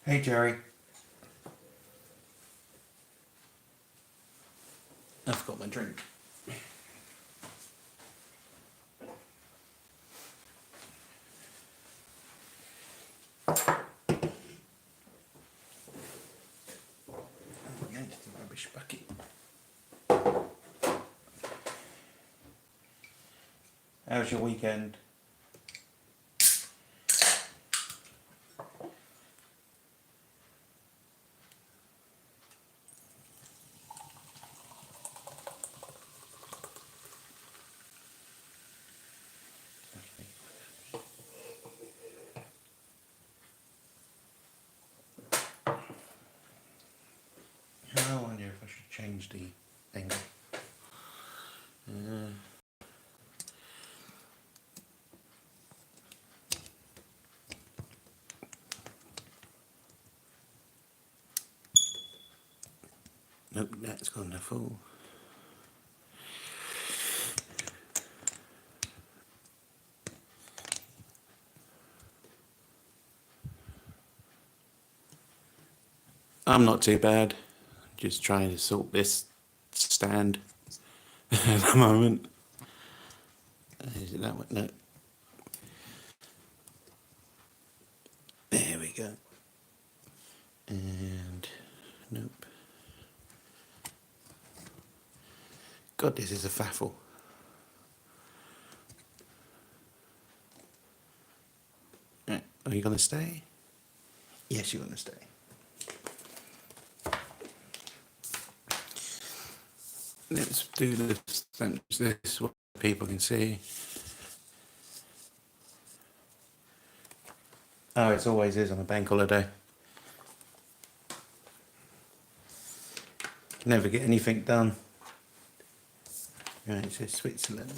Hey Jerry. I forgot my drink. Against the rubbish bucket. How was your weekend? I wonder if I should change the angle. Nope, that's gone to full. I'm not too bad. Just trying to sort this stand at the moment. Is it that one? No. There we go. And nope. God, this is a faffle. Right. Are you going to stay? Yes, you're going to stay. Let's do this what people can see. Oh, it always is on a bank holiday. Never get anything done. Right, so Switzerland.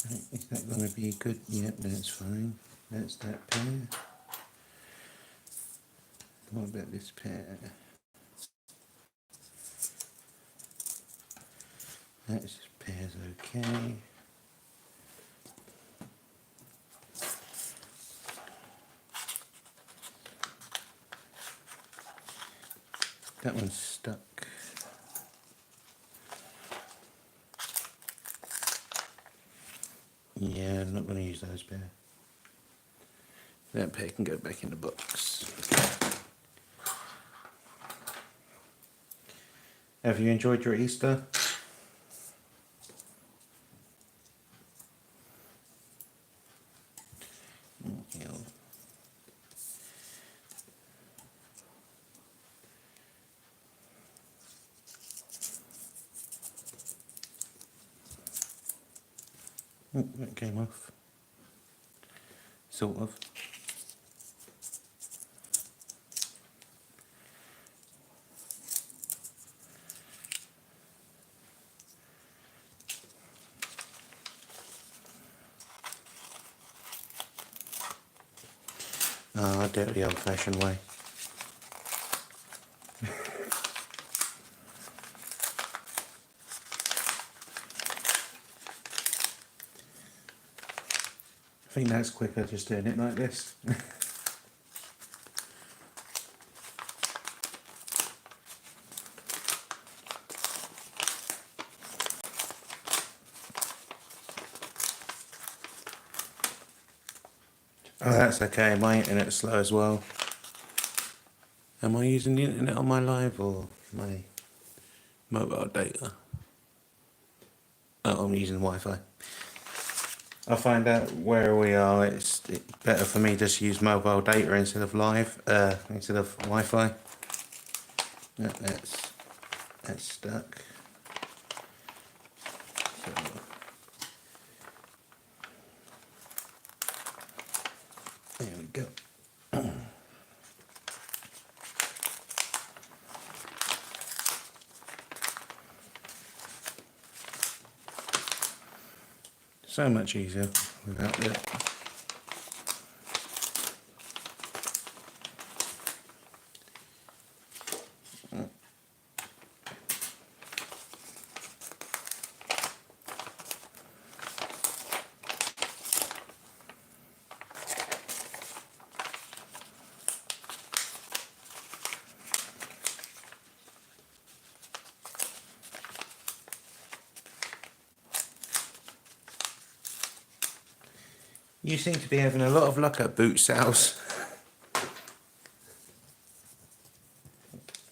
Right, is that going to be good? Yep, that's fine. That's that pair. What about this pair? That pair's okay. That one's stuck. Yeah, I'm not going to use those pair. That pair can go back in the box. Have you enjoyed your Easter? Oh, that came off. Sort of. Oh, I do it the old-fashioned way. I think that's quicker just doing it like this. Oh, that's okay. My internet's slow as well. Am I using the internet on my live or my mobile data? Oh, I'm using Wi-Fi. I find out where we are, it's better for me just use mobile data instead of instead of Wi-Fi. That's stuck. So, there we go. So much easier without that. You seem to be having a lot of luck at boot sales.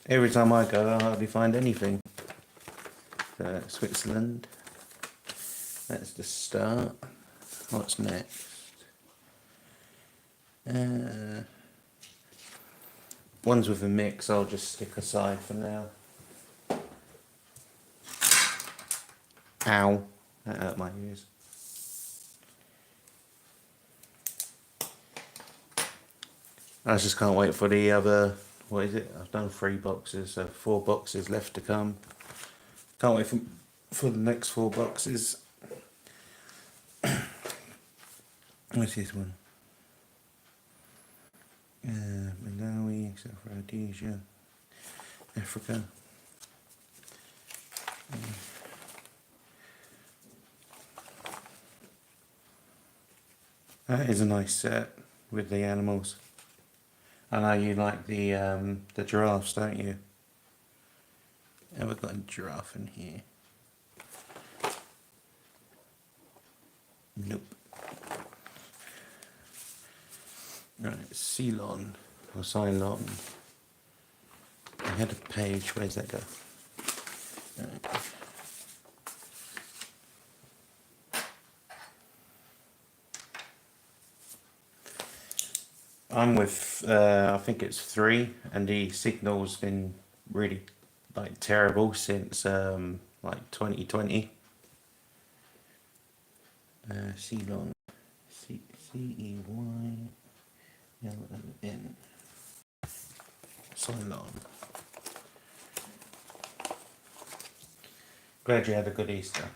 Every time I go, I hardly find anything. Switzerland. That's the start. What's next? Ones with a mix I'll just stick aside for now. Ow. That hurt my ears. I just can't wait for the other, what is it? I've done 3 boxes, so 4 boxes left to come. Can't wait for the next 4 boxes. What's this one? Malawi, South Rhodesia, Africa. That is a nice set with the animals. I know you like the giraffes, don't you? Have we got a giraffe in here? Nope. Right, Ceylon or Ceylon. I had a page. Where's that go? Right. I'm with, I think it's 3, and the signal's been really like terrible since like 2020. Ceylon, C-E-Y, L-O-N, Ceylon. Glad you had a good Easter.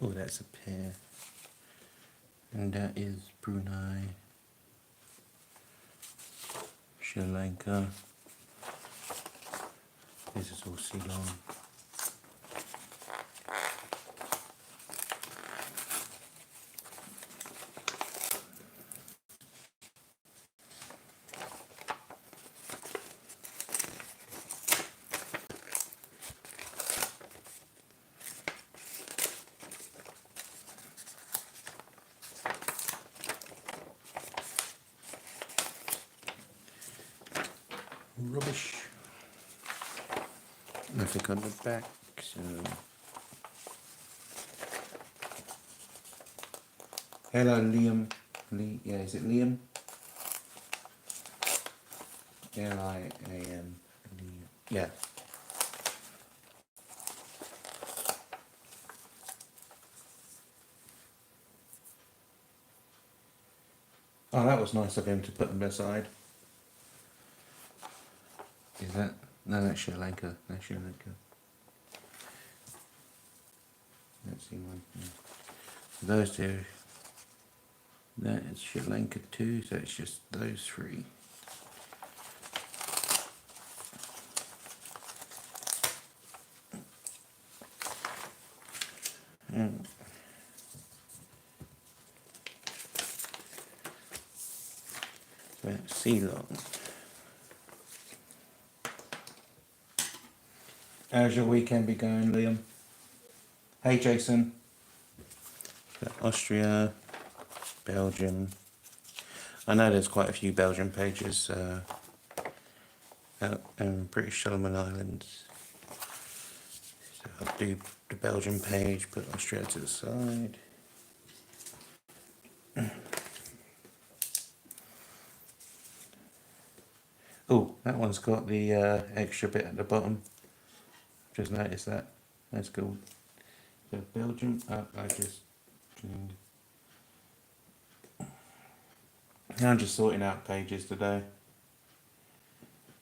Oh, that's a pair. And that is Brunei, Sri Lanka. This is all Ceylon. Rubbish. Nothing on the back, so. Hello, Liam. Yeah, is it Liam? Liam. Yeah. Oh, that was nice of him to put them aside. Is that? No, that's Sri Lanka. That's Sri Lanka. Let's see one. So those 2. That is Sri Lanka too, so it's just those 3. That's Ceylon. How's your weekend be going, Liam? Hey, Jason. Austria, Belgium. I know there's quite a few Belgian pages out in British Solomon Islands. So I'll do the Belgian page, put Austria to the side. Oh, that one's got the extra bit at the bottom. Just noticed that. That's cool. So Belgium, I'm just sorting out pages today.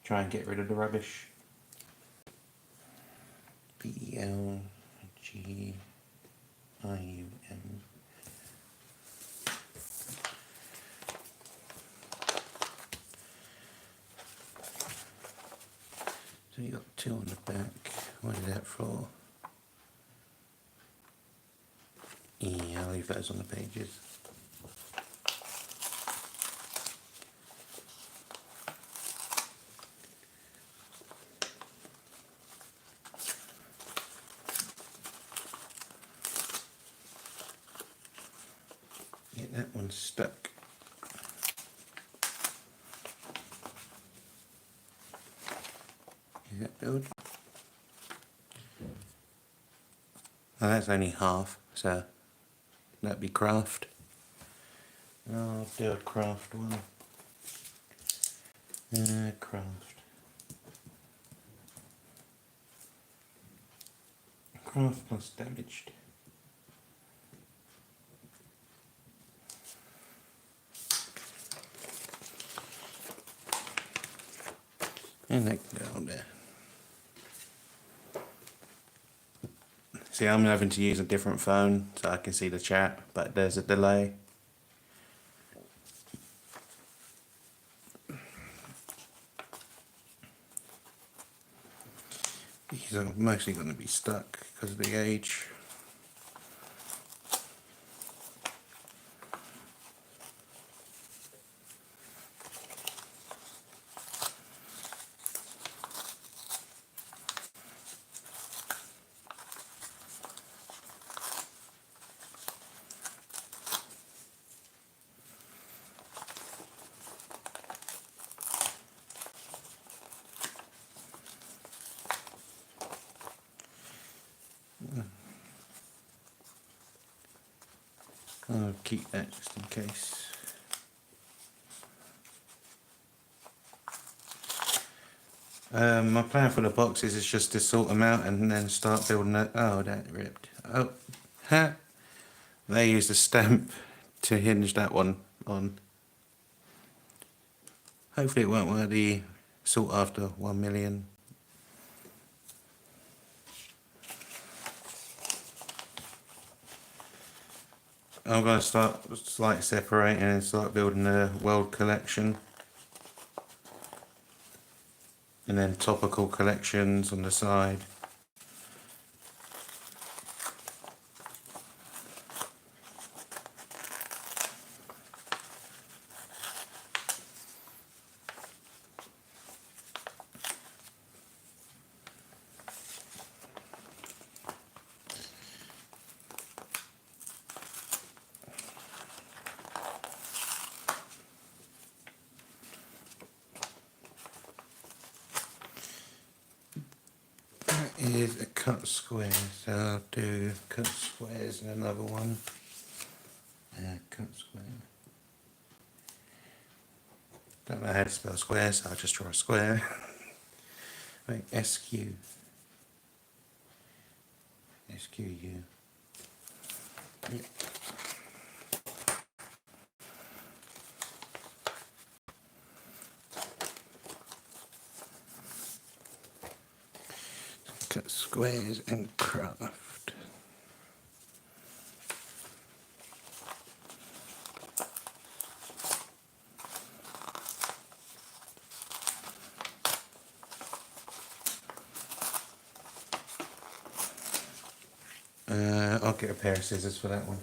Try and get rid of the rubbish. Belgium. So you got 2 on the back. What is that for? Yeah, I'll leave those on the pages. that one's stuck. Is that build? Oh, that's only half, so that'd be craft. I'll do a craft one. Craft. Craft plus damaged. And that can go on there. See, I'm having to use a different phone so I can see the chat, but there's a delay. These are mostly going to be stuck because of the age. I'll keep that just in case. My plan for the boxes is just to sort them out and then start building it. Oh, that ripped. Oh, ha! They used a stamp to hinge that one on. Hopefully it won't work the sort after 1 million. I'm going to start like separating and start building the world collection. And then topical collections on the side. Is a cut square, so I'll do cut squares and another one. Cut square. Don't know how to spell square, so I'll just draw a square. Right, SQ. SQU. Yep. Cut squares and craft. I'll get a pair of scissors for that one.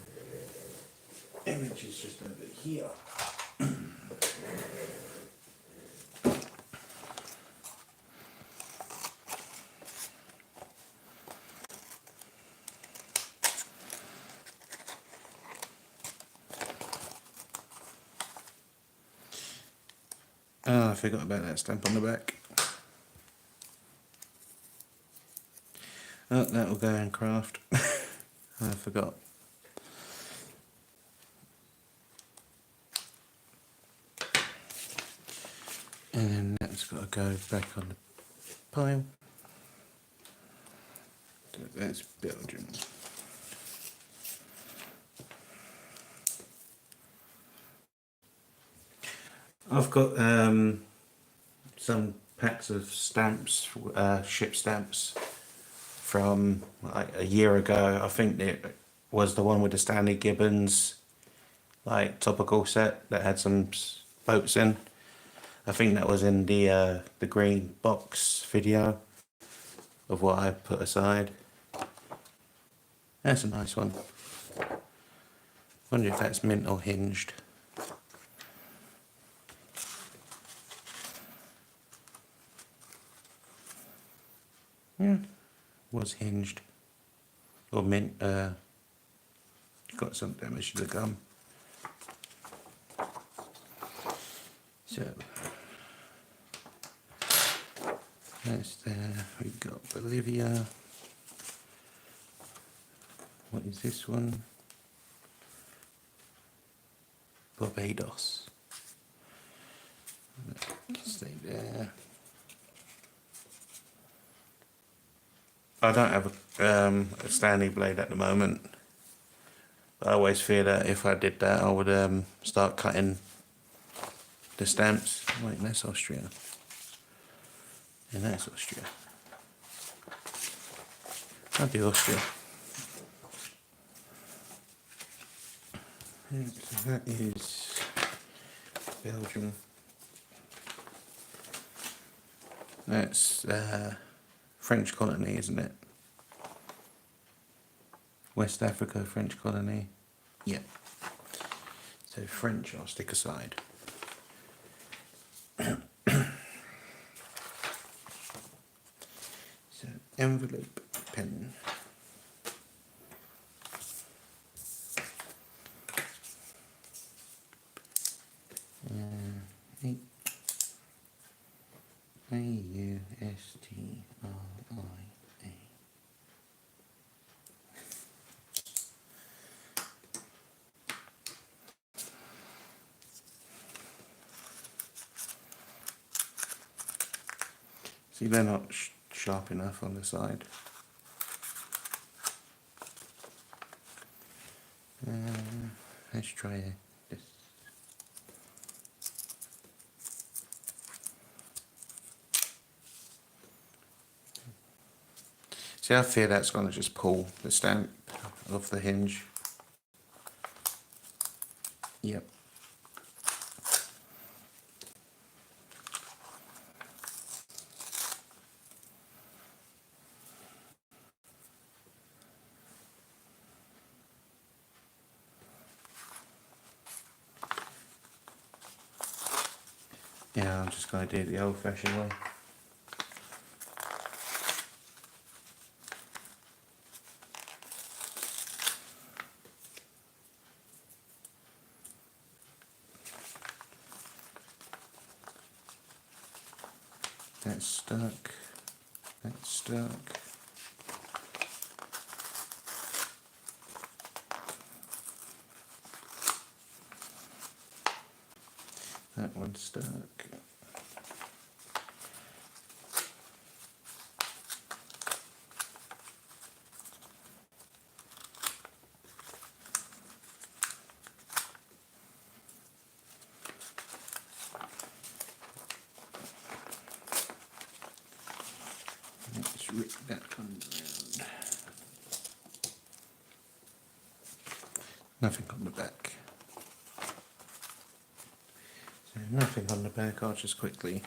Image is just over here. Oh, I forgot about that stamp on the back. Oh, that will go in craft. I forgot. And then that's got to go back on the pile. That's Belgian. I've got some packs of stamps, ship stamps from like a year ago. I think it was the one with the Stanley Gibbons like topical set that had some boats in. I think that was in the green box video of what I put aside. That's a nice one. Wonder if that's mint or hinged. Yeah, was hinged or mint. Got some damage to the gum. So that's there. We've got Bolivia. What is this one? Barbados. Stay there. I don't have a Stanley blade at the moment. But I always fear that if I did that, I would start cutting the stamps. Wait, that's Austria. And that's Austria. I'll do Austria. So that is Belgium. That's French colony, isn't it? West Africa, French colony. Yeah. So French, I'll stick aside. So envelope, pen. A-U-S-T-R-I-A. See, they're not sharp enough on the side. Let's try this. See, I fear that's going to just pull the stamp off the hinge. Yep. Yeah, I'm just going to do it the old-fashioned way. That's stuck. That's stuck. That one's stuck. Let's rip that one around. Nothing on the back. So nothing on the back, I'll just quickly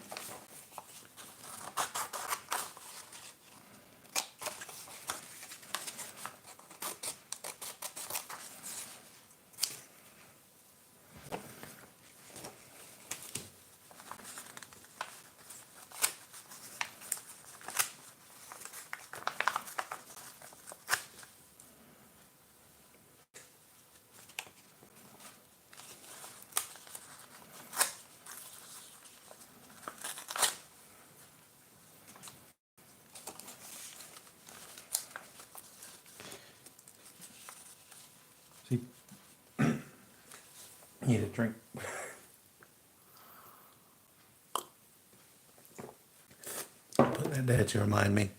see. Need a drink. Put that there to remind me.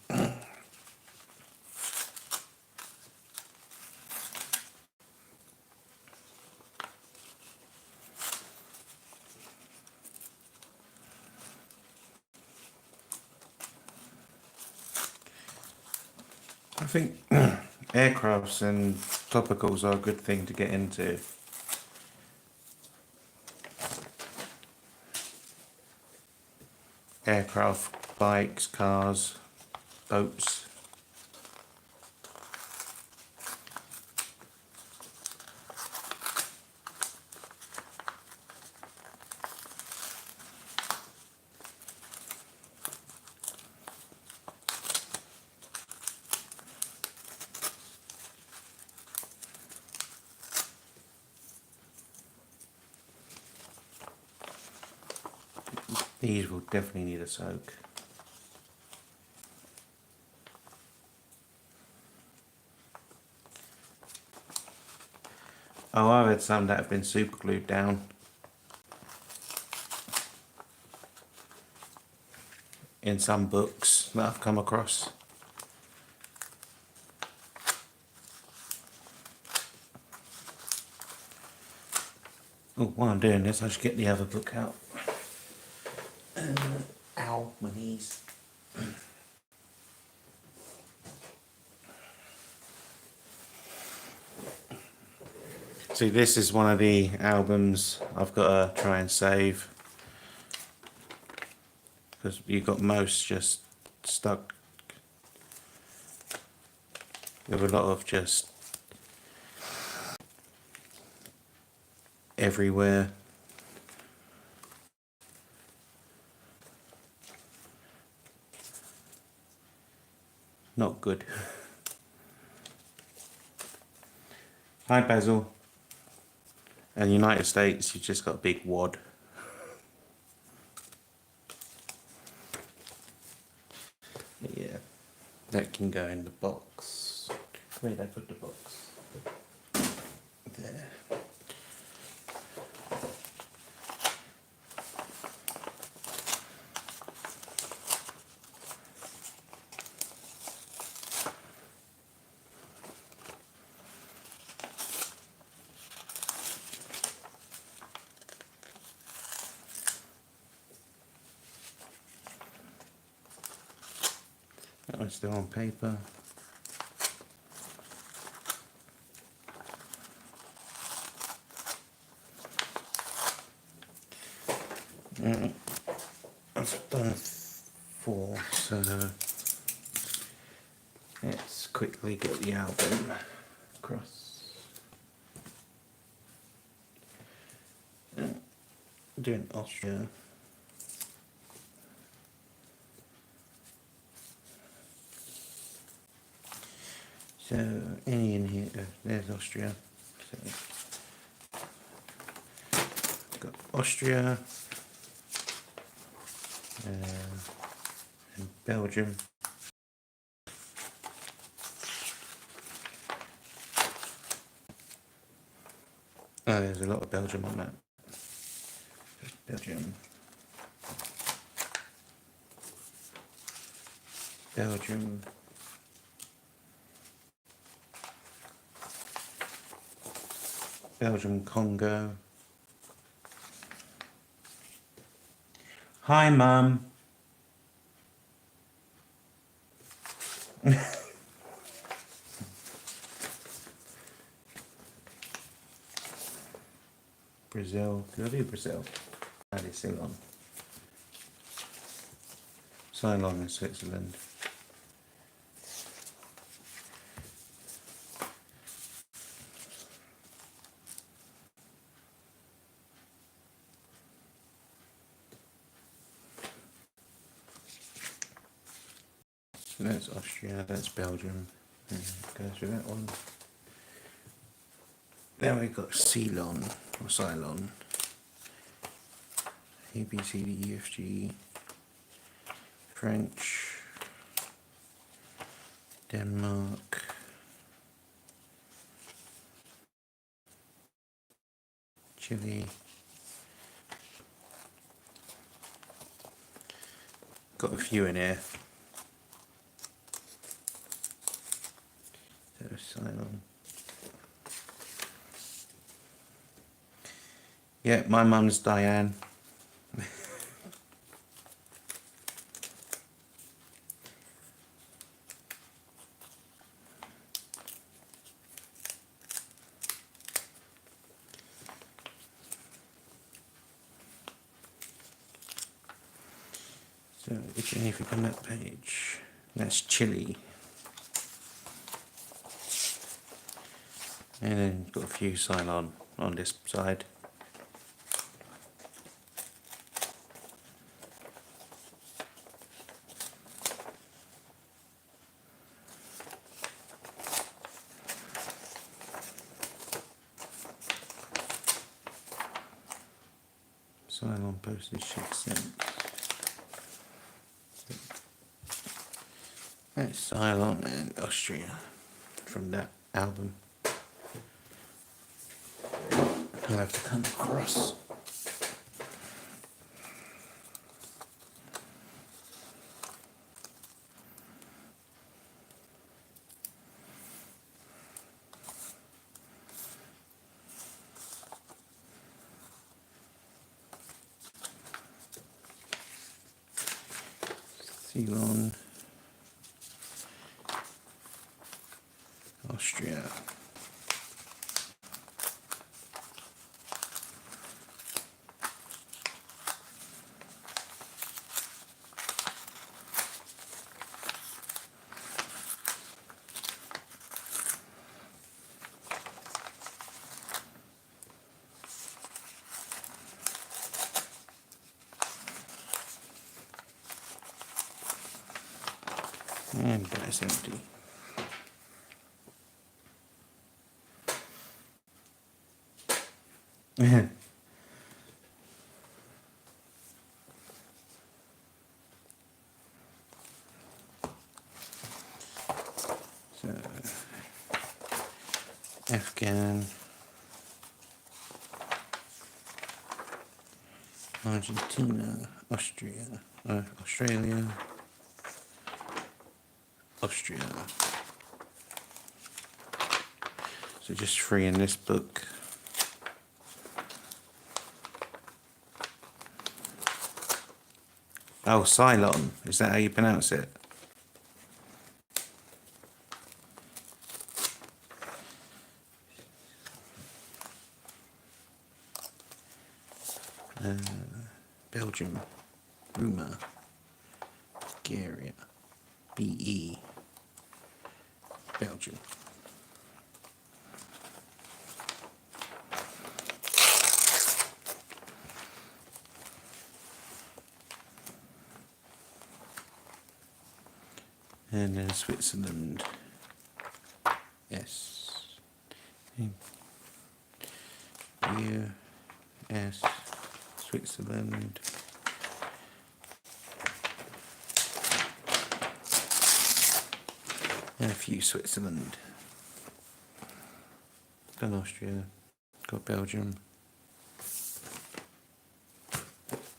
I think aircrafts and topicals are a good thing to get into. Aircraft, bikes, cars, boats. These will definitely need a soak. Oh, I've had some that have been super glued down in some books that I've come across. Oh, while I'm doing this, I should get the other book out. Ow, my knees. See, this is one of the albums I've got to try and save, because you've got most just stuck with a lot of just everywhere. Not good. Hi Basil. In the United States, you've just got a big wad. Yeah, that can go in the box. Where did I put the box? There. That one's still on paper. I've done 4, so let's quickly get the album across. Doing Austria. So any in here, there's Austria. So got Austria and Belgium. Oh, there's a lot of Belgium on that. Belgium. Belgium. Belgium, Congo. Hi, Mum. Brazil. Did I do Brazil? That is Ceylon. Ceylon in Switzerland. So that's Austria, that's Belgium. Go through that one. Then we've got Ceylon, or Ceylon. A, B, C, D, E, F, G. French. Denmark. Chile. Got a few in here. There's Ceylon. Yeah, my mum's Diane. So, is there anything on that page? That's Chile. And then got a few Ceylon on this side. Ceylon postage 6 cents. That's Ceylon and Austria from that album. I'll have to come across. Ceylon, Austria. And that's empty. So, Afghan, Argentina, Austria, Australia, Austria. So just 3 in this book. Oh, Ceylon. Is that how you pronounce it? Belgium, Ruma, Bulgaria, BE, Belgium. And then Switzerland, S, US, Switzerland, and a few Switzerland, then Austria, got Belgium,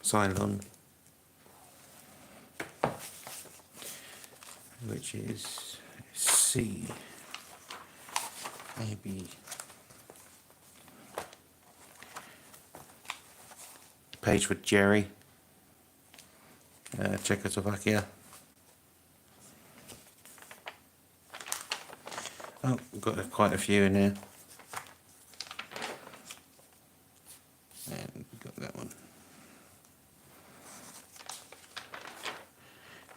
Ceylon, which is C, maybe page with Jerry, Czechoslovakia. Oh, we've got quite a few in here. And we've got that one.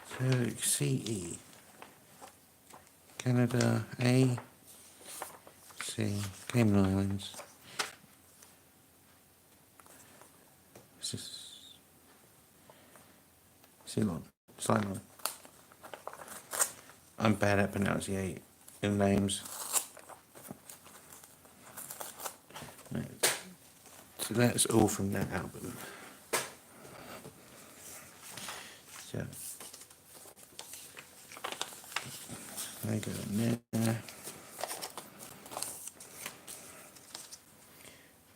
So CE, Canada, A, C, Cayman Islands. This is Ceylon. I'm bad at pronouncing names. Right. So that's all from that album. So I go in there.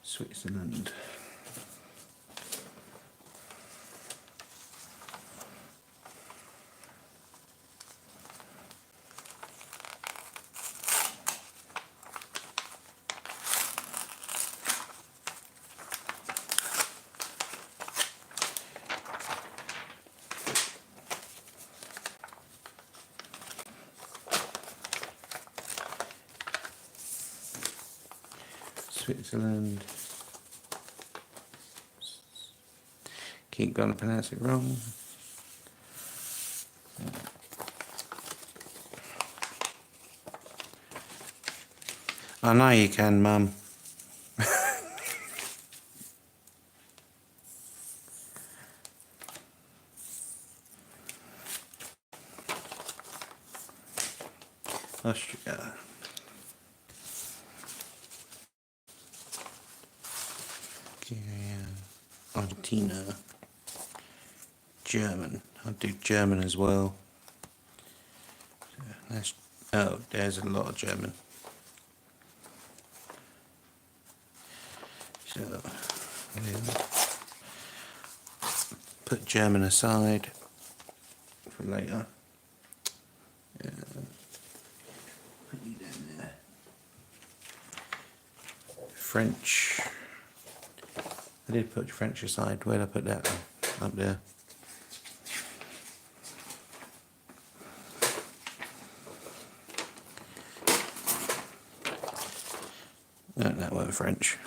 Switzerland. Switzerland. Keep going to pronounce it wrong. I know you can, Mum. Austria. Argentina. German. I'll do German as well. That's, oh, there's a lot of German. So we'll put German aside for later. Put you down there. French. I did put French aside. Where did I put that? Up there. No, that wasn't French.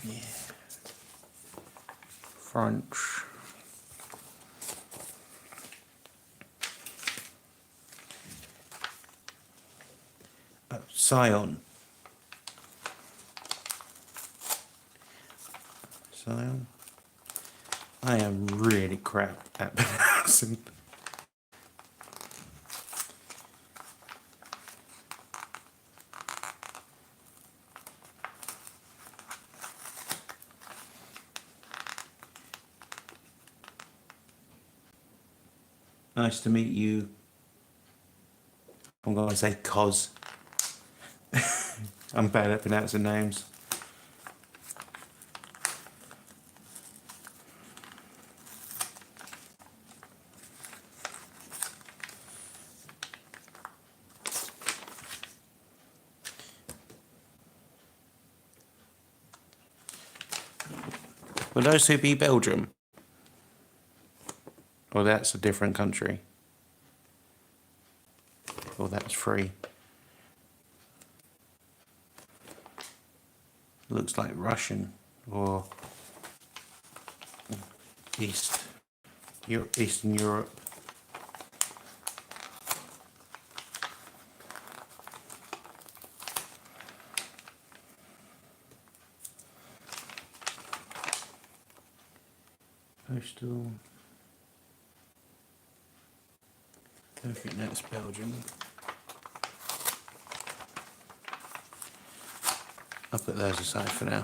Yeah. French. Scion. Scion. I am really crap at pronouncing. Nice to meet you. I'm going to say Cos. I'm bad at pronouncing names. Will those two be Belgium? Or that's a different country? Or that's free? Looks like Russian or Eastern Europe. Postal. Don't think that's Belgium. I'll put those aside for now.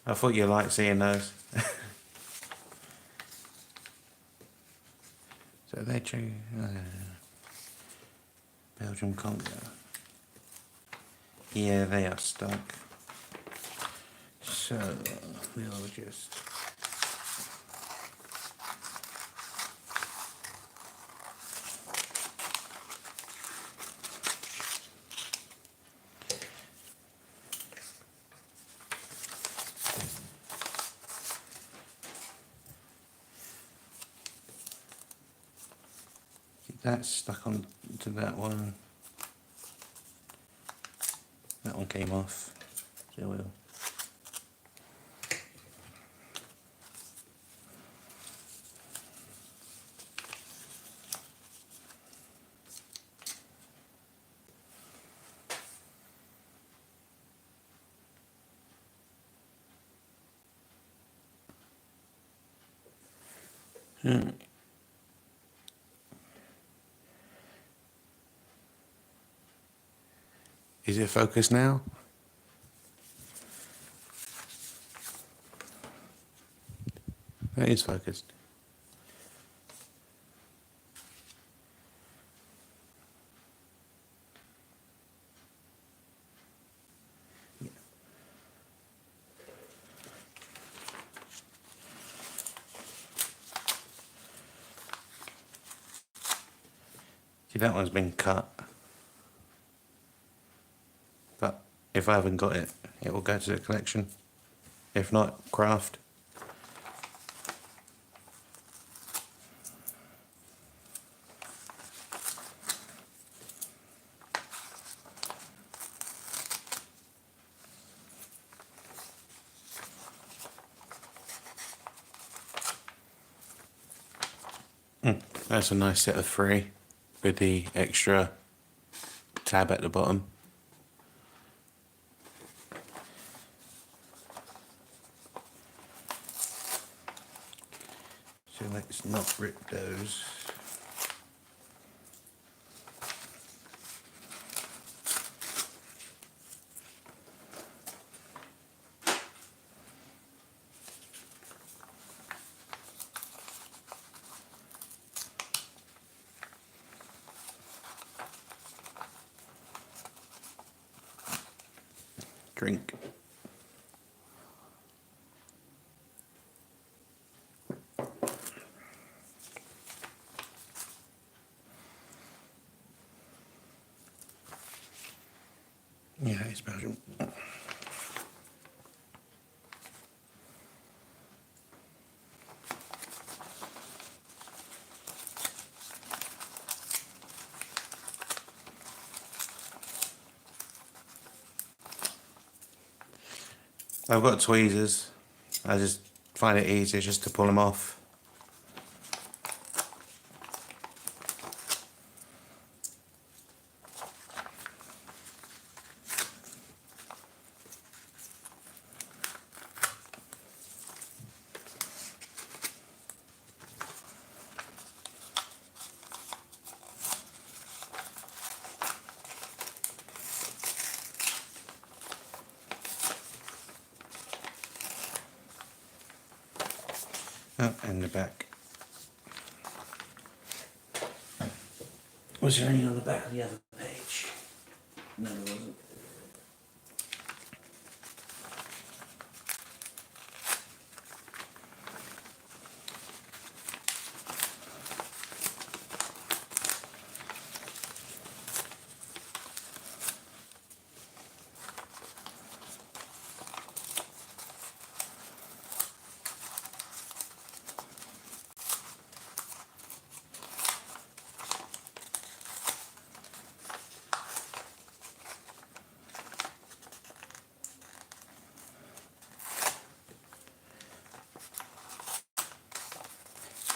I thought you liked seeing those. So they're true. Belgium Congo. Yeah, they are stuck. So we'll just. That's stuck on to that one. That one came off. So we'll. Is it focused now? That is focused. Yeah. See, that one's been cut. But if I haven't got it, it will go to the collection. If not, craft. That's a nice set of three with the extra tab at the bottom. So let's not rip those. Drink. Yeah, it's Belgium. I've got tweezers. I just find it easier just to pull them off. Oh, and the back. Was there any on the back of the other page? No, there wasn't.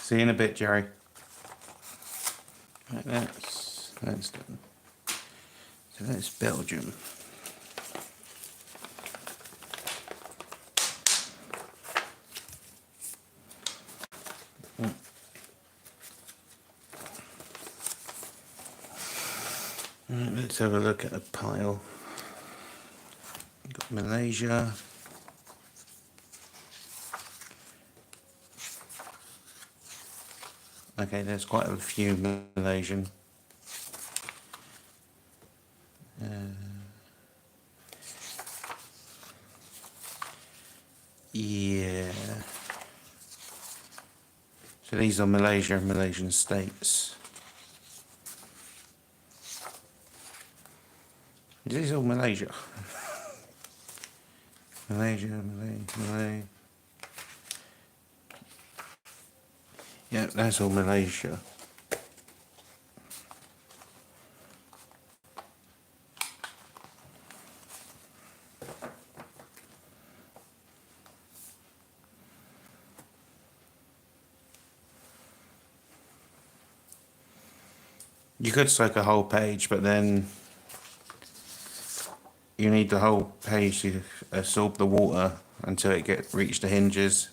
See you in a bit, Jerry. Right, that's done. So that's Belgium. Right, let's have a look at the pile. We've got Malaysia. Okay, there's quite a few Malaysian. Yeah. So these are Malaysia, Malaysian states. Is this all Malaysia? Malaysia, Malay. Yeah, that's all Malaysia. You could soak a whole page, but then you need the whole page to absorb the water until it reach the hinges.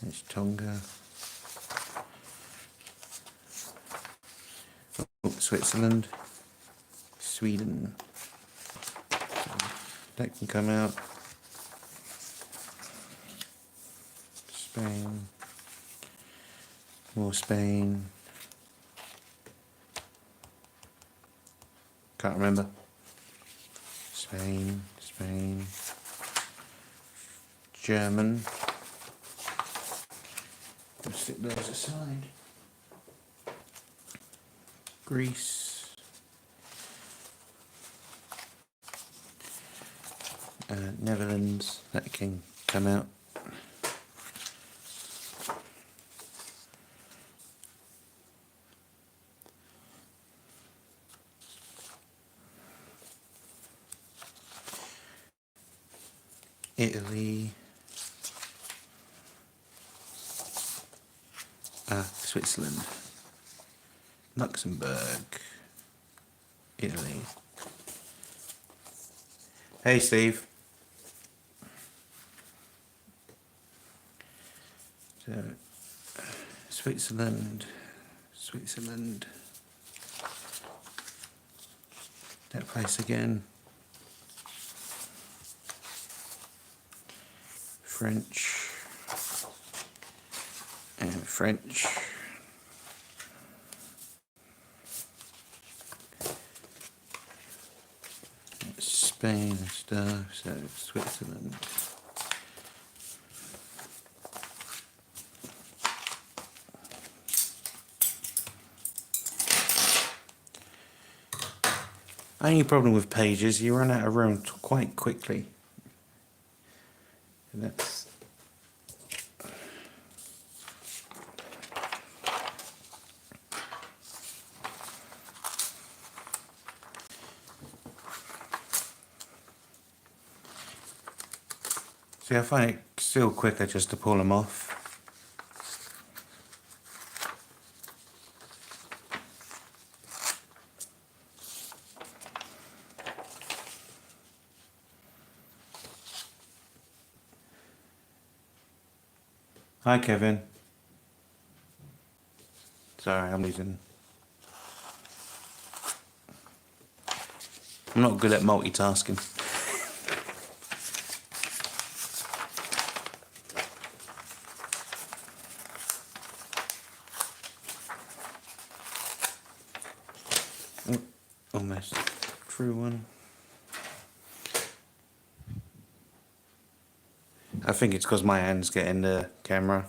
It's Tonga. Oh, Switzerland. Sweden. That can come out. Spain. More Spain. Can't remember. Spain. German. We'll stick those aside. Greece. Netherlands. That can come out. Italy. Switzerland, Luxembourg, Italy. Hey, Steve. So, Switzerland, that place again. French, and French. Spain and stuff, so Switzerland. Only problem with pages, you run out of room quite quickly. And that's see, I find it still quicker just to pull them off. Hi, Kevin. Sorry, I'm not good at multitasking. Oh, almost through one. I think it's because my hands get in the camera.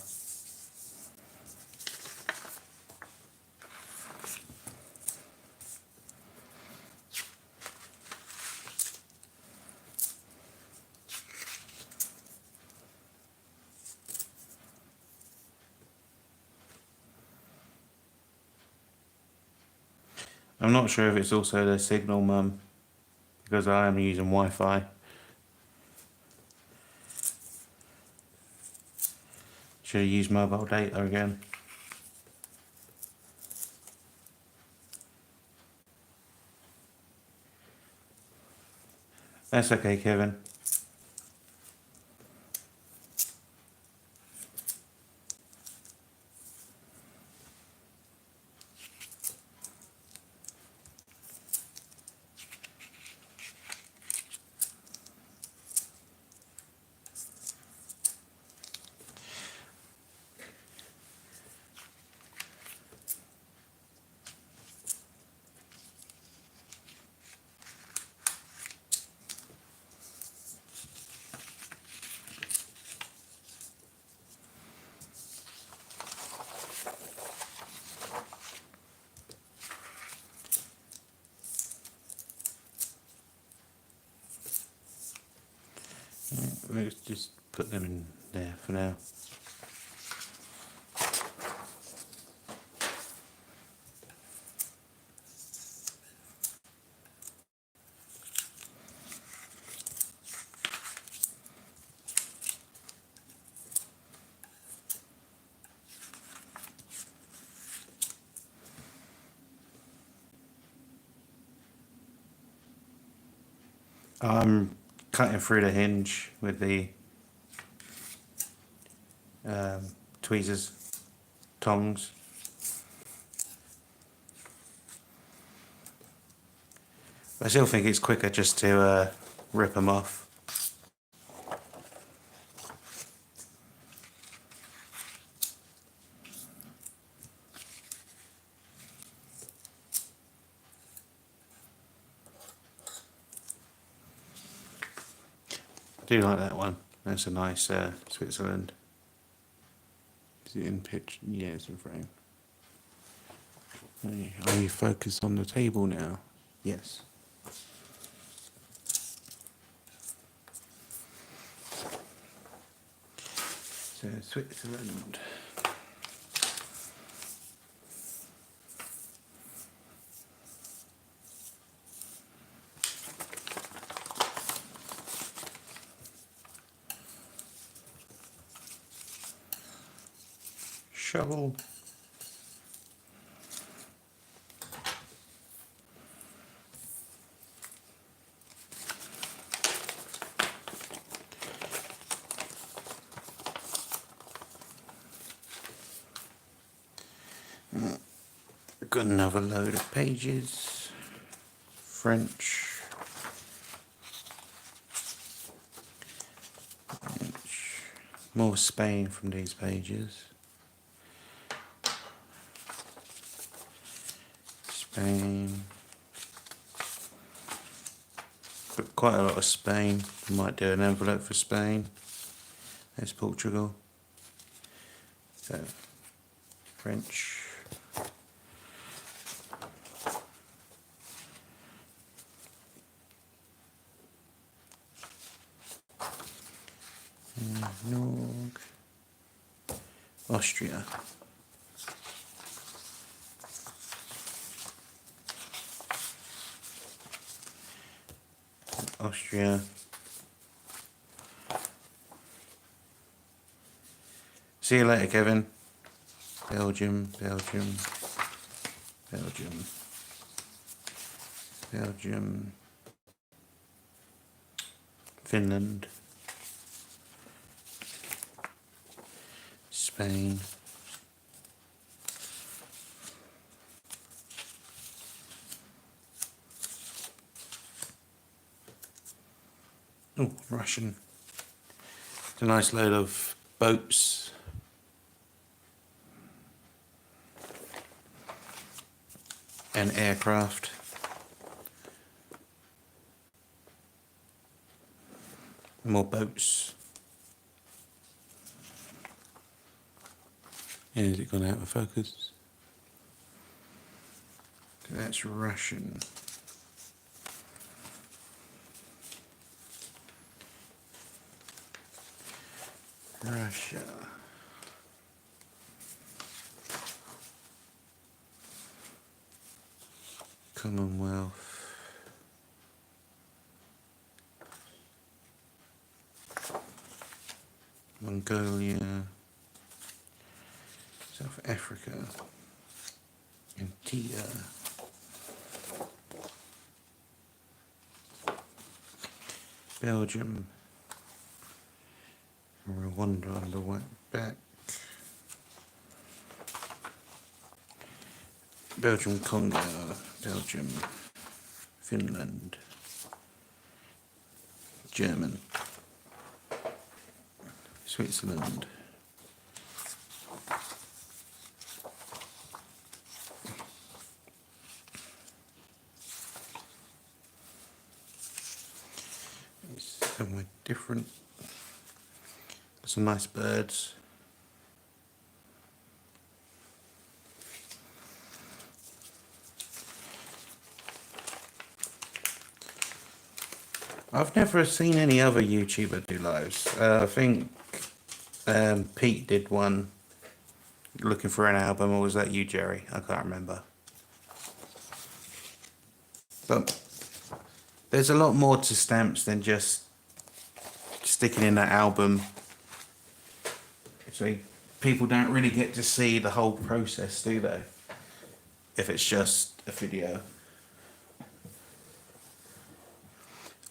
I'm not sure if it's also the signal, Mum, because I am using Wi-Fi. Should have used mobile data again. That's okay, Kevin. Let's just put them in there for now. I'm cutting through the hinge with the tweezers, tongs. I still think it's quicker just to rip them off. I do like that one. That's a nice Switzerland. Is it in pitch? Yeah, it's in frame. Are you focused on the table now? Yes. So Switzerland. Shovel. Got another load of pages. French. More Spain from these pages. Spain. But quite a lot of Spain. Might do an envelope for Spain. There's Portugal. So, French. Nog. Austria. Austria. See you later, Kevin. Belgium, Belgium, Belgium, Belgium, Finland, Spain, oh, Russian. It's a nice load of boats. And aircraft. More boats. And has it gone out of focus? That's Russian. Russia. Commonwealth. Mongolia. South Africa. Antigua. Belgium. Rwanda on the way back. Belgium, Congo, Belgium, Finland, German, Switzerland, it's somewhere different. Some nice birds. I've never seen any other YouTuber do lives. I think Pete did one looking for an album, or was that you, Jerry? I can't remember. But there's a lot more to stamps than just sticking in that album. So people don't really get to see the whole process, do they? If it's just a video.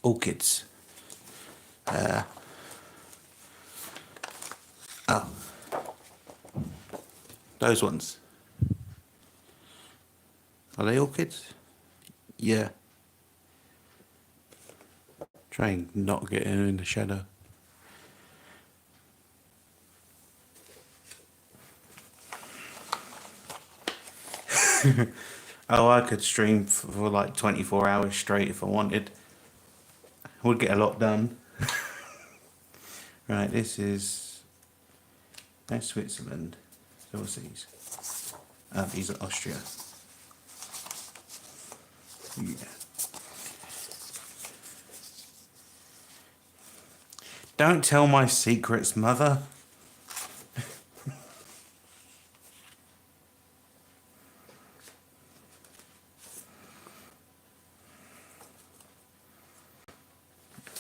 Orchids. Oh. Those ones. Are they orchids? Yeah. Try and not get in the shadow. Oh, I could stream for like 24 hours straight if I wanted. Would get a lot done. Right, that's Switzerland. So what's these? These are Austria. Yeah. Don't tell my secrets, mother.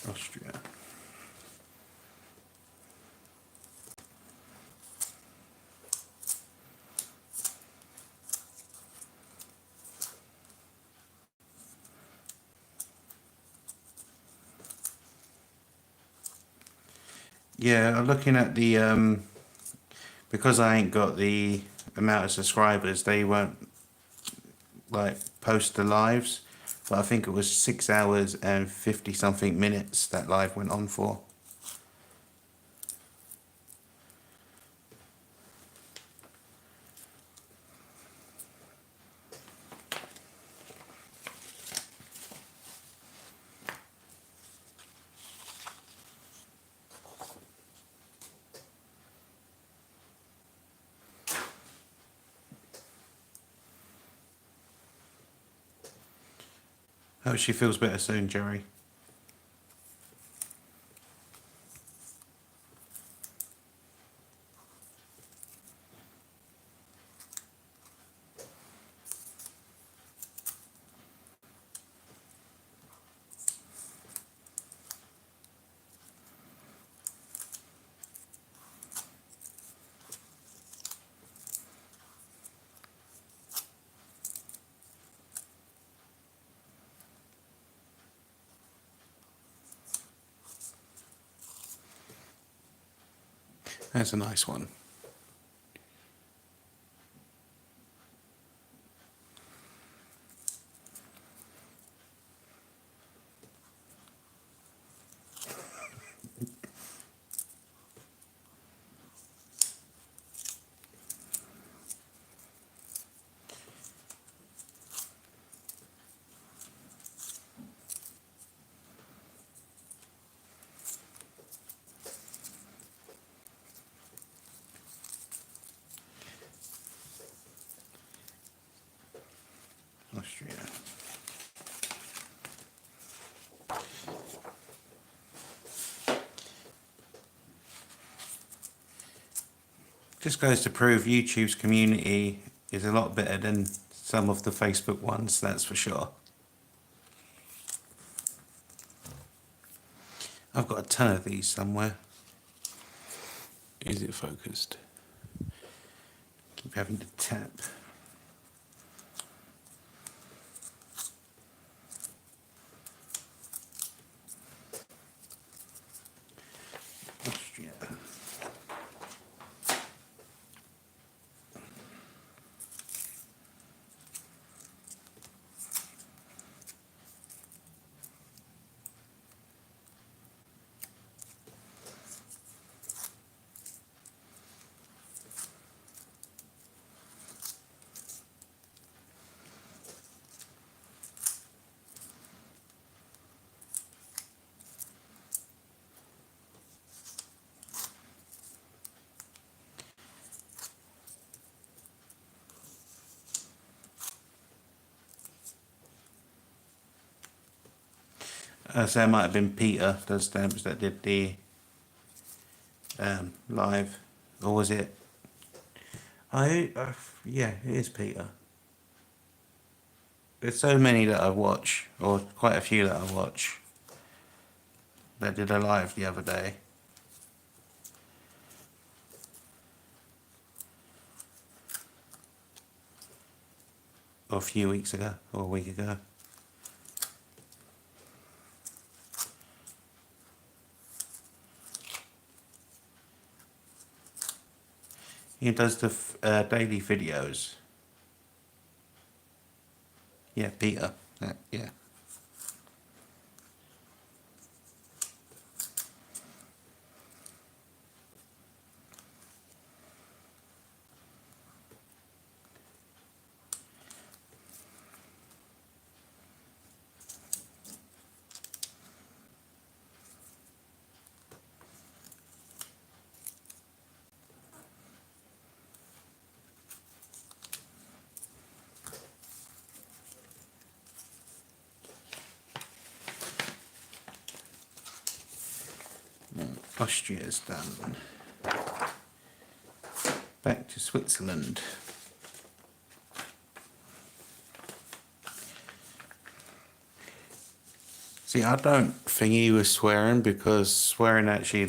Austria. Yeah, I'm looking at the because I ain't got the amount of subscribers, they won't like post the lives. But I think it was 6 hours and 50 something minutes that live went on for. Hope she feels better soon, Jerry. That's a nice one. Austria. Just goes to prove YouTube's community is a lot better than some of the Facebook ones, that's for sure. I've got a ton of these somewhere. Is it focused? Keep having to tap. Austria. So it might have been Peter, those stamps, that did the live, or was it? Yeah, it is Peter. There's so many that I watch, or quite a few that I watch, that did a live the other day. Or a few weeks ago, or a week ago. He does the daily videos. Yeah, Peter. Yeah. Austria's done. Back to Switzerland. See, I don't think he was swearing, because swearing actually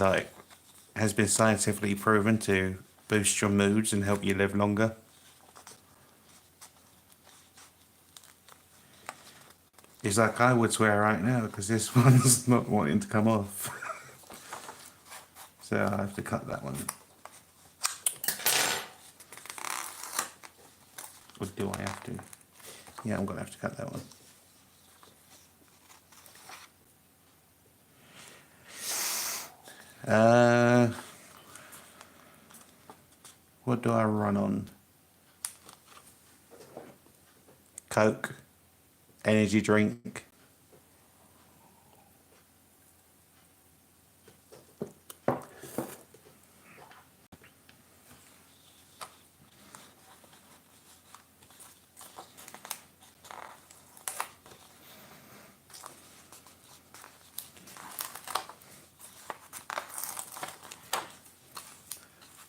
has been scientifically proven to boost your moods and help you live longer. It's like I would swear right now because this one's not wanting to come off. So I have to cut that one. Or do I have to? Yeah, I'm going to have to cut that one. What do I run on? Coke, energy drink.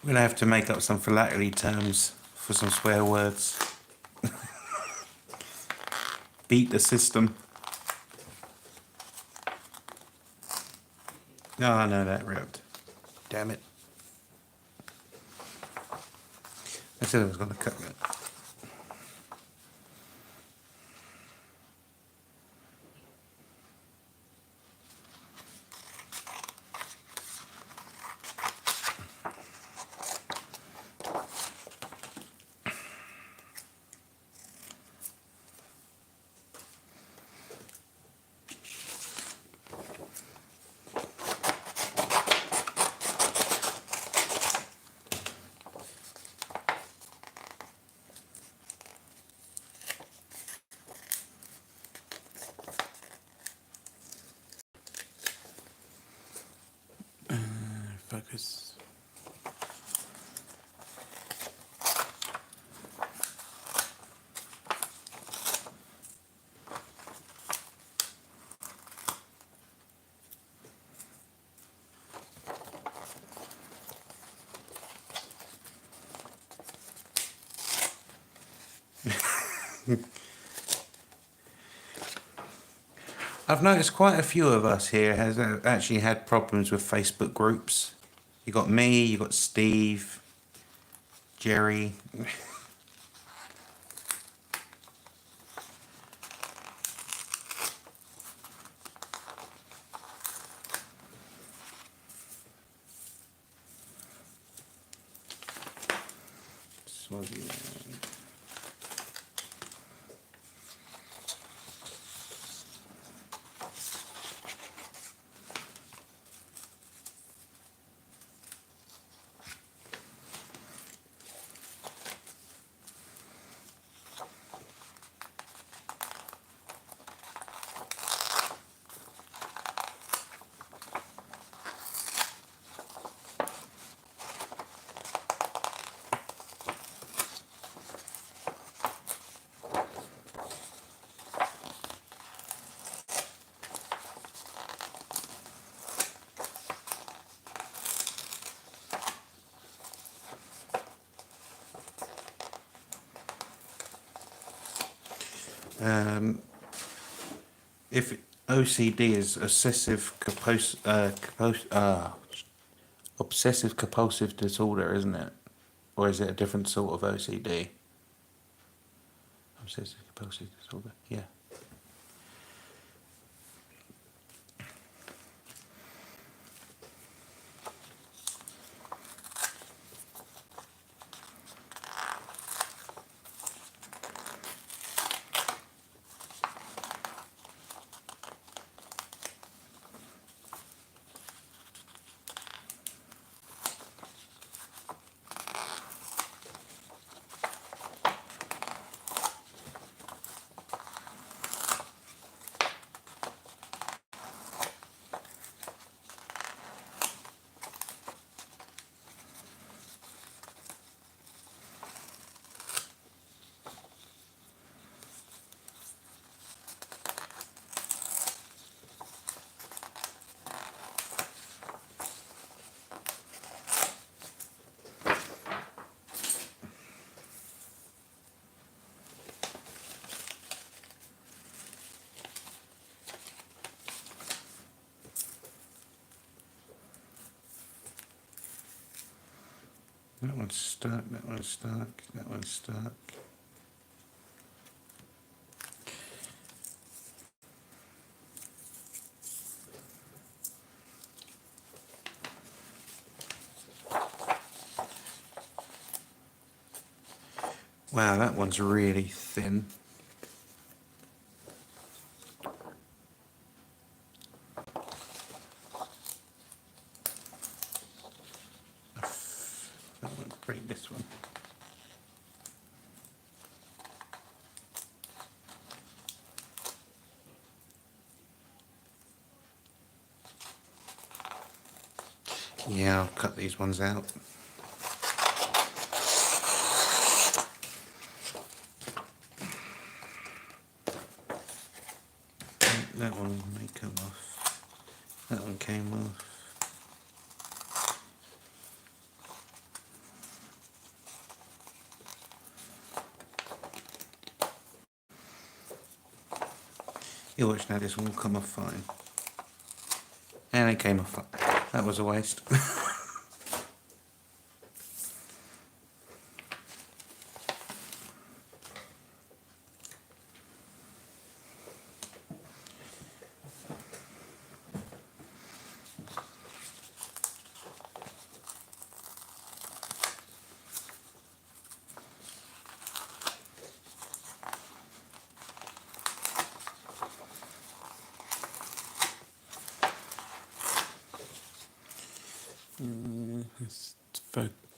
We're going to have to make up some philately terms for some swear words. Beat the system. Oh, no, that ripped. Damn it. I said I was going to cut that. Focus. I've noticed quite a few of us here has actually had problems with Facebook groups. You got me, you got Steve, Jerry. If OCD is obsessive compulsive disorder, isn't it? Or is it a different sort of OCD? Obsessive compulsive disorder, yeah. That one's stuck, that one's stuck, that one's stuck. Wow, that one's really thin. That one, break this one. Yeah, I'll cut these ones out. That one may come off. That one came off. You watch now, this one will come off fine. And it came off fine. That was a waste.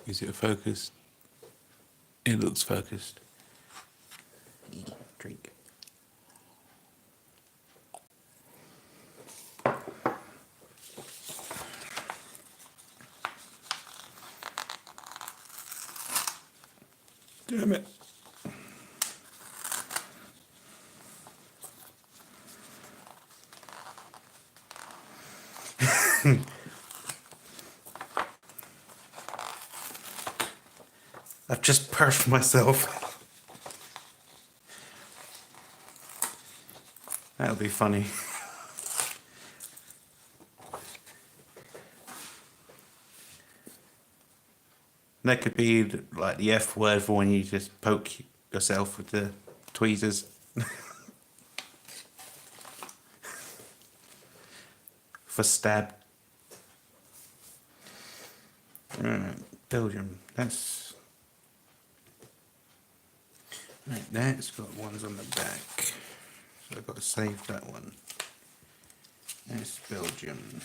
Is it a focus? It looks focused. Drink. Damn it. I've just perfed myself. That'll be funny. That could be like the F word for when you just poke yourself with the tweezers. For stab. Belgium. That's right. That's got ones on the back, so I've got to save that one. That's Belgium.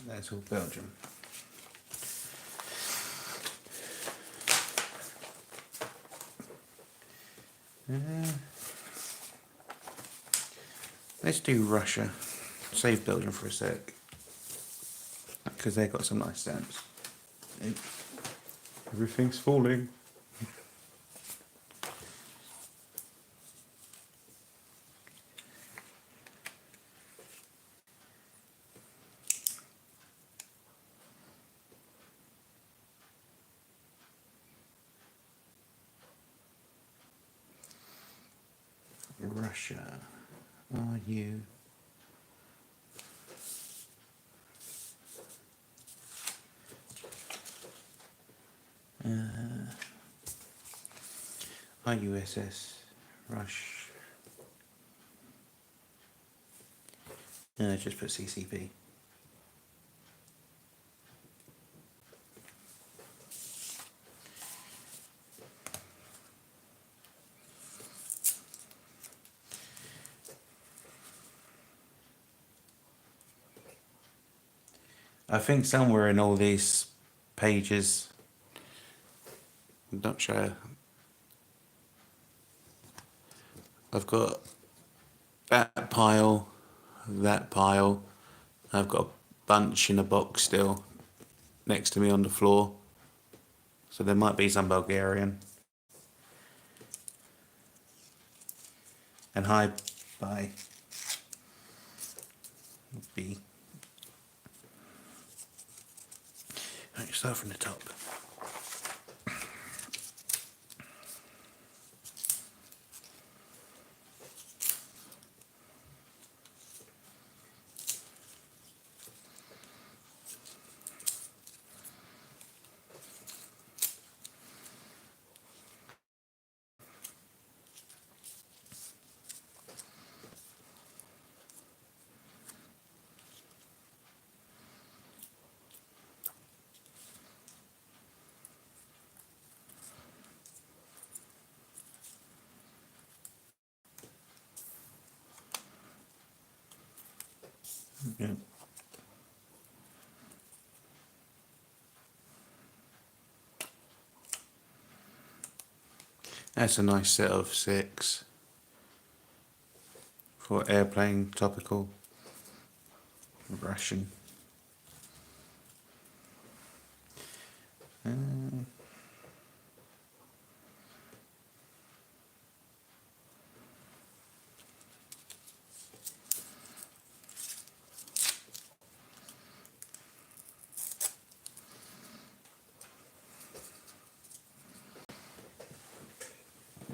That's all Belgium. Let's do Russia. Save Belgium for a sec, because they've got some nice stamps. Everything's falling. Russia, are you? IUSS Rush. No, just put CCP. I think somewhere in all these pages, I'm not sure, I've got that pile, I've got a bunch in a box still next to me on the floor, so there might be some Bulgarian. And hi, bye. B. Right, start from the top. Yeah. That's a nice set of 6 for airplane, topical, Russian.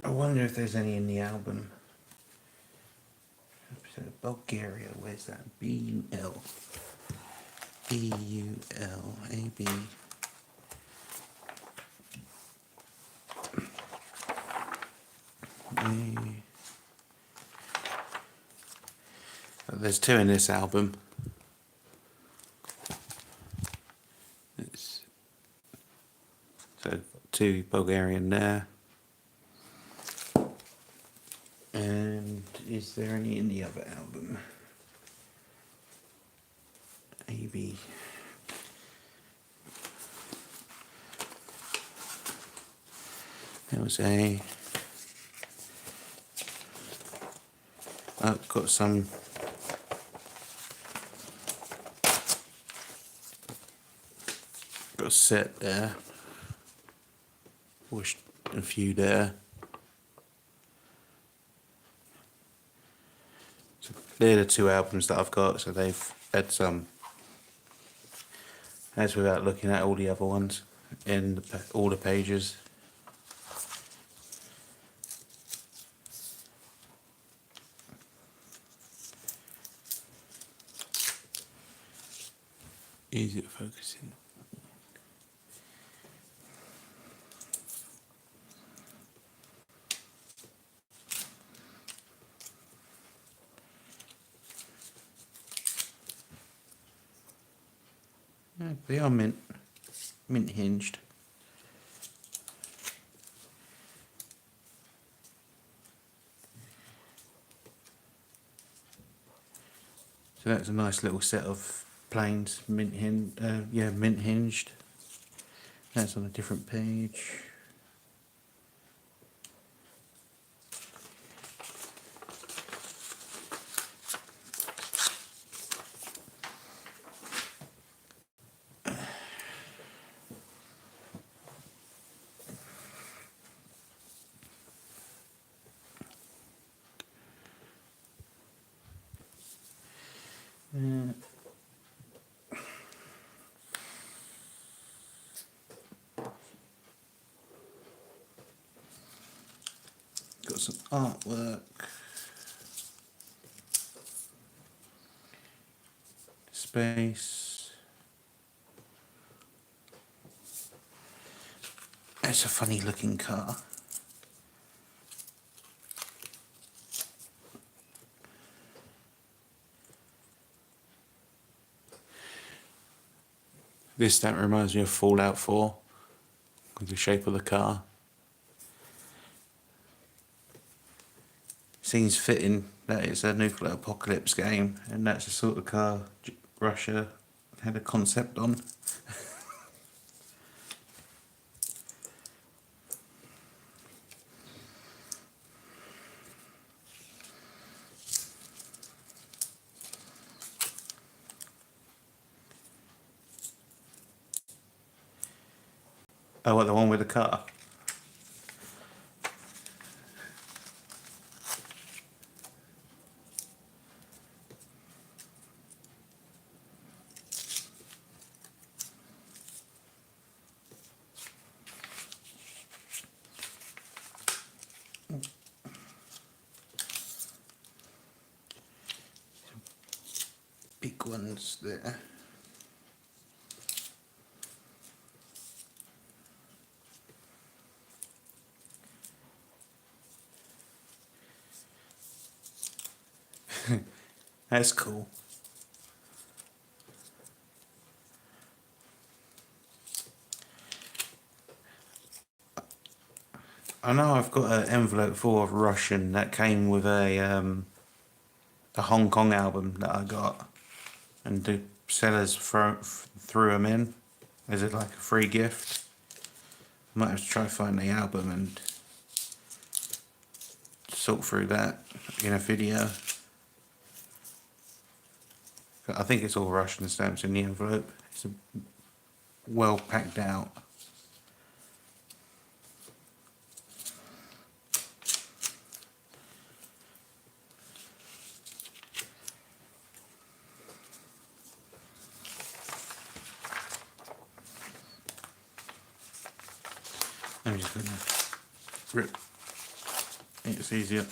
I wonder if there's any in the album. Bulgaria, where's that? B-U-L. B-U-L-A-B. There's 2 in this album. So 2 Bulgarian there. And is there any in the other album? AB. There was a... I've got some... Got a set there. Pushed a few there. So they're the 2 albums that I've got, so they've had some. That's without looking at all the other ones in all the pages. Easy to focus in. Yeah, they are mint hinged. So that's a nice little set of planes, mint hinged. That's on a different page. Got some artwork. Space. It's a funny looking car. This stamp reminds me of Fallout 4 with the shape of the car. Seems fitting that it's a nuclear apocalypse game, and that's the sort of car Russia had a concept on. Oh, what, the one with the car? Big ones there. That's cool. I know I've got an envelope full of Russian that came with a Hong Kong album that I got. and the sellers threw them in as it like a free gift. Might have to try find the album and sort through that in a video. I think it's all Russian stamps in the envelope. It's well packed out. I'm just gonna rip. It's easier.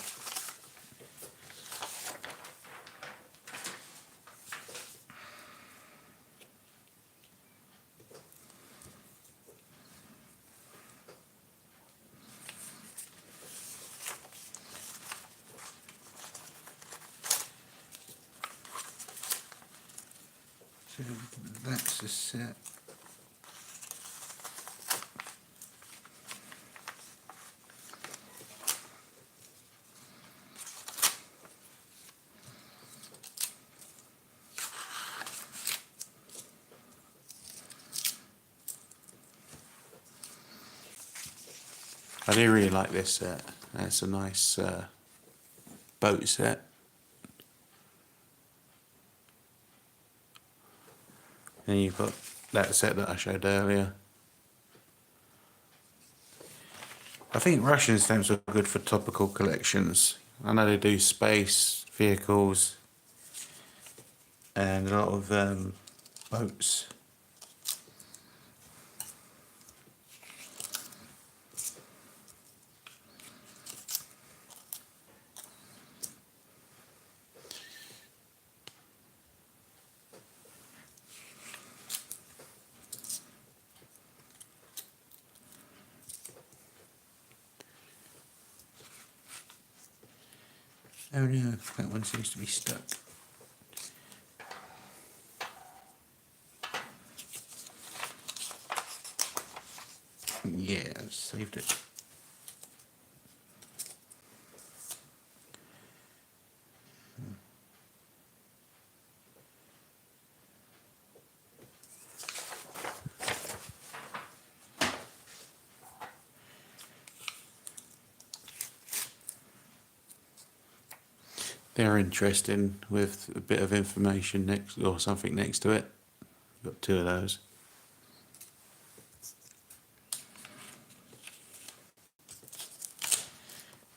So that's the set. I do really like this set. It's a nice boat set. And you've got that set that I showed earlier. I think Russian stamps are good for topical collections. I know they do space, vehicles, and a lot of boats. Oh no, that one seems to be stuck. Yeah, I've saved it. They're interesting with a bit of information next or something next to it. Got two of those.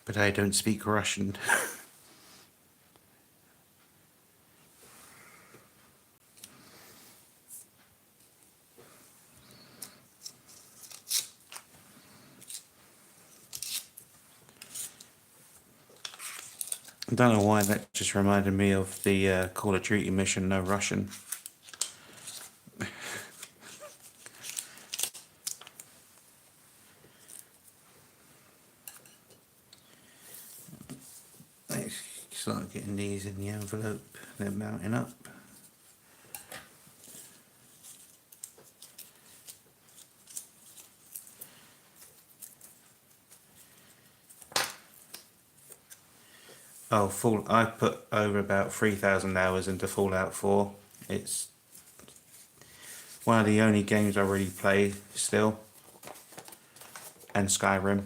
But I don't speak Russian. I don't know why that just reminded me of the Call of Duty mission, No Russian. Let's start getting these in the envelope. They're mounting up. Oh, I put over about 3,000 hours into Fallout 4. It's one of the only games I really play still. And Skyrim.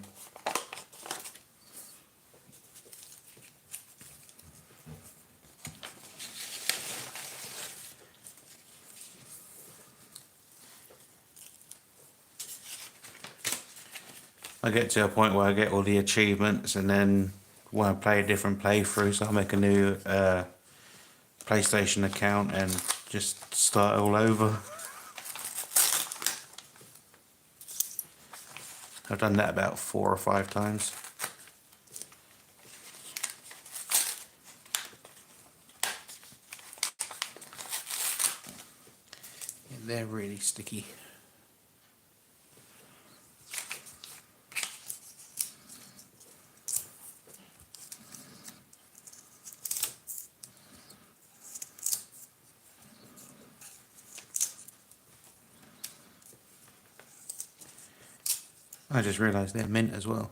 I get to a point where I get all the achievements, and then when I play a different playthrough, so I'll make a new PlayStation account and just start all over. I've done that about 4 or 5 times. Yeah, they're really sticky. I just realised they're mint as well.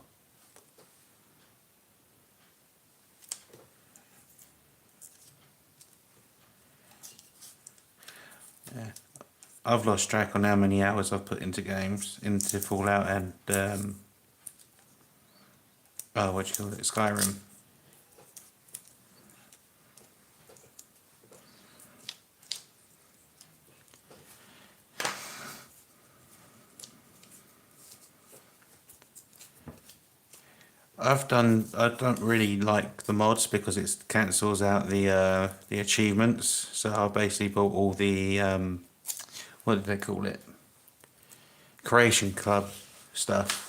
I've lost track on how many hours I've put into games, into Fallout and oh, what do you call it, Skyrim. I don't really like the mods because it cancels out the achievements. So I basically bought all the what did they call it? Creation Club stuff.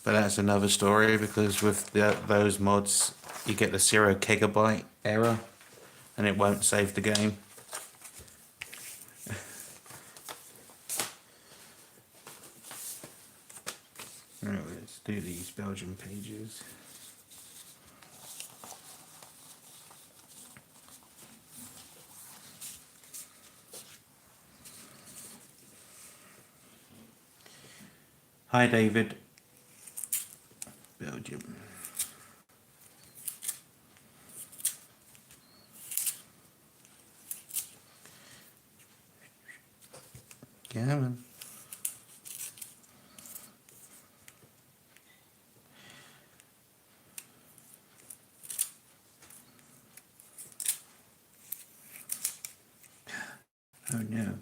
But that's another story because with those mods, you get the 0 GB error, and it won't save the game. Right, let's do these Belgian pages. Hi David. Belgium. Come on. Oh no.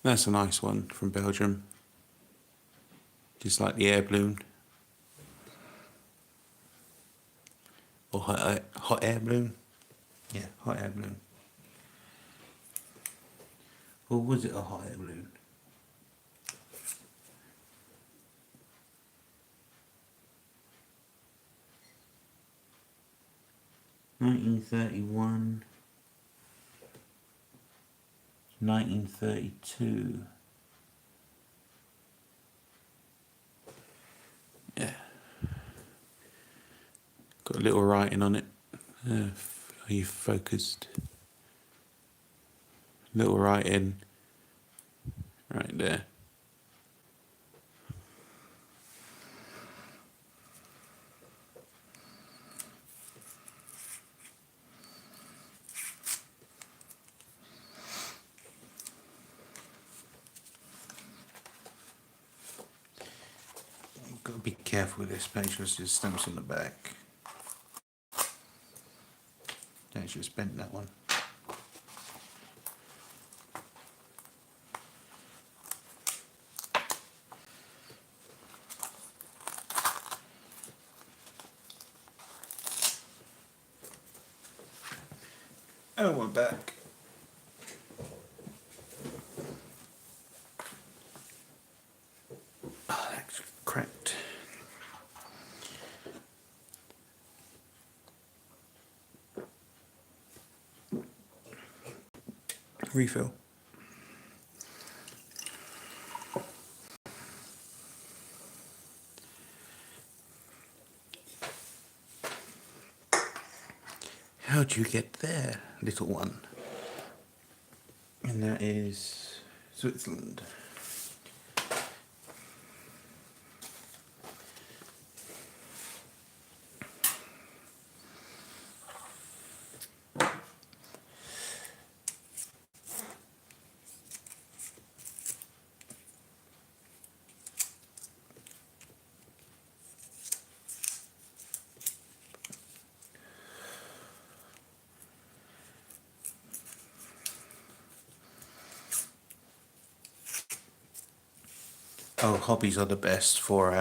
That's a nice one from Belgium. Just like the air balloon. Or hot air balloon. Yeah, hot air balloon. Or was it a hot air balloon? (1931) (1932). Yeah. Got a little writing on it. Are you focused? Little writing right there. Got to be careful with this page because there's stamps on the back. Don't just bend that one. Oh, we're back. Oh, that's cracked. Refill. How'd you get there, little one? And that is Switzerland. Oh, hobbies are the best for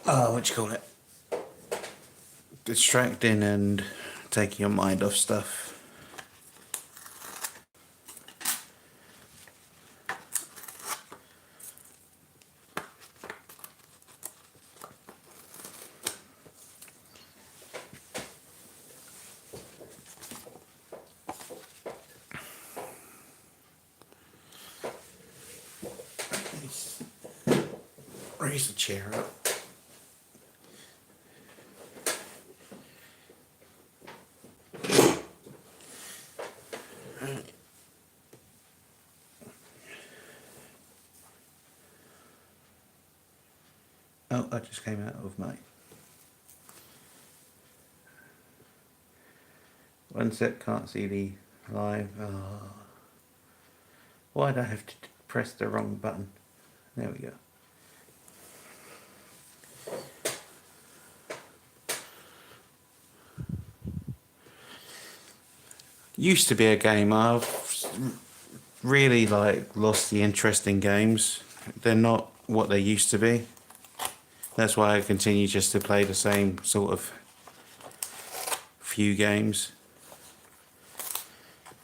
what you call it? Distracting and taking your mind off stuff. Raise the chair up. Oh, I just came out of my... One sec, can't see the live. Oh. Why'd I have to press the wrong button? There we go. Used to be a game. I've really lost the interest in games. They're not what they used to be. That's why I continue just to play the same sort of few games.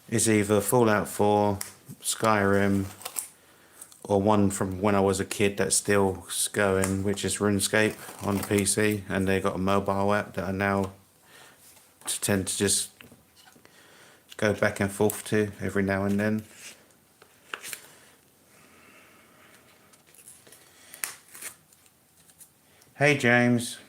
It's either Fallout 4, Skyrim, or one from when I was a kid that's still going, which is RuneScape on the PC, and they got a mobile app that I now tend to just go back and forth to every now and then. Hey James.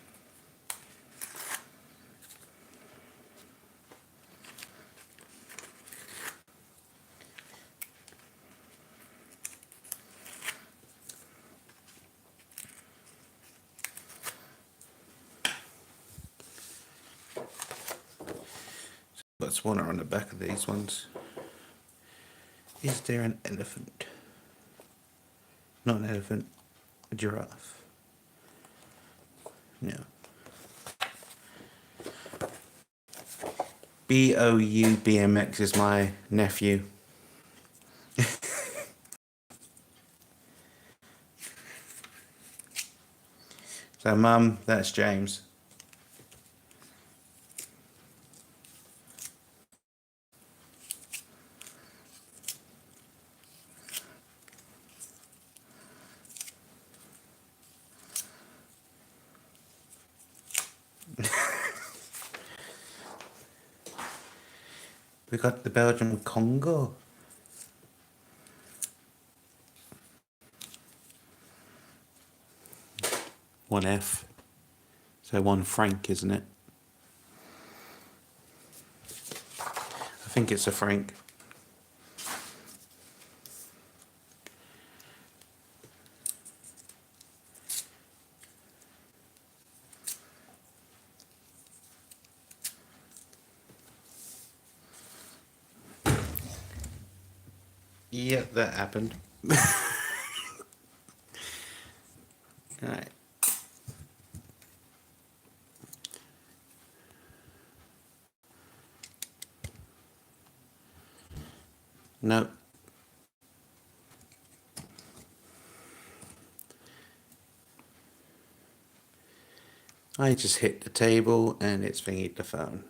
Got spawner on the back of these ones. Is there an elephant? Not an elephant, a giraffe. No. BOUBMX is my nephew. So Mum, that's James. We got the Belgian Congo. One F. So one franc, isn't it? I think it's a franc. Yep, that happened. Alright. Nope. I just hit the table and it's thingied the phone.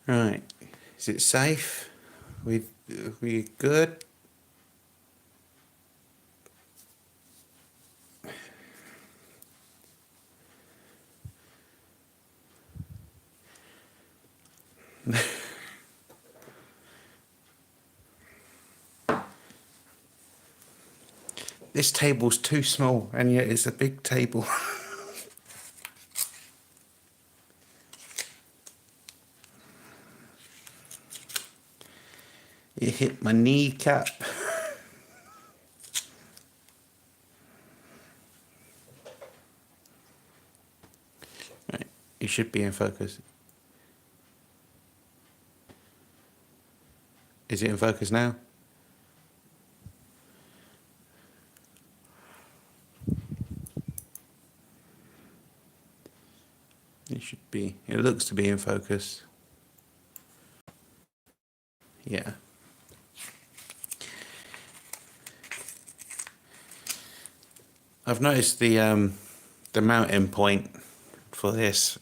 Right. Is it safe? We good? This table's too small, and yet it's a big table. It hit my kneecap. Right, you should be in focus. Is it in focus now? It should be. It looks to be in focus. Yeah. I've noticed the mounting point for this.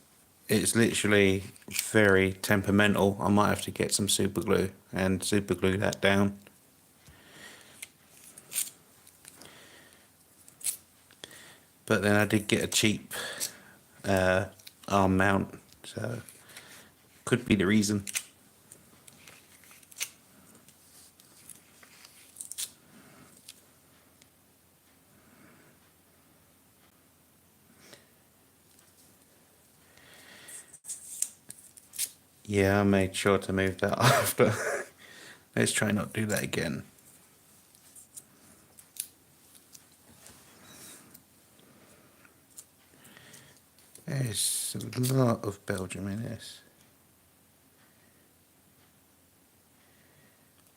It's literally very temperamental. I might have to get some super glue and super glue that down. But then I did get a cheap arm mount, so could be the reason. Yeah, I made sure to move that after. Let's try not to do that again. There's a lot of Belgium in this.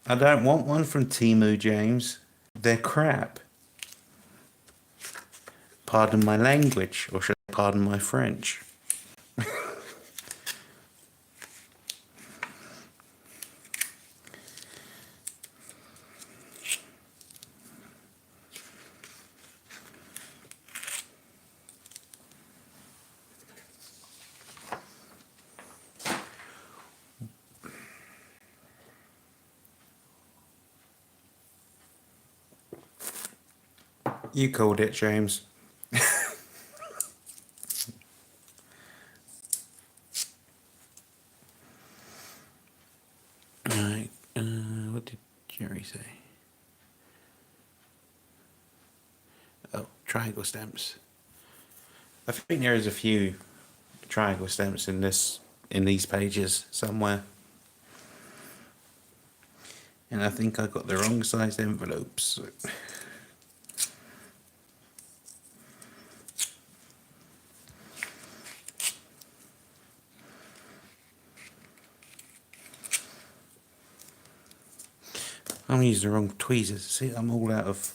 I don't want one from Temu, James. They're crap. Pardon my language, or should I pardon my French? You called it, James. Right, what did Jerry say? Oh, triangle stamps. I think there is a few triangle stamps in these pages somewhere. And I think I got the wrong sized envelopes. I'm using the wrong tweezers. See, I'm all out of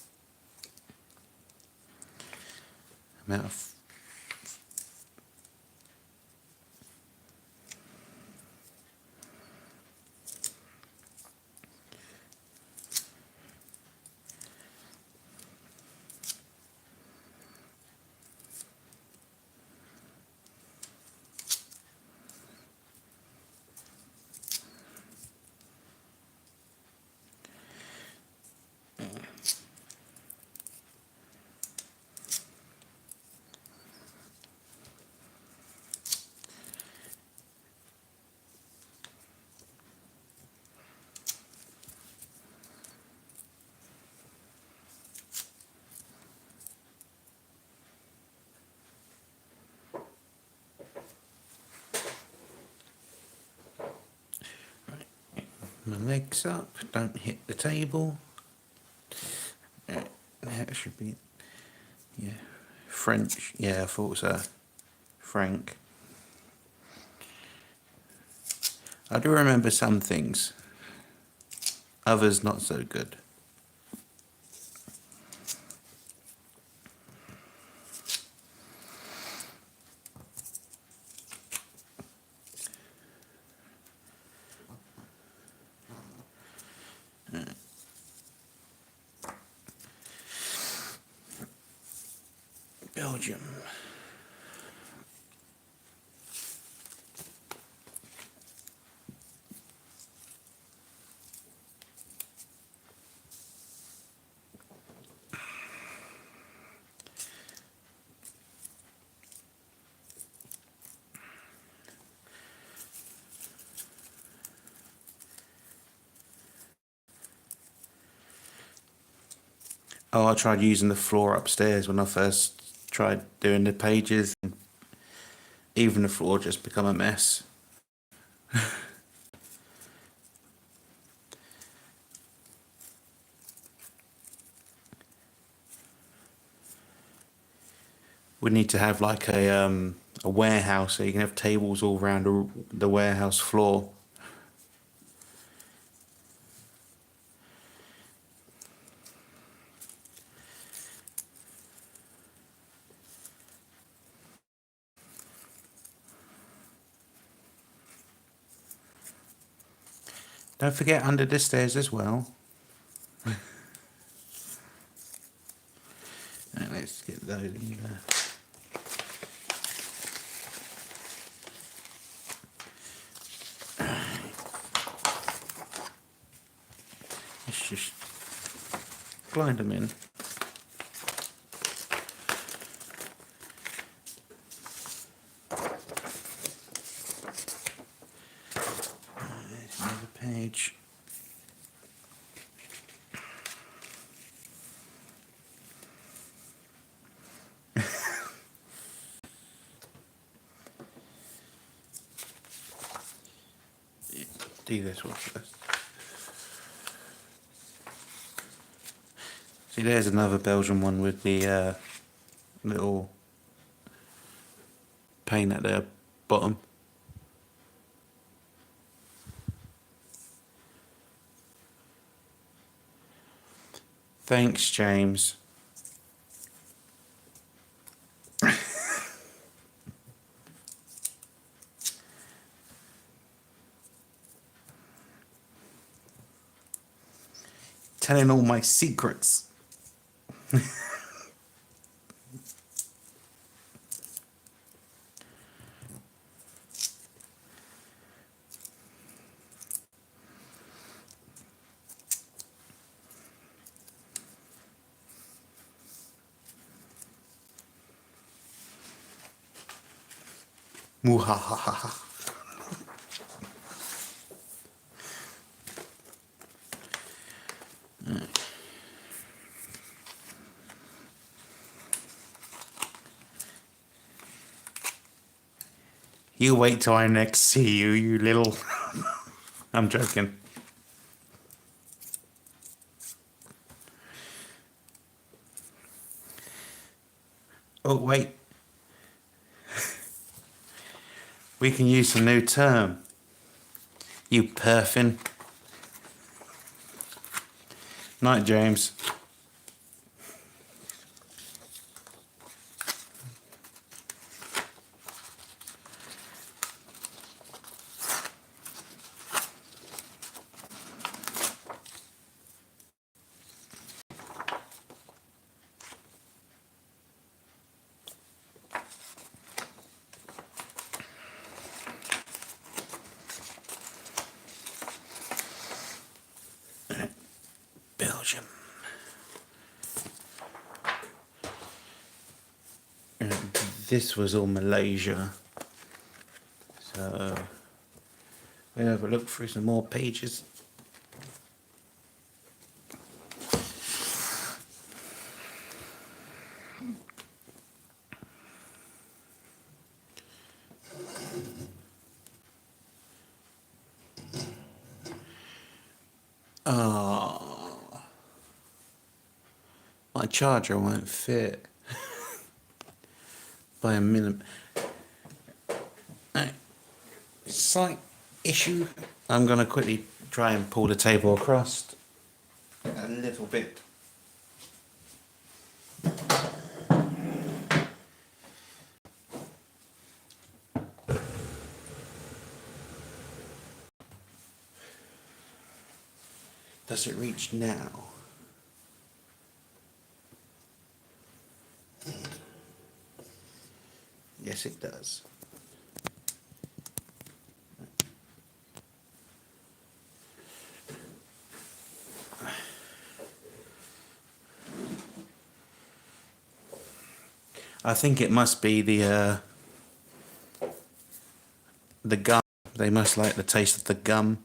my legs up, don't hit the table. That should be, yeah, French, yeah, I thought so. Frank. I do remember some things, others not so good. Belgium. Oh, I tried using the floor upstairs when I first tried doing the pages. Even the floor just become a mess. We need to have like a warehouse so you can have tables all around the warehouse floor. Don't forget under the stairs as well. Right, let's get those in there. Let's just blind them in. There's another page. do this one first. See, there's another Belgian one with the little pane at the bottom. Thanks, James. Telling all my secrets. Muhahaha. You wait till I next see you, you little... I'm joking. Oh, wait. We can use a new term. You perfin. Night, James. Belgium. And this was all Malaysia. So we'll have a look through some more pages. Oh, my charger won't fit by a minute. Slight issue. I'm going to quickly try and pull the table across a little bit. Does it reach now? Yes, it does. I think it must be the gum. They must like the taste of the gum.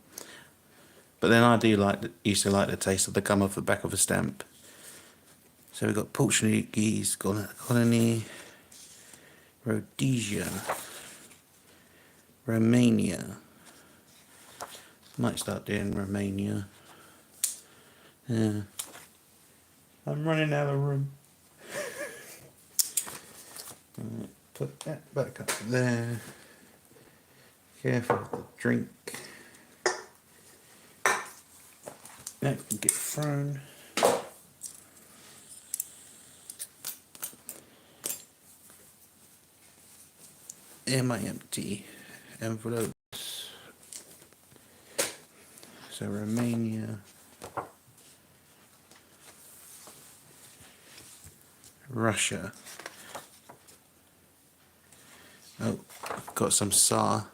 But then I do used to like the taste of the gum off the back of a stamp. So we've got Portuguese colony, Rhodesia, Romania. Might start doing Romania. Yeah. I'm running out of room. Right, put that back up there. Careful with the drink. That can get thrown. My empty envelopes. So Romania, Russia. Oh, got some SAR.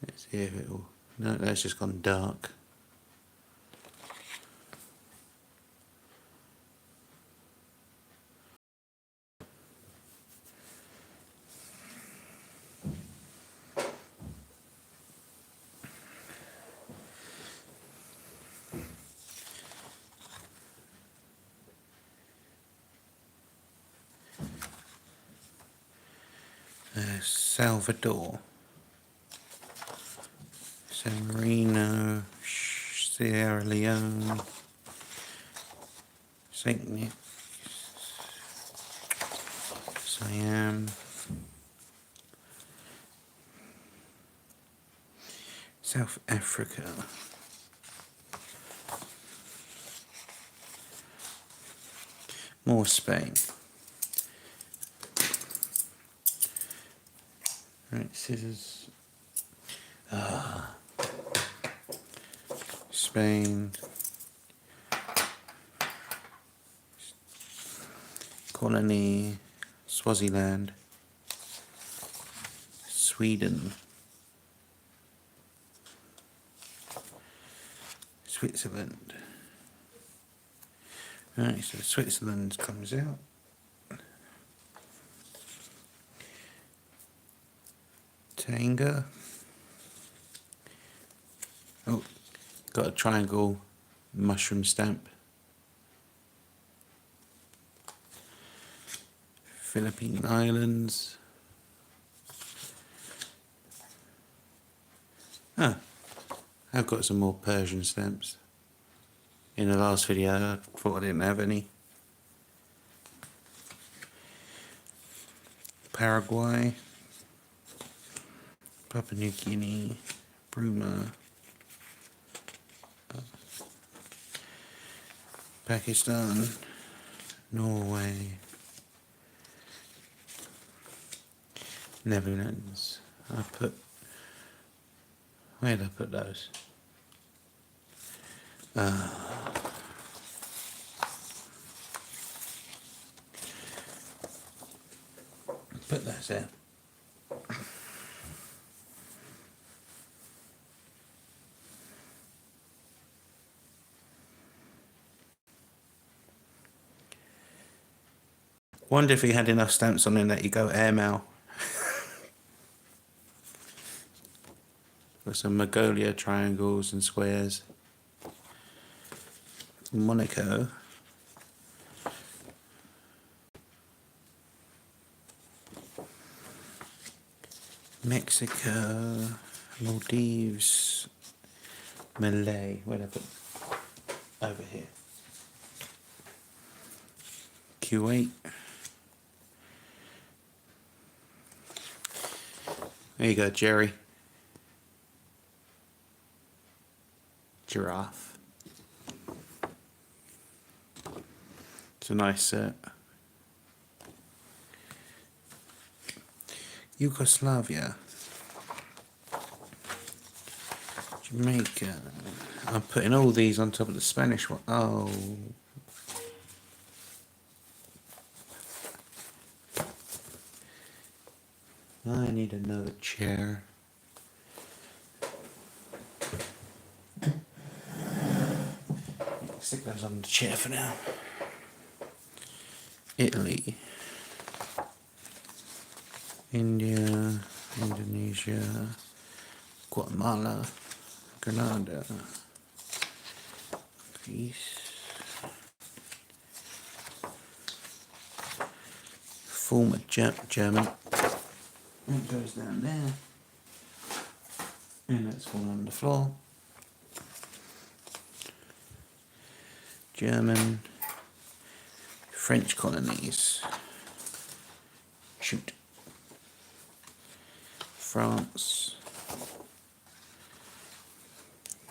Let's see if it will. No, that's just gone dark. Salvador. San Marino, Sierra Leone, St. Nick, Siam, South Africa, more Spain. Right, scissors. Spain, Colony, Swaziland, Sweden, Switzerland. Right, so Switzerland comes out. Tanga. Oh, got a triangle mushroom stamp. Philippine Islands. Ah, I've got some more Persian stamps. In the last video, I thought I didn't have any. Paraguay, Papua New Guinea, Brunei, Pakistan, Norway, Netherlands. Where did I put those? Put those there. Wonder if he had enough stamps on him that you go airmail. Got some Mongolia triangles and squares. Monaco. Mexico. Maldives. Malay. Where did I put? Over here. Kuwait. There you go, Jerry. Giraffe. It's a nice set. Yugoslavia. Jamaica. I'm putting all these on top of the Spanish one. Oh. I need another chair. Stick those on the chair for now. Italy. India. Indonesia. Guatemala. Grenada. Greece. Former German. It goes down there. And that's fallen on the floor. German. French colonies. Shoot. France.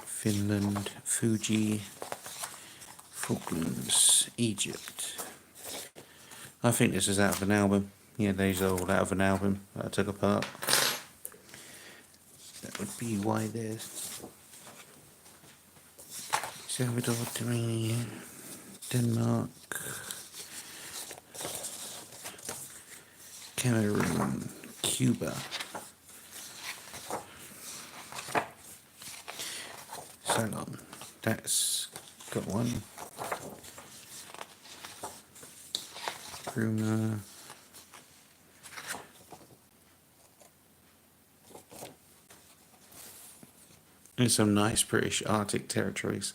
Finland. Fuji. Falklands. Egypt. I think this is out of an album. Yeah, these are all out of an album that I took apart. That would be why there's Salvador, Denmark, Cameroon, Cuba. Ceylon. That's got one. Brunei. And some nice British Arctic territories.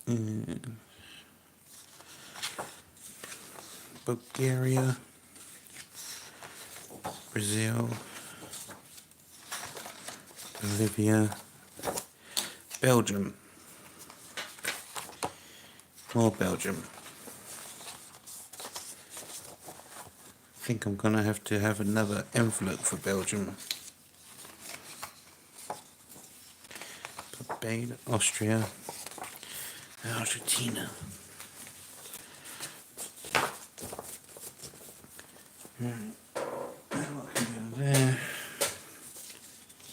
And Bulgaria. Brazil, Bolivia, Belgium, more Belgium. I think I'm gonna have to have another envelope for Belgium. Barbados, Austria, Argentina. What can go there?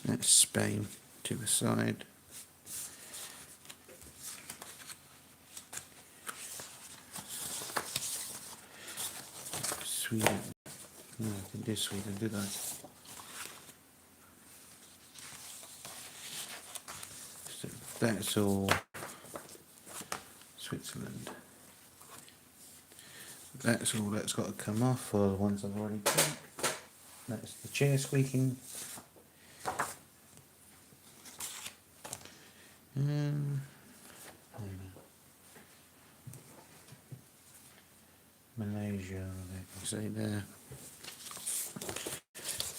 That's Spain to the side. Sweden. No, I didn't do Sweden, did I? So that's all Switzerland. That's all that's got to come off for the ones I've already done. That's the chair squeaking. Malaysia, they can say there.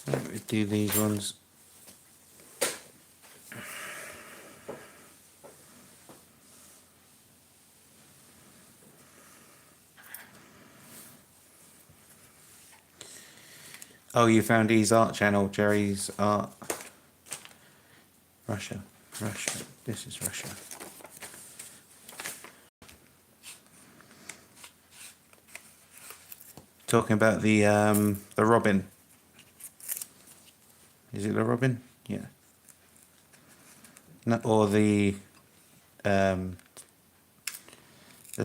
Let me do these ones. Oh, you found his art channel, Jerry's Art. Russia. This is Russia. Talking about the robin. Is it the robin? Yeah. No, or the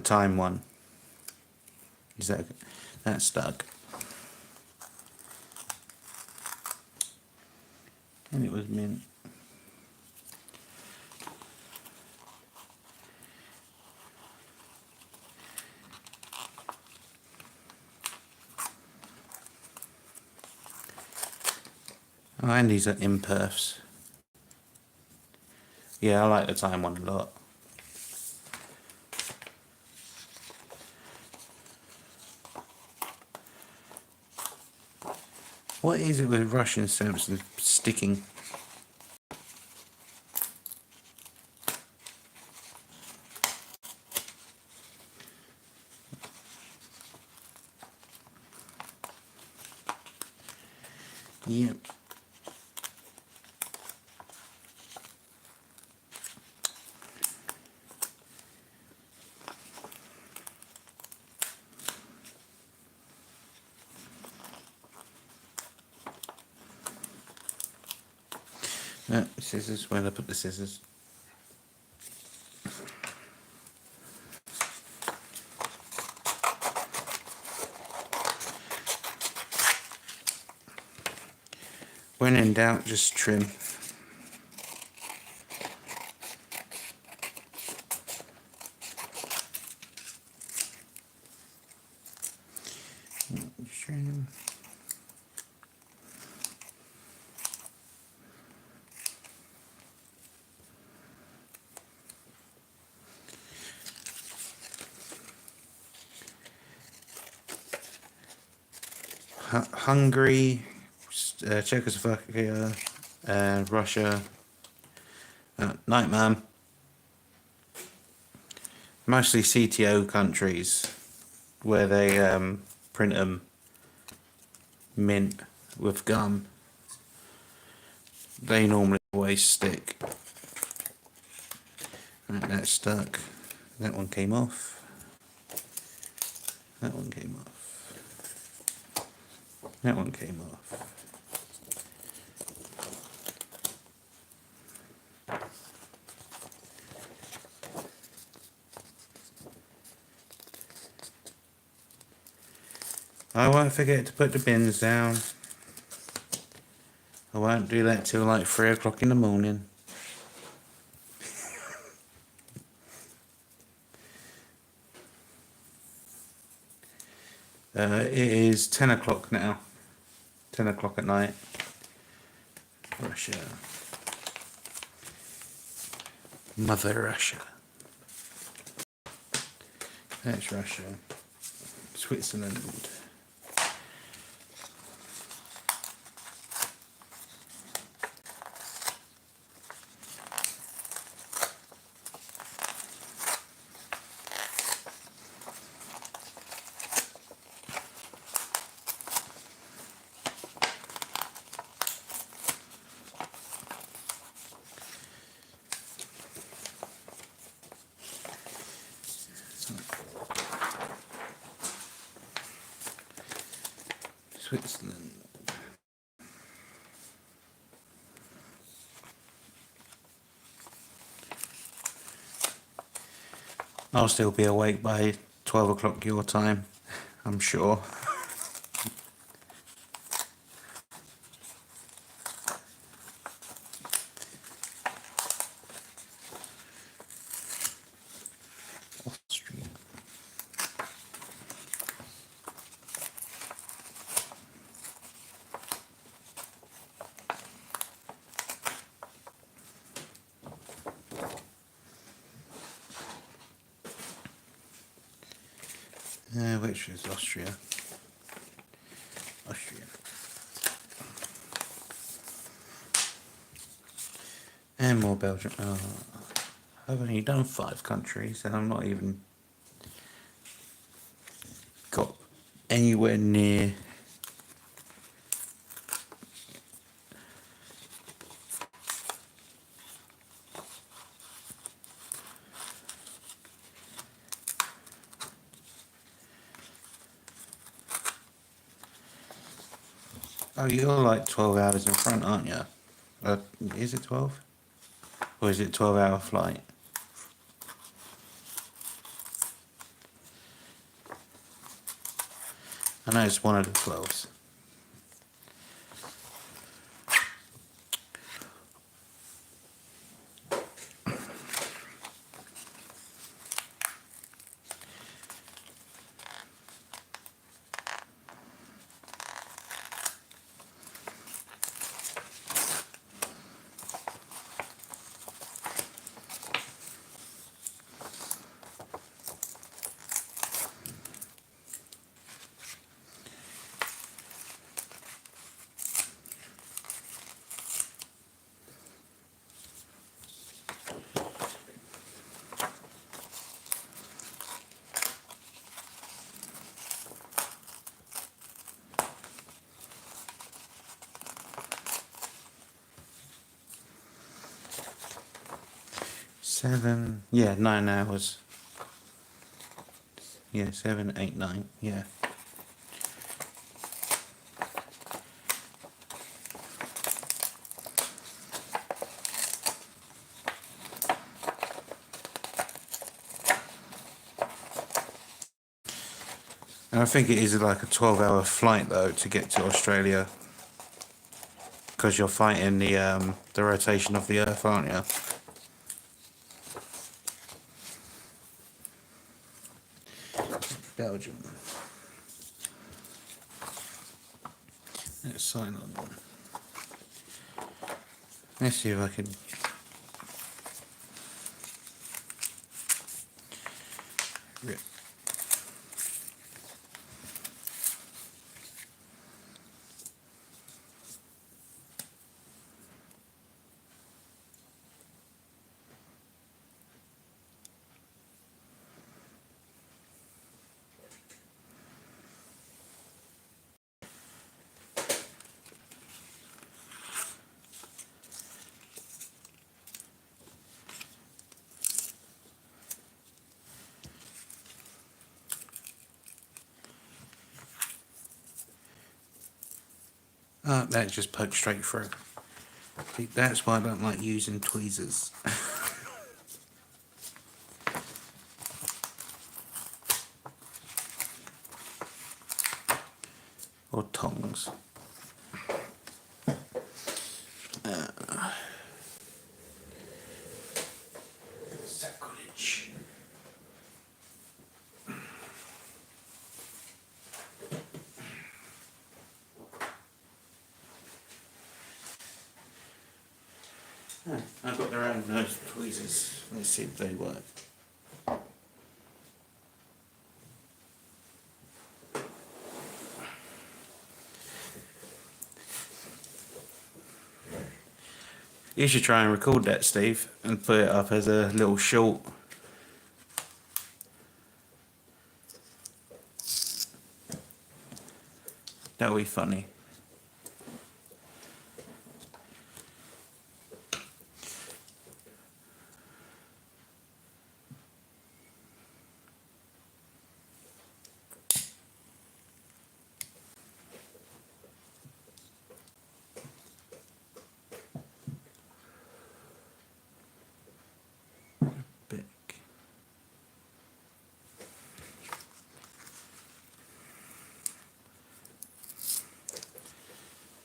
time one. Is that's stuck? And it was mint. Oh, and these are imperfs. Yeah, I like the time one a lot. What is it with Russian stamps and sticking? Yep. No, scissors. Where did I put the scissors? When in doubt, just trim. Trim. Hungary, Czechoslovakia, Russia. Night, ma'am. Mostly CTO countries where they print them mint with gum. They normally always stick. Right, that's stuck. That one came off. That one came off. That one came off. I won't forget to put the bins down. I won't do that till like 3 o'clock in the morning. It is 10 o'clock now. 10 o'clock at night. Russia. Mother Russia. That's Russia. Switzerland. Switzerland. I'll still be awake by 12 o'clock your time, I'm sure. Austria. Which is Austria? Austria. And more Belgium. Oh, I've only done 5 countries and I'm not even got anywhere near. Oh, you're like 12 hours in front, aren't you? Is it 12? Or is it 12-hour flight? I know it's one of the 12s. Seven, yeah, 9 hours. Yeah, 7, 8, 9, yeah. And I think it is like a 12-hour flight though to get to Australia, because you're fighting the rotation of the Earth, aren't you? Belgium. Let's sign on. Let's see if I can. Rip. That just poked straight through. See, that's why I don't like using tweezers. Or tongs. Sacrilege. I've got their own nose tweezers. Let's see if they work. You should try and record that, Steve, and put it up as a little short. That'll be funny.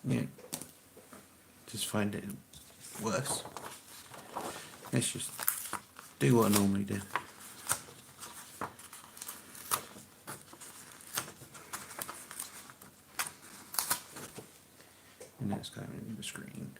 Yeah, just find it worse. Let's just do what I normally do. And that's going in the screen.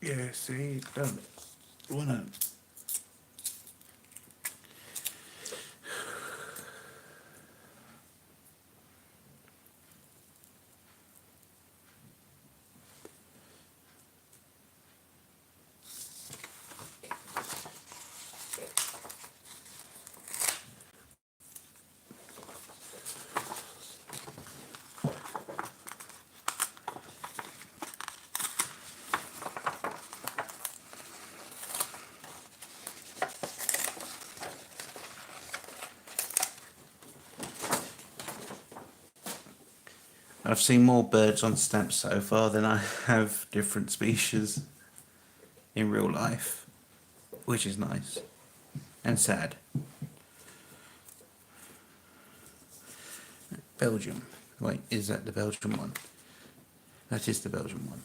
Yeah, see, don't wanna. I've seen more birds on stamps so far than I have different species in real life, which is nice and sad. Belgium. Wait, is that the Belgian one? That is the Belgian one.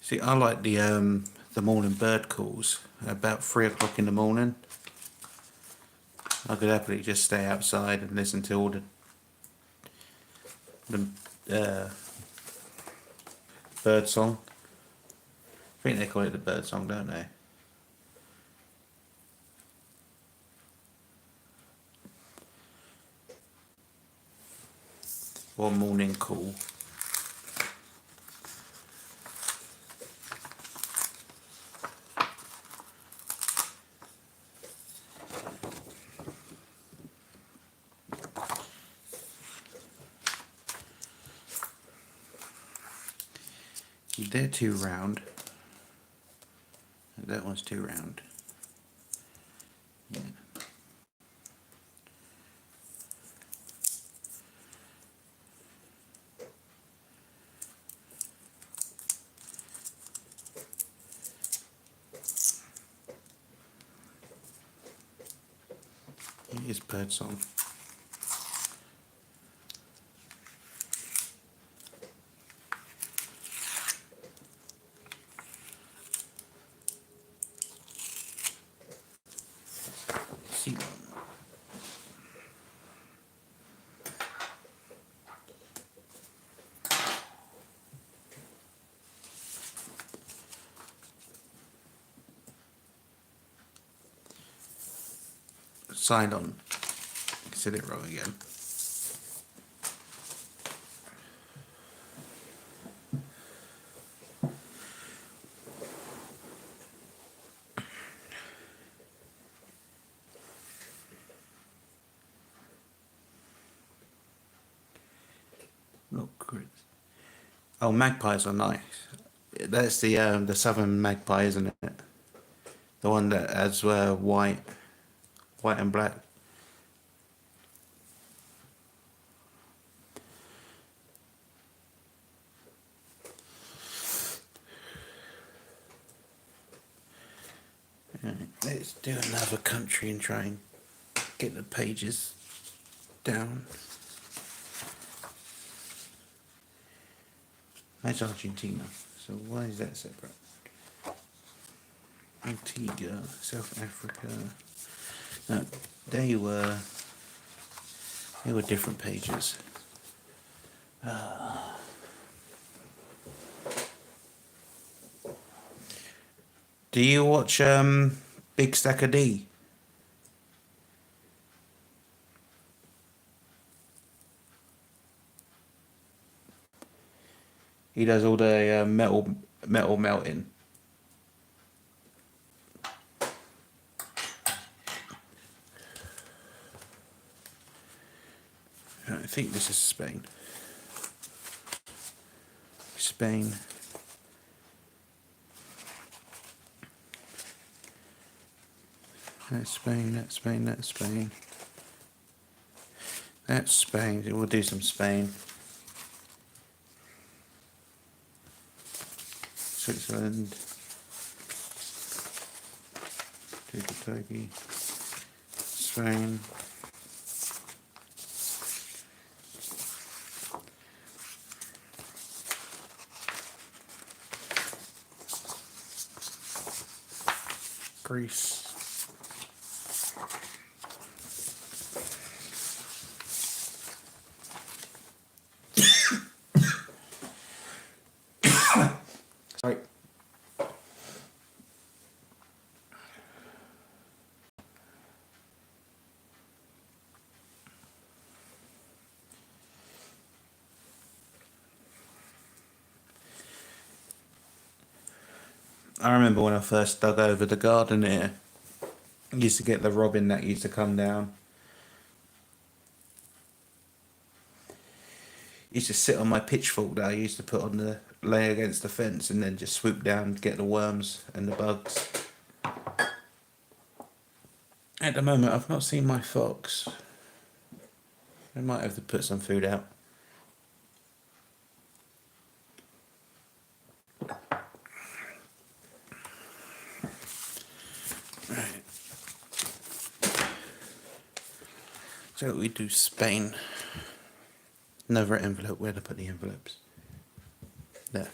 See, I like the morning bird calls about 3 o'clock in the morning. I could happily just stay outside and listen to all the bird song. I think they call it the bird song, don't they? Or morning call. They're too round. That one's too round. Yeah. It is bird song. See one. Signed on. Said it wrong again. Look, Chris. Oh, magpies are nice. That's the southern magpie, isn't it? The one that has white and black. Right, let's do another country and try and get the pages down. That's Argentina. So why is that separate? Antigua, South Africa. No, they were different pages. Do you watch Big Stack of D? He does all the metal melting. think this is Spain. Spain. That's Spain, that's Spain, that's Spain. That's Spain. We'll do some Spain. Switzerland. Turkey. Spain. Greece. Sorry. I remember when I first dug over the garden here, I used to get the robin that used to come down. Used to sit on my pitchfork that I used to put on the lay against the fence and then just swoop down and get the worms and the bugs. At the moment I've not seen my fox. I might have to put some food out. Right. So we do Spain. Another envelope. Where to put the envelopes? There.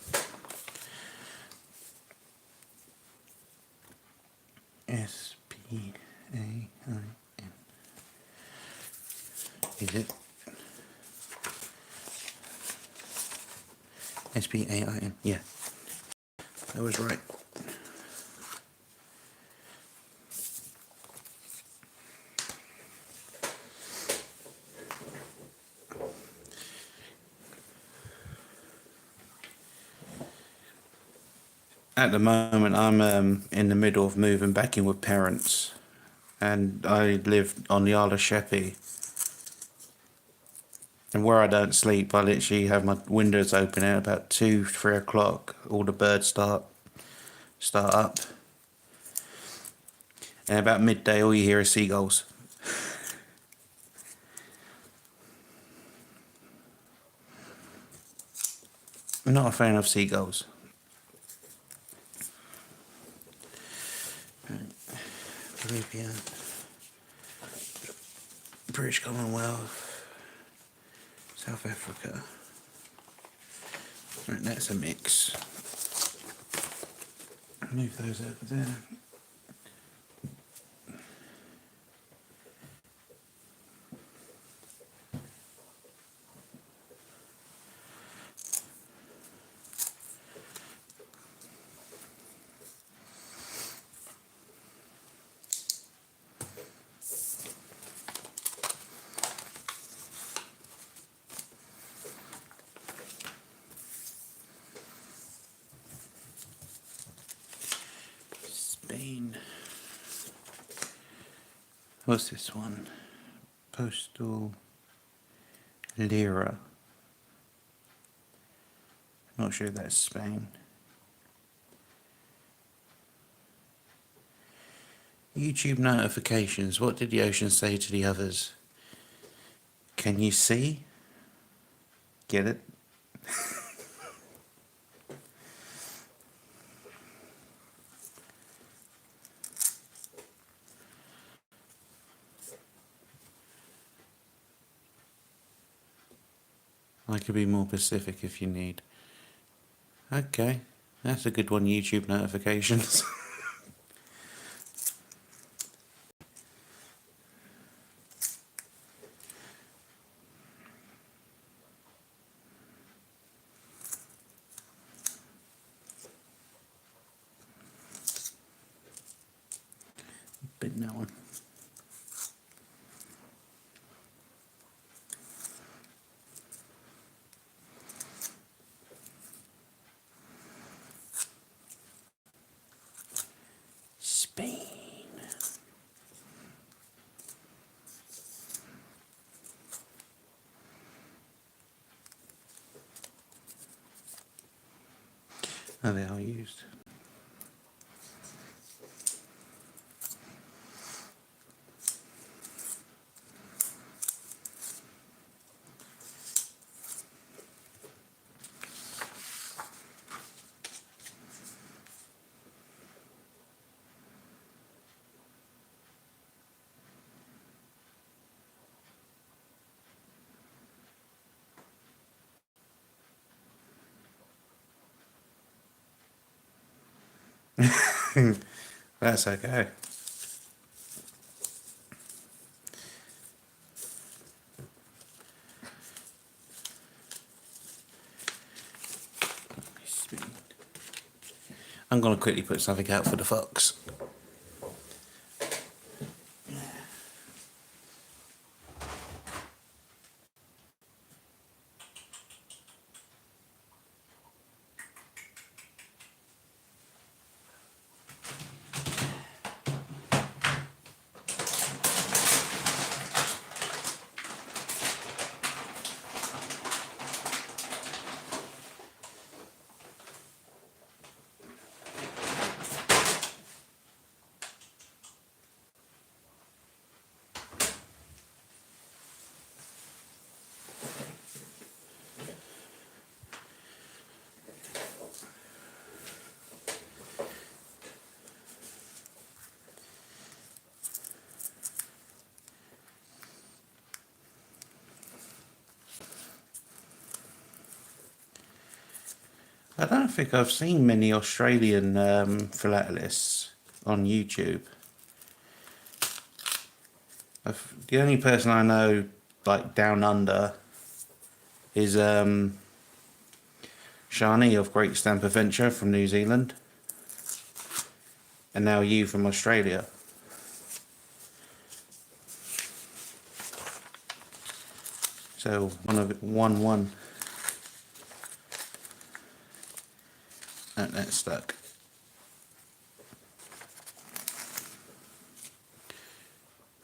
Spain. Is it? Spain. Yeah. I was right. At the moment, I'm in the middle of moving back in with parents, and I live on the Isle of Sheppey. And where I don't sleep, I literally have my windows open at about 2-3 o'clock. All the birds start up, and about midday, all you hear is seagulls. I'm not a fan of seagulls. Caribbean, British Commonwealth, South Africa. Right, that's a mix. Move those over there. Spain. What's this one? Postal lira. Not sure that's Spain. YouTube notifications. What did the ocean say to the others? Can you see? Get it? I could be more specific if you need. Okay, that's a good one, YouTube notifications. Bit that one. Spain. Oh, they are used. That's okay. I'm going to quickly put something out for the fox. I don't think I've seen many Australian philatelists on YouTube. The only person I know, like down under, is Shani of Great Stamp Adventure from New Zealand, and now you from Australia. So one. That's stuck.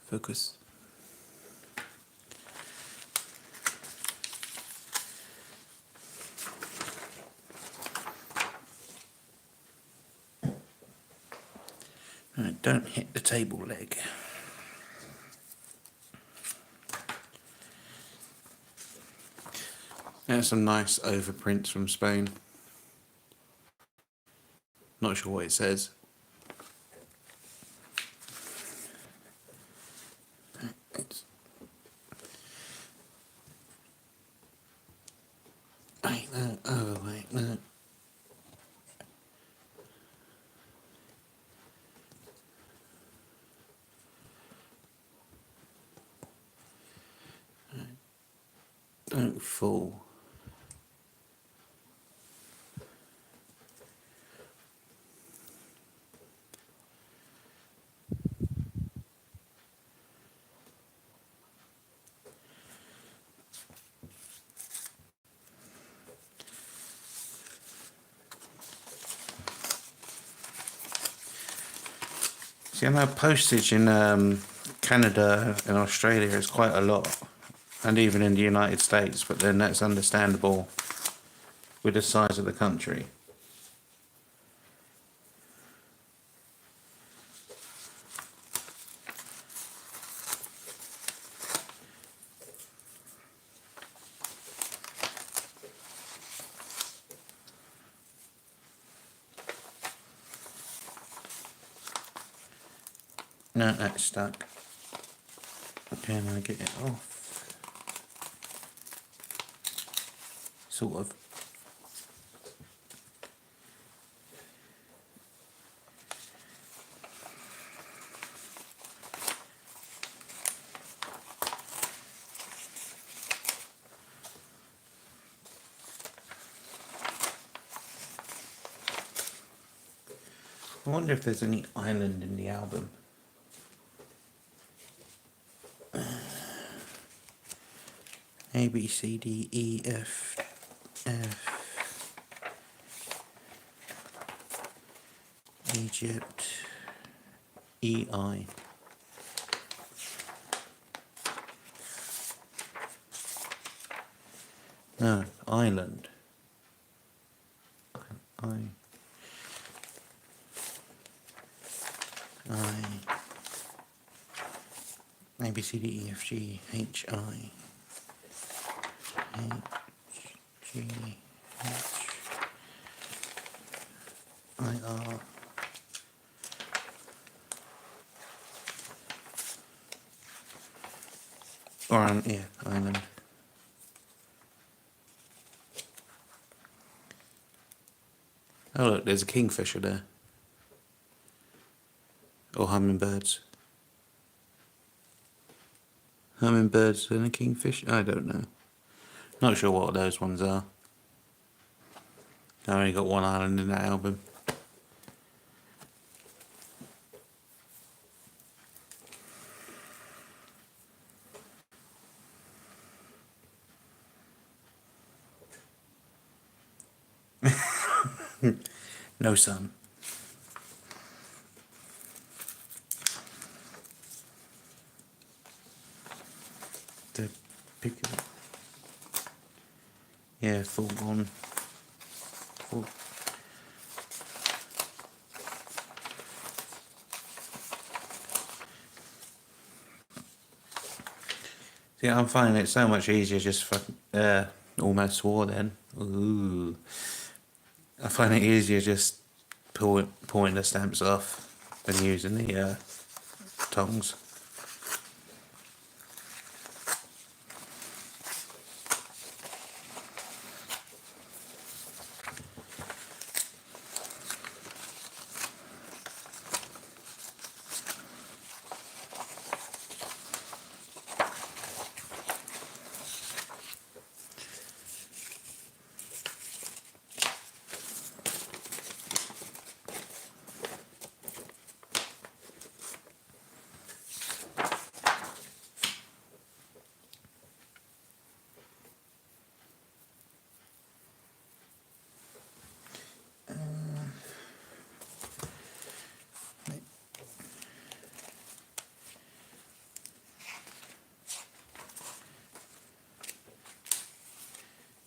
Focus. Right, don't hit the table leg. There's some nice overprints from Spain. Not sure what it says. Wait, no. Oh, wait, no. Don't fall. See, I know postage in Canada and Australia is quite a lot, and even in the United States, but then that's understandable with the size of the country. No, that's stuck. Can I get it off? Sort of. I wonder if there's any island in the album. A, B, C, D, E, F, F, Egypt, E, I. No, island. I. A B C D E F G H I G H I R Island. Oh look, there's a kingfisher there. Or hummingbirds. Hummingbirds and a kingfish? I don't know. Not sure what those ones are. I only got one island in that album. No sun. The pick it up. Yeah, full on. Full. Yeah, I'm finding it so much easier just for almost swore then. Ooh. I find it easier just pulling the stamps off than using the tongs.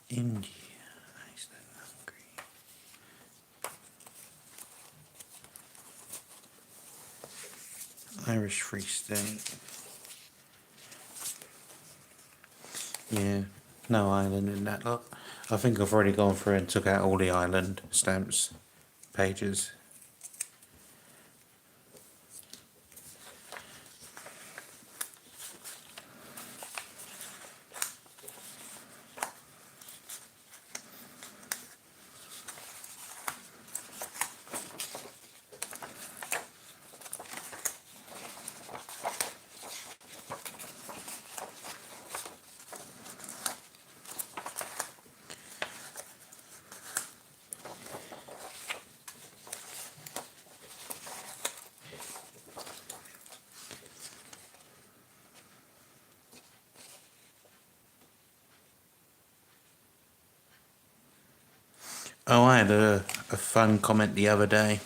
India, Iceland, Hungary. Irish Free State. Yeah, no island in that lot. I think I've already gone through and took out all the island stamps pages. Oh, I had a fun comment the other day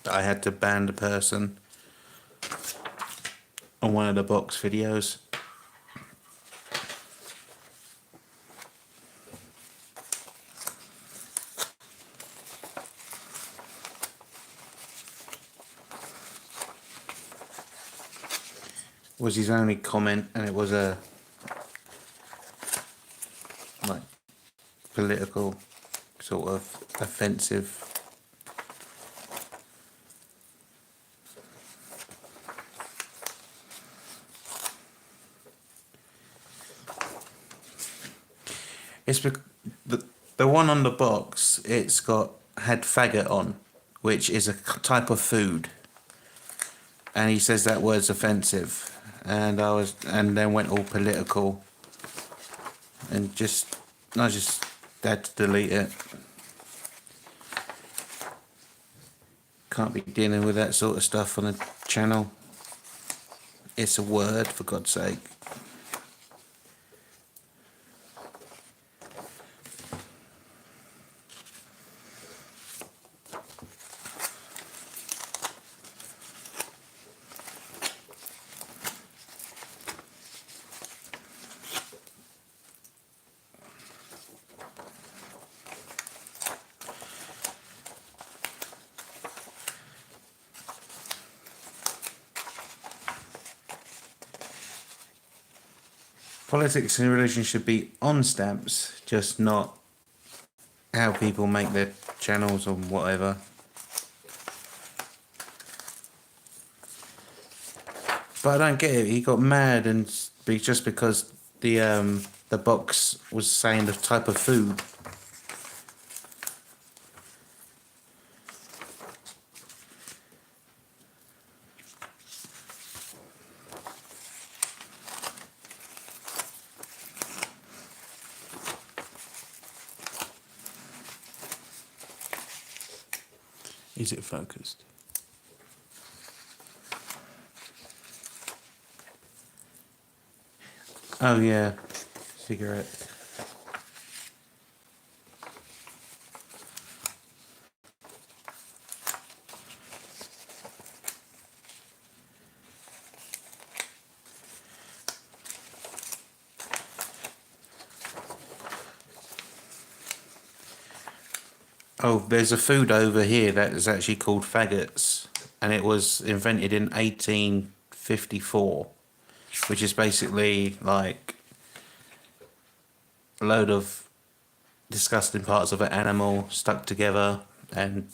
that I had to ban the person on one of the box videos. Was his only comment, and it was a like political sort of offensive. It's the one on the box. It's had faggot on, which is a type of food, and he says that word's offensive, and then went all political, and I just had to delete it. Can't be dealing with that sort of stuff on a channel. It's a word, for God's sake. politics and religion should be on stamps, just not how people make their channels or whatever. But I don't get it. He got mad and just because the box was saying the type of food. Is it focused? Oh yeah, cigarette. Oh, there's a food over here that is actually called faggots, and it was invented in 1854, which is basically like a load of disgusting parts of an animal stuck together and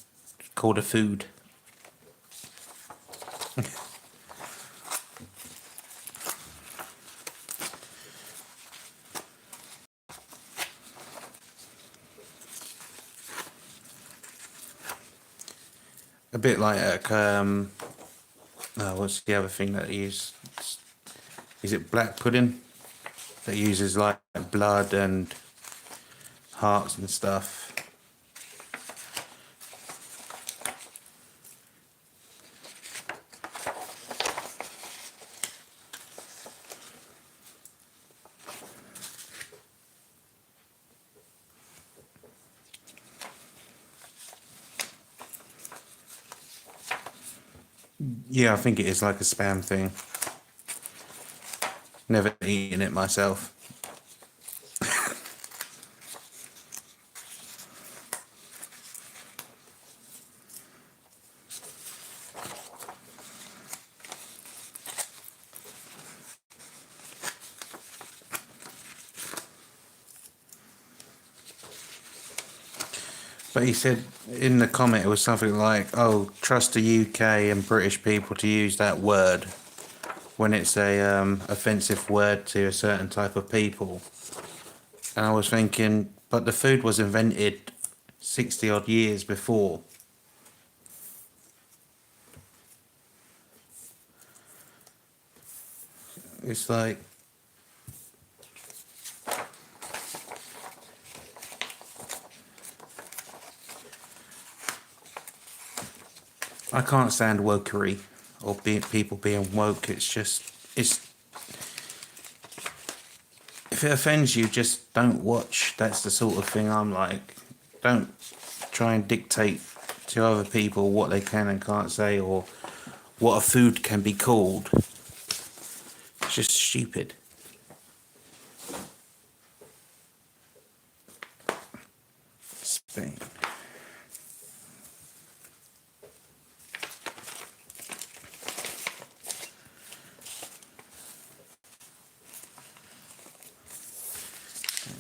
called a food. A bit like what's the other thing that they use? Is it black pudding? That uses like blood and hearts and stuff. Yeah, I think it is like a spam thing. Never eaten it myself. But he said in the comment it was something like, "Oh, trust the UK and British people to use that word when it's a offensive word to a certain type of people." And I was thinking, but the food was invented 60 odd years before. It's like, I can't stand wokery or people being woke. It's if it offends you, just don't watch. That's the sort of thing I'm like. Don't try and dictate to other people what they can and can't say or what a food can be called. It's just stupid. Spain.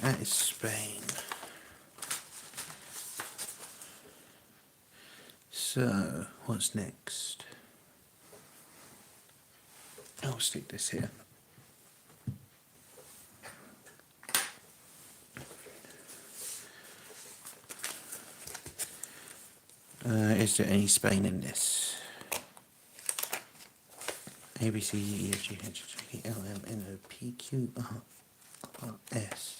That is Spain. So, what's next? I'll stick this here. Is there any Spain in this? A, B, C, D, E, F, G, H, I, J, K, L, M, N, O, P, Q, R, S.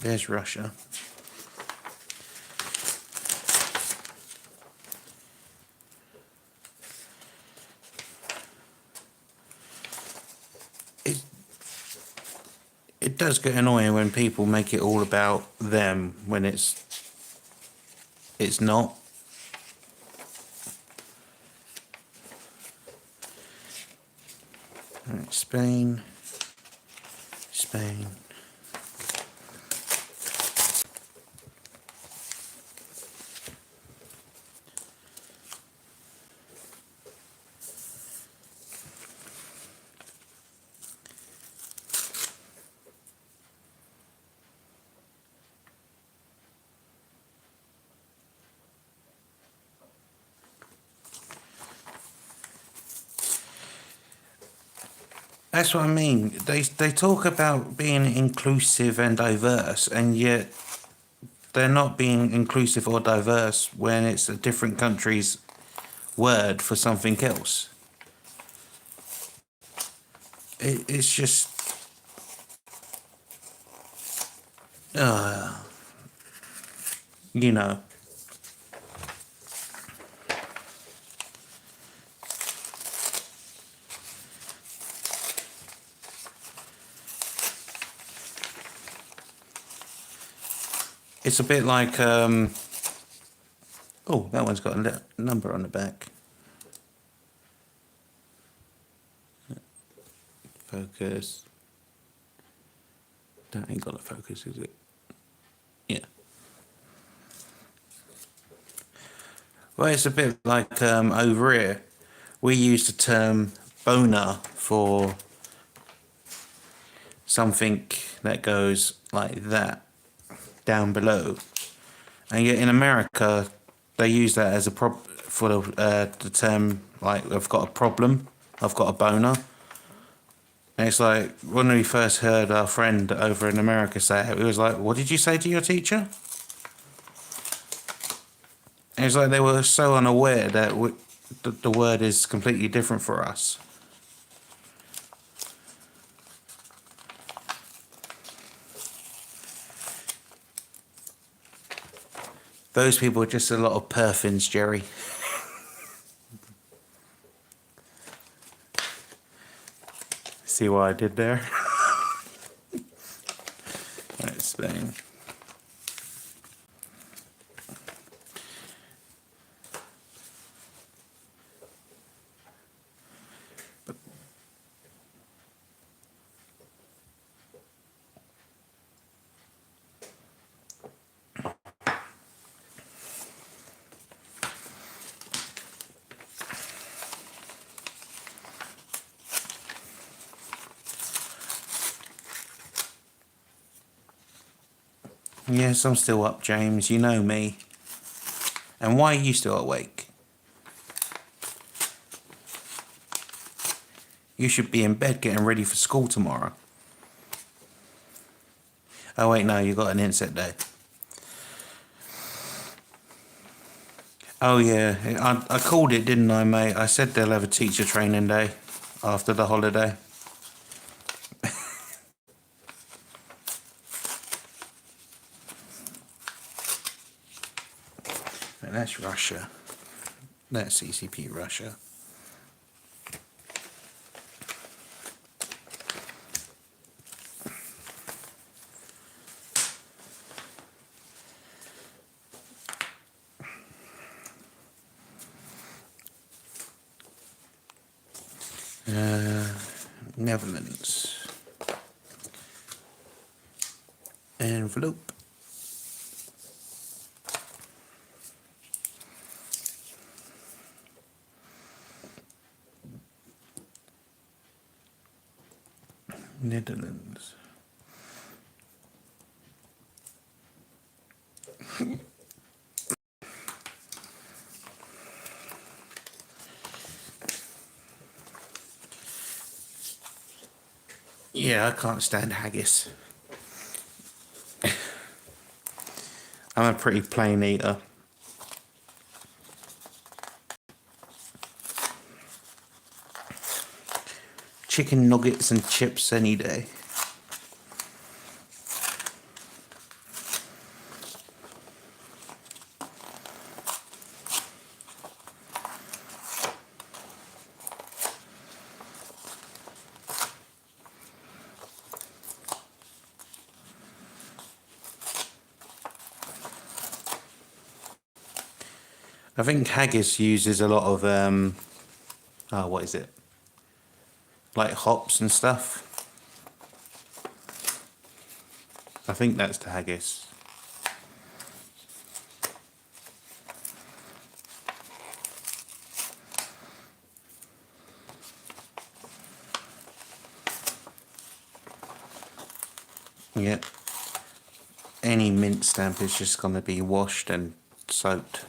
There's Russia. It does get annoying when people make it all about them when it's not. Right, Spain. That's what I mean. They talk about being inclusive and diverse, and yet they're not being inclusive or diverse when it's a different country's word for something else. It's just, uh, you know. It's a bit like, oh, that one's got a number on the back. Focus. That ain't got a focus, is it? Yeah. Well, it's a bit like over here. We use the term boner for something that goes like that down below, and yet in America they use that as a for the term like I've got a problem, I've got a boner. And it's like when we first heard our friend over in America say it, we was like, "What did you say to your teacher?" And it's like they were so unaware that the word is completely different for us. Those people are just a lot of perfins, Jerry. See what I did there? Let's Spain. Yes, I'm still up, James. You know me. And why are you still awake? You should be in bed getting ready for school tomorrow. Oh wait, no, you got an inset day. Oh yeah, I called it, didn't I, mate? I said they'll have a teacher training day after the holiday. And that's Russia. That's CCP Russia. Netherlands. Envelope. Netherlands. Yeah, I can't stand haggis. I'm a pretty plain eater. Chicken nuggets and chips any day. I think haggis uses a lot of what is it? Like hops and stuff. I think that's the haggis. Yep. Any mint stamp is just going to be washed and soaked.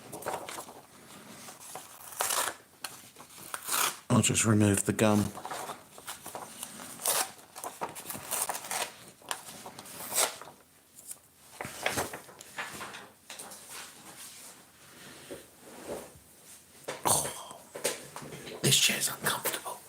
I'll just remove the gum. this chair's uncomfortable.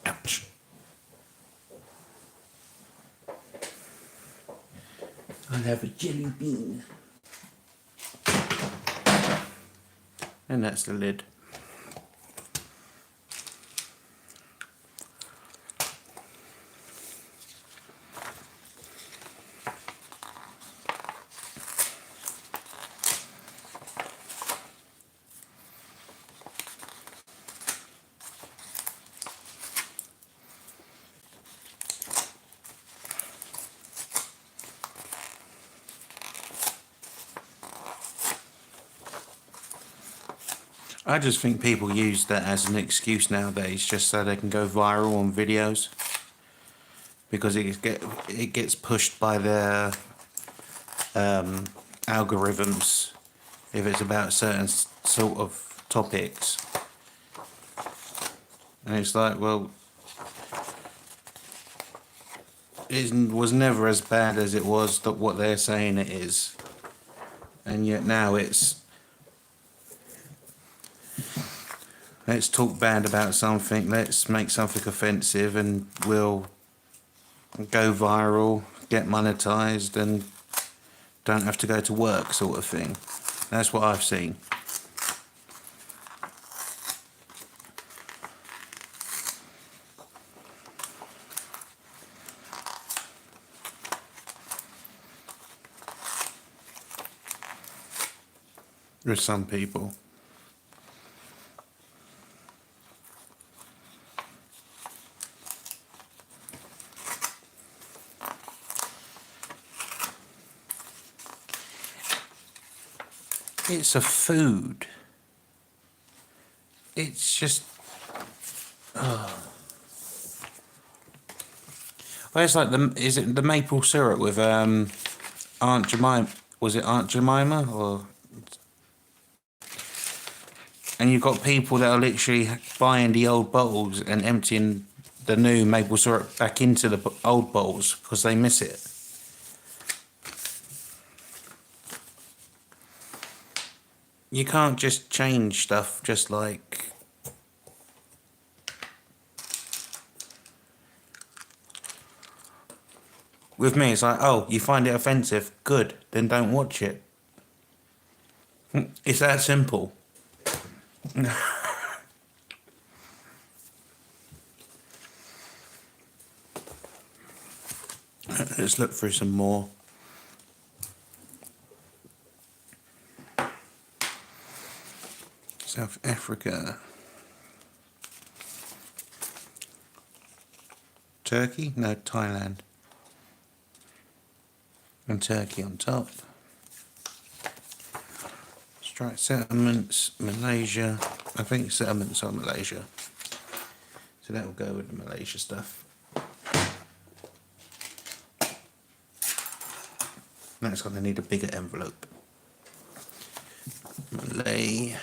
Ouch. I'll have a jelly bean. And that's the lid. I just think people use that as an excuse nowadays, just so they can go viral on videos, because it gets pushed by their algorithms if it's about certain sort of topics. And it's like, well, it was never as bad as it was that what they're saying it is, and yet now it's, let's talk bad about something, let's make something offensive, and we'll go viral, get monetized, and don't have to go to work, sort of thing. That's what I've seen. With some people. It's a food. It's just... Oh. Well, it's like is it the maple syrup with Aunt Jemima? Was it Aunt Jemima or? And you've got people that are literally buying the old bottles and emptying the new maple syrup back into the old bottles because they miss it. You can't just change stuff just like... With me, it's like, oh, you find it offensive? Good, then don't watch it. It's that simple. Let's look through some more. South Africa. Turkey? No, Thailand. And Turkey on top. Strike settlements, Malaysia. I think settlements are Malaysia. So that will go with the Malaysia stuff. That's going to need a bigger envelope. Malay.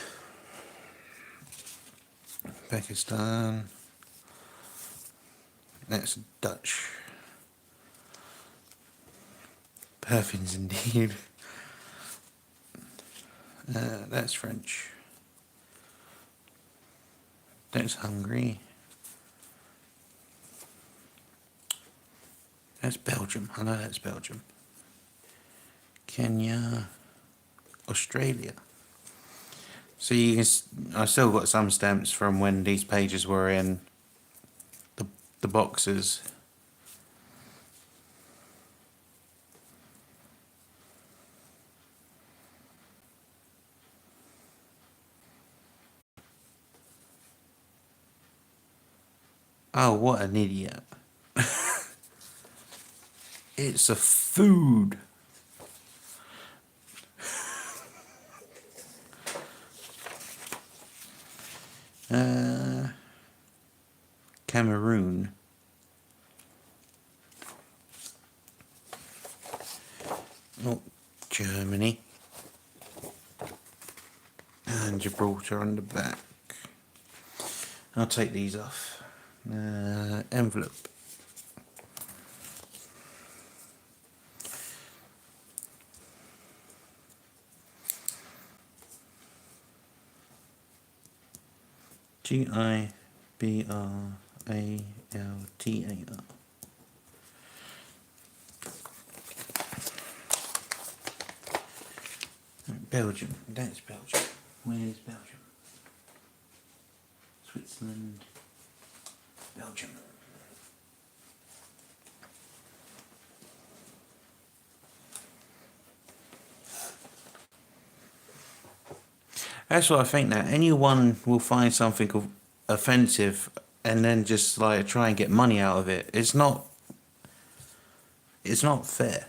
Pakistan. That's Dutch. Perfumes indeed. That's French. That's Hungary. That's Belgium. I know that's Belgium. Kenya. Australia. So you can, I still got some stamps from when these pages were in the boxes. Oh, what an idiot. It's a food. Cameroon. Oh, Germany. And Gibraltar on the back. I'll take these off. Envelope. Gibraltar. Belgium. That's Belgium. Where's Belgium? Switzerland. Belgium. That's what I think now. Anyone will find something offensive and then just like try and get money out of it. It's not fair.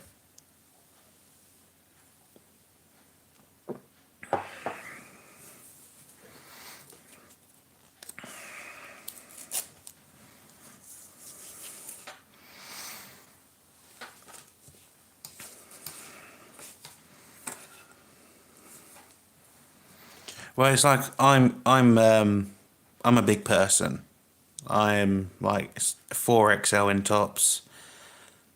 Well, it's like I'm a big person. I'm like 4XL in tops.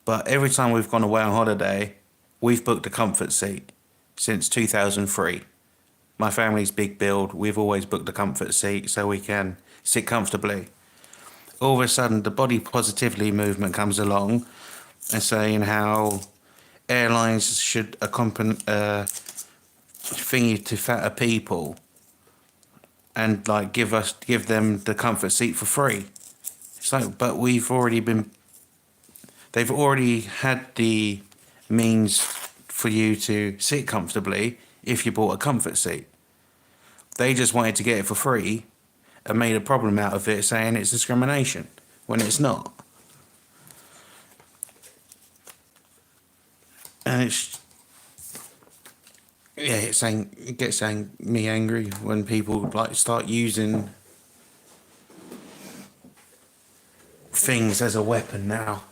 But every time we've gone away on holiday, we've booked a comfort seat since 2003. My family's big build. We've always booked a comfort seat so we can sit comfortably. All of a sudden, the body positivity movement comes along and saying how airlines should accompany thingy to fatter people and like give them the comfort seat for free. It's like, but they've already had the means for you to sit comfortably if you bought a comfort seat. They just wanted to get it for free and made a problem out of it, saying it's discrimination when it's not. And it gets me angry when people like start using things as a weapon now.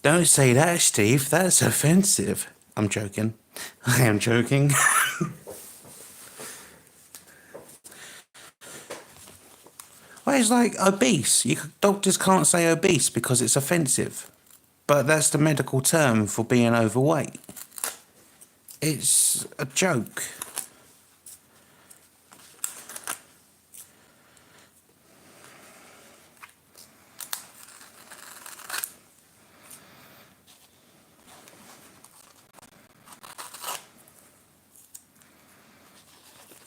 Don't say that, Steve. That's offensive. I'm joking. I am joking. Well, it's like obese. Doctors can't say obese because it's offensive. But that's the medical term for being overweight. It's a joke.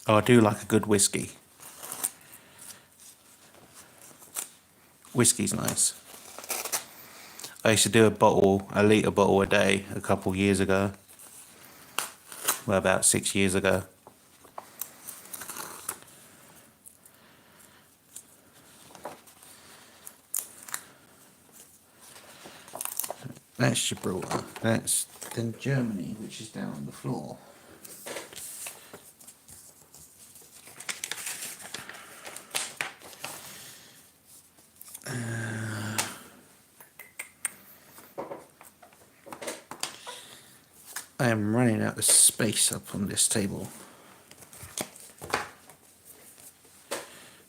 Oh, I do like a good whiskey. Whiskey's nice. I used to do a litre bottle a day a couple years ago. Well, about 6 years ago. That's Gibraltar. That's then Germany, which is down on the floor. I am running out of space up on this table.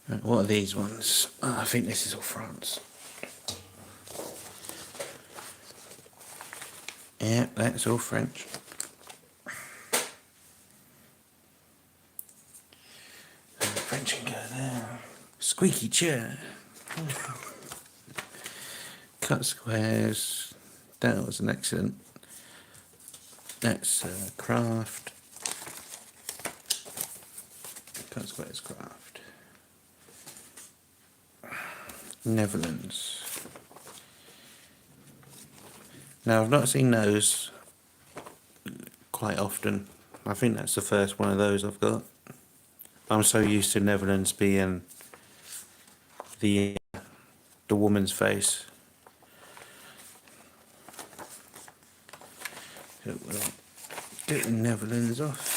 Right, what are these ones? Oh, I think this is all France. Yeah, that's all French. French can go there. Squeaky chair. Cut squares. That was an accident. That's craft. Cut squares craft. Netherlands. Now I've not seen those quite often. I think that's the first one of those I've got. I'm so used to Netherlands being the the woman's face. So we'll get the Netherlands off.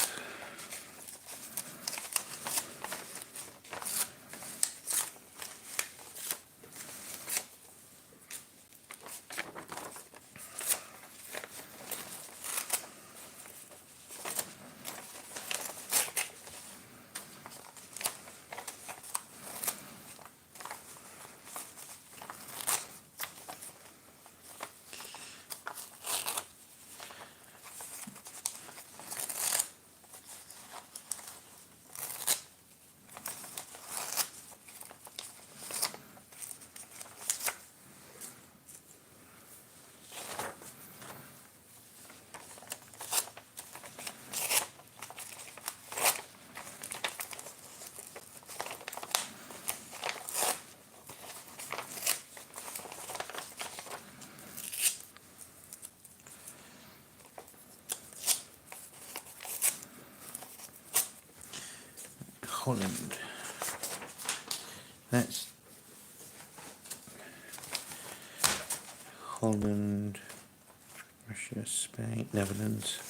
Holland. That's Holland, Russia, Spain, Netherlands.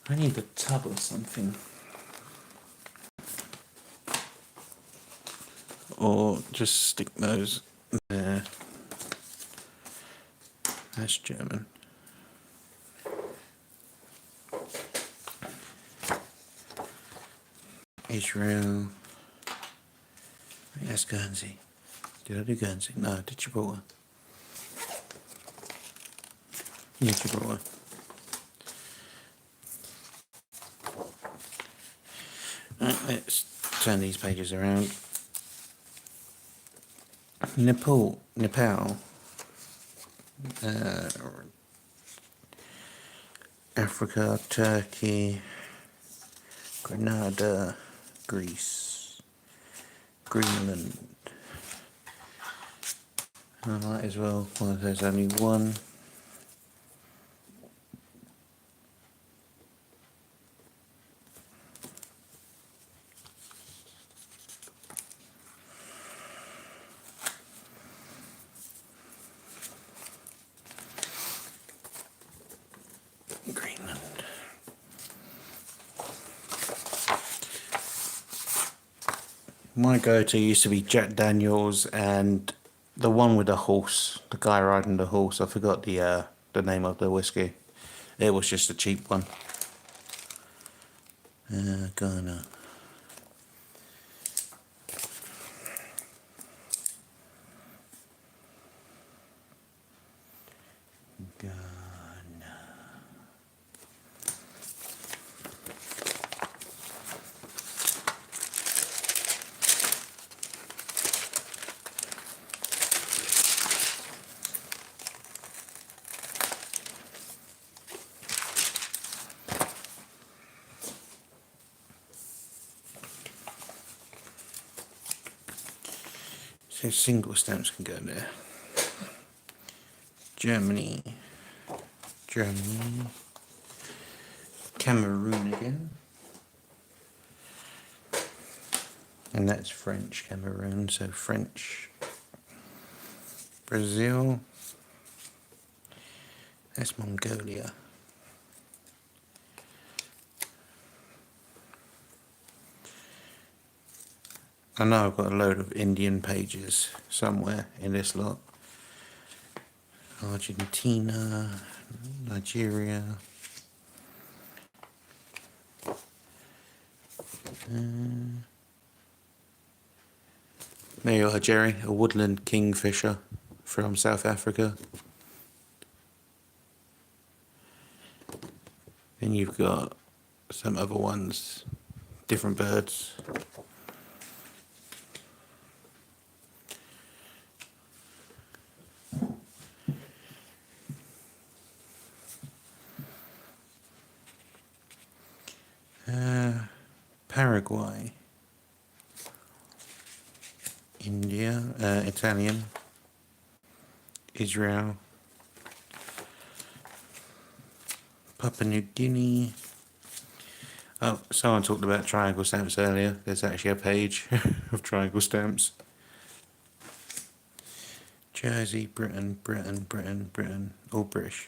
I need a tub or something. Or just stick those there. That's German. Israel. That's Guernsey. Did I do Guernsey? No, I did Gibraltar. Yeah, Gibraltar. Right, let's turn these pages around. Nepal. Africa, Turkey, Grenada, Greece, Greenland. I might as well, well, there's only one. Greenland. My go-to used to be Jack Daniels and the one with the horse, the guy riding the horse. I forgot the name of the whiskey. It was just a cheap one. Ghana. So single stamps can go there. Germany. Cameroon again. And that's French Cameroon, so French. Brazil. That's Mongolia. I know I've got a load of Indian pages somewhere in this lot. Argentina, Nigeria. There you are, Jerry, a woodland kingfisher from South Africa. Then you've got some other ones, different birds. Paraguay, India, Italian, Israel, Papua New Guinea. Oh, someone talked about triangle stamps earlier. There's actually a page of triangle stamps. Jersey, Britain, all British.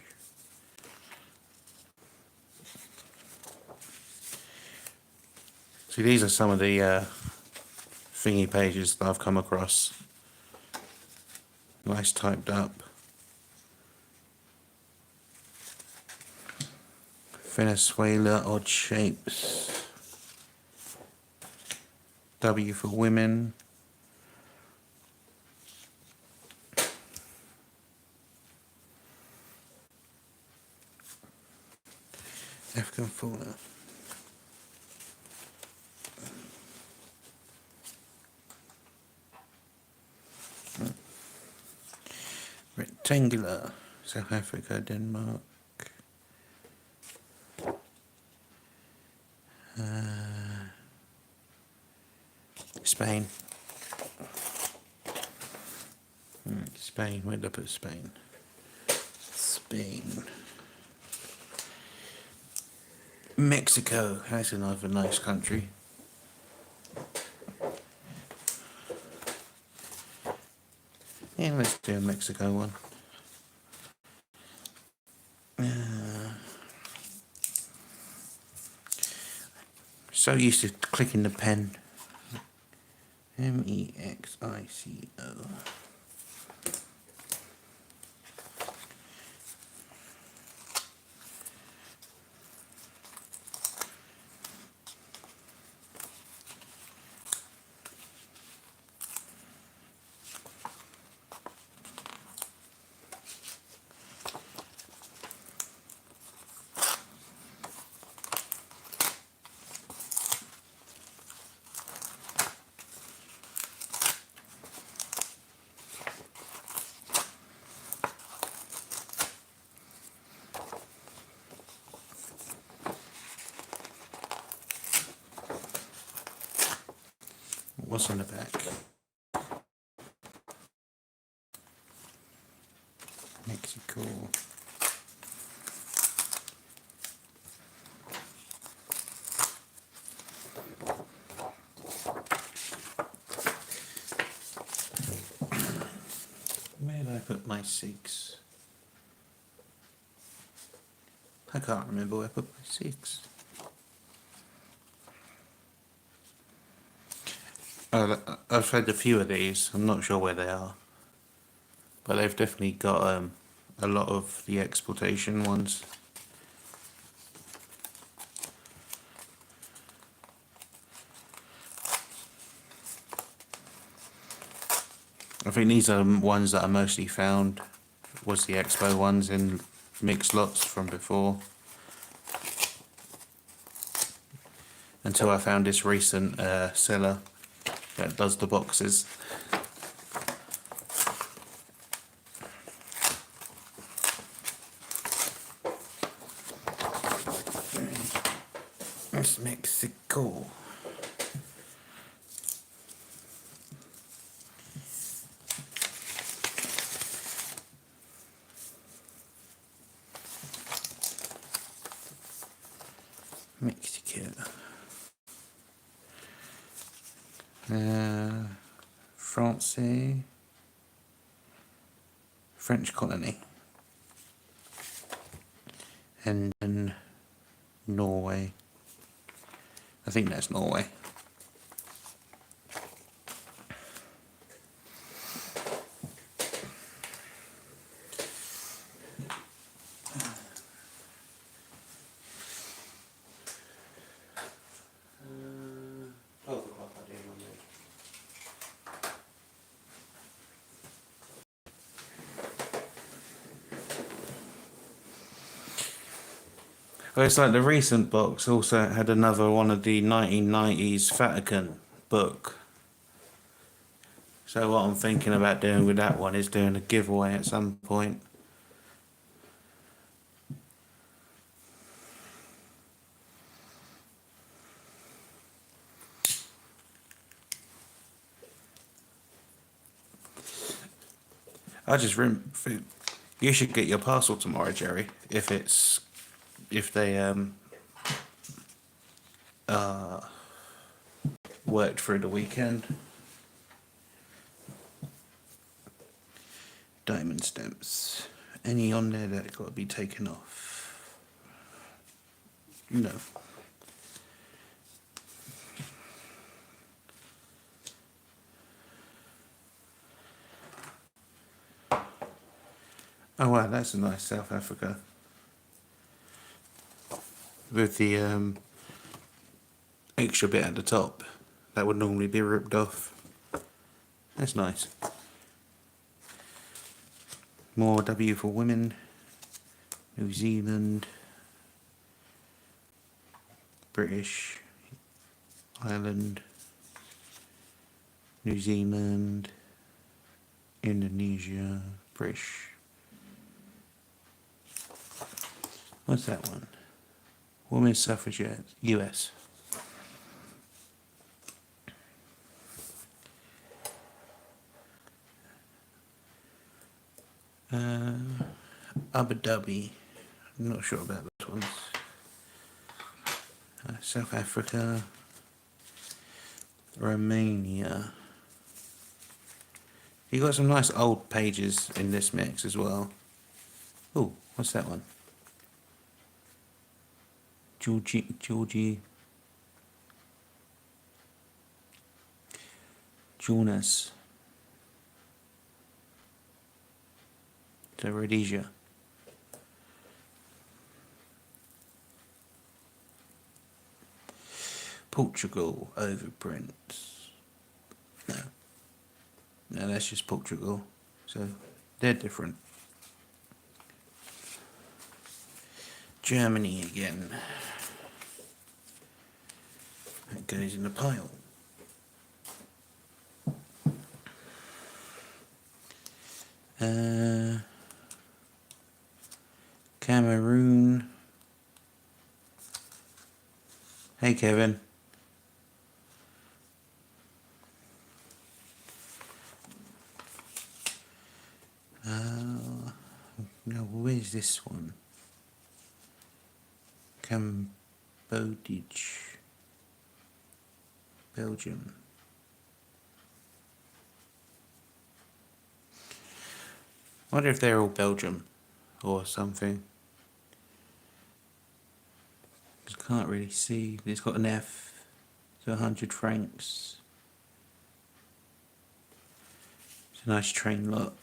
See, these are some of the thingy pages that I've come across. Nice typed up. Venezuela, odd shapes. W for women. African fauna. Rectangular. South Africa, Denmark. Spain. Spain, where'd I put Spain? Spain. Mexico, that's another nice country. Yeah, let's do a Mexico one. So used to clicking the pen. Mexico. What's on the back? Mexico. Where did I put my six? I can't remember where I put my six. I've had a few of these. I'm not sure where they are, but they've definitely got a lot of the exportation ones. I think these are ones that I mostly found was the Expo ones in mixed lots from before, until I found this recent seller that does the boxes. It's Mexico. Mexico. France, French colony, and then Norway. I think that's Norway. Well, it's like the recent box also had another one of the 1990s Vatican book. So what I'm thinking about doing with that one is doing a giveaway at some point. I just you should get your parcel tomorrow, Jerry, if it's if they worked through the weekend. Diamond stamps. Any on there that got to be taken off? No. Oh wow, that's a nice South Africa. With the extra bit at the top that would normally be ripped off. That's nice. More W for women. New Zealand. British. Ireland. New Zealand. Indonesia. British. What's that one? Women's suffragettes. US. Abu Dhabi. I'm not sure about those ones. South Africa. Romania. You got some nice old pages in this mix as well. Oh, what's that one? Georgie. Jonas. To Rhodesia. Portugal overprints. No, that's just Portugal. So they're different. Germany again. That goes in the pile. Cameroon. Hey, Kevin. No, where's this one? Cambodge. Belgium. I wonder if they're all Belgium or something. Just can't really see. It's got an F. So 100 francs. It's a nice train lot.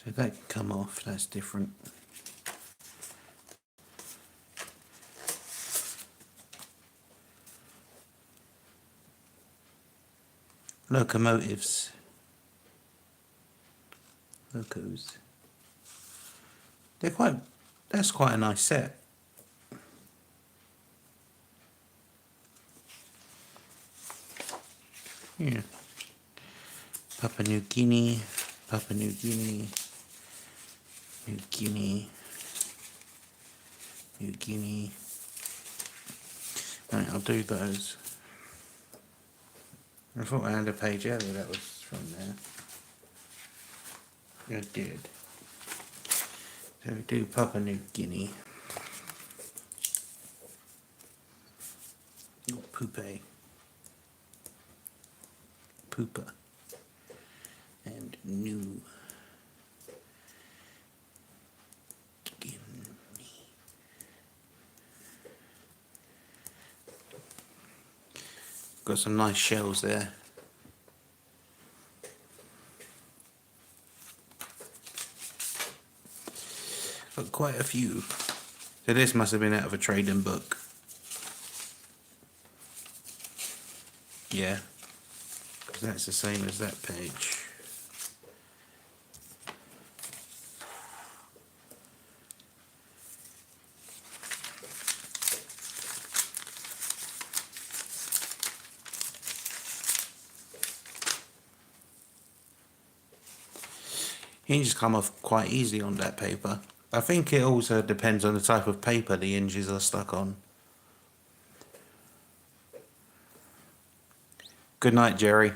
So that can come off, that's different. Locomotives. Locos. That's quite a nice set. Yeah. Papua New Guinea. New Guinea. Right, I'll do those. I thought I had a page earlier that was from there. I did. So we do Papua New Guinea. Oh, Poopa. And New Guinea. Got some nice shells there. Got quite a few. So this must have been out of a trading book. Yeah. Because that's the same as that page. Hinges come off quite easy on that paper. I think it also depends on the type of paper the hinges are stuck on. Good night, Jerry.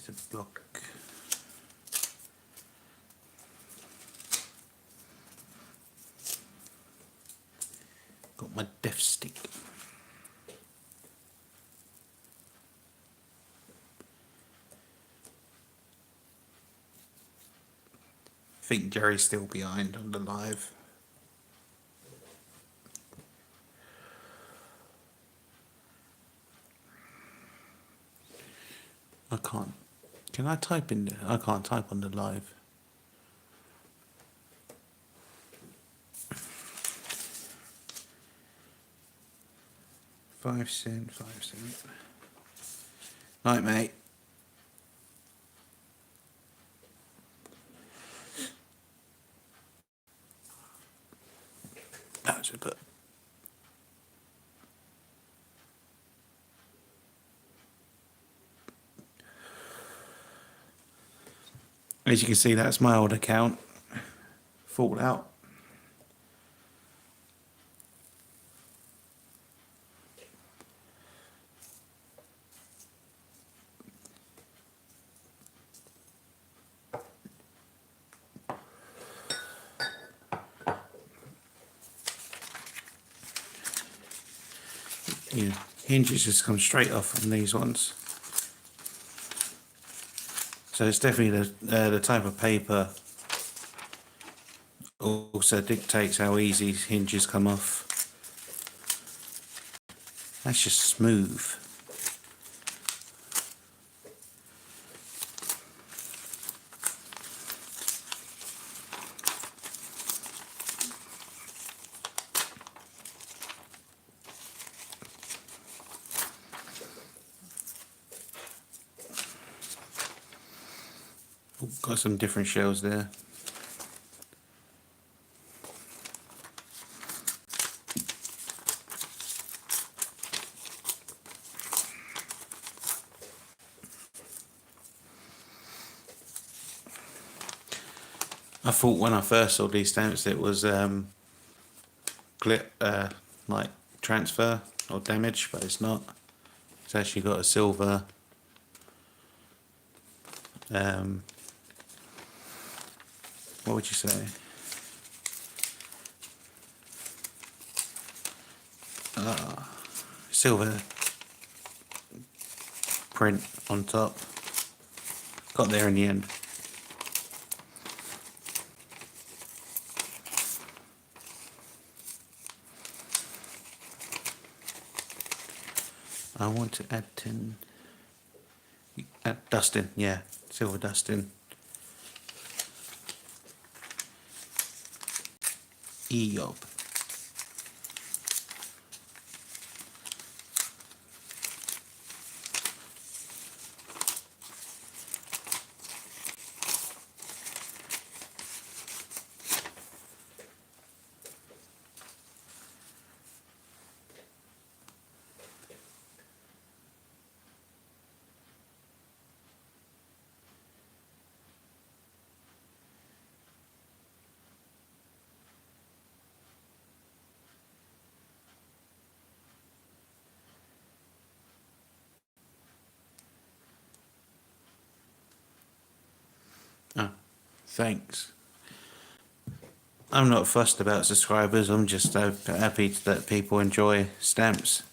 There's a block. Got my death stick. I think Jerry's still behind on the live. I can't. Can I type in there? I can't type on the live. $5 $5. Night, mate. That's a good. As you can see, that's my old account. Fallout. Yeah, hinges just come straight off on these ones. So it's definitely the type of paper also dictates how easy hinges come off. That's just smooth. Ooh, got some different shells there. I thought when I first saw these stamps it was like transfer or damage, but it's not. It's actually got a silver what would you say? Silver print on top. Got there in the end. I want to add 10. Add dusting, yeah, silver dusting. Eob. Oh, thanks. I'm not fussed about subscribers, I'm just so happy that people enjoy stamps.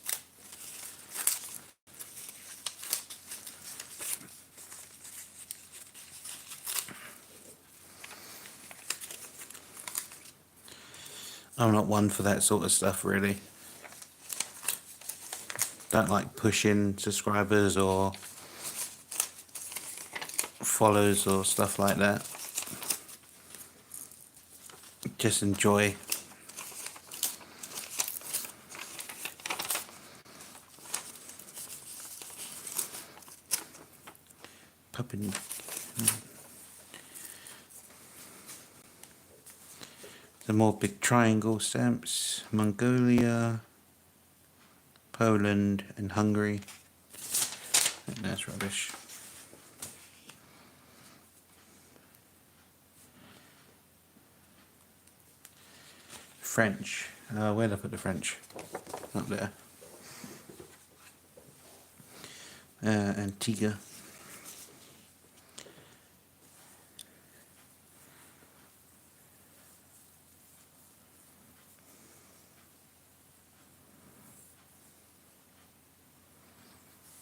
I'm not one for that sort of stuff, really. Don't like pushing subscribers or follows or stuff like that. Just enjoy. Popping. The more big triangle stamps. Mongolia, Poland and Hungary. And that's rubbish. French. Where'd I put the French? Up there. Antigua.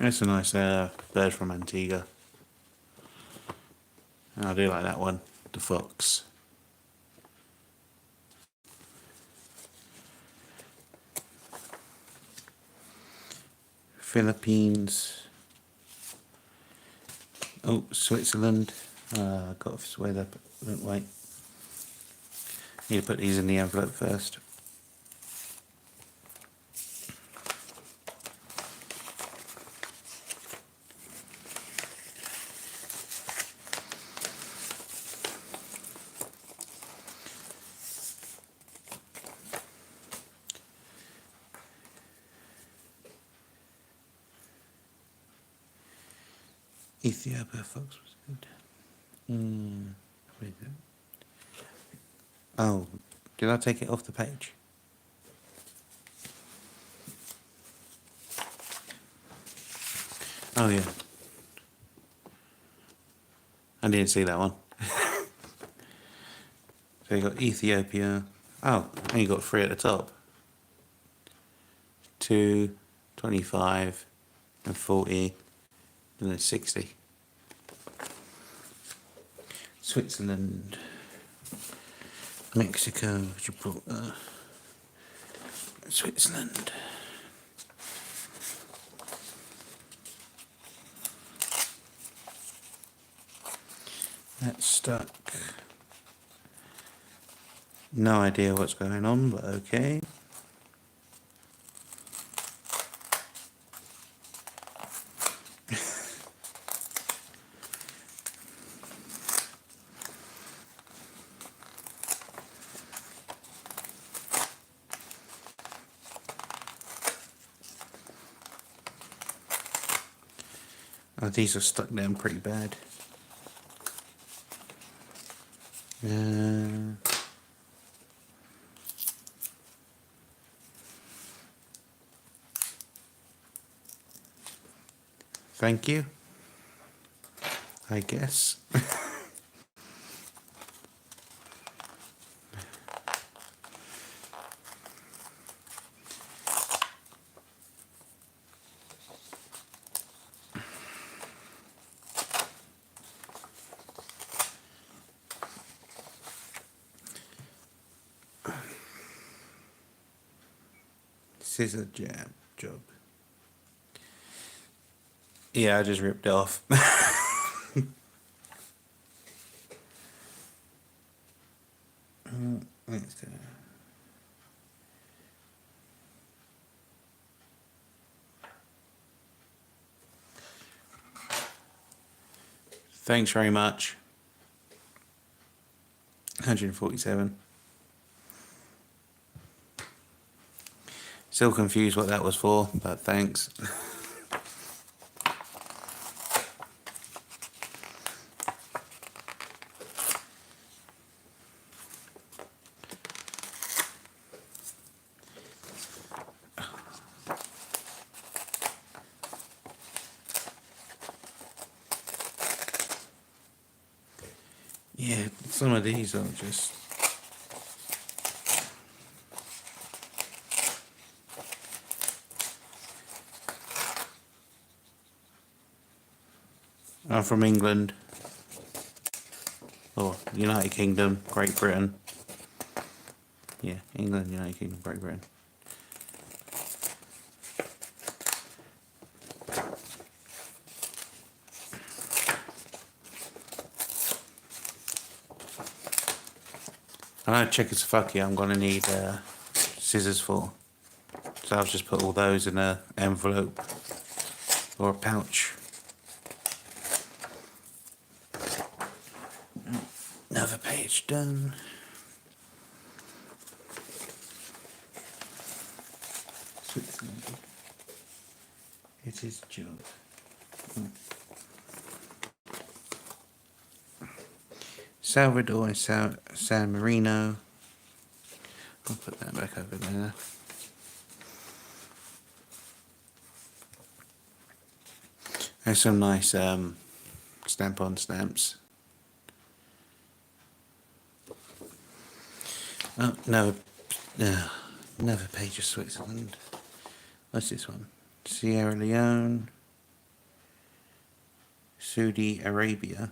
That's a nice bird from Antigua. I do like that one, the fox. Philippines. Oh, Switzerland. Got to swear that. Wait. Need to put these in the envelope first. Ethiopia fox was good. Where is it? Oh, did I take it off the page? Oh yeah. I didn't see that one. So you got Ethiopia. Oh, and you got 3 at the top. 2, 25, and 40, and then 60. Switzerland, Mexico, Gibraltar, Switzerland. That's stuck. No idea what's going on, but okay. Oh, these are stuck down pretty bad. Thank you, I guess. Scissor job. Yeah, I just ripped it off. Thanks very much. 147. Still confused what that was for, but thanks. Yeah, some of these are just... I'm from England, or United Kingdom, Great Britain. Yeah, England, United Kingdom, Great Britain. I know Czechoslovakia I'm going to need scissors for. So I've just put all those in an envelope or a pouch. Another page done. Switzerland. It is job. Salvador and San Marino. I'll put that back over there. There's some nice stamp-on stamps. Oh, no, another page of Switzerland. What's this one? Sierra Leone. Saudi Arabia.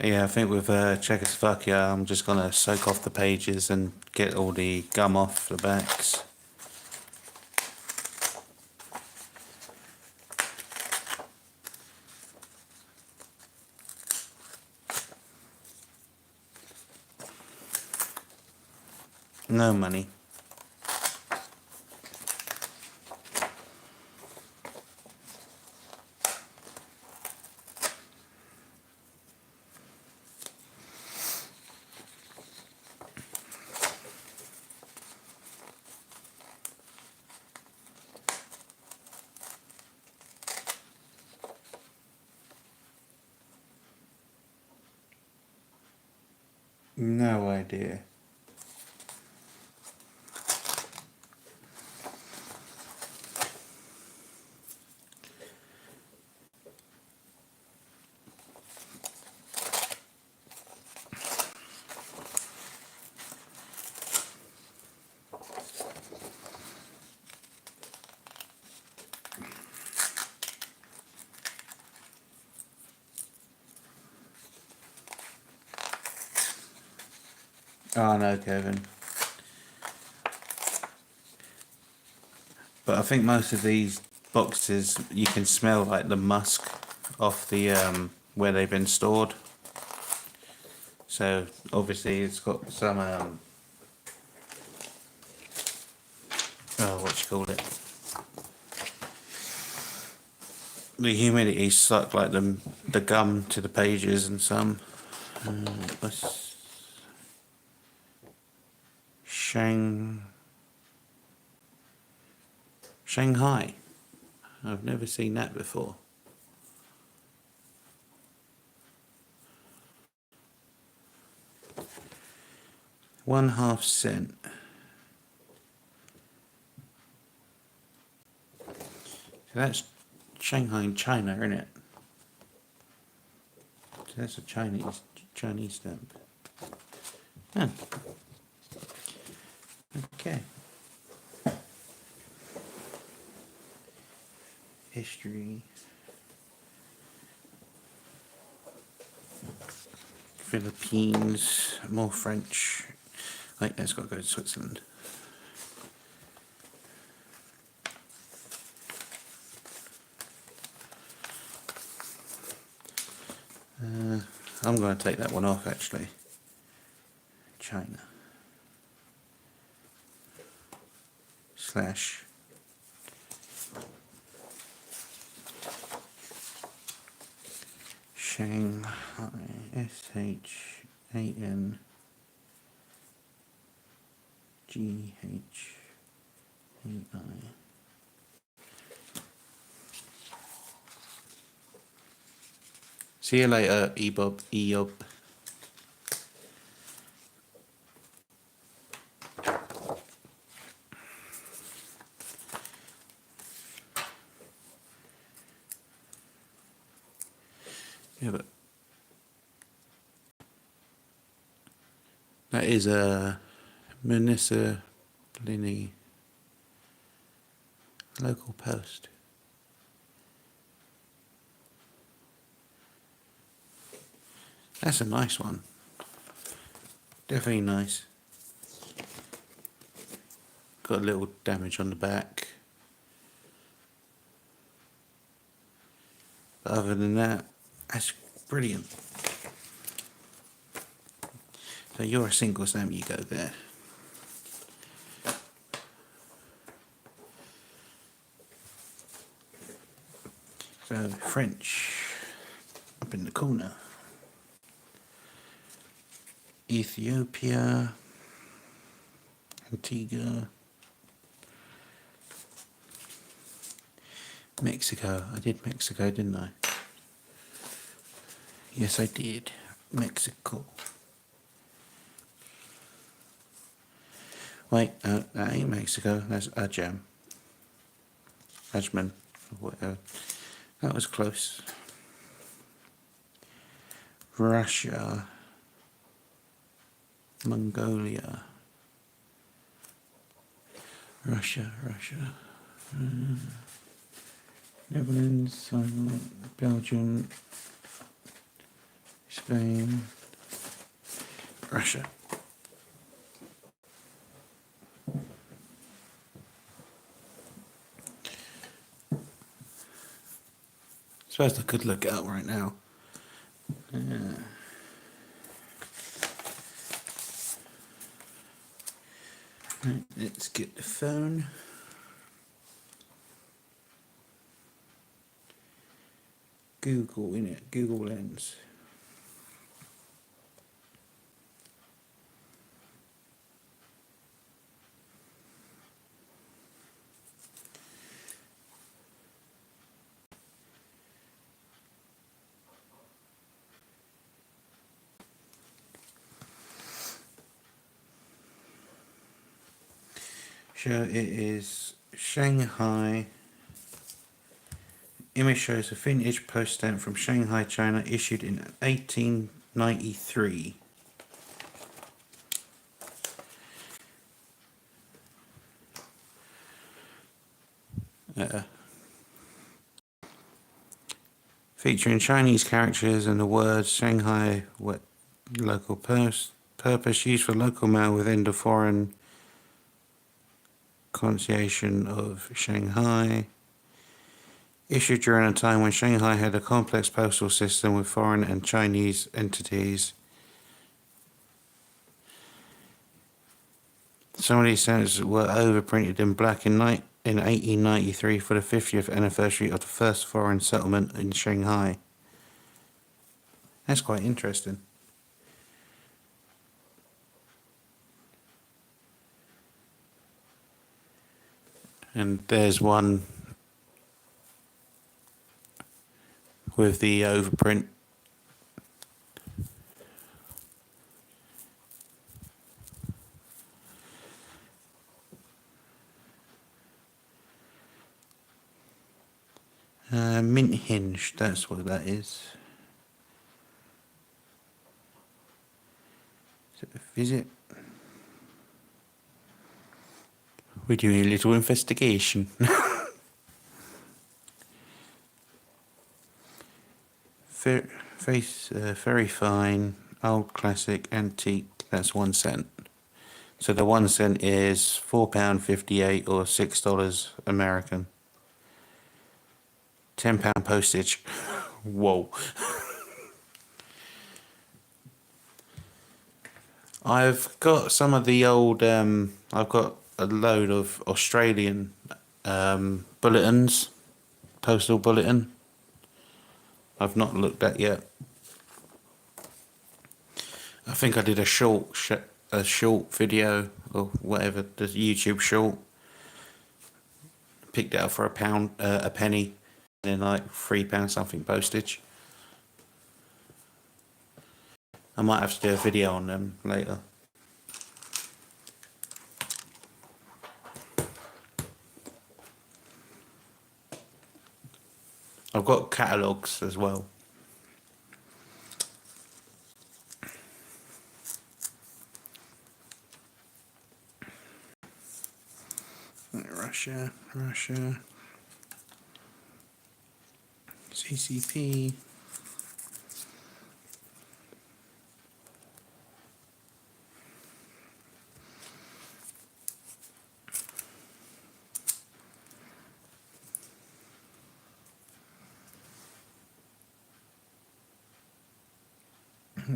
Yeah, I think with Czechoslovakia, I'm just gonna soak off the pages and get all the gum off the backs. No money. No idea. Oh no, Kevin. But I think most of these boxes, you can smell like the musk off the where they've been stored. So obviously it's got some what you call it? The humidity sucked like the gum to the pages and some. What's Shanghai. I've never seen that before. ½ cent. So that's Shanghai in China, isn't it? So that's a Chinese stamp. Oh. Okay. History. Philippines. More French. Wait, that's got to go to Switzerland. I'm going to take that one off actually. China. / Shanghai. SHANGHAI. See you later, Ebob. Yeah, but that is a municipality local post. That's a nice one. Definitely nice. Got a little damage on the back. But other than that, that's brilliant. So you're a single stamp, you go there. So French, up in the corner. Ethiopia, Antigua, Mexico. I did Mexico, didn't I? Yes, I did. Mexico. Wait, that ain't Mexico. That's Ajman. Whatever. That was close. Russia. Mongolia. Russia. Netherlands, Belgium, Spain, Russia. Suppose I could look it up right now. Right, let's get the phone. Google, innit? Google Lens. So it is Shanghai. Image shows a vintage post stamp from Shanghai, China, issued in 1893. Featuring Chinese characters and the words Shanghai local purpose used for local mail within the foreign connotation of Shanghai. Issued during a time when Shanghai had a complex postal system with foreign and Chinese entities. Some of these stamps were overprinted in black in 1893 for the 50th anniversary of the first foreign settlement in Shanghai. That's quite interesting. And there's one with the overprint. Mint hinge, that's what that is. So visit. We're doing a little investigation. Very fine, old classic, antique, that's 1 cent. So the 1 cent is £4.58 or $6 American. £10 postage. Whoa. I've got some of the old, I've got a load of Australian bulletins, postal bulletin. I've not looked at yet. I think I did a short video or whatever, the YouTube short. Picked it up for a penny, and then like £3 something postage. I might have to do a video on them later. I've got catalogues as well. Russia, CCP.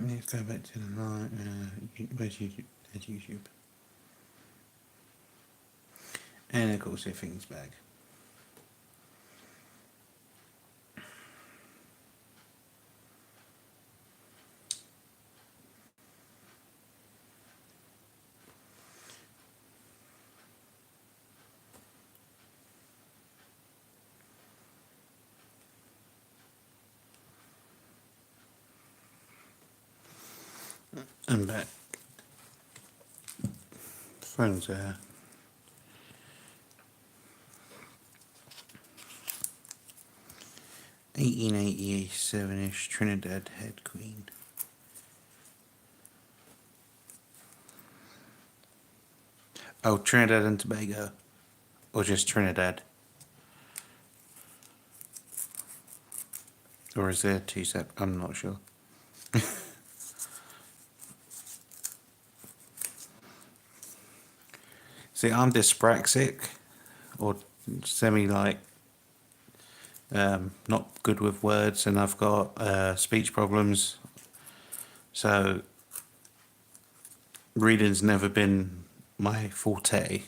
Let's go back to the line. Where's YouTube? There's YouTube. And of course, everything's back. I'm back. Phone's there. 1887-ish Trinidad head queen. Oh, Trinidad and Tobago. Or just Trinidad. Or is there two separate? I'm not sure. See, I'm dyspraxic, or semi like not good with words, and I've got speech problems. So reading's never been my forte.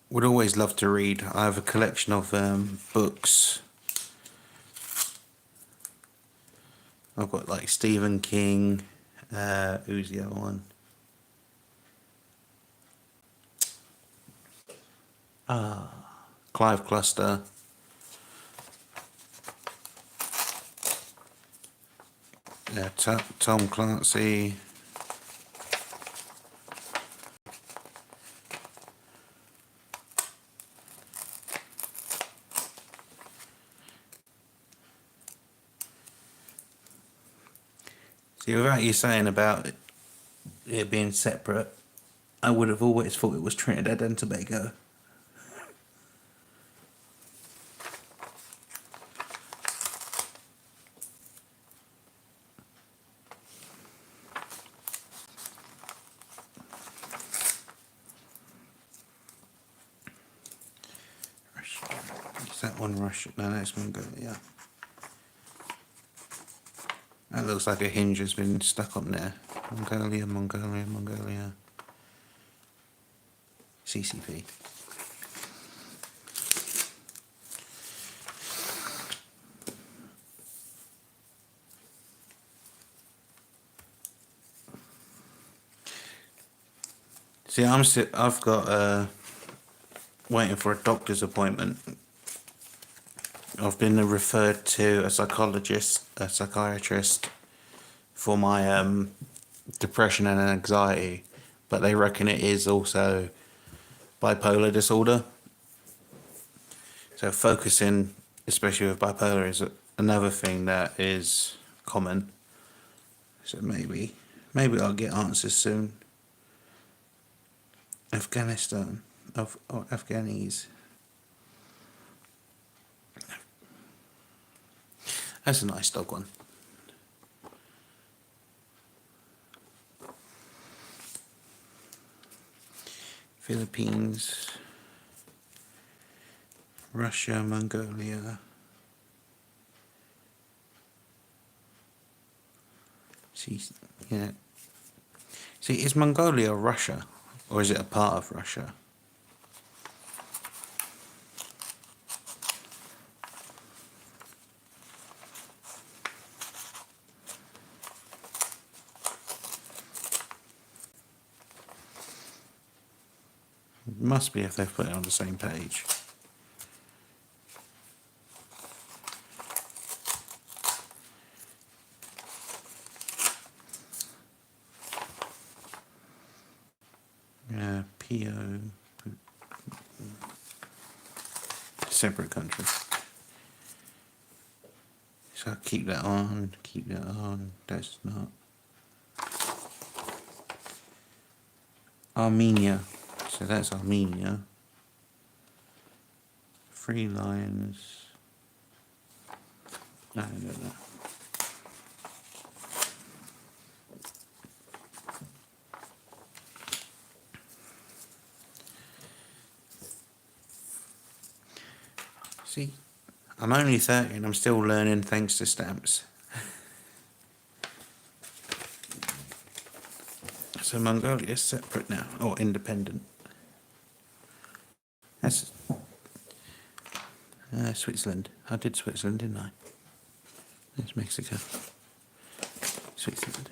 Would always love to read. I have a collection of books. I've got like Stephen King. Who's the other one? Clive Cluster. Tom Clancy. See, without you saying about it being separate, I would have always thought it was Trinidad and Tobago. Is that one Russian? No, that's Mongolia. That looks like a hinge has been stuck on there. Mongolia, Mongolia, Mongolia. CCP. See, I've got waiting for a doctor's appointment. I've been referred to a psychiatrist for my depression and anxiety, but they reckon it is also bipolar disorder. So focusing, especially with bipolar, is another thing that is common. So maybe I'll get answers soon. Afghanistan, Afghanis. That's a nice dog one. Philippines, Russia, Mongolia. See, yeah. See, is Mongolia Russia, or is it a part of Russia? Must be if they've put it on the same page. PO. Separate country. So keep that on, that's not. Armenia. So that's Armenia. Free Lions. No, I don't know. See, I'm only 30 and I'm still learning thanks to stamps. So Mongolia is separate now, or independent. That's Switzerland. I did Switzerland, didn't I? That's Mexico. Switzerland.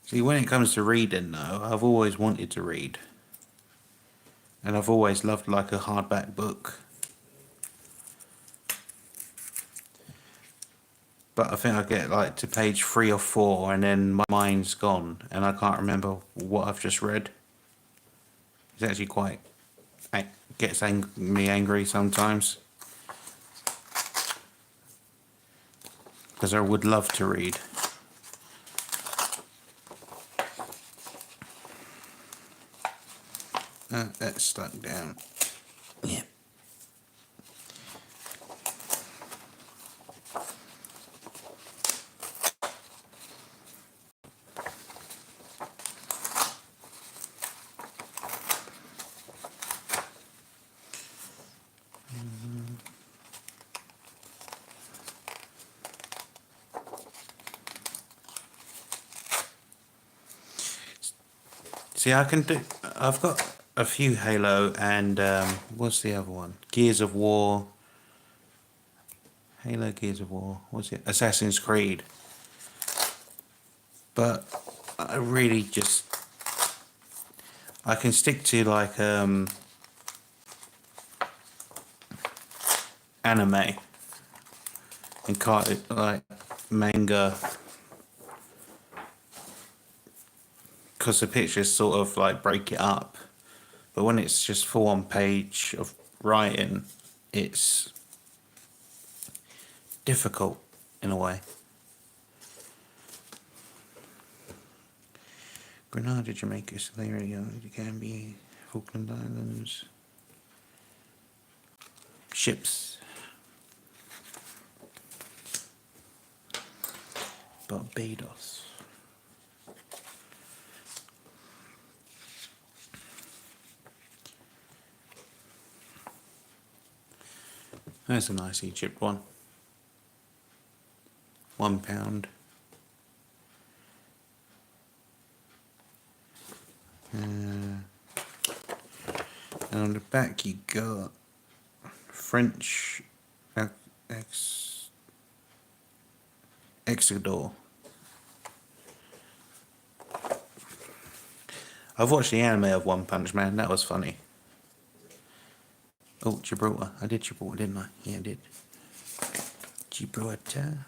See, when it comes to reading, though, I've always wanted to read. And I've always loved, like, a hardback book. But I think I get, like, to page 3 or 4, and then my mind's gone, and I can't remember what I've just read. It's actually quite... gets me angry sometimes. Because I would love to read. That's stuck down. Yeah. See, I've got a few Halo and what's the other one? Gears of War. Halo, Gears of War. What's it? Assassin's Creed. But I really just I can stick to like anime and like manga. Because the pictures sort of like break it up, but when it's just full on page of writing, it's difficult in a way. Grenada, Jamaica, Solaria, Gambia, Falkland Islands, ships, Barbados. There's a nice Egypt one. £1. And on the back you got French Exodore. I've watched the anime of One Punch Man. That was funny. Oh, Gibraltar. I did Gibraltar, didn't I? Yeah, I did. Gibraltar.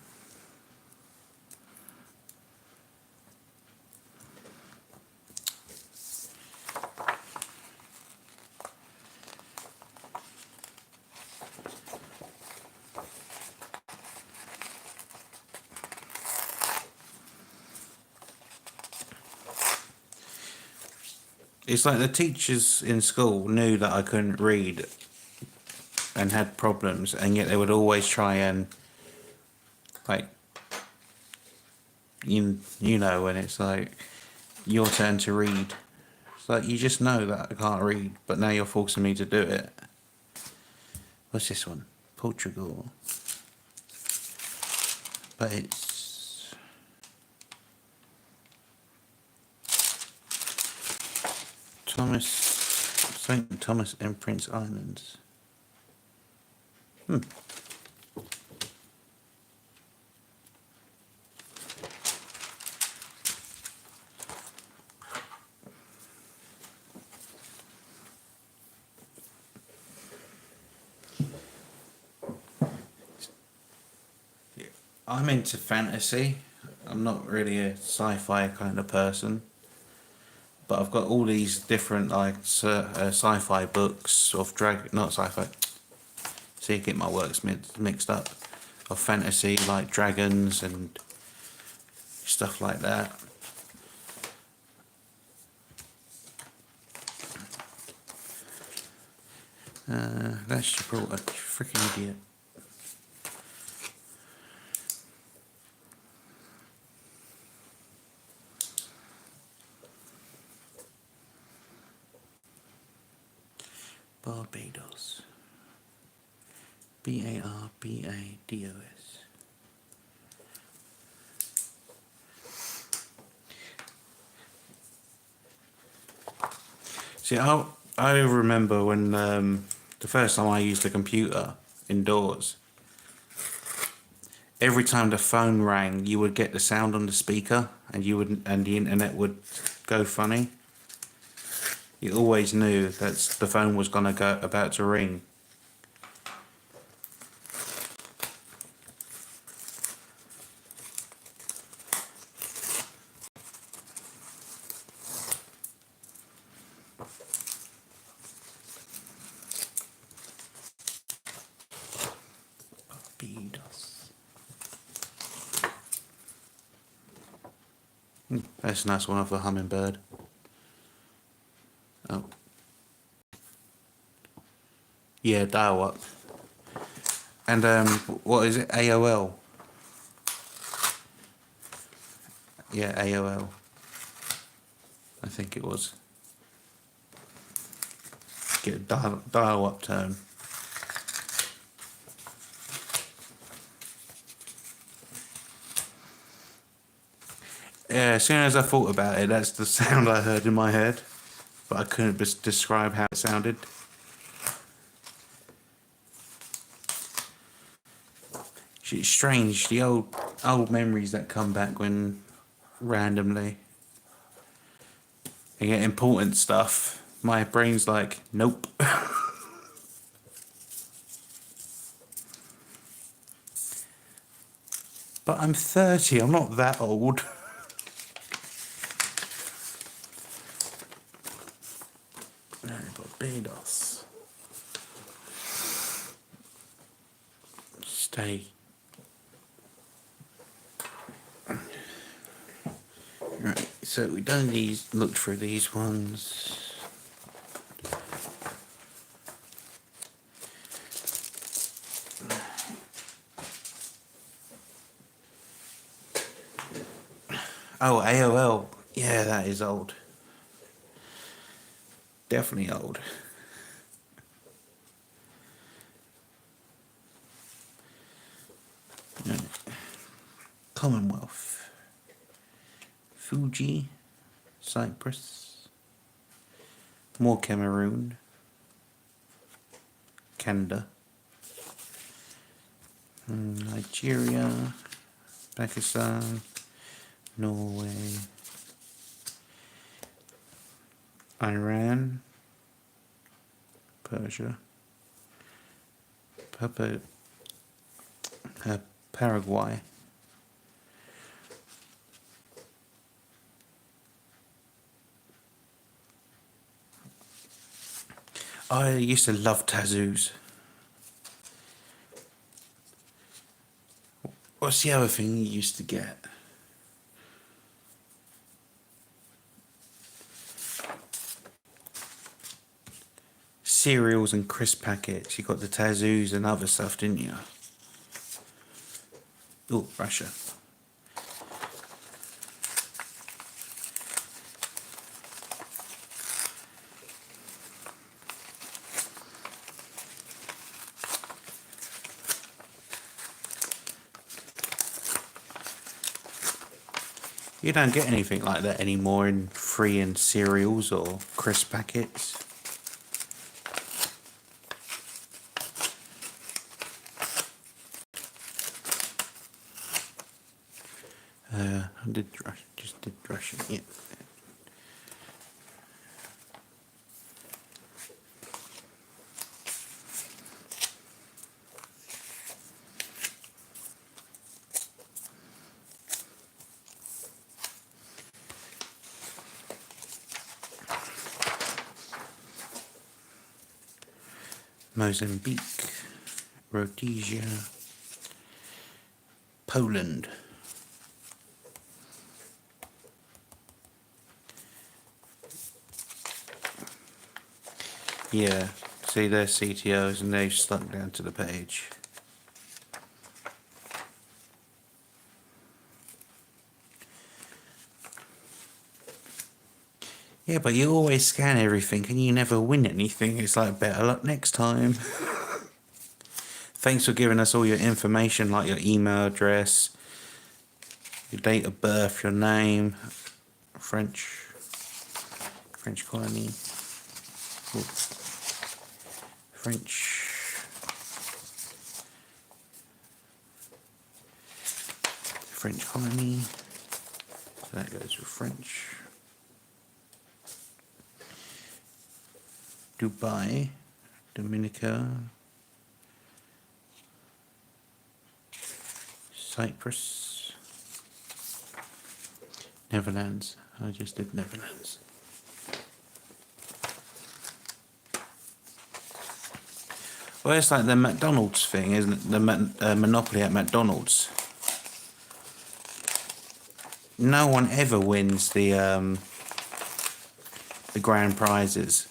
It's like the teachers in school knew that I couldn't read and had problems, and yet they would always try and, like, you know, when it's like, your turn to read. It's like, you just know that I can't read, but now you're forcing me to do it. What's this one? Portugal. But it's... St. Thomas and Prince Islands. I'm into fantasy. I'm not really a sci-fi kind of person. But I've got all these different like sci-fi books of not sci-fi. See, I get my works mixed up. Of fantasy like dragons and stuff like that. That's Gibraltar, freaking idiot. Barbados. Barbados. See, I remember when the first time I used a computer indoors, every time the phone rang, you would get the sound on the speaker, and the internet would go funny. You always knew that the phone was about to ring. That's a nice one of a hummingbird. Oh. Yeah, dial up. And what is it? AOL. Yeah, AOL. I think it was. Get a dial up tone. Yeah, as soon as I thought about it, that's the sound I heard in my head, but I couldn't describe how it sounded. It's strange, the old memories that come back when randomly you get important stuff. My brain's like, nope. But I'm 30. I'm not that old. Barbados. Stay. Right, so we've done these, looked through these ones. Oh, AOL. Yeah, that is old. Definitely old. Right. Commonwealth. Fuji. Cyprus. More Cameroon. Canada. Nigeria. Pakistan. Norway. Iran. Persia. Paraguay. I used to love Tazoos. What's the other thing you used to get? Cereals and crisp packets. You got the Tazoos and other stuff, didn't you? Oh, Russia. You don't get anything like that anymore in free and cereals or crisp packets. Just did Russian, yeah. Mozambique, Rhodesia, Poland. Yeah, see their CTOs and they've stuck down to the page. Yeah, but you always scan everything and you never win anything. It's like, better luck next time. Thanks for giving us all your information, like your email address, your date of birth, your name, French colony, French, French colony. So that goes with French. Dubai, Dominica, Cyprus, Netherlands. I just did Netherlands. Well, it's like the McDonald's thing, isn't it? The monopoly at McDonald's. No one ever wins the grand prizes.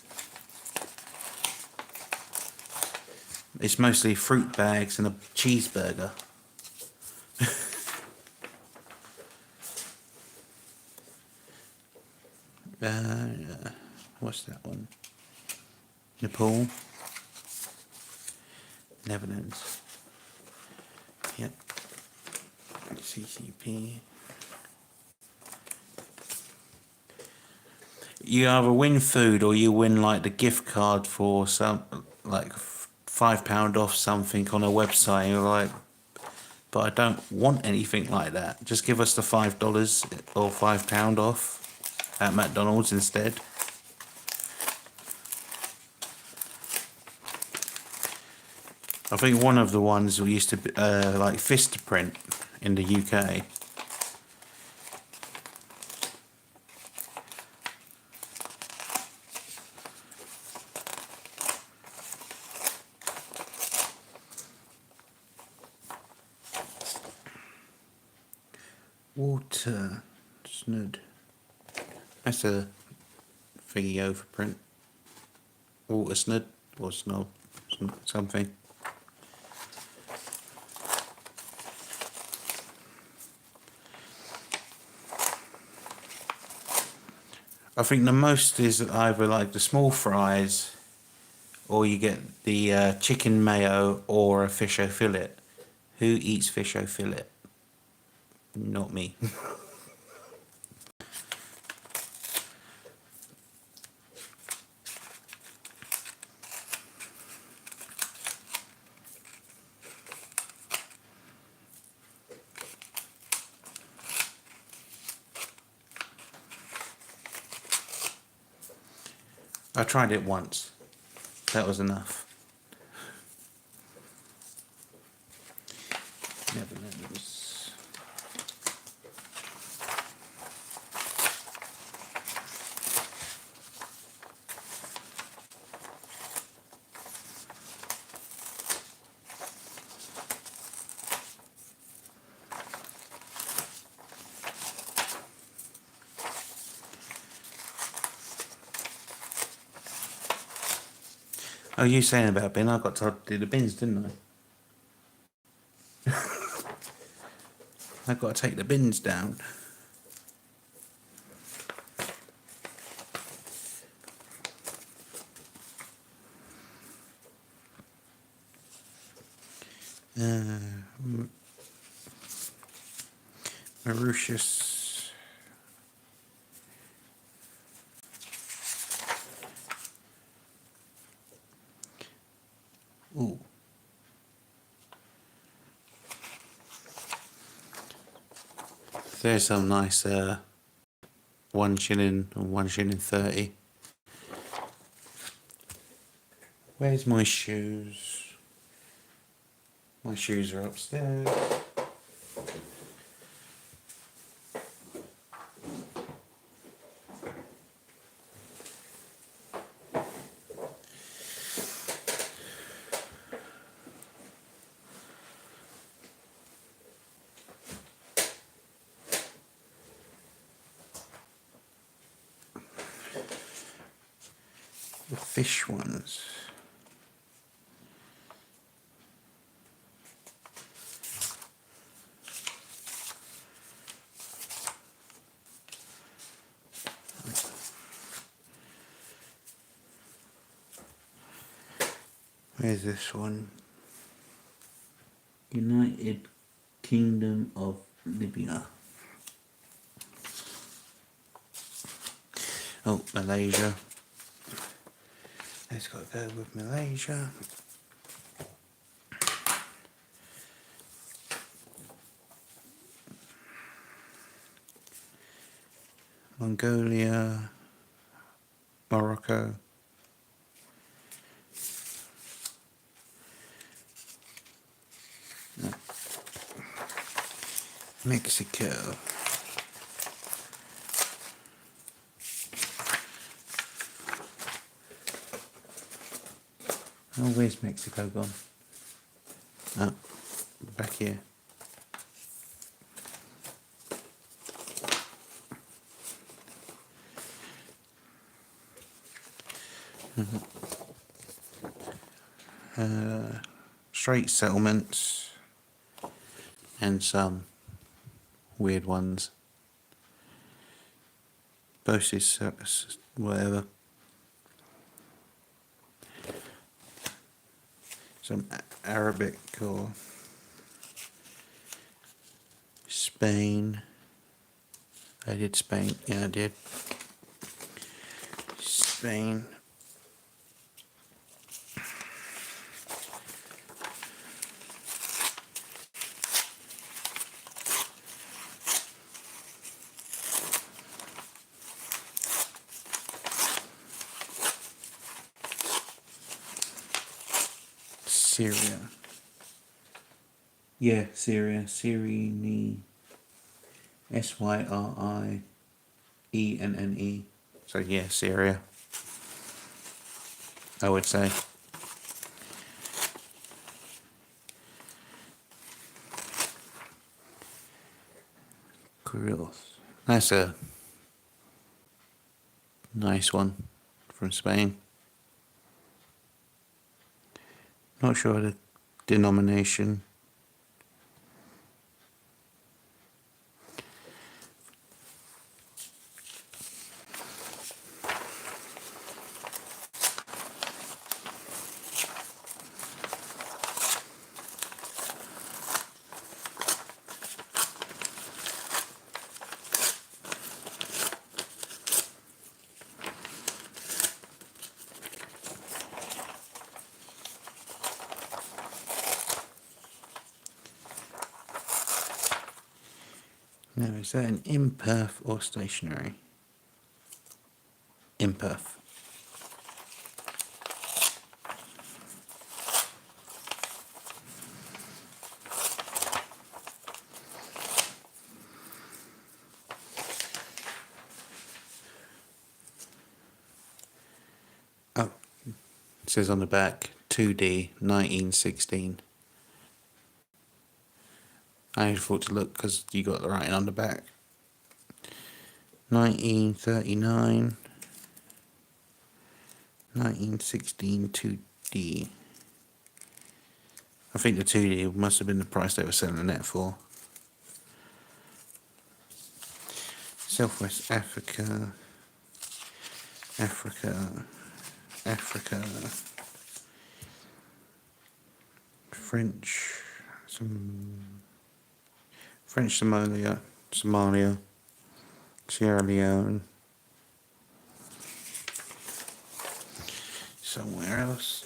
It's mostly fruit bags and a cheeseburger. What's that one? Nepal. Netherlands. Yep. CCP. You either win food or you win like the gift card for some like £5 off something on a website. And you're like, but I don't want anything like that. Just give us the $5 or £5 off at McDonald's instead. I think one of the ones we used to be, like Vistaprint in the UK. Water snud. That's a thingy overprint. Water snud or snob, something. I think the most is either like the small fries, or you get the chicken mayo or a fish o fillet. Who eats fish o fillet? Not me. I tried it once. That was enough. Netherlands. Oh, you saying about bin? I got told to do the bins, didn't I? I've got to take the bins down. Mauritius. Ooh. There's some nice 1 shilling and 1 shilling 30. Where's my shoes? My shoes are upstairs. The fish ones. Where's this one? United Kingdom of Libya. Oh, Malaysia. Let's go with Malaysia. Mongolia, Morocco, Mexico. Oh, where's Mexico gone? Oh, back here. Straight settlements and some weird ones. Postage, whatever. Some Arabic or Spain. I did Spain. Yeah, I did. Spain. Syria. Yeah, Syria. Syrienne. Syrienne. So yeah, Syria. I would say. Kurios. That's a nice one from Spain. Not sure the denomination. Now, is that an imperf or stationary? Imperf. Oh, it says on the back 2D 1916. I only thought to look because you got the writing on the back. 1939, 1916 2D. I think the 2D must have been the price they were selling it for. Southwest Africa, Africa, French, French Somalia, Sierra Leone, somewhere else.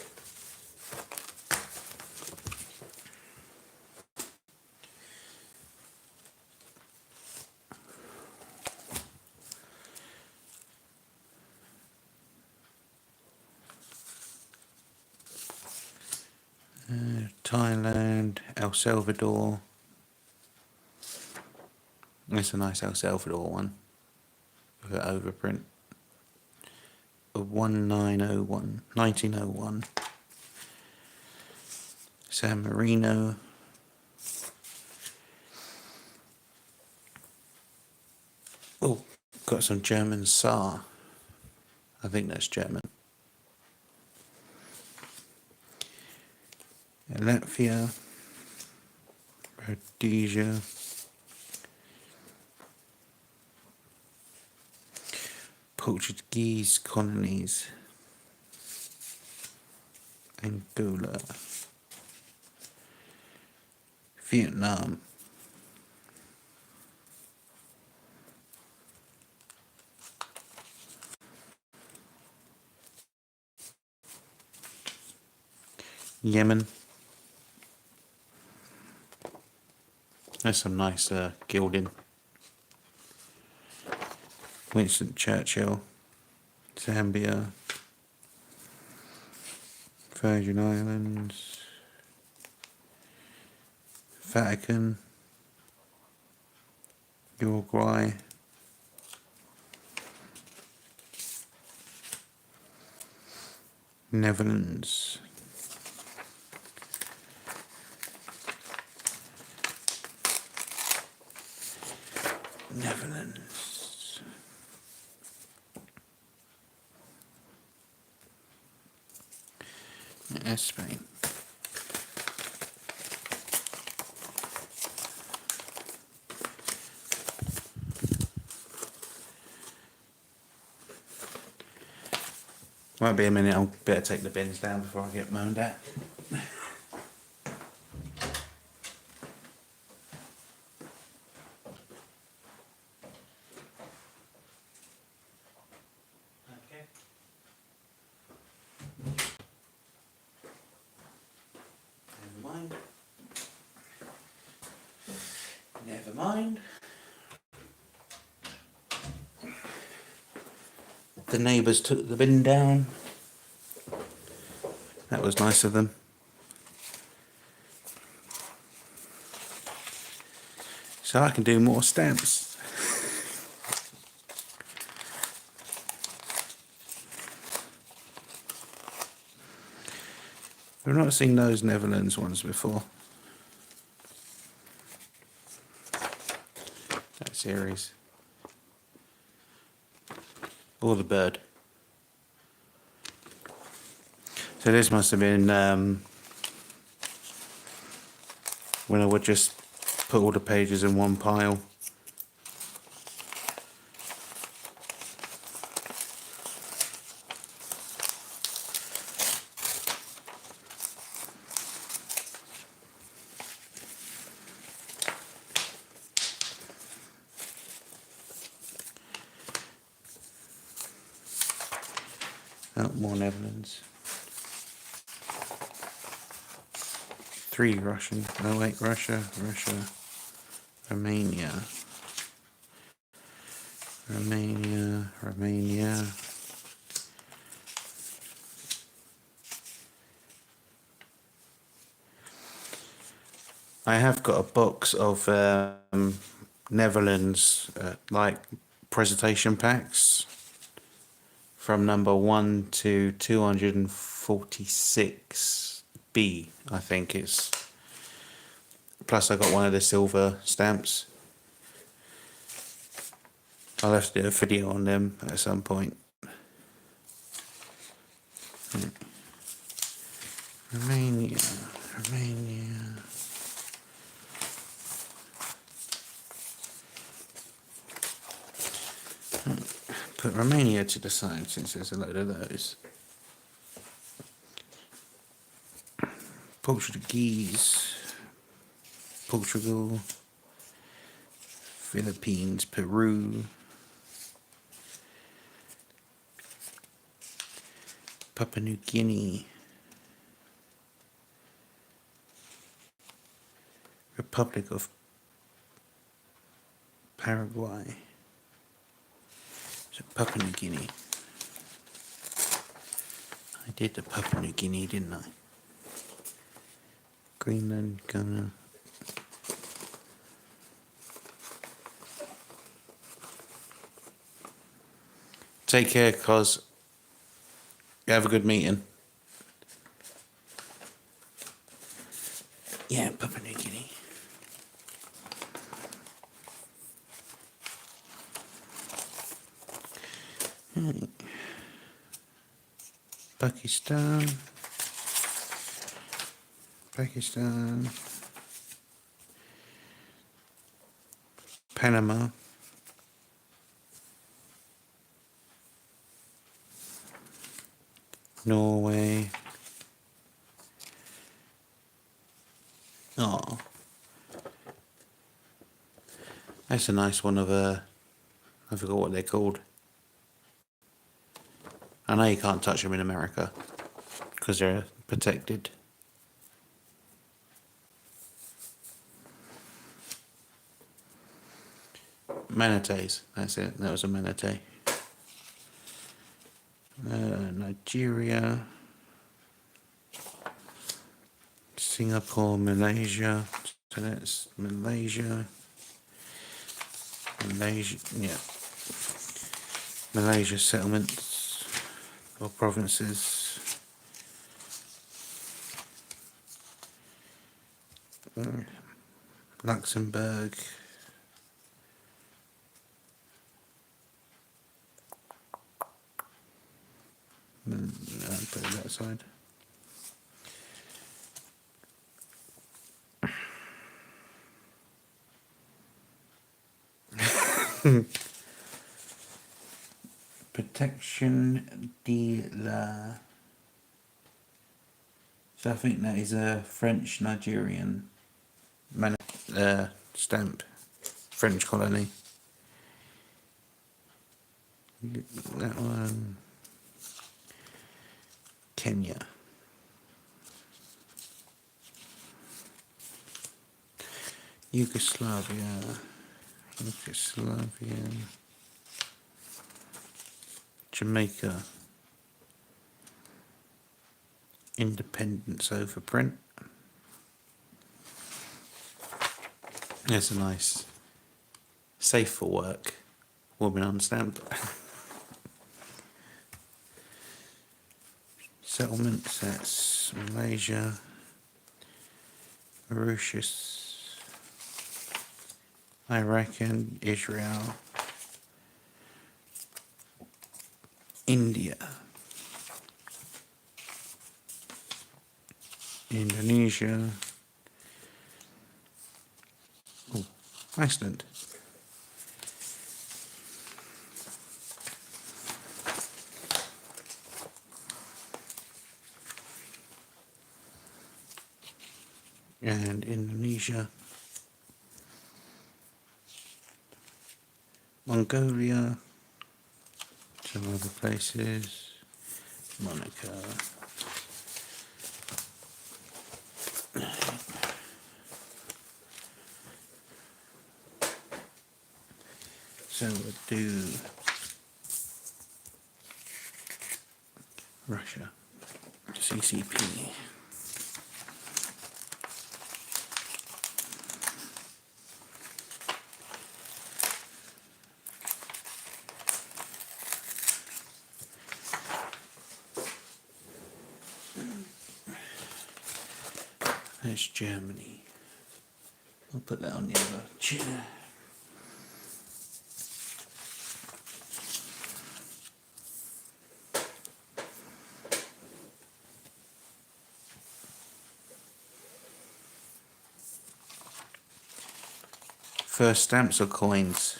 Thailand, El Salvador. It's a nice El Salvador one. With an overprint. 1901. San Marino. Oh, got some German Saar. I think that's German. Latvia, Rhodesia, Portuguese colonies, Angola, Vietnam, Yemen. There's some nice gilding. Winston Churchill, Zambia, Virgin Islands, Vatican, Uruguay, Netherlands, that's Spain. Might be a minute, I'll better take the bins down before I get moaned at. Okay. Never mind. Never mind. The neighbours took the bin down. That was nice of them. So I can do more stamps. I've not seen those Netherlands ones before. That series. Or the bird. So this must have been when I would just put all the pages in one pile. Oh, more Netherlands. 3 Russian. Oh wait, Russia, Romania. I have got a box of Netherlands like presentation packs from number 1 to 246B, I think it's. Plus I got one of the silver stamps. I'll have to do a video on them at some point. Romania. Put Romania to the side since there's a load of those. Portuguese, Portugal, Philippines, Peru, Papua New Guinea, Republic of Paraguay. So Papua New Guinea. I did the Papua New Guinea, didn't I? Greenland, Ghana. Take care, cos. Have a good meeting. Yeah, Papua New Guinea. Pakistan, Panama, Norway. Oh, that's a nice one of I forgot what they're called. I know you can't touch them in America because they're protected. Manatees. That's it. That was a manatee. Nigeria, Singapore, Malaysia. So that's Malaysia. Yeah. Malaysia settlements or provinces. Luxembourg. I'll put it that side. Protection de la. So I think that is a French Nigerian stamp, French colony. That one, Kenya. Yugoslavia, Jamaica, independence over print. There's a nice safe for work woman on stamp. Settlements, that's Malaysia, Mauritius, Iraq and Israel, India, Indonesia, Iceland. And Indonesia, Mongolia, some other places, Monaco. So we'll do Russia, CCP. There's Germany. I'll put that on the other chair. First stamps or coins?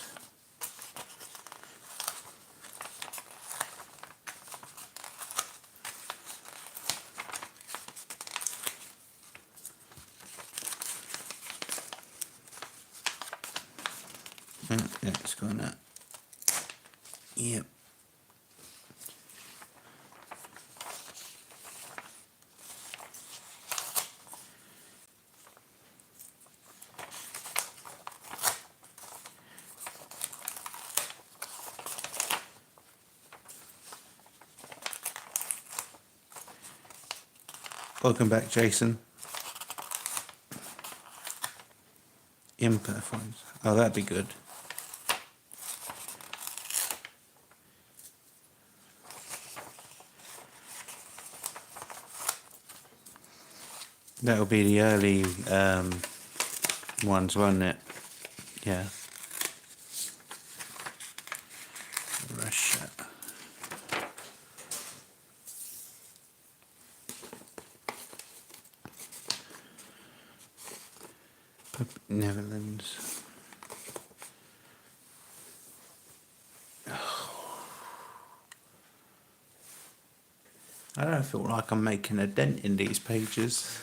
Yeah, it's going up. Yep. Welcome back, Jason. Imperfect. Oh, that'd be good. That'll be the early ones, won't it? Yeah. Russia. Netherlands. I don't feel like I'm making a dent in these pages.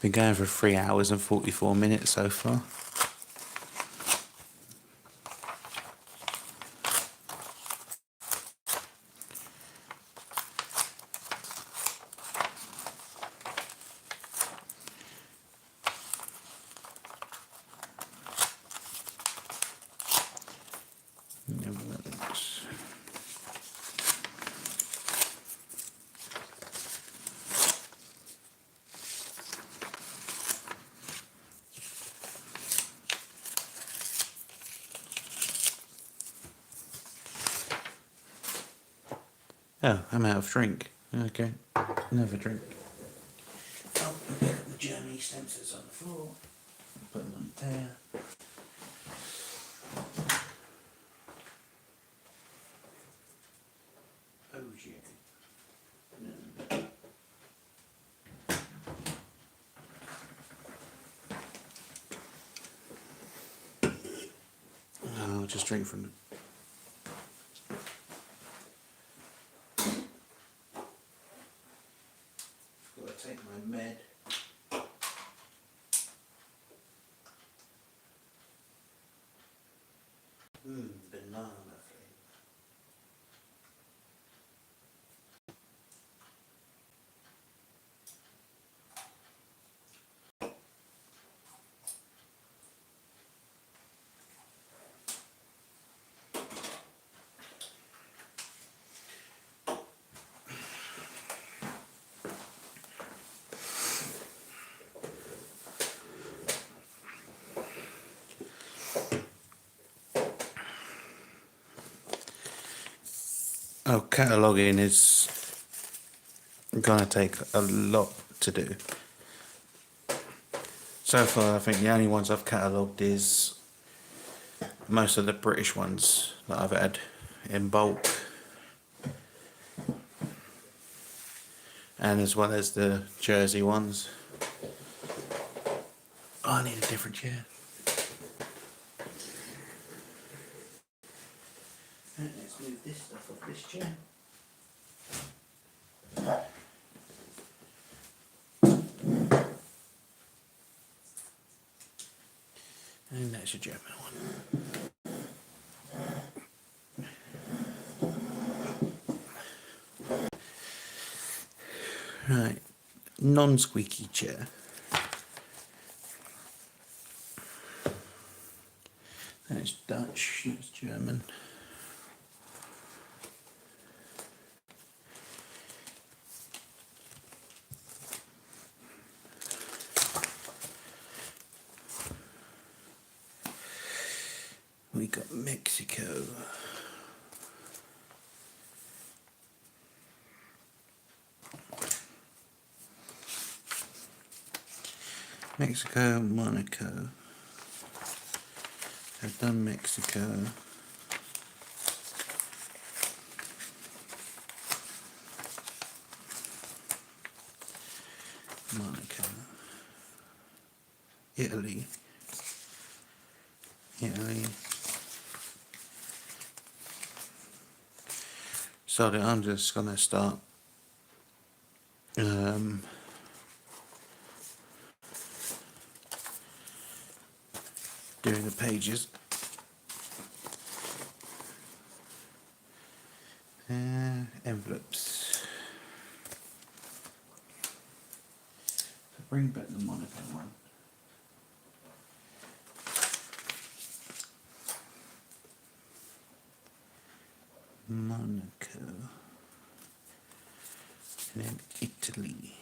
Been going for 3 hours and 44 minutes so far. Netherlands. Oh, I'm out of drink. Okay, another drink. Oh, pick up the Germany stencils on the floor. Put them on there. Oh, yeah. I'll just drink from them. Got to take my med. Banana flavour. Oh, cataloguing is gonna take a lot to do. So far, I think the only ones I've catalogued is most of the British ones that I've had in bulk, and as well as the Jersey ones. Oh, I need a different chair. Let's move this stuff off this chair. And that's a German one. Right, non-squeaky chair. That's Dutch, that's German. We got Mexico. Mexico, Monaco. I've done Mexico. Monaco. Italy. So I'm just gonna start doing the pages. Envelopes. So bring back the Monaco one. Monaco. And then Italy.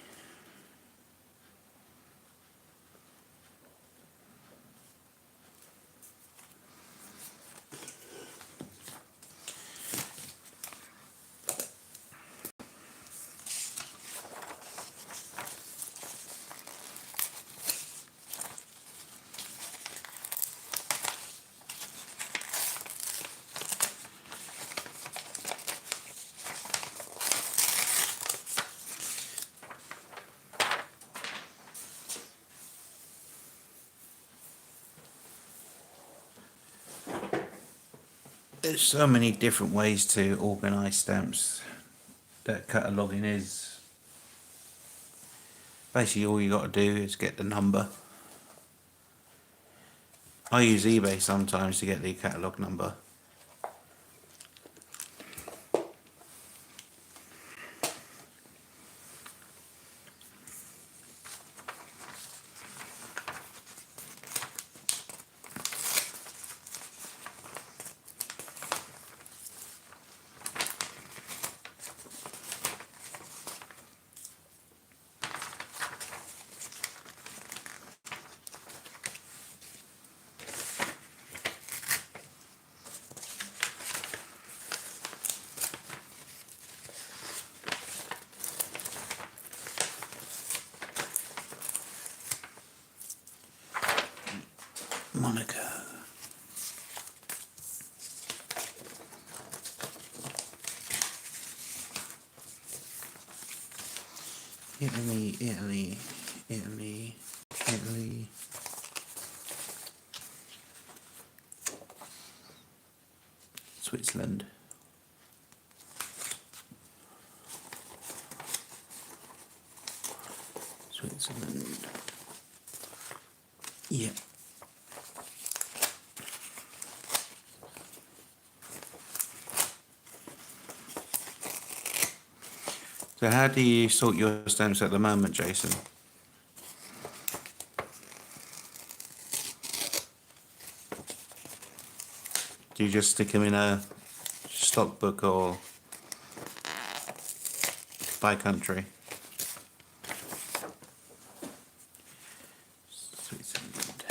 There's so many different ways to organise stamps that cataloguing is. Basically all you got to do is get the number. I use eBay sometimes to get the catalogue number. Italy, Italy, Italy, Italy. Switzerland. Switzerland. Yeah. So how do you sort your stamps at the moment, Jason? Do you just stick them in a stock book or by country? Switzerland.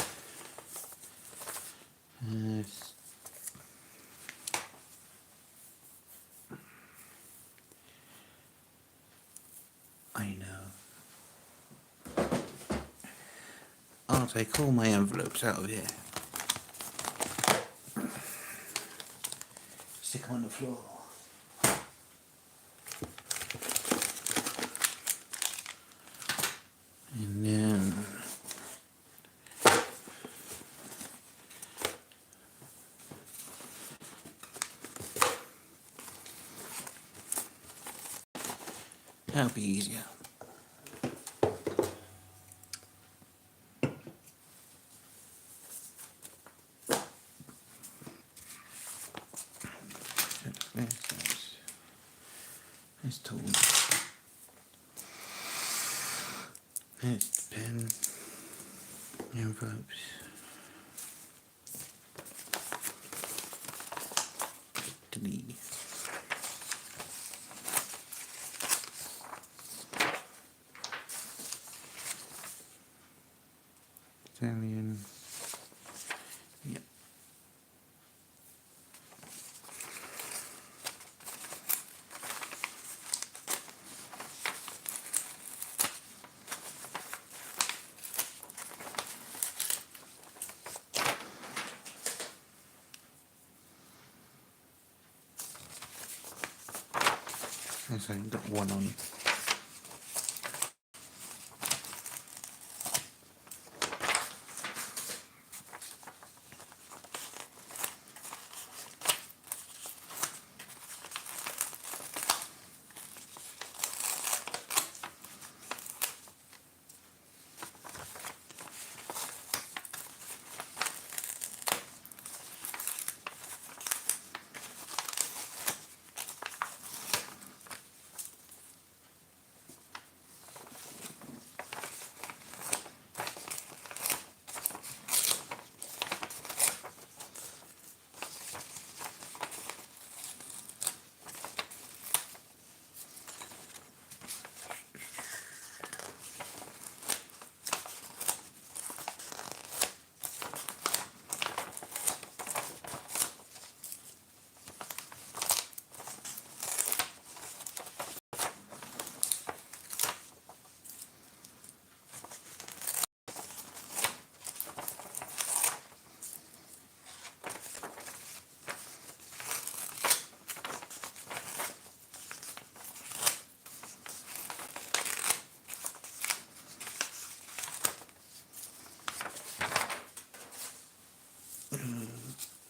I know. I'll take all my envelopes out of here. Stick them on the floor. And then that'll be easier. There's tool. There's the pen. Envelopes. Italy. Italian. Yep. I've only got one on.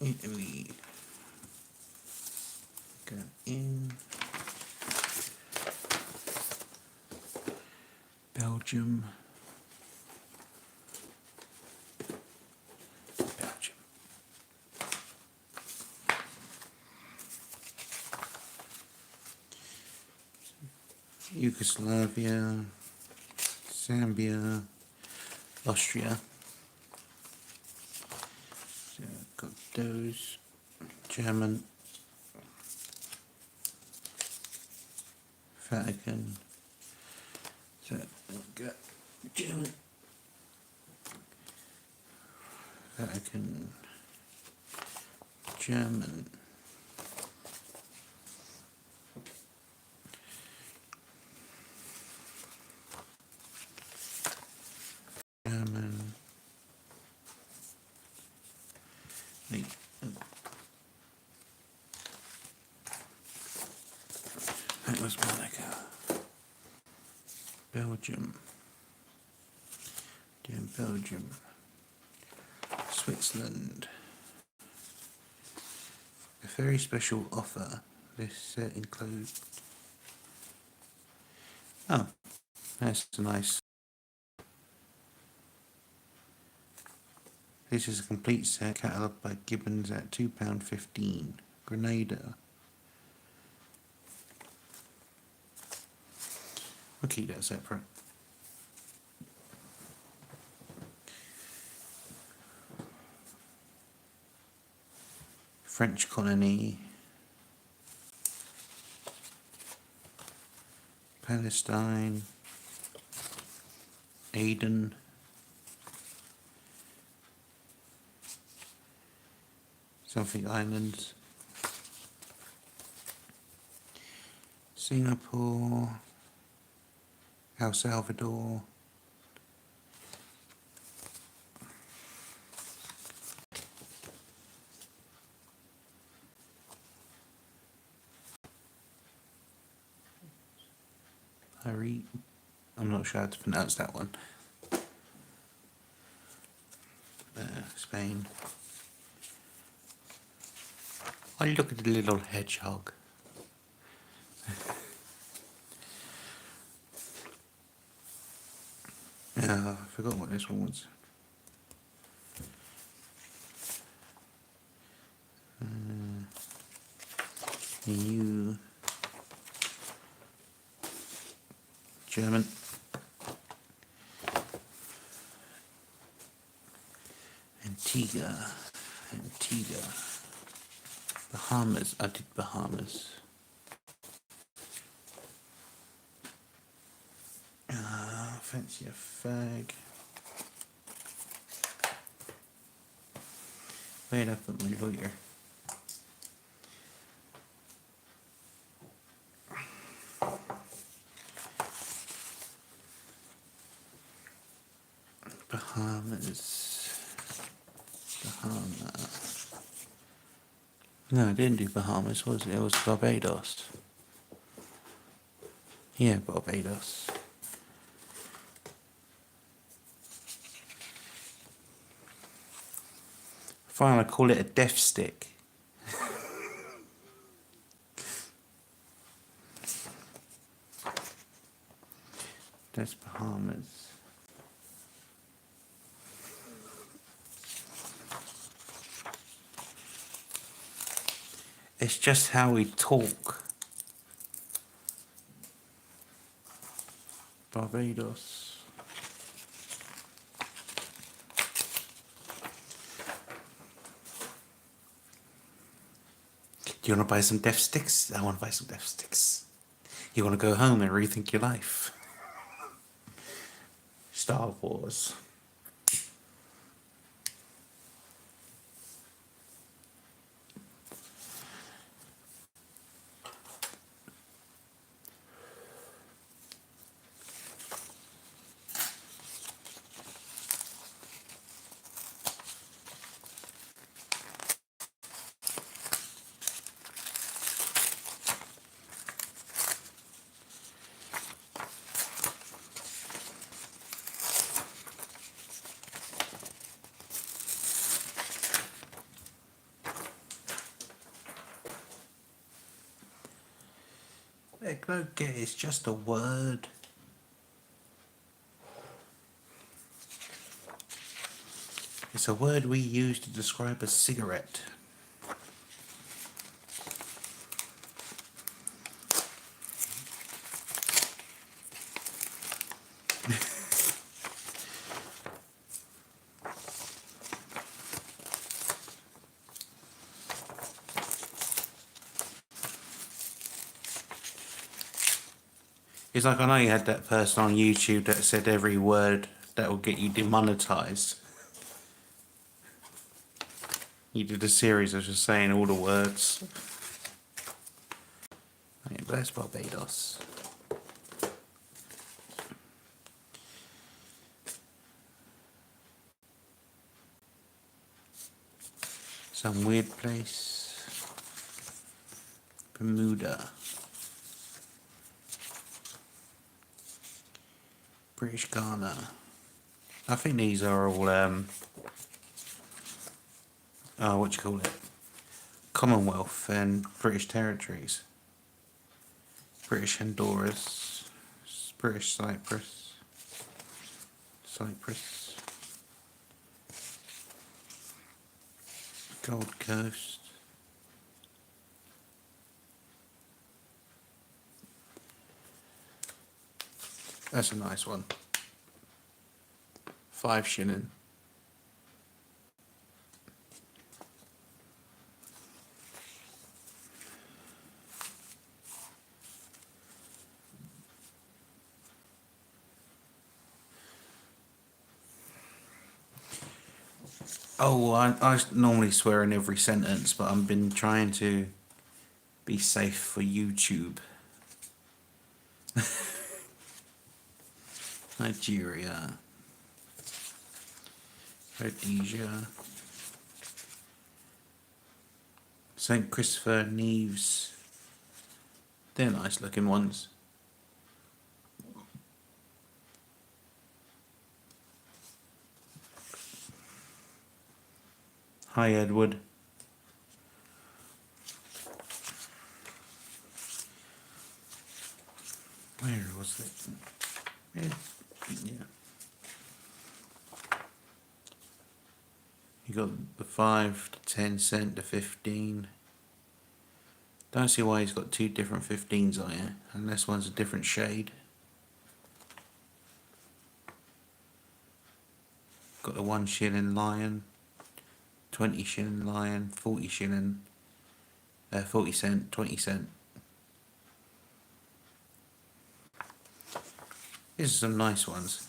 Italy. Go in. Belgium. Belgium. Yugoslavia. Zambia. Austria. So I've got those. German. Vatican. So I've got German. Vatican. German. German. That was Monaco. Belgium. Doing Belgium. Switzerland. A very special offer. This set includes... Oh, that's nice. This is a complete set catalogued by Gibbons at £2.15. Grenada. We'll keep that separate. French colony. Palestine. Aden. Something Islands. Singapore. El Salvador. I'm not sure how to pronounce that one. Spain. Oh, look at the little hedgehog. I forgot what this one was. EU. German. Antigua. Bahamas. I did Bahamas. Fancy a fag. Where'd I put my lawyer? Bahamas. No, I didn't do Bahamas, was it? It was Barbados. Yeah, Barbados. Fine, I call it a death stick. That's Bahamas. It's just how we talk. Barbados. Do you want to buy some death sticks? I want to buy some death sticks. You want to go home and rethink your life? Star Wars. Get is just a word. It's a word we use to describe a cigarette. It's like, I know you had that person on YouTube that said every word that will get you demonetized. You did a series of just saying all the words. Right, but that's Barbados. Some weird place. Bermuda. British Ghana. I think these are all, what you call it? Commonwealth and British territories. British Honduras, British Cyprus, Gold Coast. That's a nice one. 5 shilling. Oh, I normally swear in every sentence, but I've been trying to be safe for YouTube. Nigeria. Rhodesia. St. Christopher Neves. They're nice looking ones. Hi, Edward. Where was it? Yeah. You got the 5 to 10 cent to 15. Don't see why he's got 2 different 15s on here, unless one's a different shade. Got the 1 shilling lion, 20 shilling lion, 40 shilling, 40 cent, 20 cent. These are some nice ones.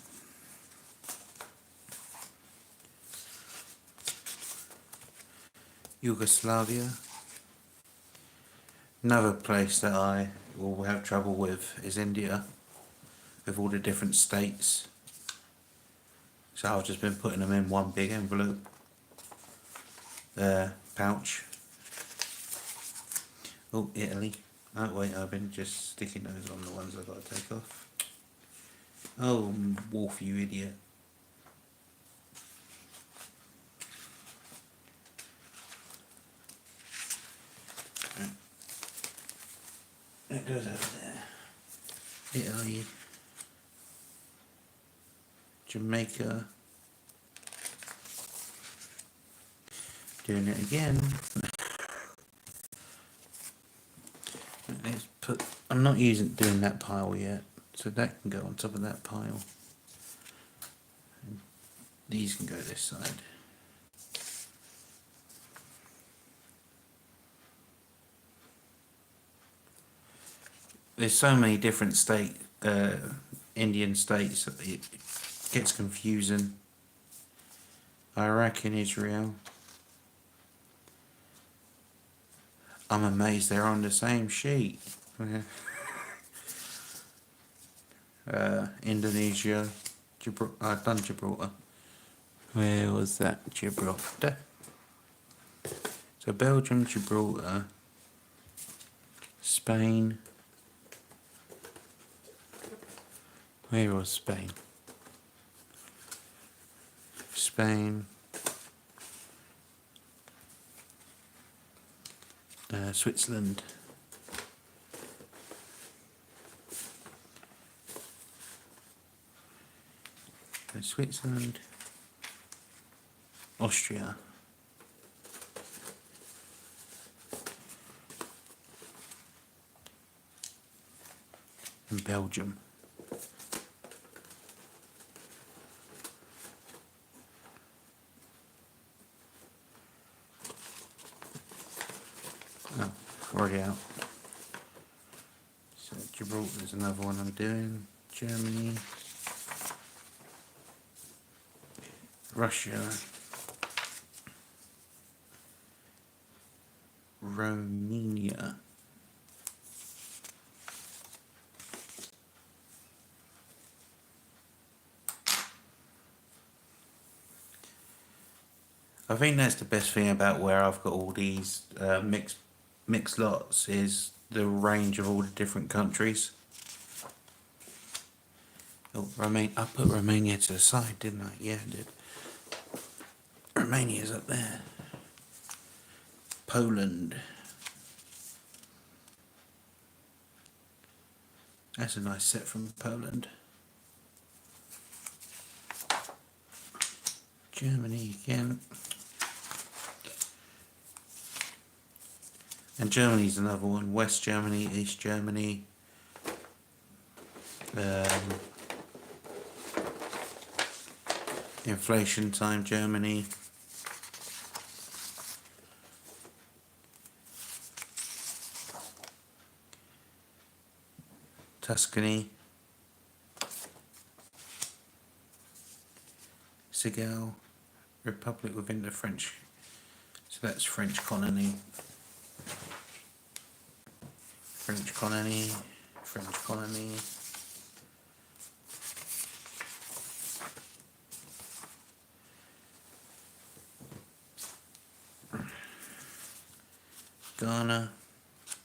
Yugoslavia. Another place that I will have trouble with is India, with all the different states. So I've just been putting them in one big envelope, pouch. Oh, Italy. Oh wait, I've been just sticking those on the ones I've got to take off. Oh, Wolf, you idiot. It goes over there. Italy. Jamaica. Doing it again. Let's put. I'm not doing that pile yet, so that can go on top of that pile. And these can go this side. There's so many different Indian states that it gets confusing. Iraq and Israel. I'm amazed they're on the same sheet. Indonesia, Gibraltar. I've done Gibraltar. Where was that? Gibraltar. So Belgium, Gibraltar, Spain. Where was Spain? Spain. Switzerland. Switzerland. Austria. And Belgium. Oh, already out. So Gibraltar's another one I'm doing. Germany. Russia. Romania. I think that's the best thing about where I've got all these mixed lots is the range of all the different countries. Oh, I put Romania to the side, didn't I? Yeah, I did. Romania's up there. Poland. That's a nice set from Poland. Germany again. And Germany's another one. West Germany, East Germany. Inflation time Germany. Tuscany. Segal. Republic within the French. So that's French colony. French colony. French colony. Ghana.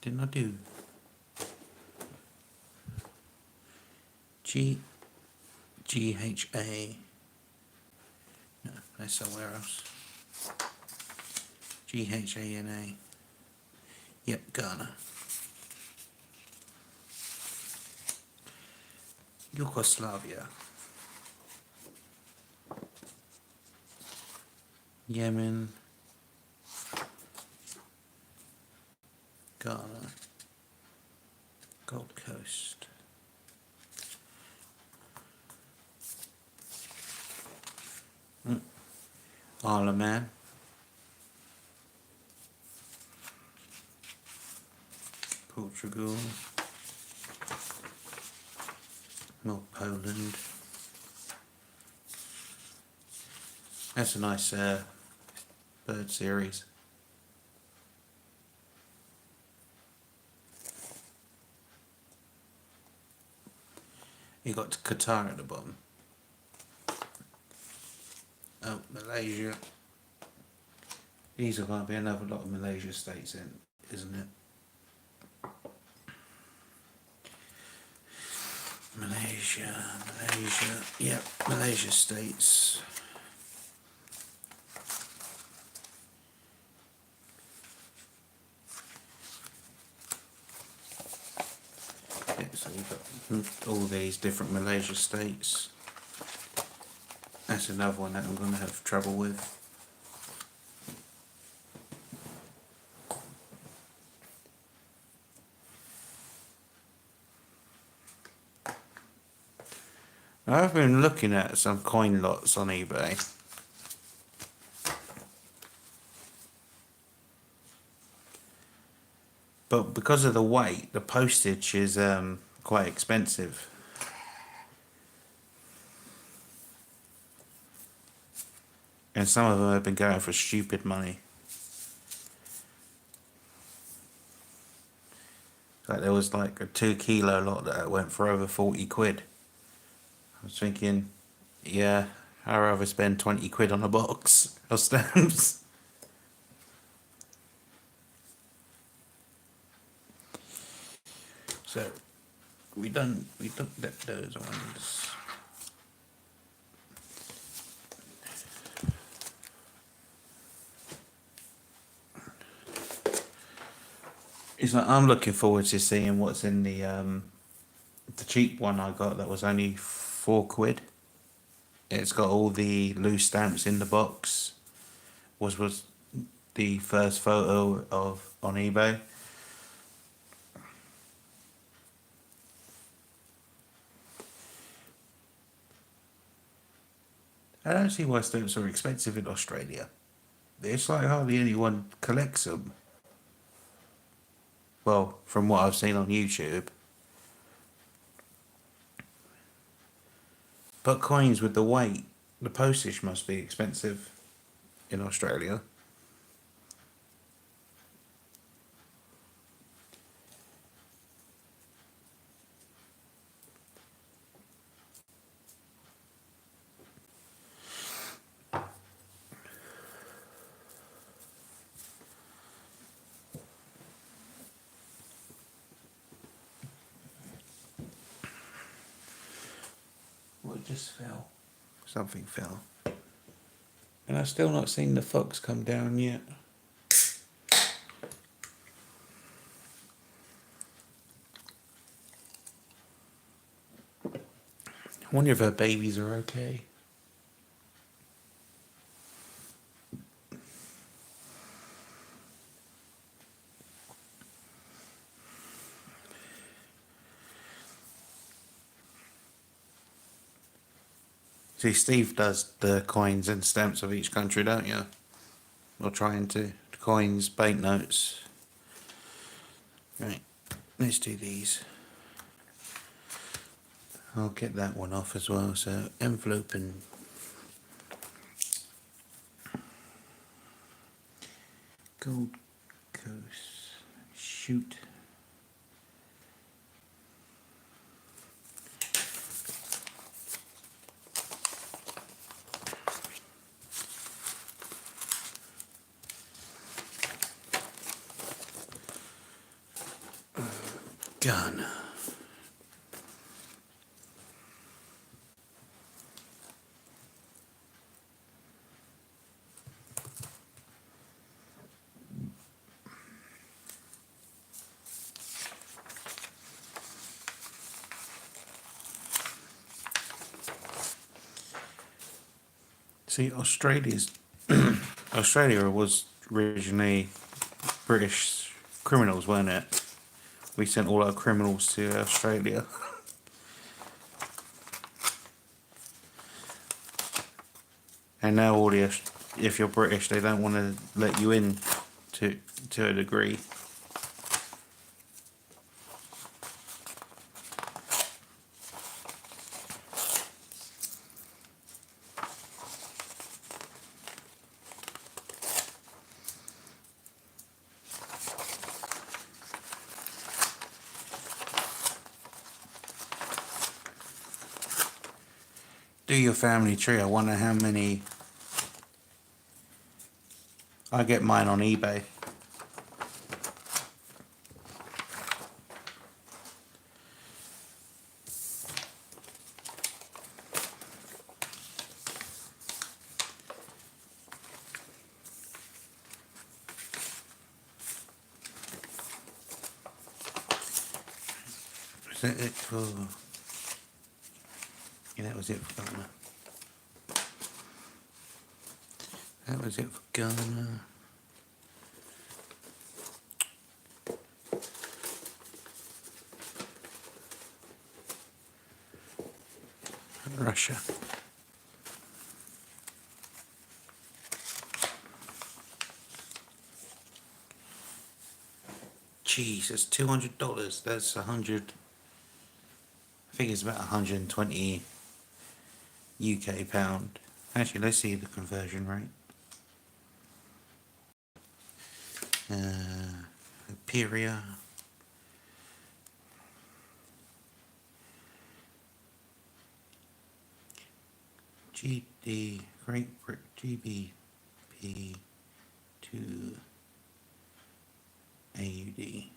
Didn't I do? GHA. No, that's somewhere else. GHANA. Yep, Ghana. Yugoslavia. Yemen. Ghana. Gold Coast. Isle of Man. Portugal. North Poland. That's a nice bird series. You got Qatar at the bottom. Oh, Malaysia. These are going to be another lot of Malaysia states in, isn't it? Malaysia, yep, Malaysia states. Yeah, so you've got all these different Malaysia states. That's another one that I'm going to have trouble with. I've been looking at some coin lots on eBay. But because of the weight, the postage is quite expensive. And some of them have been going for stupid money. Like there was like a 2 kilo lot that went for over 40 quid. I was thinking, yeah, I'd rather spend 20 quid on a box of stamps. So we looked at those ones. It's like I'm looking forward to seeing what's in the cheap one I got that was only 4 quid. It's got all the loose stamps in the box. Was the first photo of on eBay. I don't see why stamps are expensive in Australia. It's like hardly anyone collects them. Well, from what I've seen on YouTube. But coins with the weight, the postage must be expensive in Australia. just fell? Something fell. And I've still not seen the fox come down yet. I wonder if her babies are okay. See, Steve does the coins and stamps of each country, don't you? Or trying to. The coins, banknotes. Right, let's do these. I'll get that one off as well. So, envelope and Gold Coast. Shoot. Gun. See, Australia was originally British criminals, weren't it? We sent all our criminals to Australia. And now if you're British, they don't want to let you in to a degree. Do your family tree. I wonder how many. I get mine on eBay. Is that it for? Yeah, that was it for Ghana. That was it for Ghana. And Russia. Jesus, $200. That's 100. I think it's about 120 UK pound. Actually, let's see the conversion rate. Imperia. GD Great Britain GBP to AUD.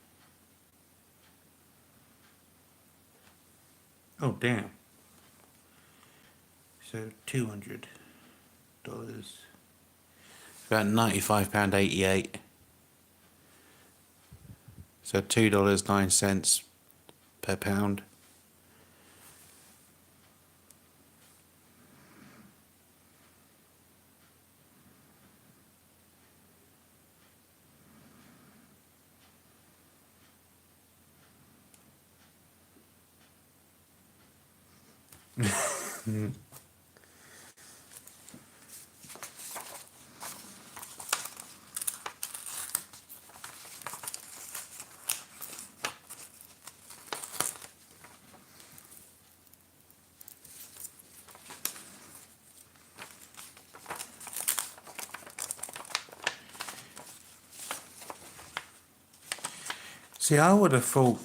Oh damn. So $200. About £95.88. So $2.09 per pound. See, I would have thought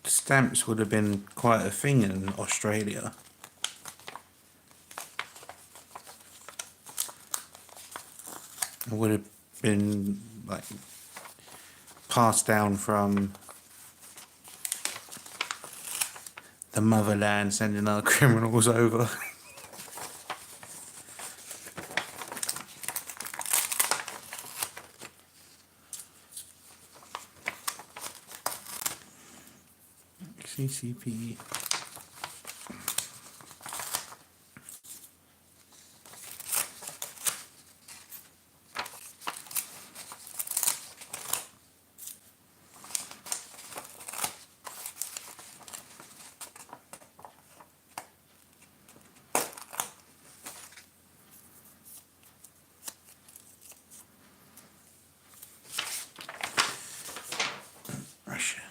stamps would have been quite a thing in Australia. It would have been like passed down from the motherland sending our criminals over. CCP. Russia.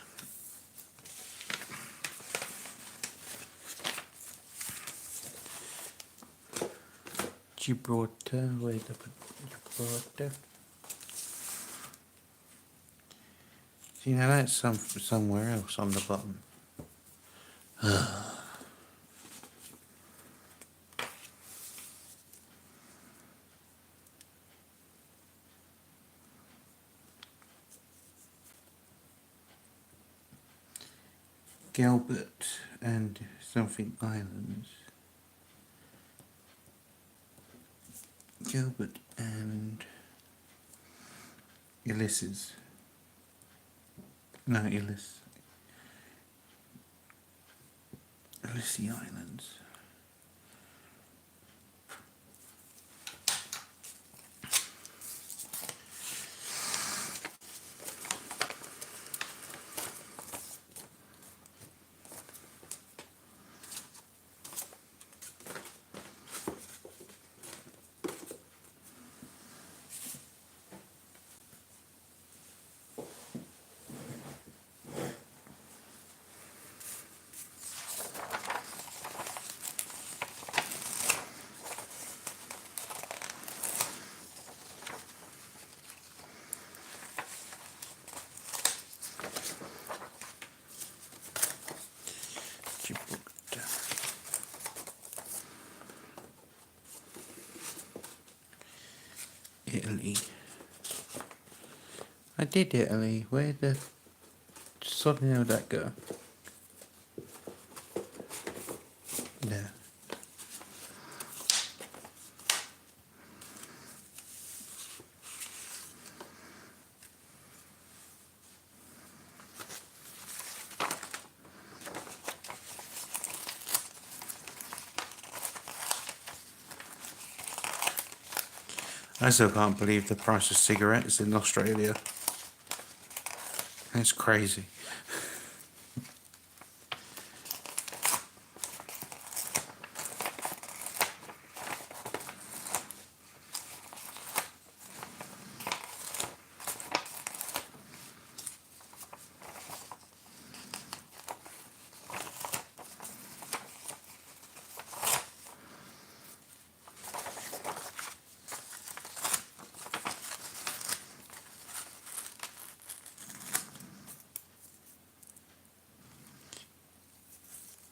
Gibraltar, wait up Gibraltar. See, now that's somewhere else on the bottom. Gilbert and something islands. Gilbert and Ulysses. No, Ulysses Islands. Gibraltar. Italy. I did Italy. Where the sod hell did that go? There. I still can't believe the price of cigarettes in Australia. That's crazy.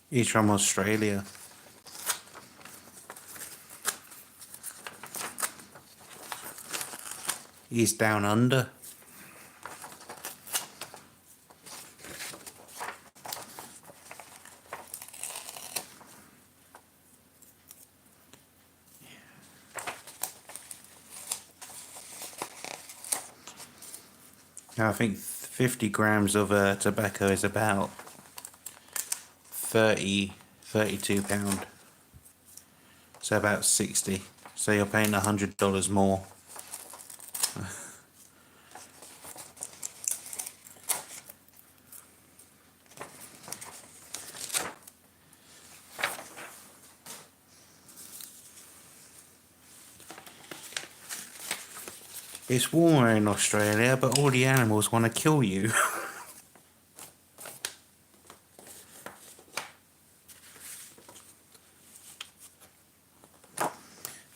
He's from Australia. He's down under. Now, I think 50 grams of tobacco is about 32 pound. So about 60. So you're paying $100 more. It's warmer in Australia, but all the animals want to kill you.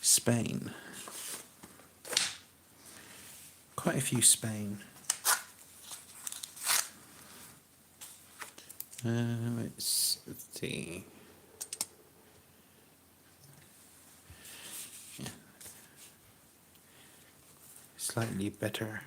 Spain. Quite a few Spain. Let's see. Yeah. Slightly better.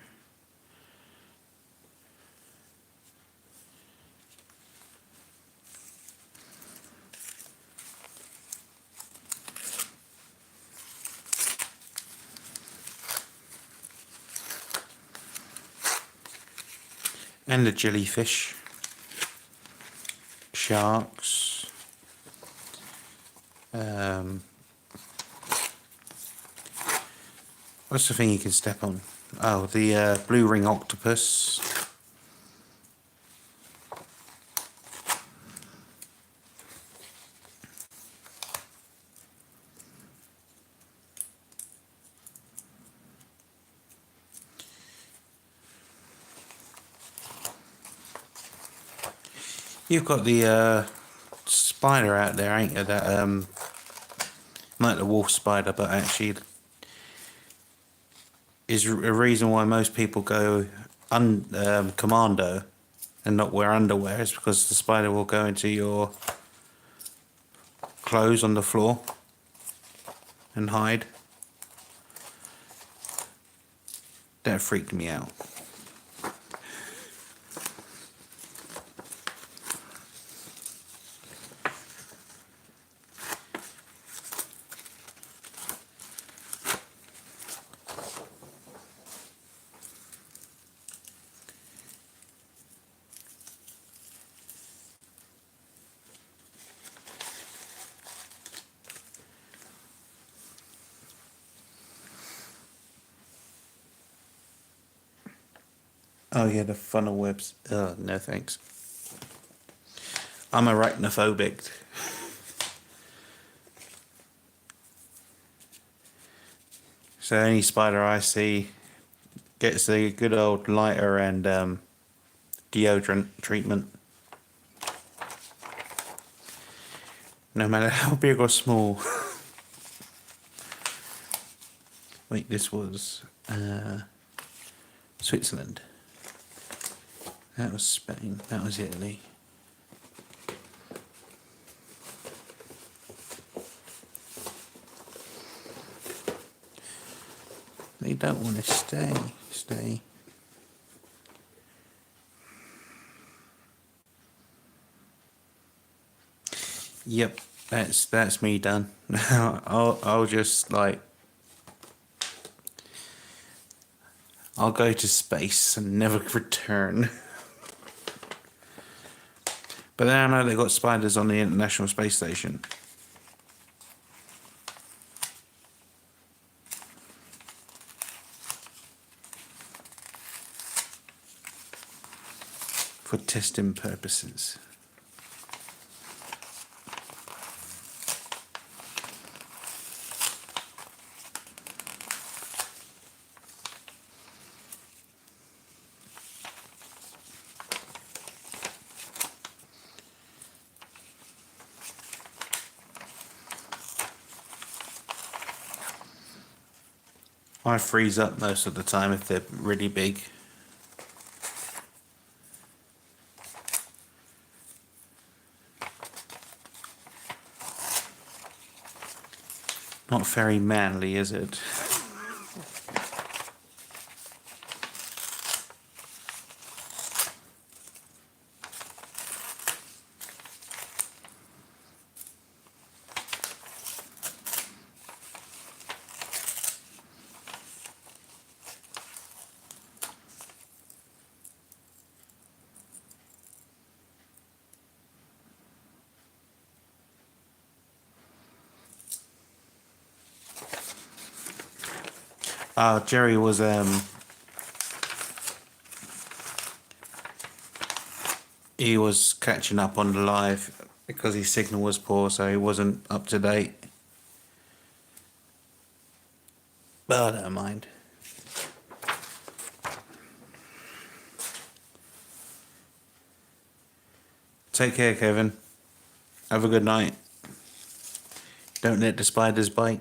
And the jellyfish. Sharks. What's the thing you can step on? Oh, the blue ring octopus. You've got the spider out there, ain't you? That not the wolf spider, but actually is a reason why most people go commando and not wear underwear is because the spider will go into your clothes on the floor and hide. That freaked me out. Oh yeah, the funnel webs. No thanks. I'm arachnophobic. So any spider I see gets the good old lighter and deodorant treatment. No matter how big or small. Wait, this was Switzerland. That was Spain. That was Italy. They don't want to stay. Yep, that's me done. I'll just like I'll go to space and never return. But then I know they got spiders on the International Space Station. For testing purposes. I freeze up most of the time if they're really big. Not very manly, is it? Jerry was he was catching up on the live because his signal was poor, so he wasn't up to date. But I don't mind. Take care, Kevin. Have a good night. Don't let the spiders bite.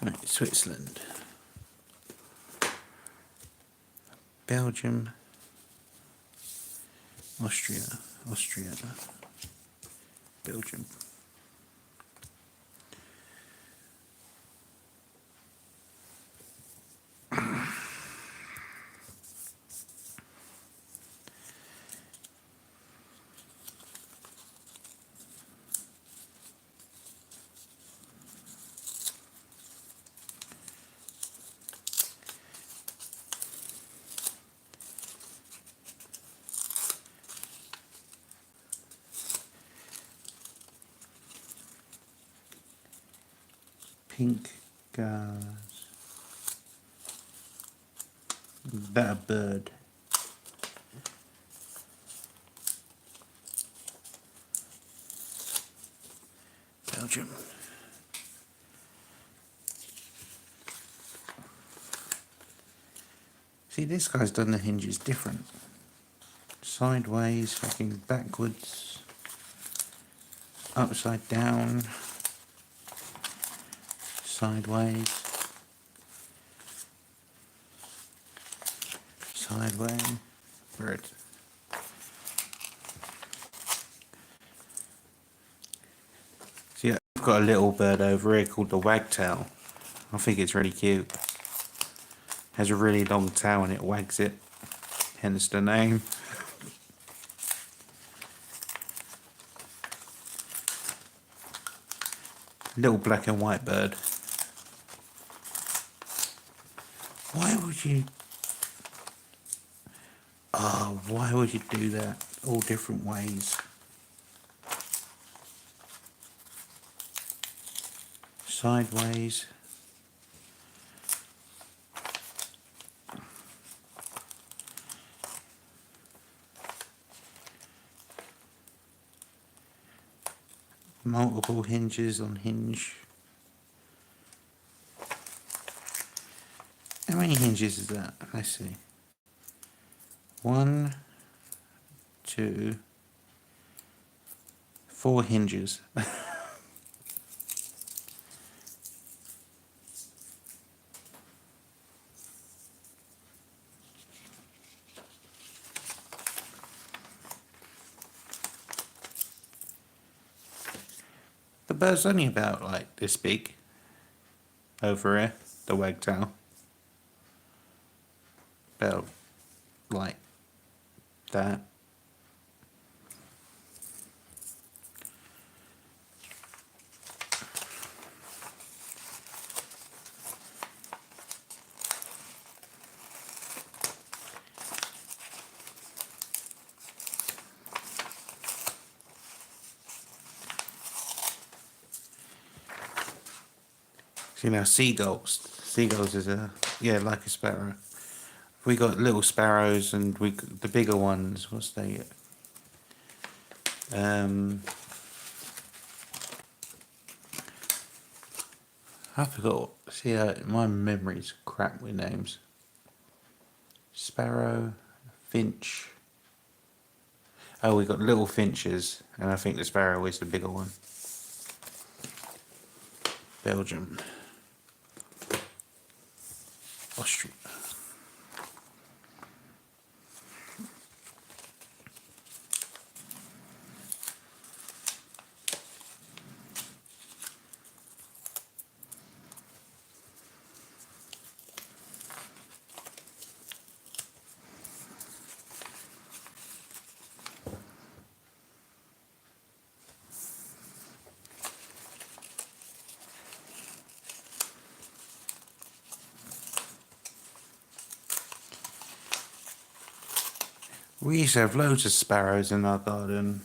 Right, Switzerland. Belgium. Austria. Belgium. pink gars. That a bird. Belgium. See, this guy's done the hinges different. Sideways, fucking backwards, upside down, sideways, sideways, bird. See, I've got a little bird over here called the wagtail. I think it's really cute. Has a really long tail and it wags it, hence the name. Little black and white bird. Why would you... Oh, why would you do that? All different ways. Sideways. Multiple hinges on hinge. How many hinges is that? Let's see. 1, 2, 4 hinges. The bird's only about like this big over here, the wagtail. About like that. You know, seagulls. Seagulls is like a sparrow. We got little sparrows and the bigger ones. What's they? I forgot. See, my memory's crap with names. Sparrow, finch. Oh, we got little finches, and I think the sparrow is the bigger one. Belgium. Austria. We used to have loads of sparrows in our garden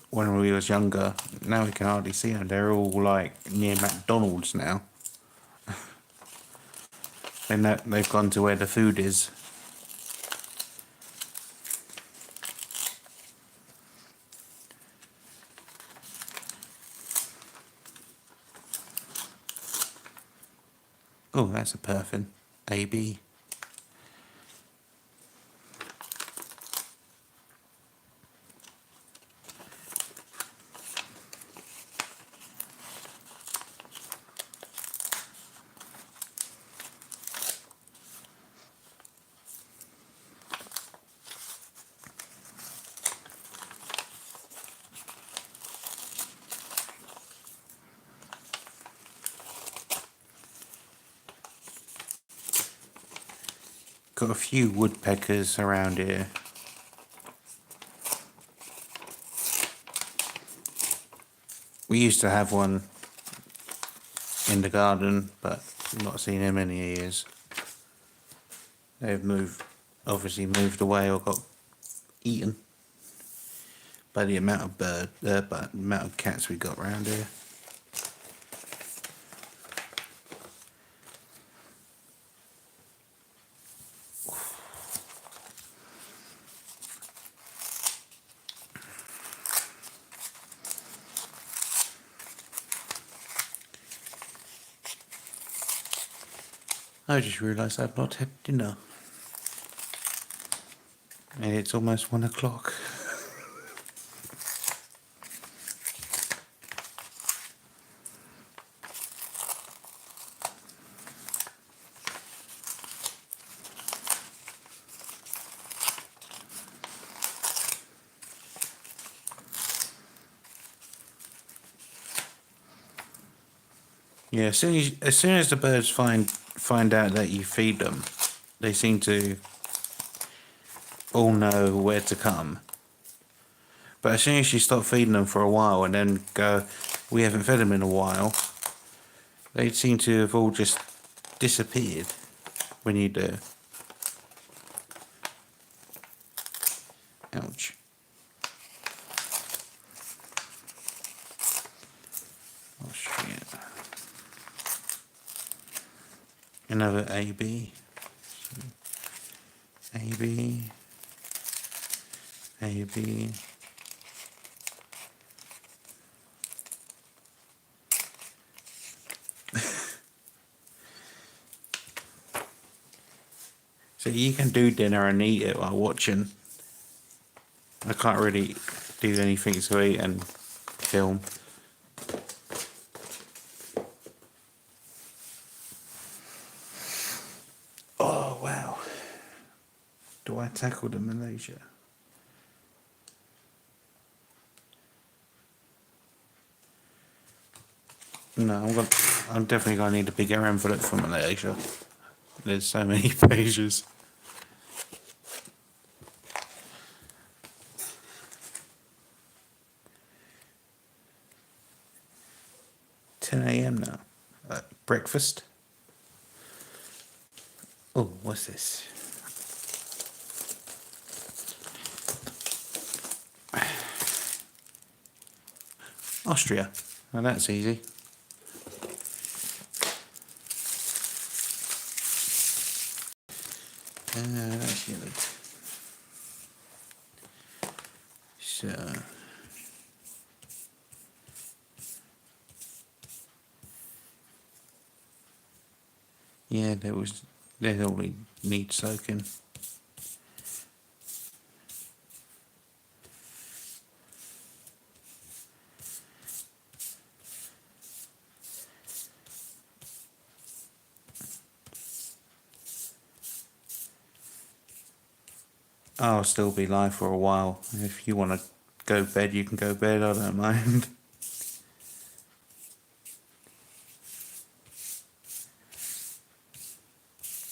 when we was younger. Now we can hardly see them. They're all like near McDonald's now. And they've gone to where the food is. Oh, that's a perfin. AB. Got a few woodpeckers around here. We used to have one in the garden, but not seen him in any years. They've obviously moved away or got eaten by the amount of cats we got around here. I just realised I've not had dinner. And it's almost 1 o'clock. Yeah, as soon as the birds find out that you feed them, they seem to all know where to come. But as soon as you stop feeding them for a while and then go, we haven't fed them in a while, they seem to have all just disappeared when you do. Ouch. Oh shit. Another AB. AB. AB. So you can do dinner and eat it while watching. I can't really do anything to eat and film. Oh wow. Do I tackle the Malaysia? No, I'm definitely gonna need a bigger envelope for Malaysia. There's so many pages. $10 a.m. now. Breakfast. Oh, what's this? Austria. Well, that's easy. That's good. So. Yeah, they only need soaking. I'll still be live for a while. If you want to go bed, you can go bed. I don't mind.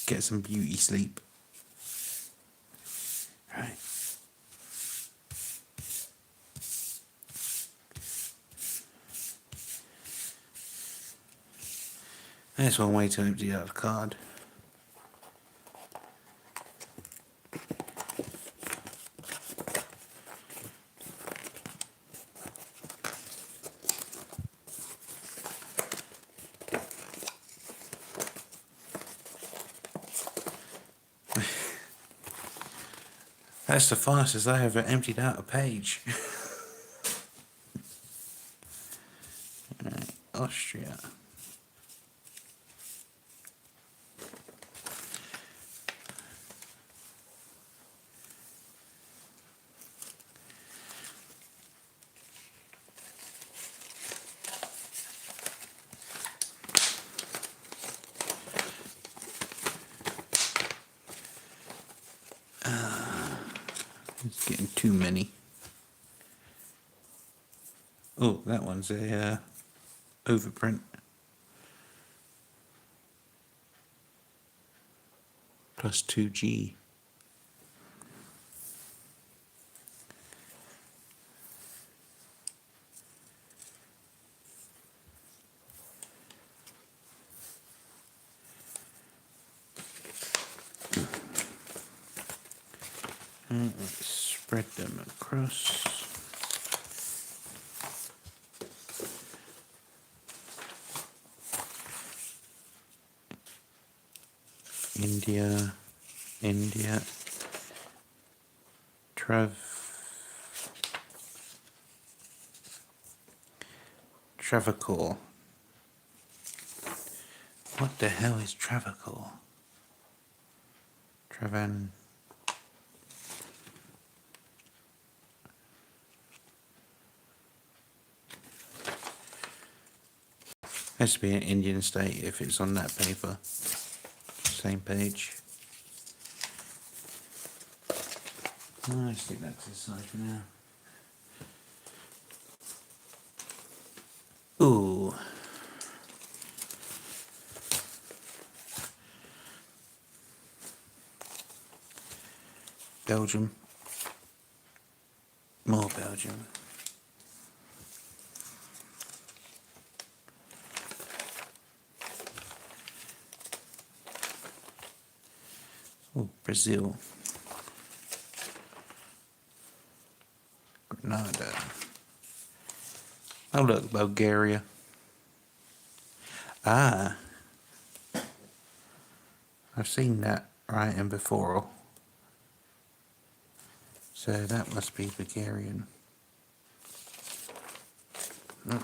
Get some beauty sleep. Right. There's one way to empty out the card. That's the fastest I ever emptied out a page. Right, Austria. It's getting too many. Oh, that one's a overprint. Plus 2G. Let's spread them across. India, Travancore. What the hell is Travical? Travan. Has to be an Indian state if it's on that paper. Same page. Let's stick that to the side for now. Ooh. Belgium. More Belgium. Oh, Brazil. Grenada. Oh look, Bulgaria. Ah. I've seen that writing before. So that must be Bulgarian. Oh.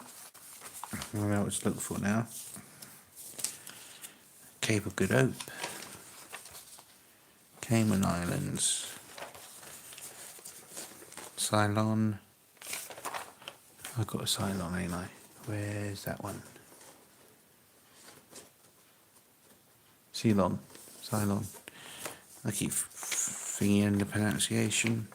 I know what to look for now. Cape of Good Hope. Cayman Islands. Ceylon. I've got a Ceylon, ain't I? Where's that one? Ceylon. Ceylon. I keep thinking the pronunciation.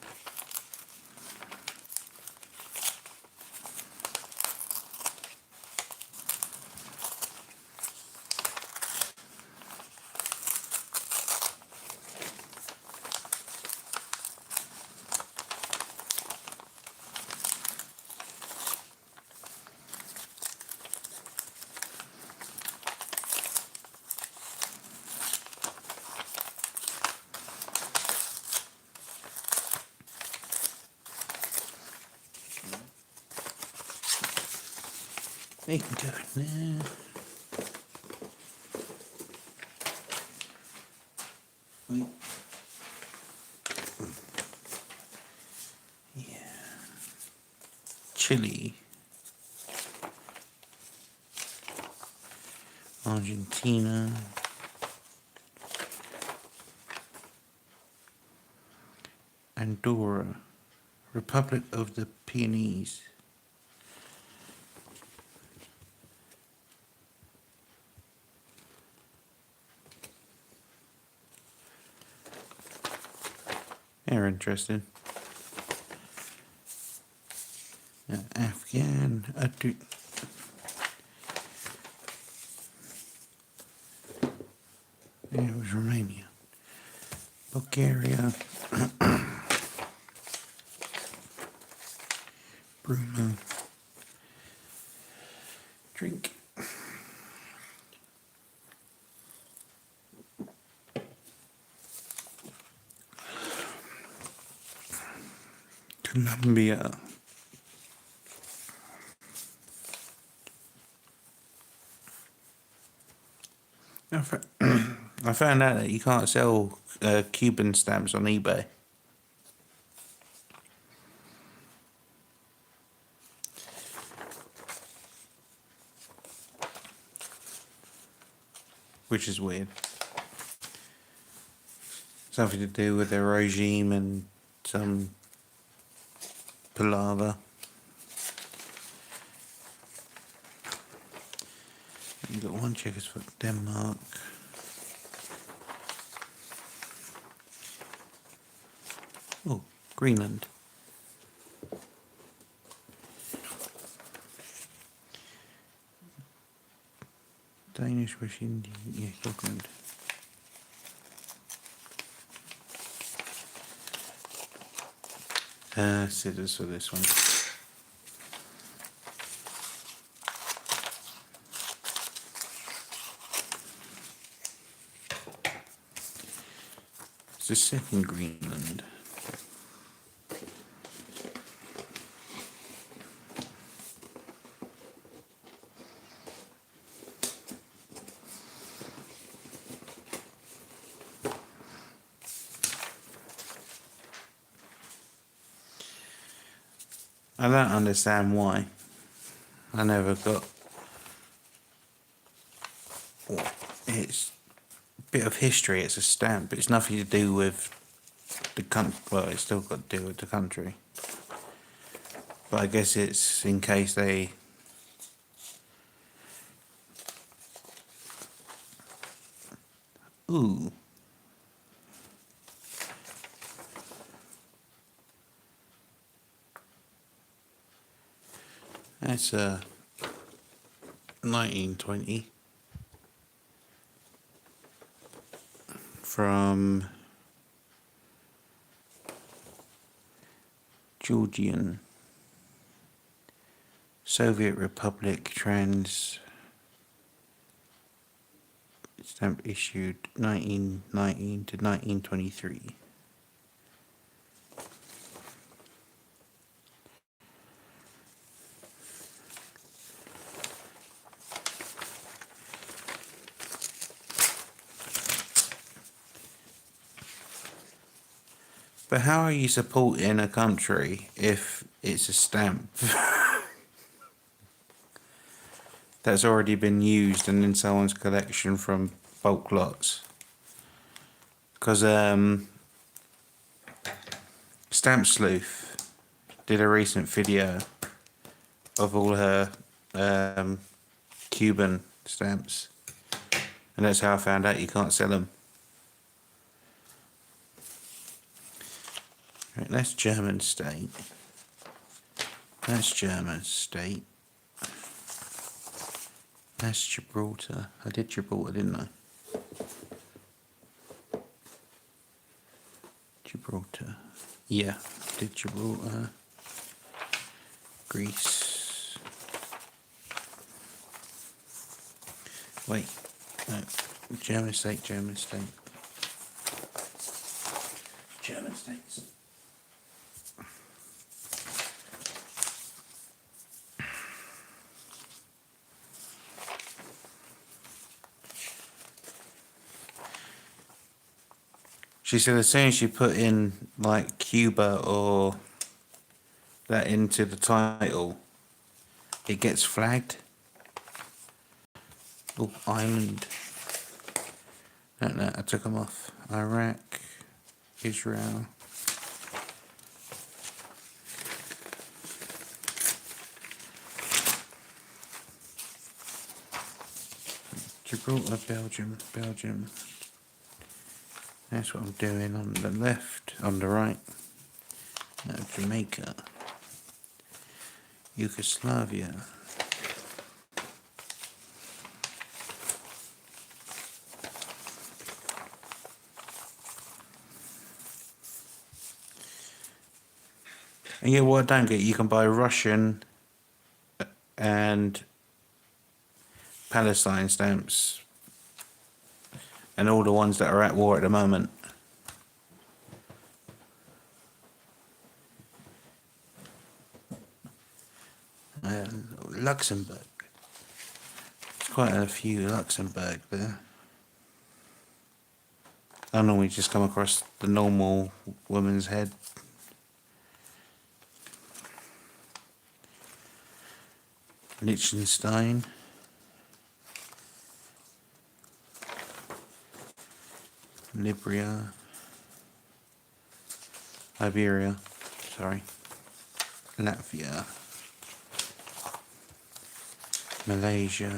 They can go in there. Wait. Yeah. Chile. Argentina. Andorra. Republic of the Pyrenees. They're interesting. Afghan. There was Romania. Bulgaria. Bruno. Drink. Colombia. I found out that you can't sell Cuban stamps on eBay. Which is weird. Something to do with their regime and some palaver. You've got one checkers for Denmark. Oh, Greenland. Danish, West Indies, yeah, Auckland. Scissors for this one. It's the second Greenland. I don't understand why. I never got it's a bit of history. It's a stamp. It's nothing to do with the country. Well, it's still got to do with the country. But I guess it's in case they... Ooh. That's 1920 from Georgian Soviet Republic stamp issued 1919 to 1923. But how are you supporting a country if it's a stamp that's already been used and in someone's collection from bulk lots? Because Stamp Sleuth did a recent video of all her Cuban stamps, and that's how I found out you can't sell them. Right, that's German state. That's German state. That's Gibraltar. I did Gibraltar, didn't I? Gibraltar. Yeah, I did Gibraltar. Greece. Wait, no. German state, German state. German states. She said as soon as you put in like Cuba or that into the title, it gets flagged. Oh, island. No, I took them off. Iraq, Israel. Gibraltar, Belgium. That's what I'm doing on the left, on the right. No, Jamaica. Yugoslavia. And yeah, what I don't get, you can buy Russian and Palestine stamps and all the ones that are at war at the moment. Luxembourg. There's quite a few Luxembourg there. I normally just come across the normal woman's head. Liechtenstein. Libya. Iberia. Sorry. Latvia. Malaysia.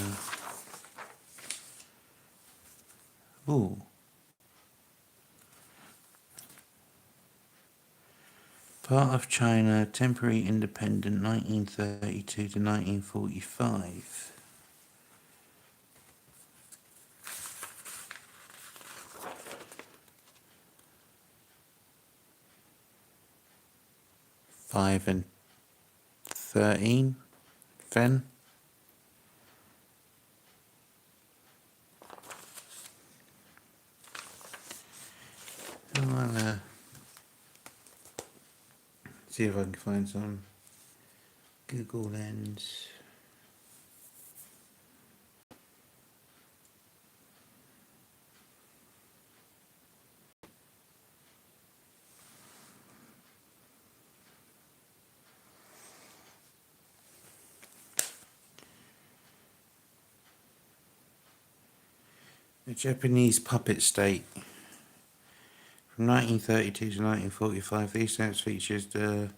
Ooh. Part of China, temporary independent, 1932 to 1945. Five and 13, Fen. I'll see if I can find some Google Lens. A Japanese puppet state. From 1932 to 1945, these stamps featured the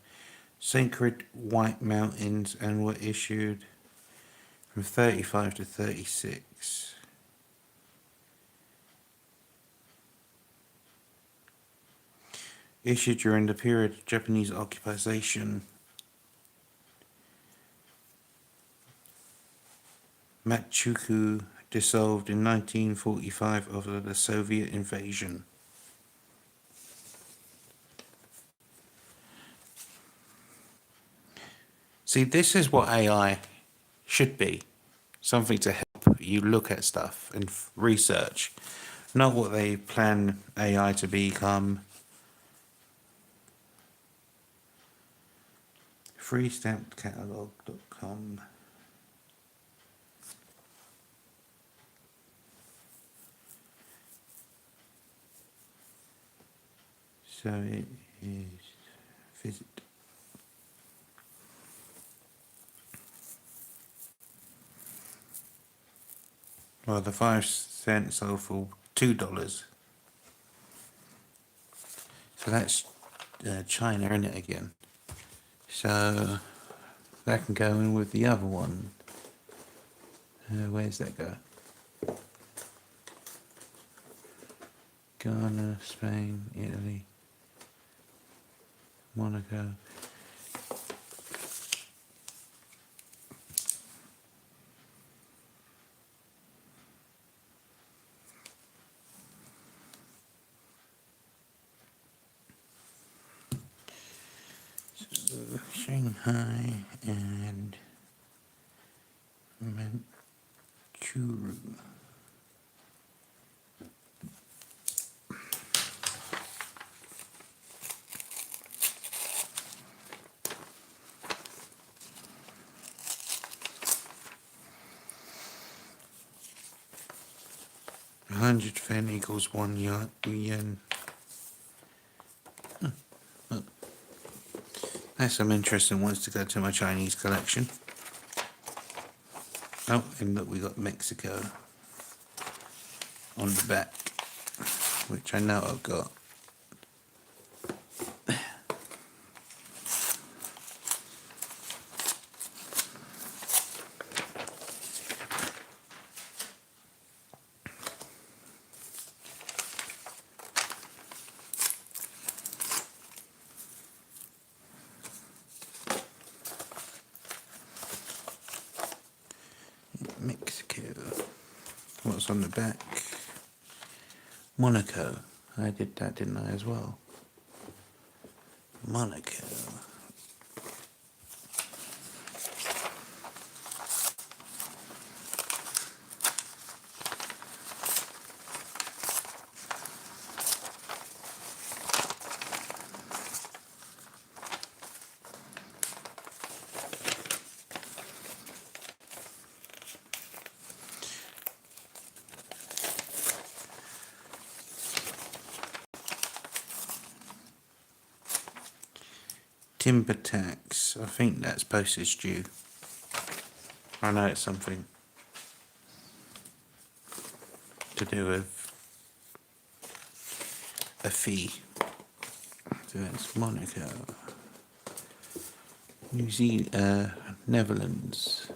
Sacred White Mountains and were issued from 35 to 36. Issued during the period of Japanese occupation, Manchukuo dissolved in 1945 after the Soviet invasion. See, this is what AI should be. Something to help you look at stuff and research. Not what they plan AI to become. Freestampedcatalog.com. So it is visit. Well, the 5 cents sold for $2. So that's China, isn't it, again? So that can go in with the other one. Where's that go? Ghana, Spain, Italy, Monaco. So Shanghai and Manchukuo. $100 equals 1 yen. Oh, that's some interesting ones to go to my Chinese collection. Oh, and look, we got Mexico on the back, which I know I've got. Mexico. What's on the back? Monaco. I did that, didn't I, as well? Monaco. Timber tax. I think that's postage due. I know it's something to do with a fee. So that's Monaco. New Zealand, Netherlands.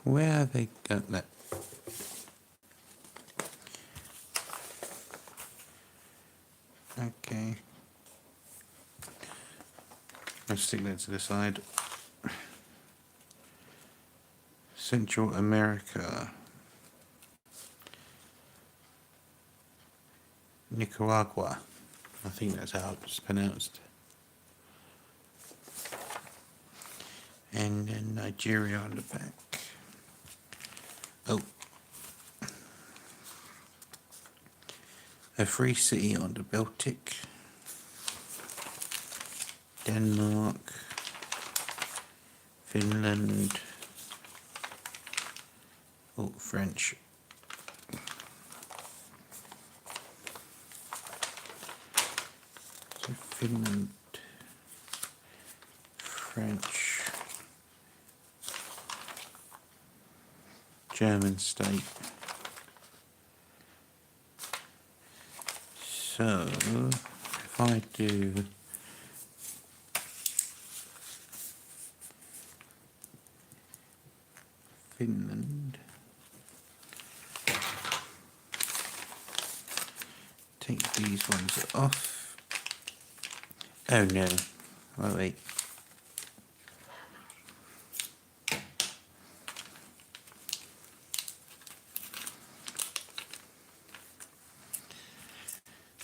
Where have they got that? Okay. Let's stick that to the side. Central America. Nicaragua. I think that's how it's pronounced. And then Nigeria on the back. Oh. A free city on the Baltic. Denmark. Finland. Oh, French. Finland, French, German state. So if I do Finland, take these ones off. Oh no, oh wait.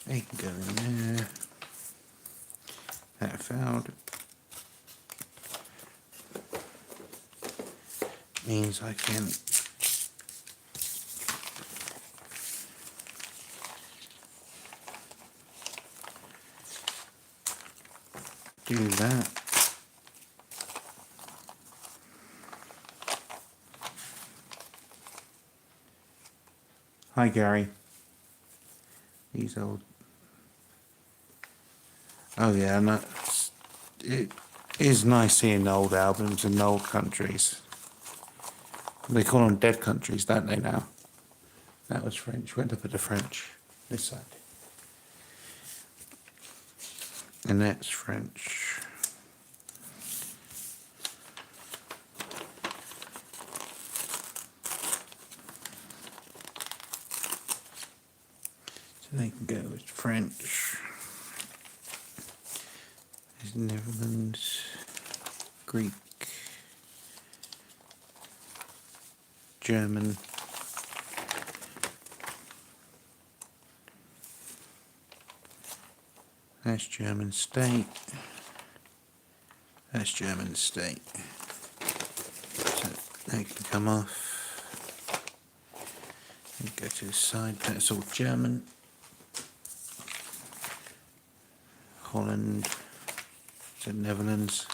They can go in there. That failed. Means I can do that. Hi Gary. These old. Oh yeah, and it is nice seeing old albums in old countries. They call them dead countries, don't they now? That was French. Went up at the French. This side. And that's French. So they can go with French. There's Netherlands, Greek, German, that's German state, that's German state, so they can come off and go to the side. That's all German. Holland, so Netherlands.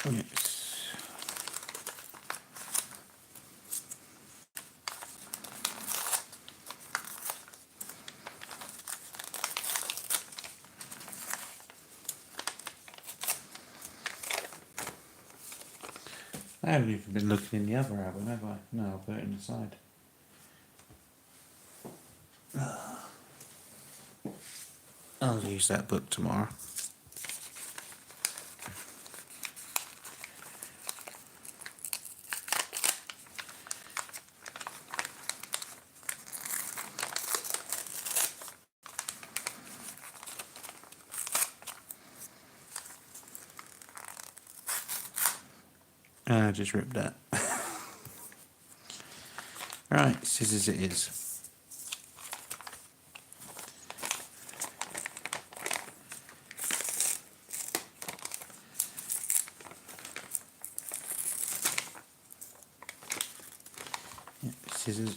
Yes. I haven't even been looking in the other album, have I? No, I'll put it in the side. I'll use that book tomorrow. I just ripped that. Right, scissors it is. Yep, scissors.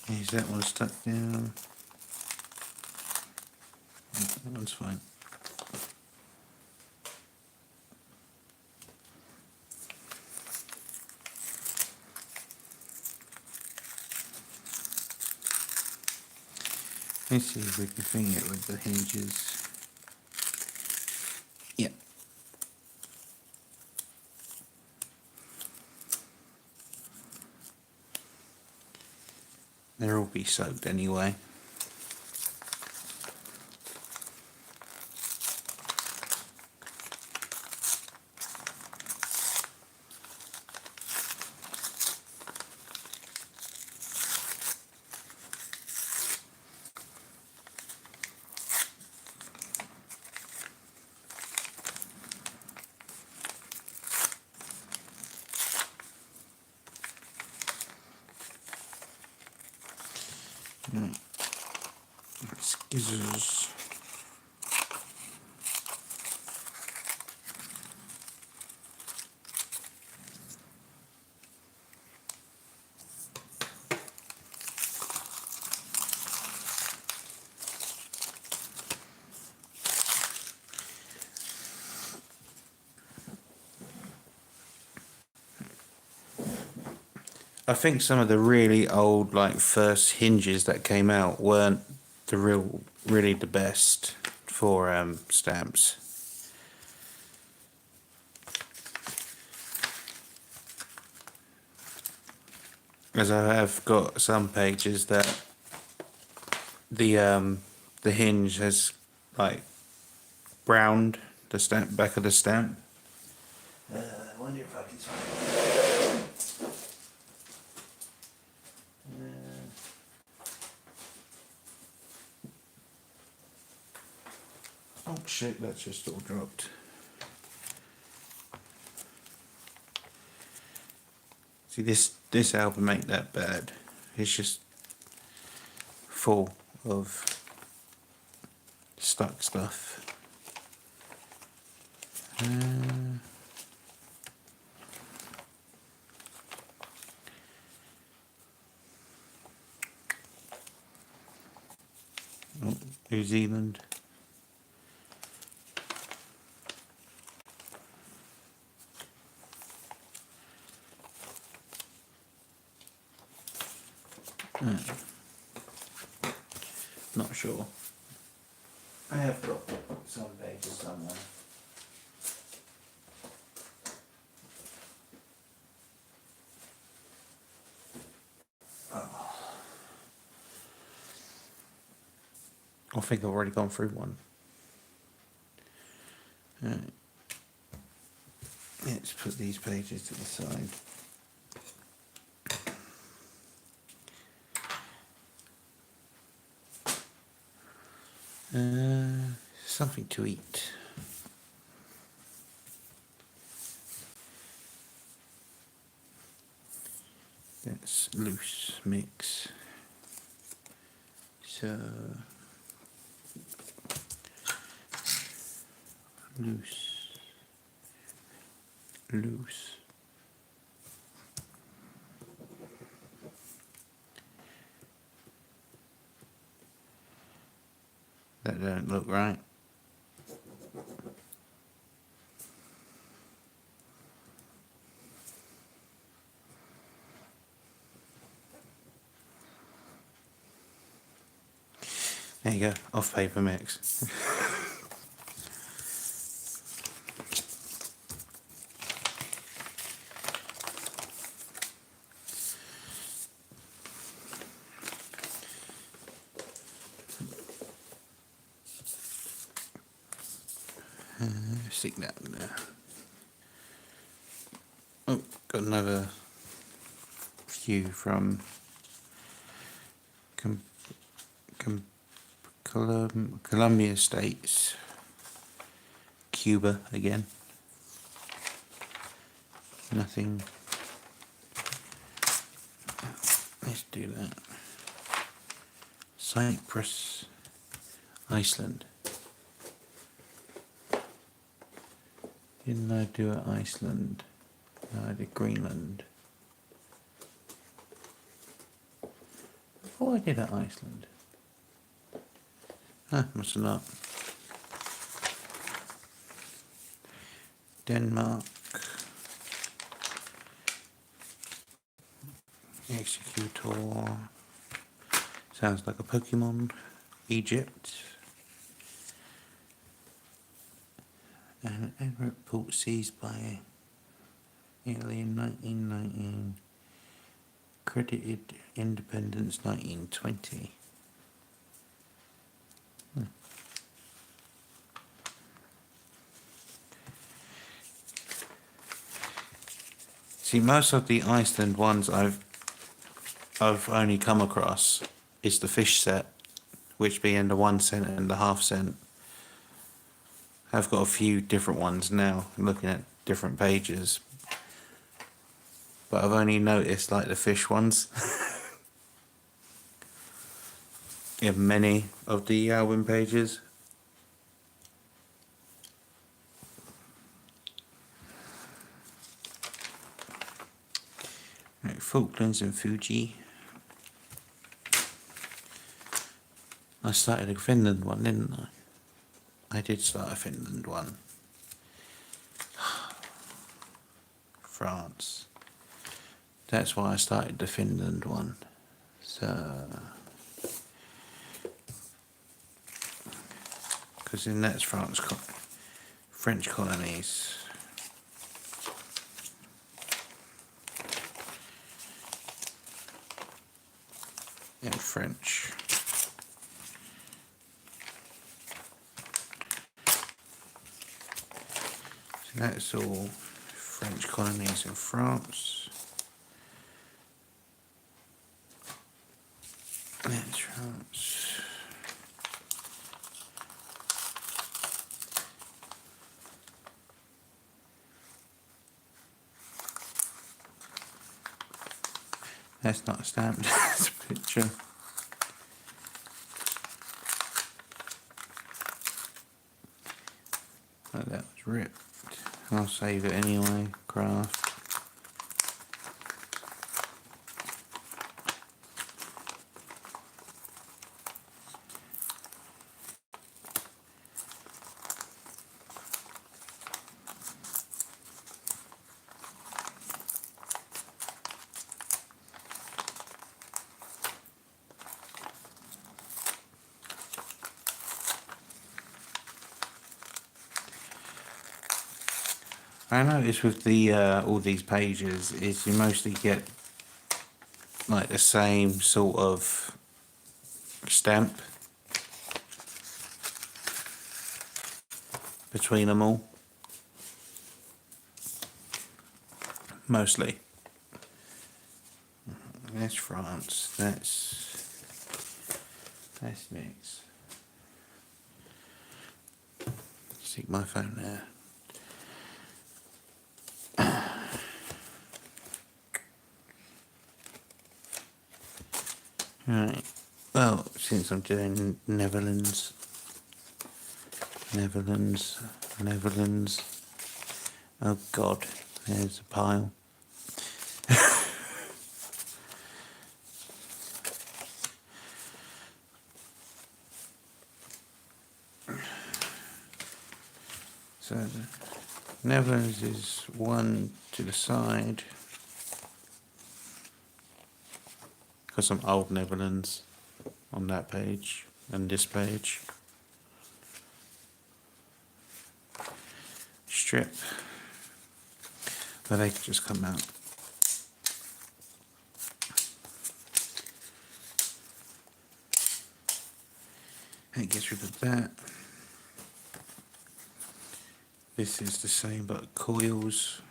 Is that one stuck down? That one's fine. Let's see if we can finger it with the hinges. Yep. They'll all be soaked anyway. Scissors. I think some of the really old, like first hinges that came out weren't really the best for stamps. As I have got some pages that the hinge has like browned the stamp back of the stamp. I wonder if I can find it. Oh shit, that's just all dropped. See, this album ain't that bad. It's just full of stuck stuff. Oh, New Zealand. Not sure. I have got some pages somewhere. Oh. I think I've already gone through one. Right. Let's put these pages to the side. Something to eat. That's loose mix. So loose. That don't look right. There you go, off paper mix. Stick that in there. Oh, got another few from Columbia States, Cuba again. Nothing. Let's do that. Cyprus, Iceland. Didn't I do it Iceland? No, I did Greenland. I thought I did it Iceland. Must have not. Denmark. Executor. Sounds like a Pokemon. Egypt. And Everett port seized by Italy in 1919. Credited independence 1920. See, most of the Iceland ones I've only come across is the fish set, which being the 1 cent and the ½ cent. I've got a few different ones now, looking at different pages, but I've only noticed like the fish ones in many of the album pages. Right, Falklands and Fuji. I started a Finland one, didn't I? I did start a Finland one. France. That's why I started the Finland one. So, because then that's French colonies. And French. So that's all French colonies in France. That's France. That's not a stamp, that's a picture. Oh, that was ripped. I'll save it anyway, craft. I noticed with the all these pages is you mostly get like the same sort of stamp between them all, mostly. That's France. That's next. Stick my phone there. Right. Well, since I'm doing Netherlands. Oh God, there's a pile. So the Netherlands is one to the side. Got some old Netherlands on that page and this page. Strip. But they could just come out. That gets rid of that. This is the same but coils.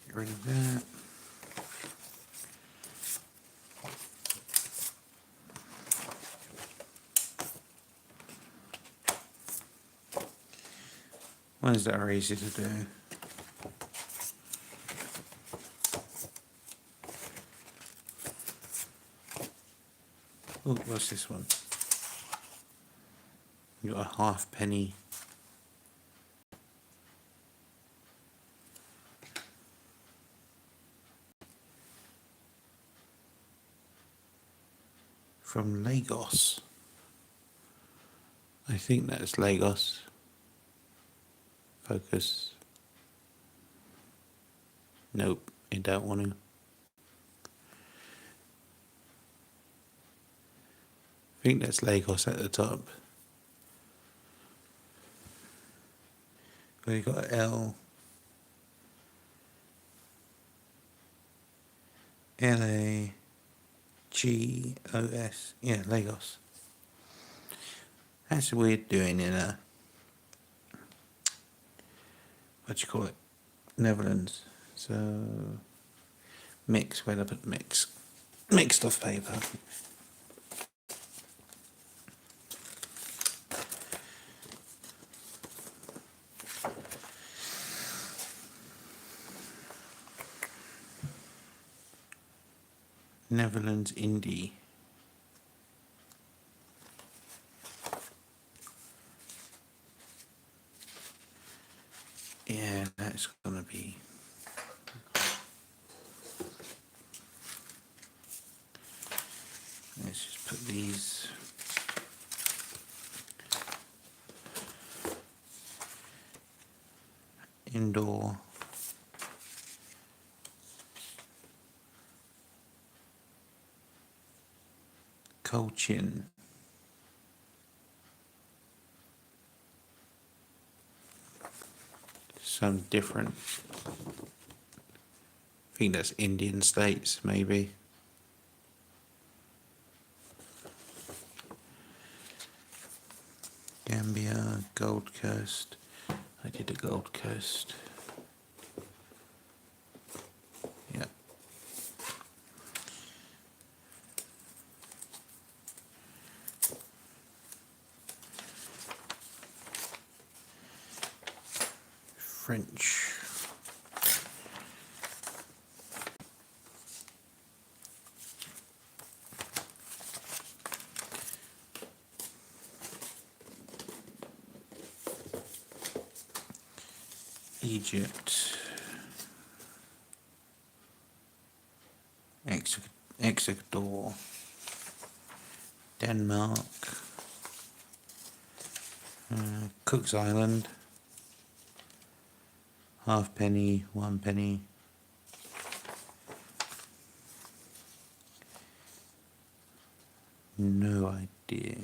Get rid of that. Ones that are easy to do. Oh, what's this one? You got a halfpenny. From Lagos. I think that's Lagos. Focus. Nope, you don't want to. I think that's Lagos at the top. We got L. Lagos. Yeah, Lagos. That's weird doing in a, what do you call it? Netherlands. So mix, where'd I put mix? Mixed off paper. Netherlands Indie. Yeah, that's gonna be. Let's just put these indoor. Cochin. Some different. I think that's Indian states, maybe. Gambia, Gold Coast. I did the Gold Coast. Yeah. French. Egypt. Ecuador. Denmark. Cook's Island. Half penny, 1 penny. No idea.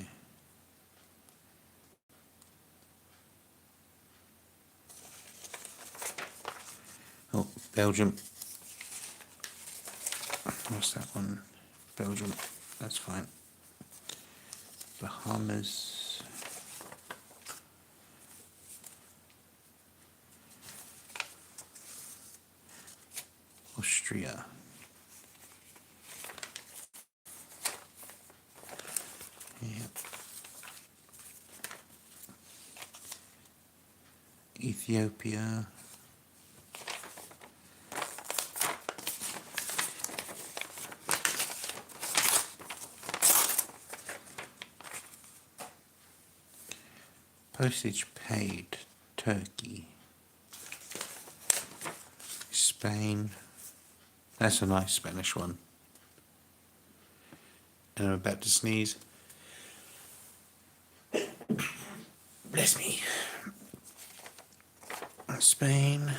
Oh, Belgium. What's that one? Belgium. That's fine. Bahamas. Austria. Yep. Ethiopia. Postage paid. Turkey. Spain. That's a nice Spanish one. And I'm about to sneeze. Bless me. Spain.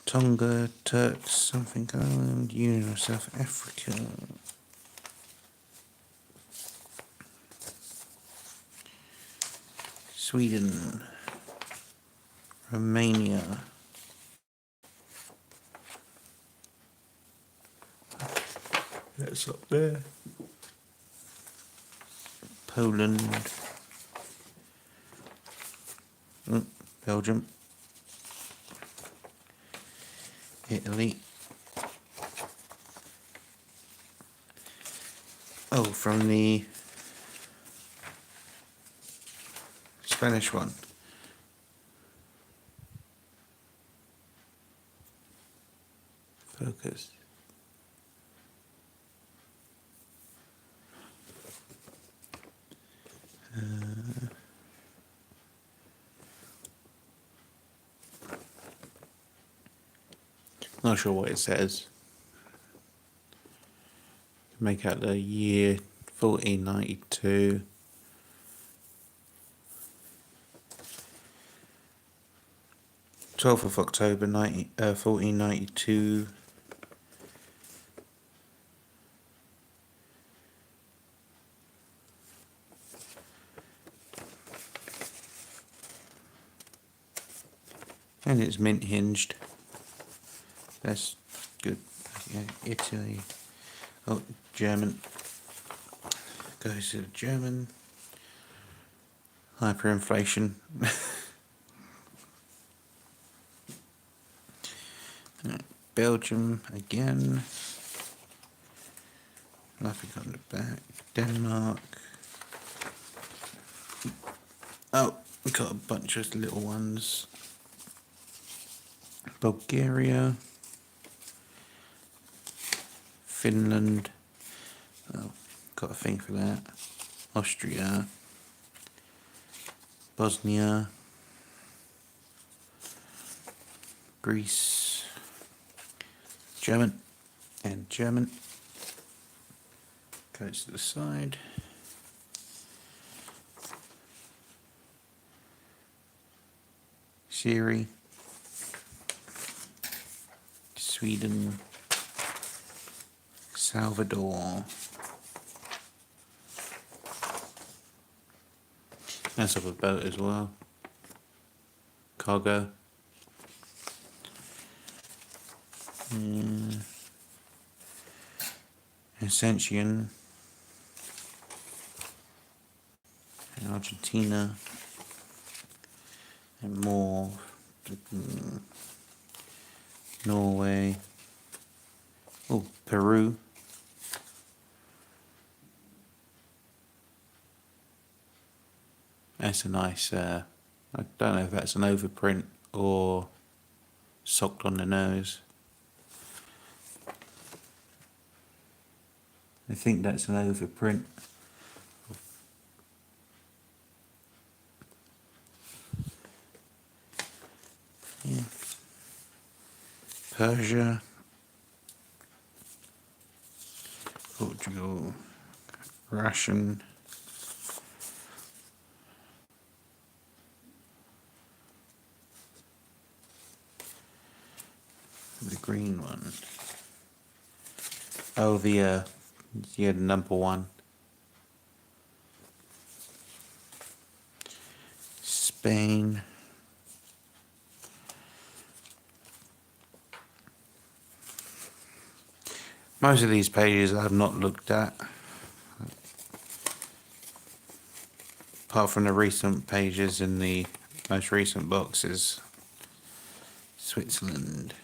Tonga, Turks, something Island, Union of South Africa. Sweden. Romania. That's up there. Poland. Belgium. Italy. Oh, from the Spanish one. Focus. Not sure what it says. Make out the year 1492. October 1492. And it's mint hinged. That's good. Yeah, Italy. Oh, German. Goes to the German. Hyperinflation. Belgium again. Nothing on the back. Denmark. Oh, we got a bunch of little ones. Bulgaria. Finland. Oh, got a thing for that. Austria. Bosnia. Greece. German. And German. Goes to the side. Syria. Sweden, Salvador. That's of a boat as well. Cargo. Ascension. And Argentina. And more. Norway. Oh, Peru. That's a nice, I don't know if that's an overprint or socked on the nose. I think that's an overprint. Yeah. Persia. Portugal. Russian. The green one. Oh, the number one. Spain. Most of these pages I've not looked at, apart from the recent pages in the most recent boxes. Switzerland.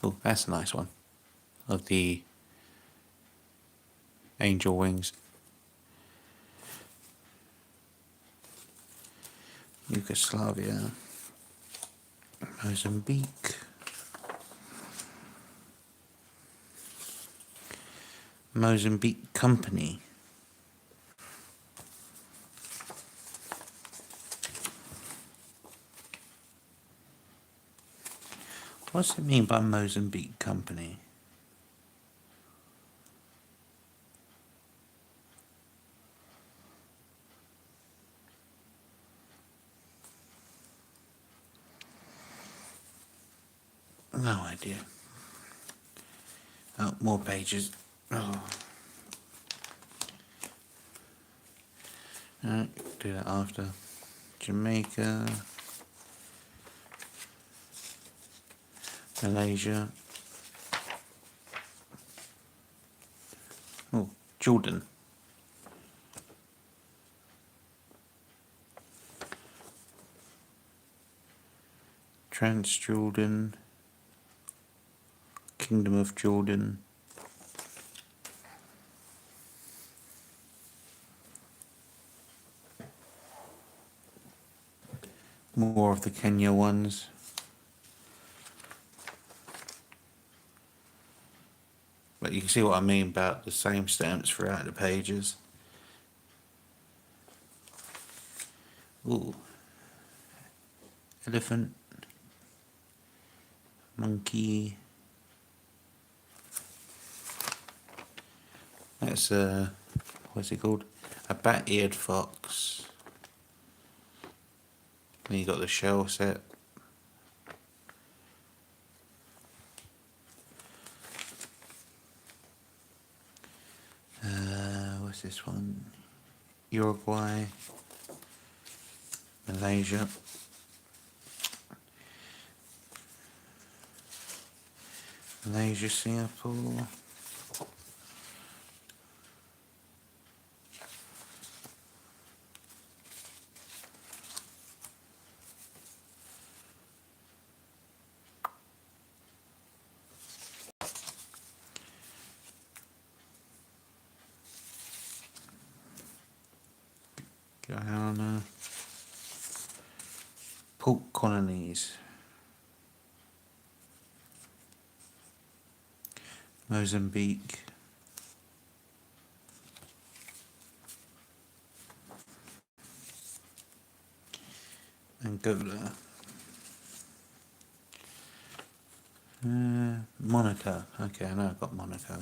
Oh, that's a nice one. Of the angel wings. Yugoslavia. Mozambique. Mozambique Company. What's it mean by Mozambique Company? No idea. Oh, more pages. Oh. Alright, do that after. Jamaica. Malaysia. Oh, Jordan. Transjordan. Kingdom of Jordan. More of the Kenya ones. But you can see what I mean about the same stamps throughout the pages. Ooh. Elephant. Monkey. That's a, what's it called? A bat-eared fox. Then you got the shell set. What's this one? Uruguay. Malaysia. Malaysia, Singapore. Guyana. Pork colonies. Mozambique. Angola. Monaco. Okay, I know I've got Monaco.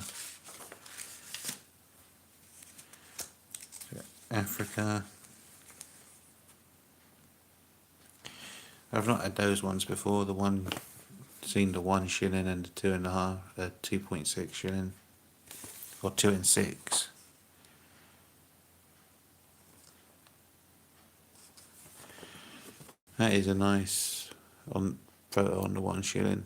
Africa. I've not had those ones before, the ones seen the 1 shilling and the 2.5, 2.6 shilling, or 2 and 6. That is a nice photo on the 1 shilling.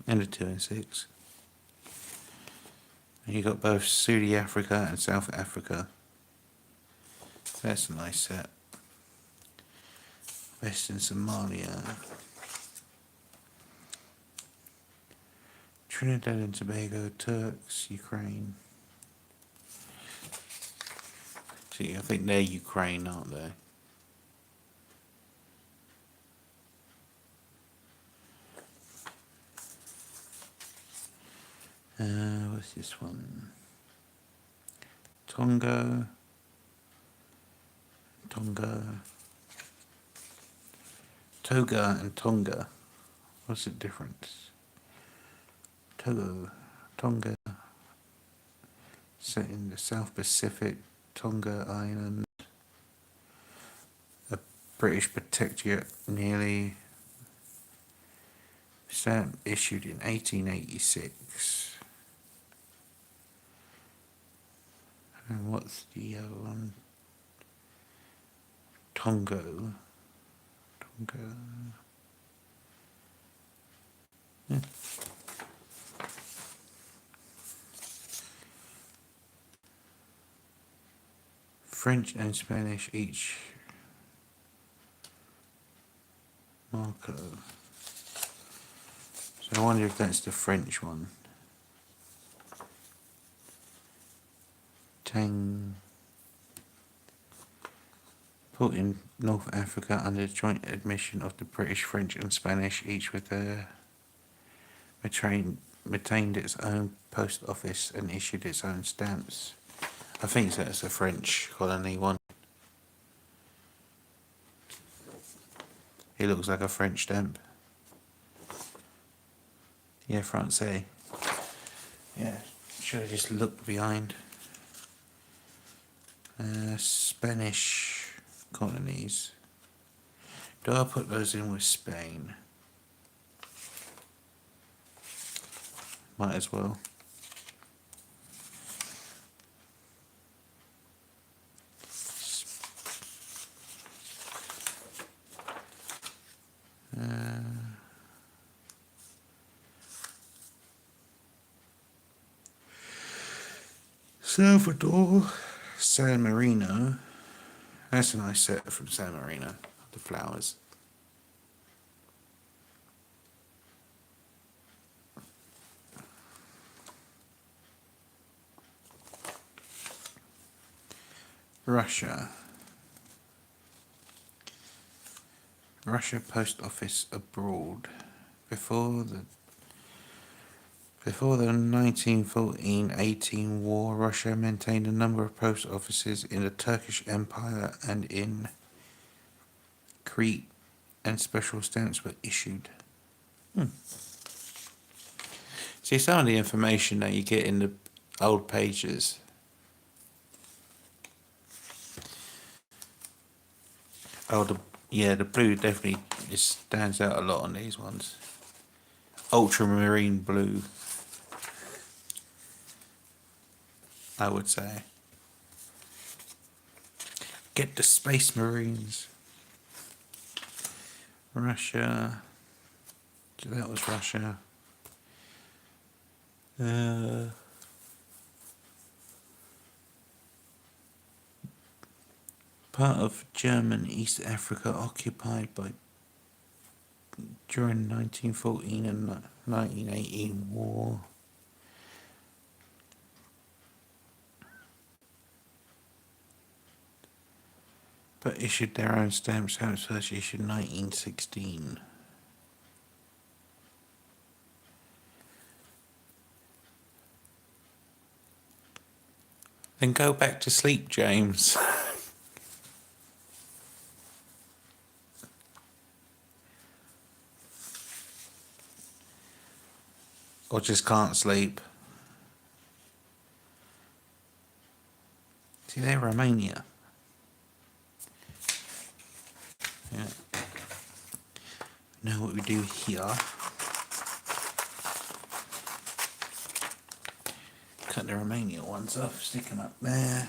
And the 2 and 6. And you got both South Africa and South Africa. That's a nice set. Western Somalia. Trinidad and Tobago, Turks, Ukraine. See, I think they're Ukraine, aren't they? What's this one? Togo and Tonga. What's the difference? Tonga, set in the South Pacific, Tonga Island, a British protectorate, nearly stamp issued in 1886. And what's the other one? Tonga. Yeah. French and Spanish each. Marco. So I wonder if that's the French one. Tang. Put in North Africa under joint admission of the British, French and Spanish, each with their retained its own post office and issued its own stamps. I think that's a French colony one. It looks like a French stamp. Yeah, Francais. Yeah, should have just looked behind. Spanish colonies. Do I put those in with Spain? Might as well. Salvador, San Marino. That's a nice set from San Marino. The flowers. Russia. Russia Post Office abroad. Before the 1914-18 war, Russia maintained a number of post offices in the Turkish Empire and in Crete, and special stamps were issued. See, some of the information that you get in the old pages. Oh, the blue definitely stands out a lot on these ones. Ultramarine blue, I would say. Get the Space Marines. Russia. So that was Russia. Part of German East Africa occupied during 1914 and 1918 war. But issued their own stamps. Stamps first issued 1916. Then go back to sleep, James. Or just can't sleep. See, they're Romania. Yeah. Now what we do here, cut the remaining ones off, stick them up there.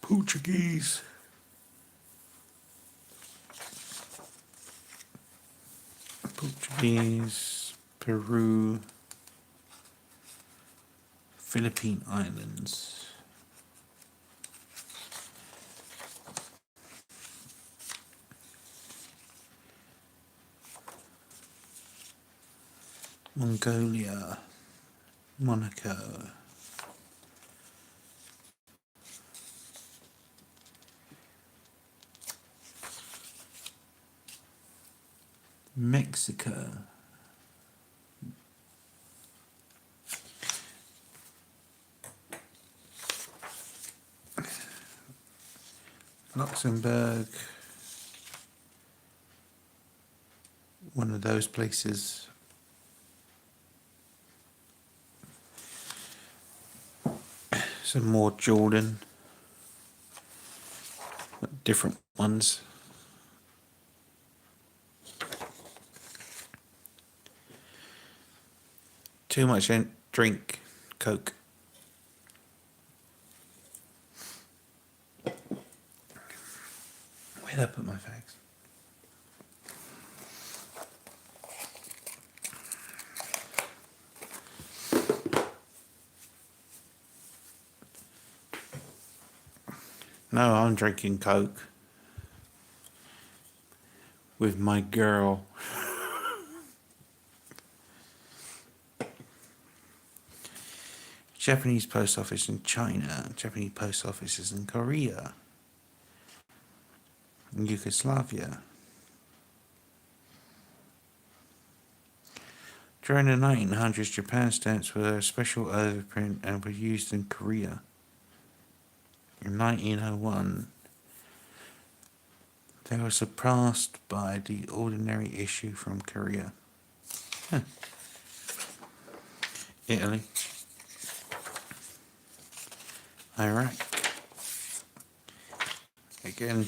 Portuguese. Portuguese, Peru, Philippine Islands. Mongolia, Monaco, Mexico, Luxembourg, one of those places. Some more Jordan, different ones. Too much drink, Coke. Where'd I put my fags? No, I'm drinking Coke with my girl. Japanese post office in China, Japanese post offices in Korea, and Yugoslavia. During the 1900s, Japan stamps were a special overprint and were used in Korea. In 1901, they were surpassed by the ordinary issue from Korea. Huh. Italy, Iraq, again,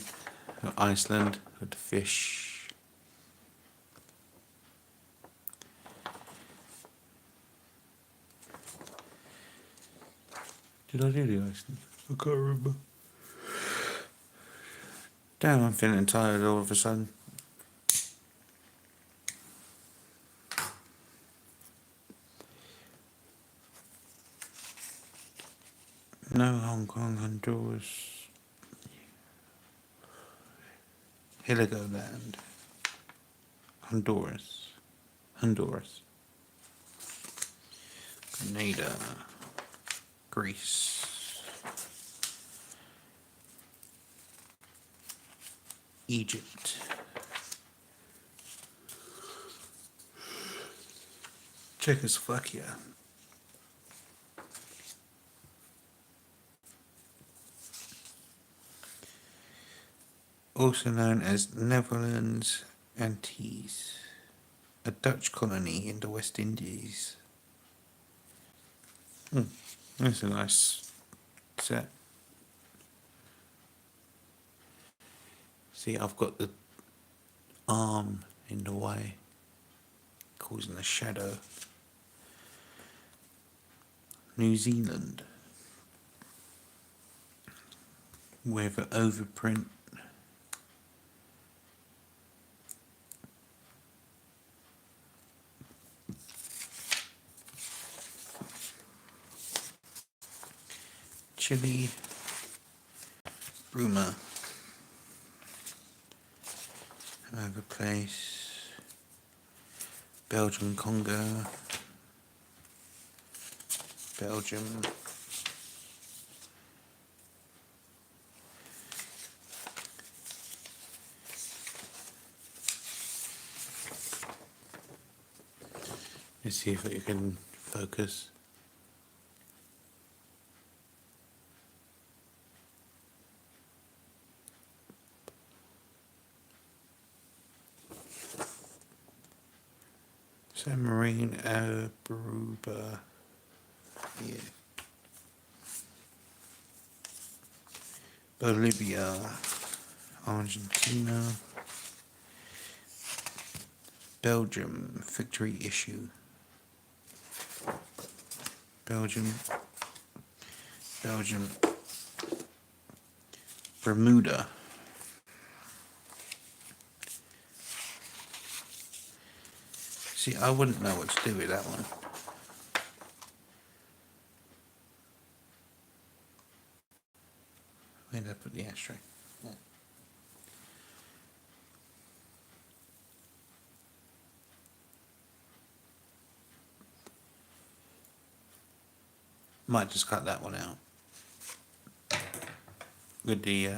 Iceland with the fish. Did I do the Iceland? I can't remember. Damn, I'm feeling tired all of a sudden. No, Hong Kong, Honduras, Heligoland, Honduras, Grenada, Greece, Egypt, Czechoslovakia, also known as Netherlands Antilles, a Dutch colony in the West Indies. That's a nice set. See, I've got the arm in the way, causing a shadow. New Zealand, with an overprint. Chile, Bruma, another place, Belgium, Congo, Belgium, let's see if you can focus. San Marino, Aruba, yeah. Bolivia, Argentina, Belgium, factory issue. Belgium, Bermuda. See, I wouldn't know what to do with that one. Where did I put the ashtray? Yeah. Might just cut that one out. With the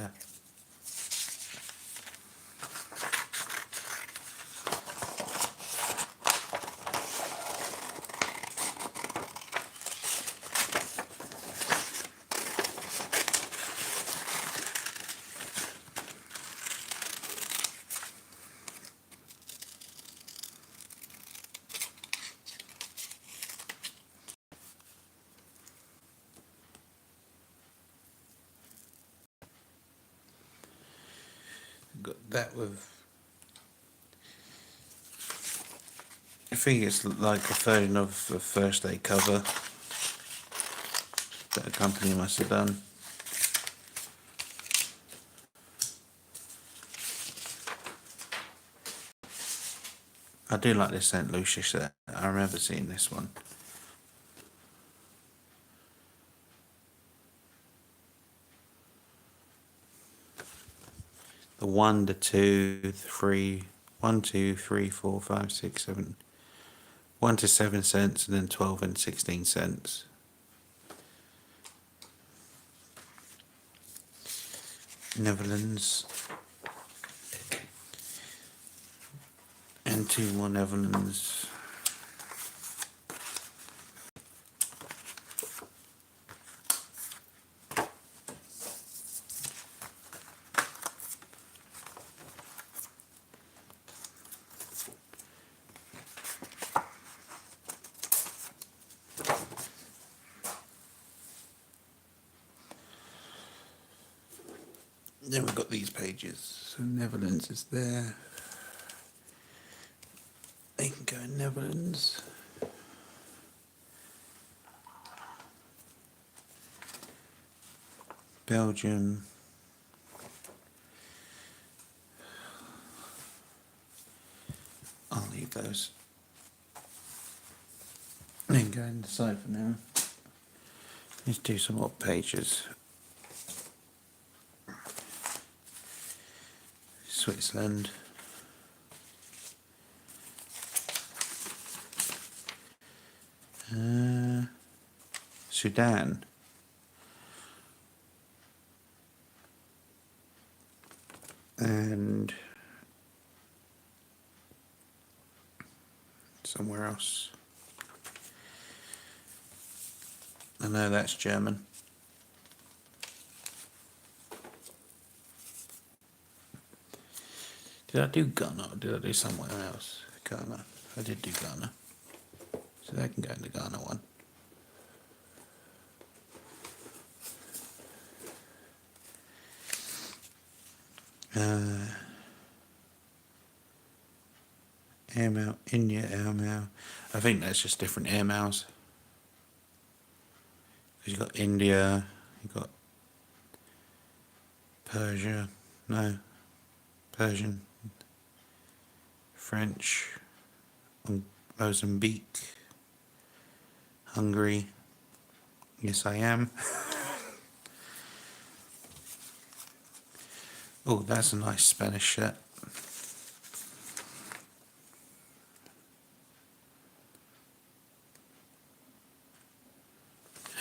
got that with. I think it's like a version of the first day cover that a company must have done. I do like this St. Lucia set. I remember seeing this one. The 1, the 2, the 3, 1, 2, 3, 4, 5, 6, 7, 1 to 7 cents, and then 12 and 16 cents. Netherlands. And 2 more Netherlands. Then we've got these pages. So Netherlands is there. They can go in Netherlands. Belgium. I'll leave those. Then go in the side for now. Let's do some more pages. Switzerland. Sudan. And somewhere else. I know that's German. Did I do Ghana or did I do somewhere else? Ghana. I did do Ghana. So that can go in the Ghana one. Airmail, India airmail. I think that's just different airmails. You've got India, you've got Persia, no, Persian, French, Mozambique, Hungary. Yes, I am. Oh, that's a nice Spanish shirt.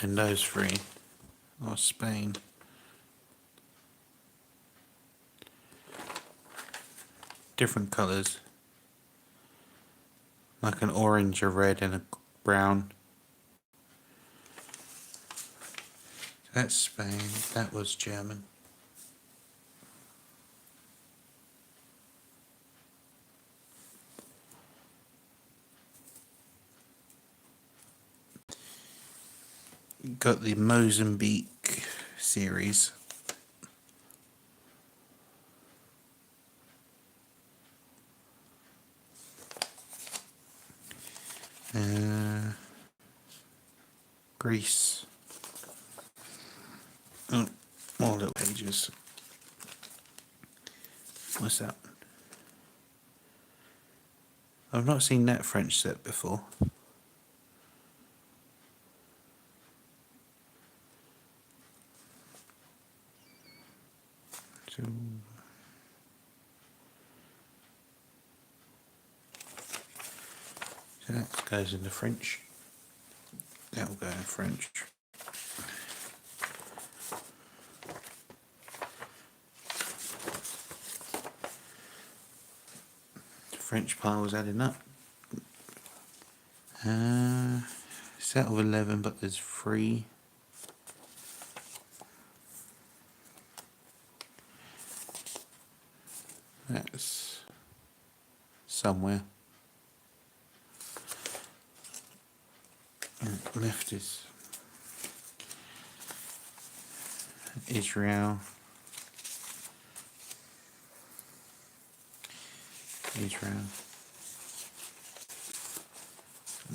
And those three are Spain. Different colours. Like an orange, a red and a brown. That's Spain. That was German. Got the Mozambique series. Greece. Oh, more little pages. What's that? I've not seen that French set before. So that goes into French. That will go in French. The French pile was adding up. Set of 11, but there's 3. That's somewhere. Left is Israel.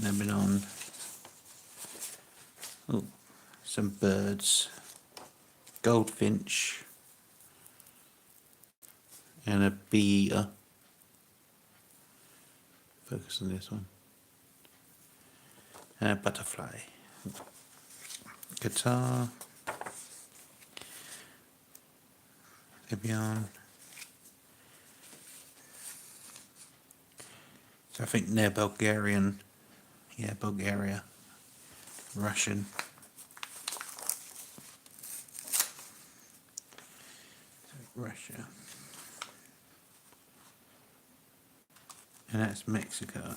Lebanon. Oh, some birds. Goldfinch. And a bee eater. Focus on this one. And a butterfly. Qatar. Libyan. So I think they're Bulgarian. Yeah, Bulgaria. Russian. Russia. And that's Mexico.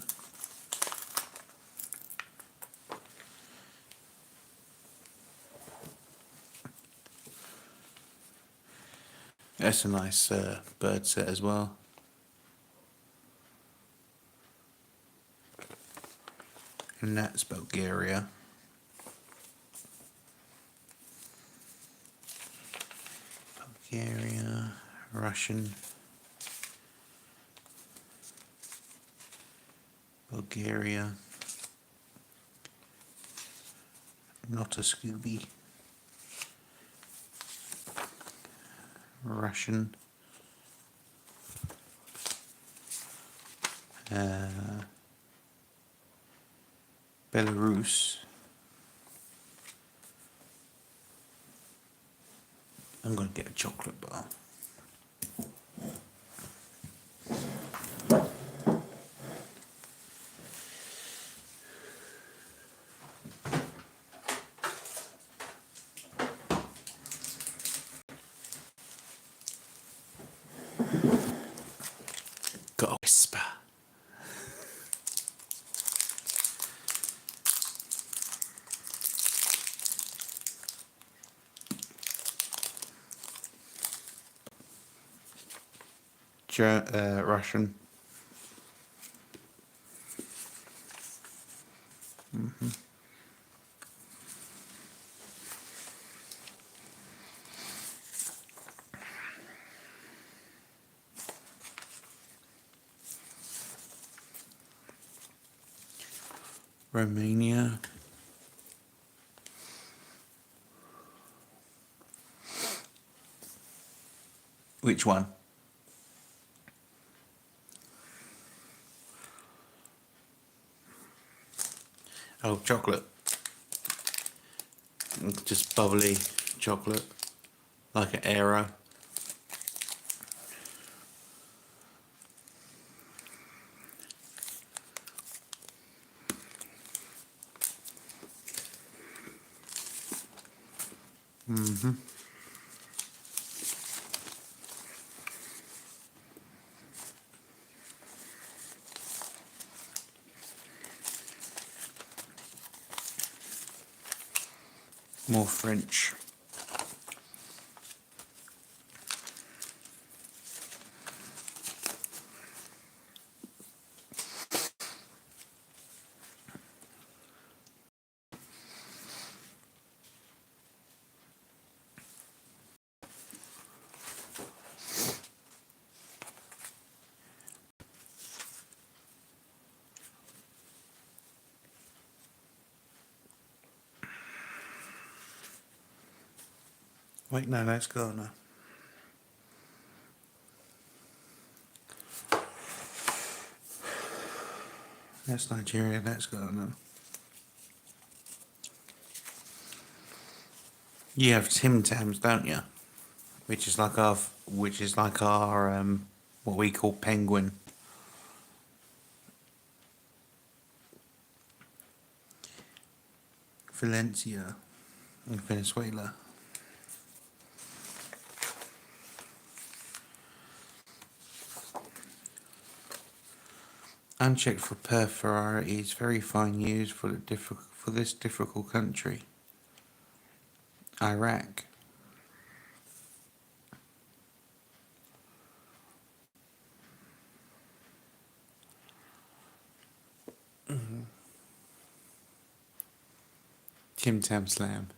That's a nice bird set as well. And that's Bulgaria. Bulgaria, Russian. Bulgaria. Not a Scooby. Russian. Belarus. I'm going to get a chocolate bar. Got a whisper. Russian. Romania. Which one? Oh, chocolate. Just bubbly chocolate. Like an Aero. More French. Wait, no, that's Ghana. That's Nigeria, that's Ghana. You have Tim Tams, don't you? Which is like our what we call penguin. Valencia in Venezuela. Unchecked for perforaty is very fine used for this difficult country. Iraq. Tim Tam Slam.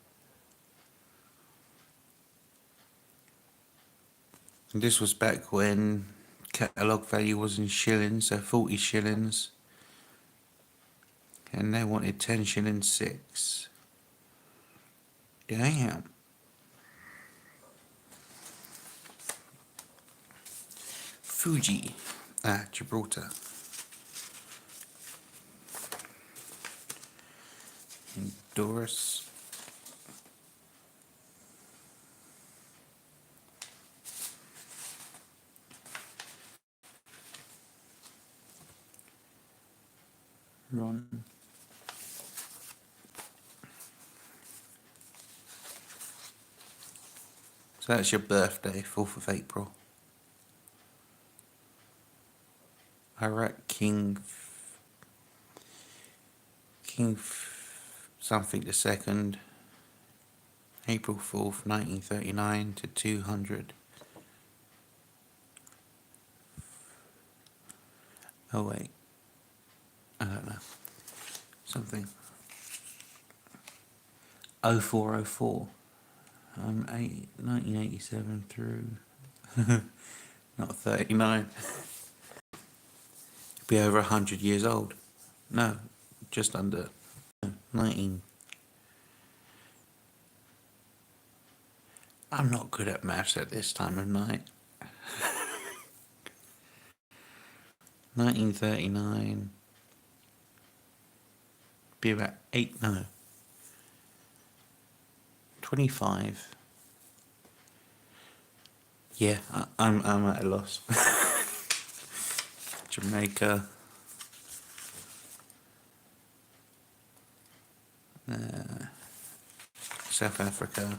And this was back when catalogue value was in shillings, so 40 shillings. And they wanted 10 shillings 6. Damn. Fuji. Gibraltar. Honduras. Ron. So that's your birthday, 4th of April. Iraq something the 2nd, April 4th, 1939 to 200. Oh wait, I don't know. Something. 0404. 1987 through not 39. Be over 100 years old. No, just under 19. I'm not good at maths at this time of night. 1939. Be about 25. Yeah, I'm at a loss. Jamaica. South Africa.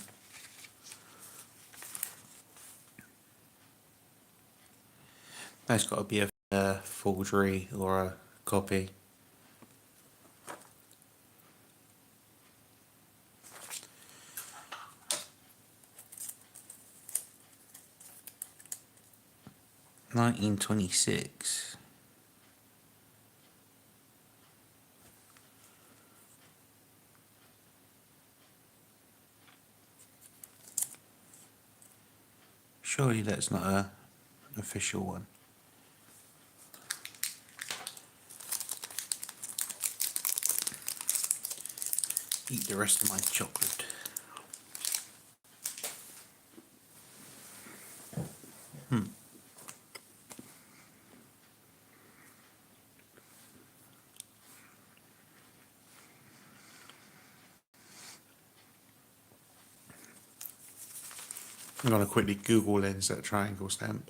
That's got to be a forgery or a copy. $19.26. Surely that's not an official one. Eat the rest of my chocolate. I'm going to quickly Google lens that triangle stamp.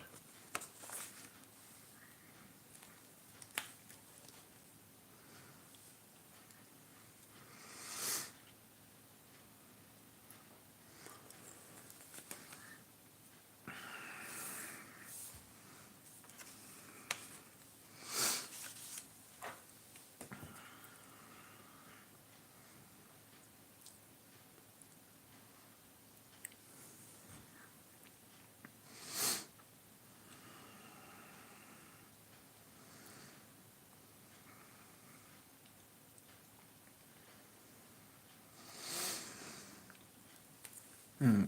Hmm.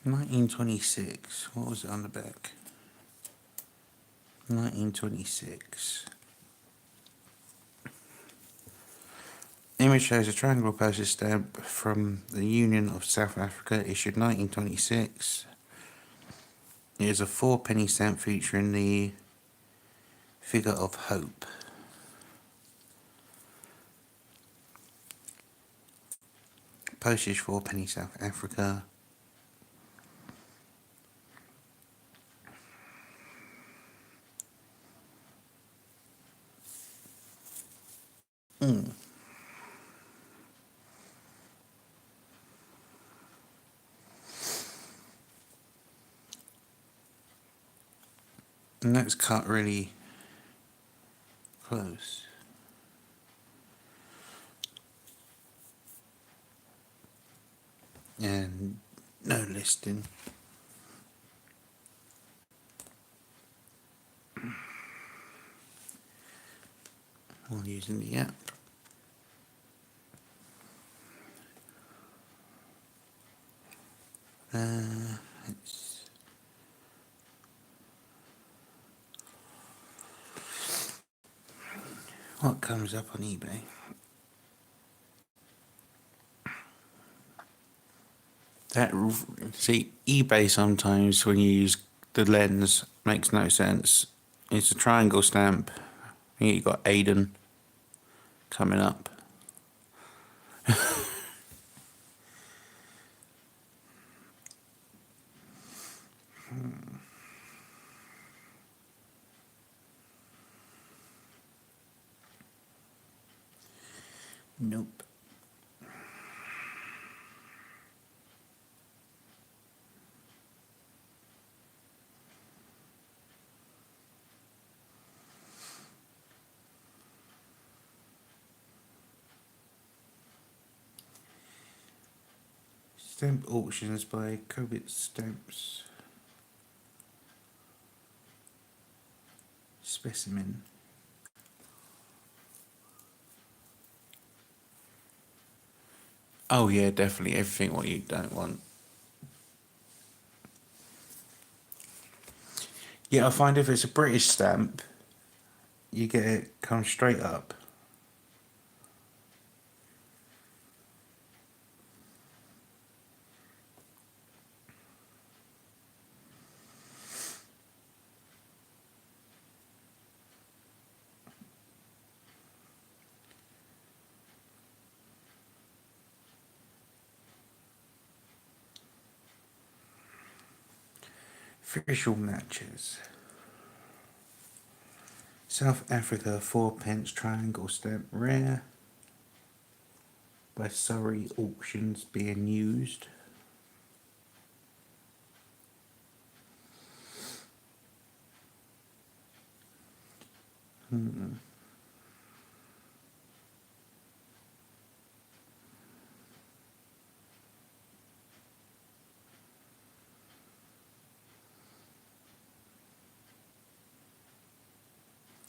1926. What was it on the back? 1926. image shows a triangle postage stamp from the Union of South Africa, issued 1926. It is a 4-penny stamp featuring the figure of hope. Postage 4-penny South Africa. And that's cut really close. And no listing. While using the app. It's what comes up on eBay. See, eBay sometimes when you use the lens makes no sense. It's a triangle stamp. Here you got Aiden coming up. Nope. Stamp auctions by Kobit Stamps. Specimen. Oh yeah, definitely everything what you don't want. Yeah, I find if it's a British stamp, you get it come straight up. Official matches. South Africa 4-pence triangle stamp rare by Surrey Auctions being used.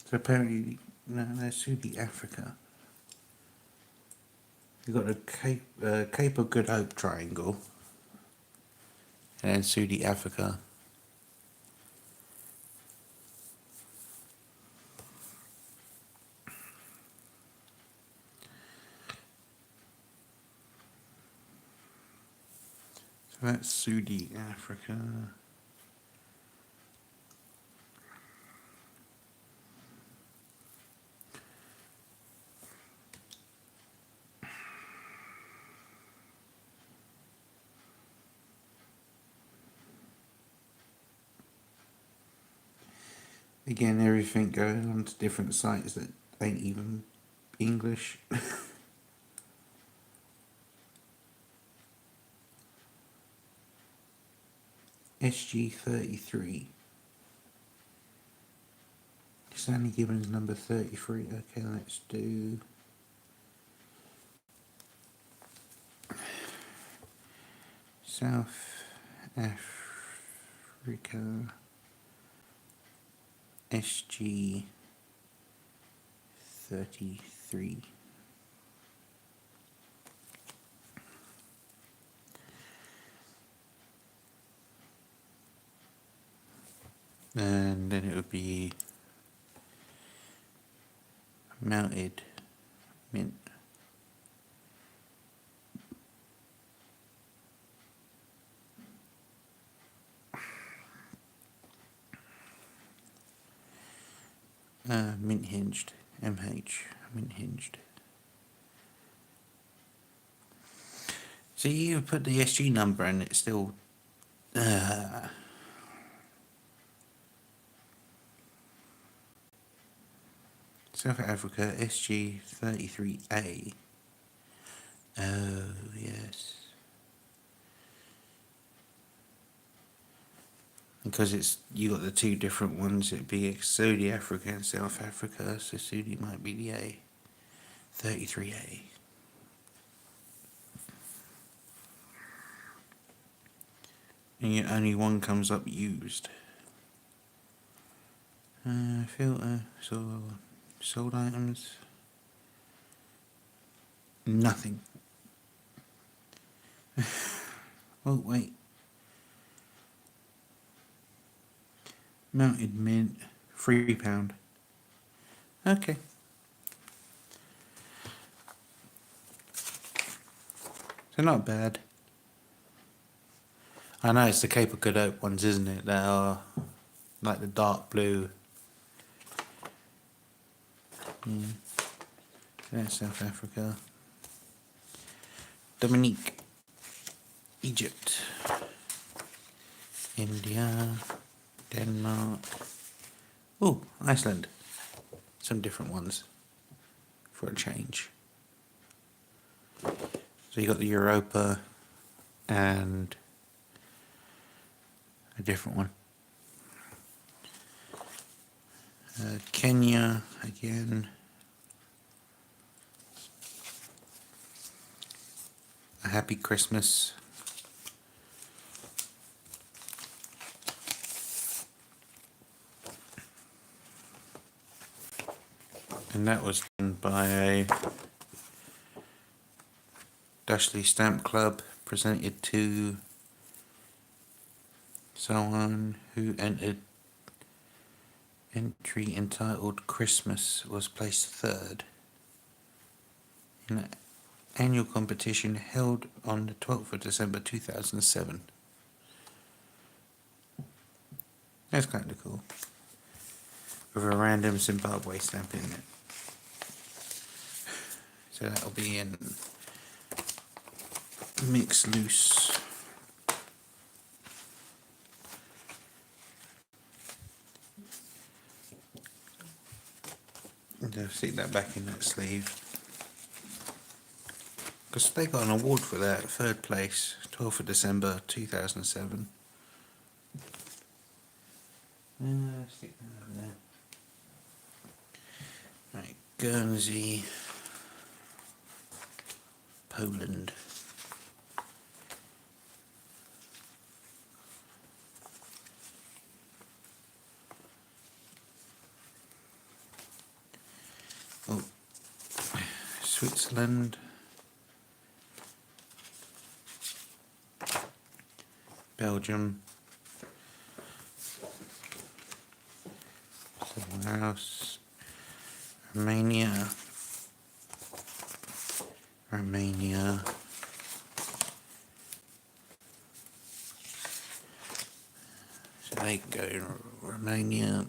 So apparently, no, that's Saudi Africa. You've got the Cape of Good Hope triangle, and then Saudi Africa. So that's Saudi Africa. Again, everything going on to different sites that ain't even English. SG33. Stanley Gibbons number 33. Okay, let's do South Africa SG 33. And then it would be mounted mint. mint hinged. MH. Mint hinged. So you put the SG number and it's still... South Africa, SG33A. Oh, yes. Because it's you got the two different ones, it'd be Saudi Africa and South Africa, so Saudi might be the A. 33A. And yet only one comes up used. Filter, sold items. Nothing. Oh, wait. Mounted mint, £3. Okay. So not bad. I know it's the Cape of Good Hope ones, isn't it? That are like the dark blue. Yeah. That's South Africa. Dominique. Egypt. India. Denmark. Oh, Iceland. Some different ones for a change. So you got the Europa and a different one. Kenya again. A Happy Christmas. And that was done by a Dashley Stamp Club, presented to someone who entered entry entitled Christmas, was placed third in an annual competition held on the 12th of December 2007. That's kind of cool. With a random Zimbabwe stamp in it. So that'll be in Mix Loose. And I'll stick that back in that sleeve. Because they got an award for that, third place, 12th of December 2007. Stick that over there. Right, Guernsey, Poland. Oh, Switzerland. Belgium. Somewhere else. Romania. So they go Romania.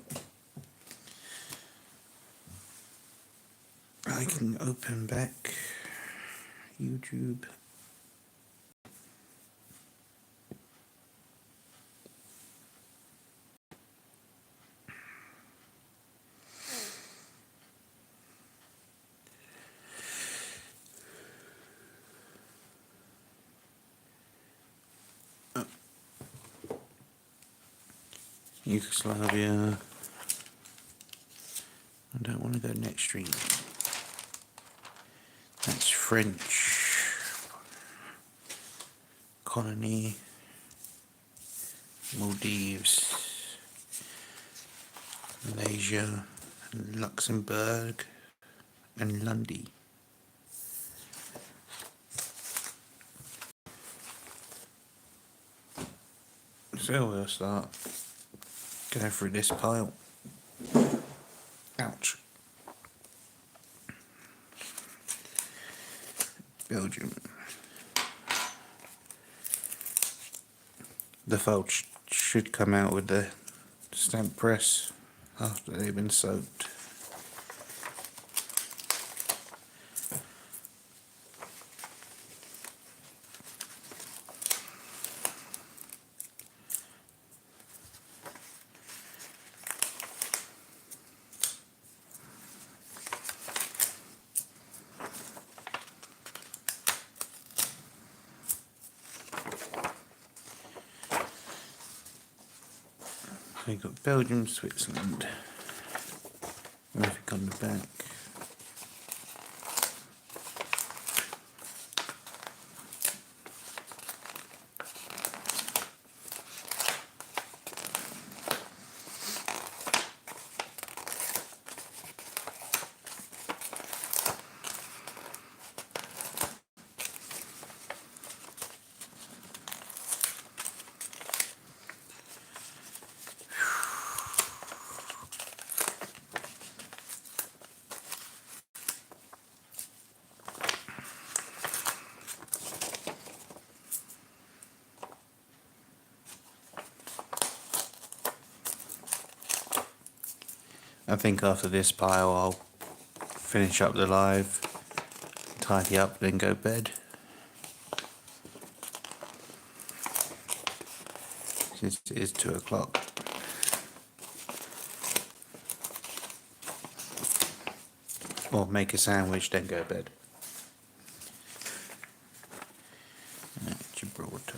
I can open back YouTube. Yugoslavia. I don't want to go next stream. That's French. Colony. Maldives. Malaysia. Luxembourg. And Lundy. So we'll start going through this pile. Ouch. Belgium. The file should come out with the stamp press after they've been soaked. We've got Belgium, Switzerland. Everything on the back. I think after this pile I'll finish up the live, tidy up, then go bed. Since it is 2 o'clock. Or make a sandwich, then go bed. Gibraltar.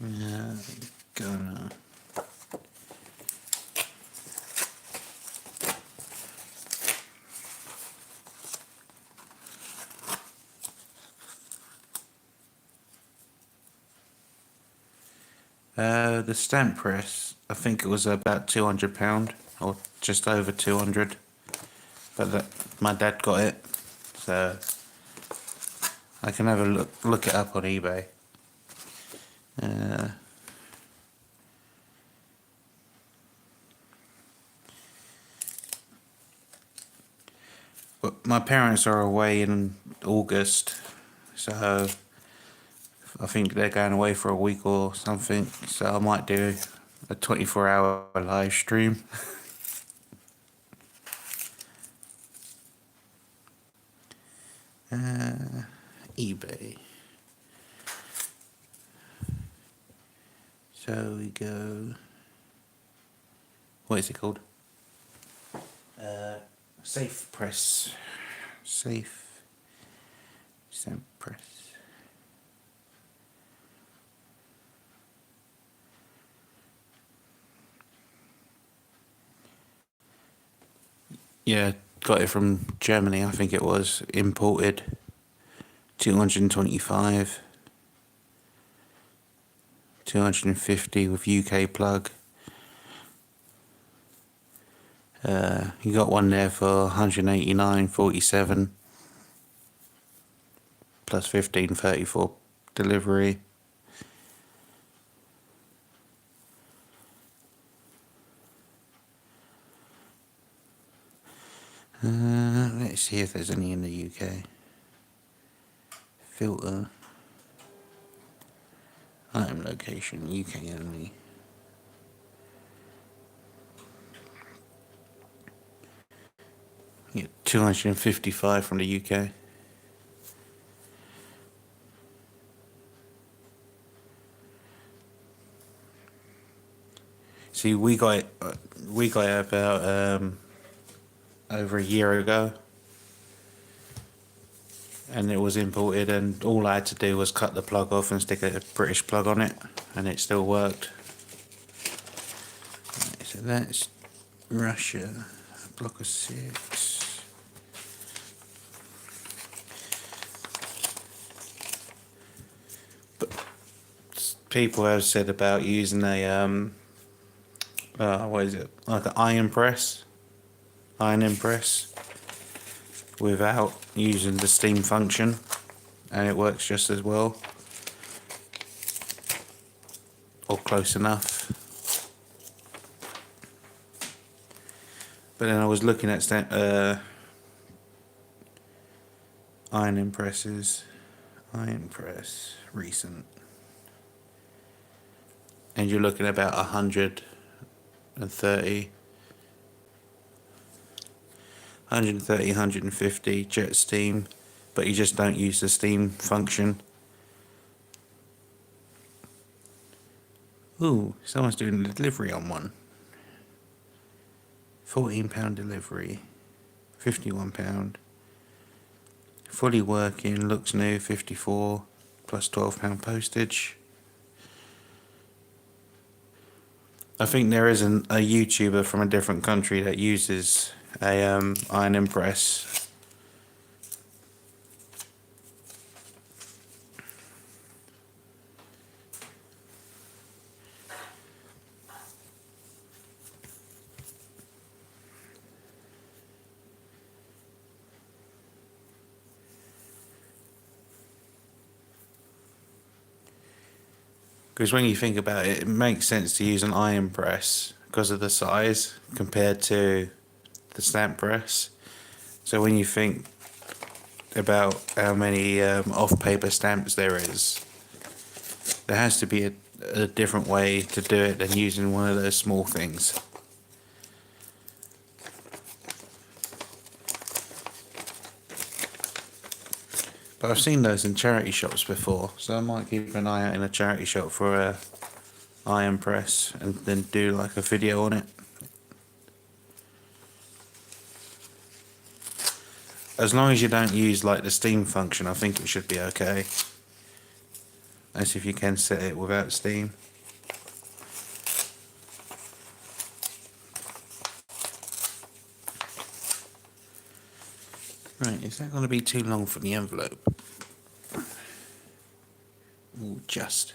Yeah, gonna. The stamp press, I think it was about £200 or just over 200, but my dad got it, so I can have a look it up on eBay. But my parents are away in August, so I think they're going away for a week or something, so I might do a 24-hour live stream. eBay. So we go. What is it called? Safe press. Safe stamp press. Yeah, got it from Germany, I think it was, imported. 225. 250 with UK plug. You got one there for 189.47 plus 15.30 for delivery. Let's see if there's any in the UK. Filter. Item location, UK only. Yeah, 255 from the UK. See, we got it about over a year ago, and it was imported, and all I had to do was cut the plug off and stick a British plug on it, and it still worked. Right, so that's Russia, block of 6. But people have said about using a what is it, like an iron press without using the steam function, and it works just as well, or close enough. But then I was looking at iron presses, Iron press, recent. And you're looking at about 130, 150 jet steam, but you just don't use the steam function. Ooh, someone's doing a delivery on one. £14 delivery, £51. Fully working, looks new, 54 plus £12 postage. I think there is a YouTuber from a different country that uses a iron press. Because when you think about it, it makes sense to use an iron press because of the size compared to the stamp press. So when you think about how many off-paper stamps there is, there has to be a different way to do it than using one of those small things. But I've seen those in charity shops before, so I might keep an eye out in a charity shop for a iron press and then do like a video on it. As long as you don't use like the steam function, I think it should be okay. As if you can set it without steam. Right, is that going to be too long for the envelope? Ooh, just.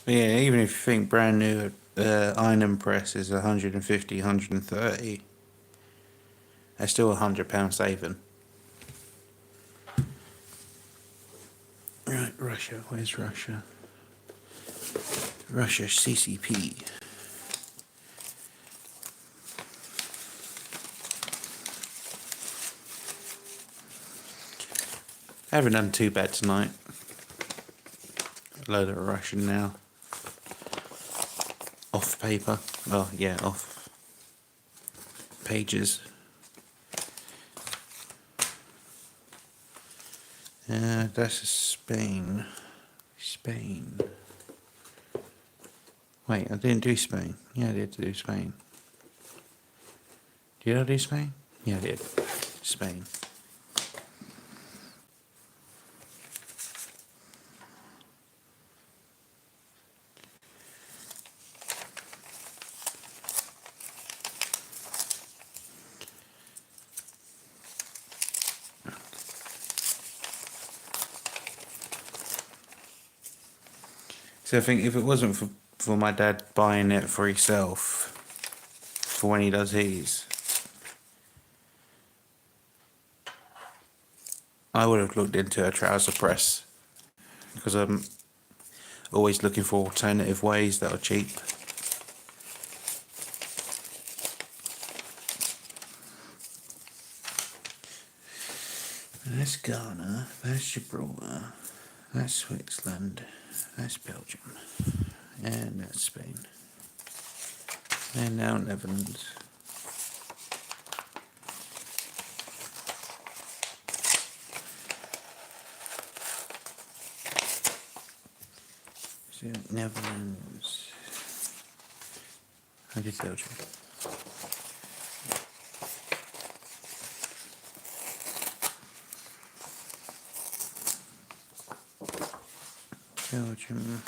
But yeah, even if you think brand new iron press is 150, 130, that's still £100 saving. Right, Russia, where's Russia? Russia CCP. I haven't done too bad tonight. A load of Russian now. Off paper. Well, yeah, off pages. That's a Spain. Spain. Wait, I didn't do Spain. Yeah, I did do Spain. Did I do Spain? Yeah, I did. Spain. So I think if it wasn't for my dad buying it for himself, for when he does his, I would have looked into a trouser press, because I'm always looking for alternative ways that are cheap. That's Ghana, that's Gibraltar, that's Switzerland, that's Belgium, and that's Spain, and now Netherlands. So Netherlands, I did Belgium. Belgium.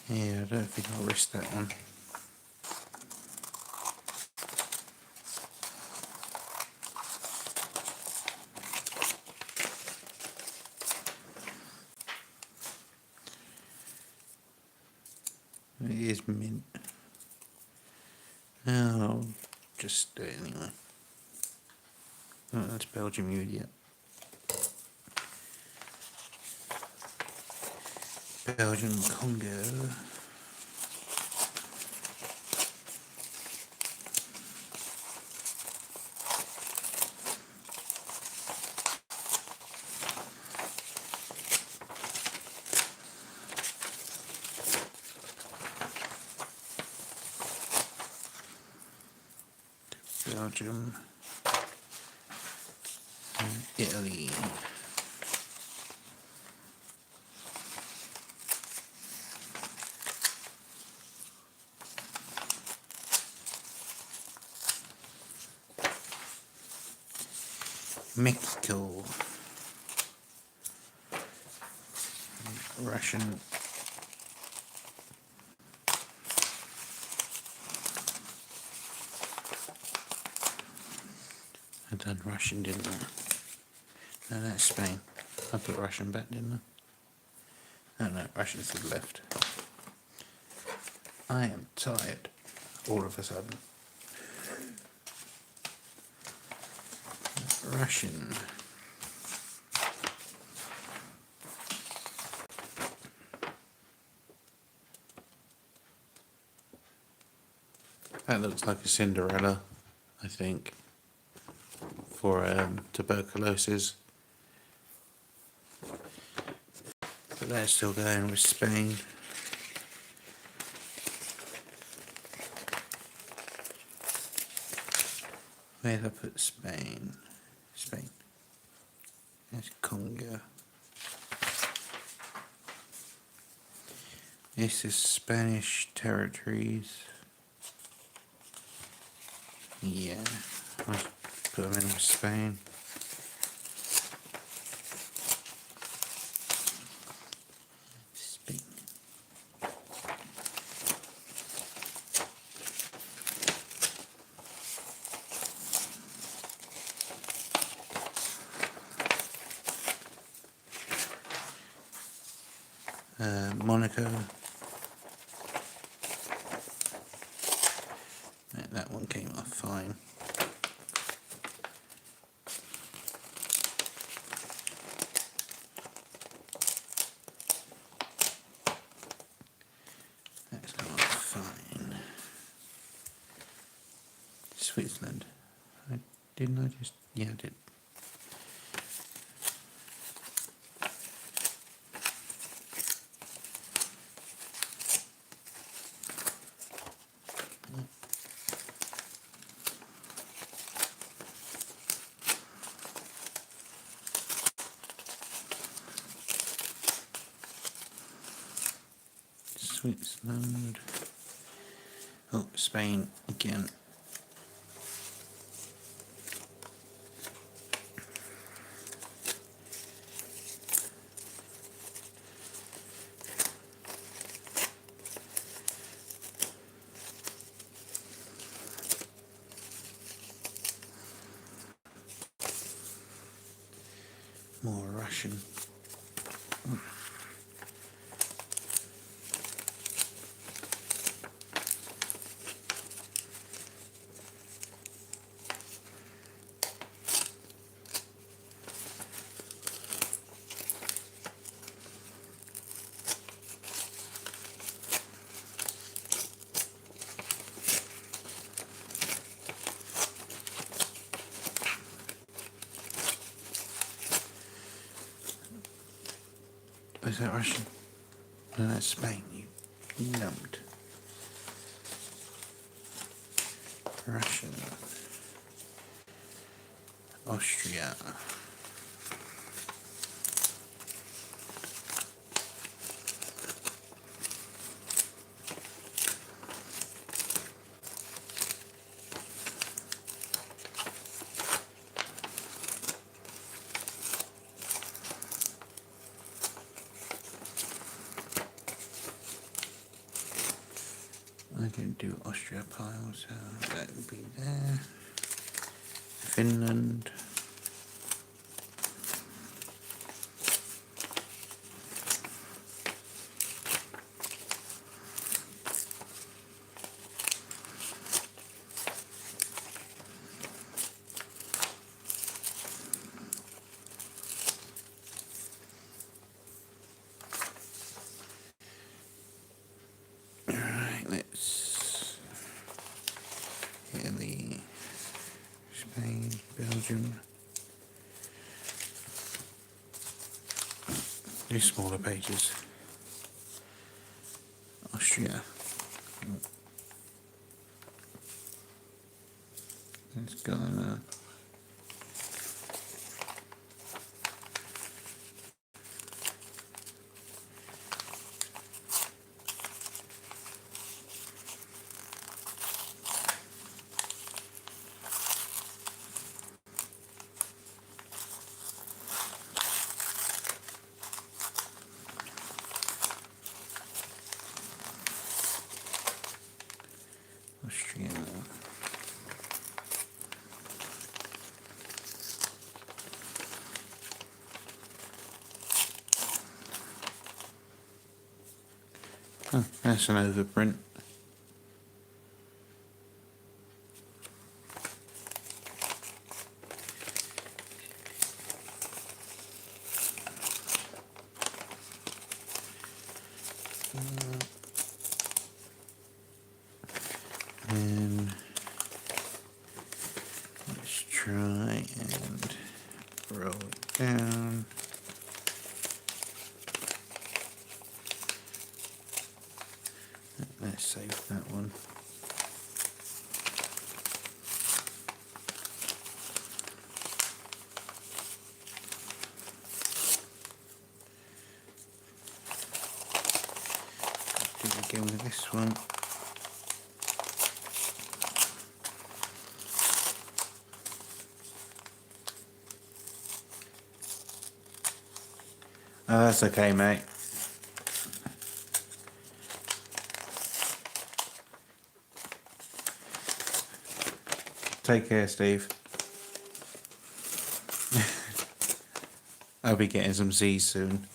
Yeah, I don't think I'll risk that one. It is mint. I'll just do it anyway. Oh, that's Belgium, you idiot. Belgian Congo. Belgium. And Italy. Mexico. Russian. I done Russian, didn't I? No, that's Spain. I put Russian back, didn't I? Oh no, Russian's to the left. I am tired, all of a sudden. Russian. That looks like a Cinderella, I think, for tuberculosis. But they're still going with Spain. Where did I put Spain? Spain. There's Congo. This is Spanish territories. Yeah, I'll put them in with Spain. Spain. Monaco. That one came off fine. That's come off fine. Switzerland. Didn't I just? Yeah, I did. Switzerland. Oh, Spain again. More Russian. Is that Russian? No, that's Spain, you numbed. Russian. Austria. didn't do Austria pile, so that would be there. Finland. Let's Italy, Spain, Belgium. Do smaller pages. Austria. It's Ghana. Austria. Oh, that's an overprint. And let's try and roll it down. Let's save that one. Do it again with this one. Oh, that's okay, mate. Take care, Steve. I'll be getting some Z's soon.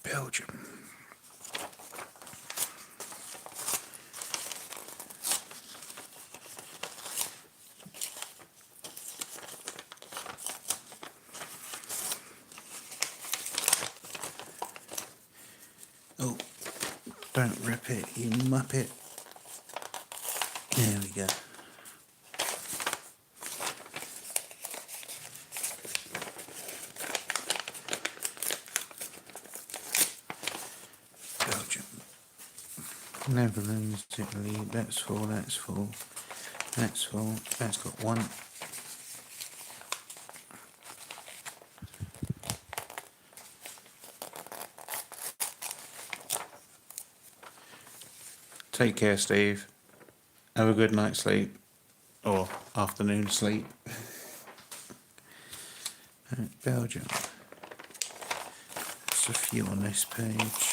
Belgium. Oh, don't rip it, you muppet. There we go. Belgium. Netherlands, Italy, that's full, that's full. That's full, that's got one. Take care, Steve. Have a good night's sleep. Or afternoon sleep. Belgium. There's a few on this page.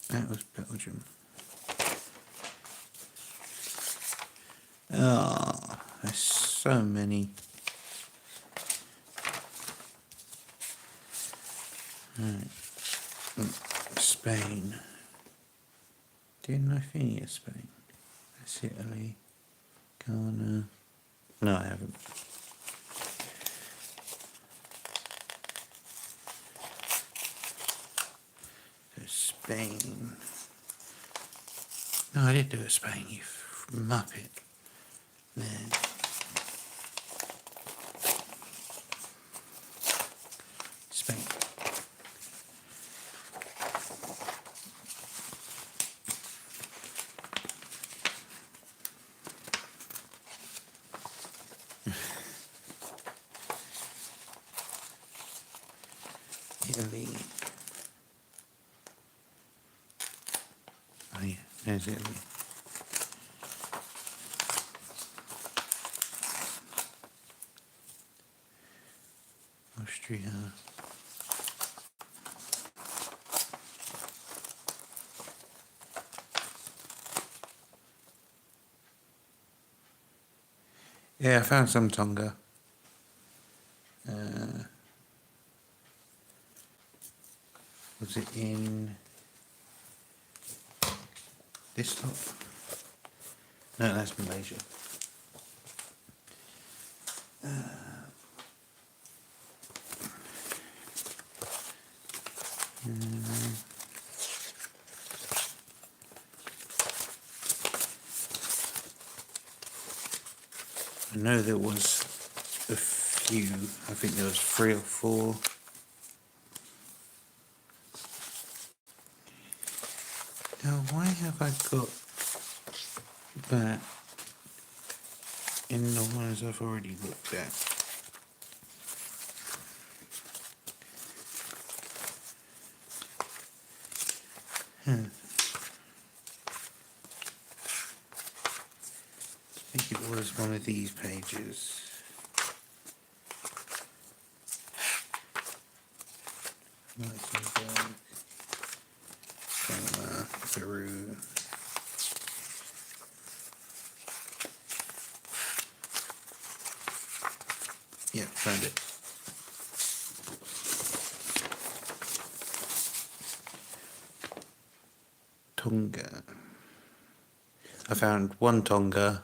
That was Belgium. Ah, there's so many. Right. Spain. Didn't I finish Spain? That's Italy. Ghana. No, I haven't. There's Spain. No, I did do a Spain, you muppet. There. thing. Italy. Oh yeah, there's Italy. Austria. Yeah, I found some Tonga. Was it in this lot? No, that's Malaysia. I know there was a few. I think there was 3 or 4. Now, why have I got that in the ones I've already looked at? I think it was one of these pages. Luxembourg, Panama, Peru. Yeah, found it. Tonga. I found 1 Tonga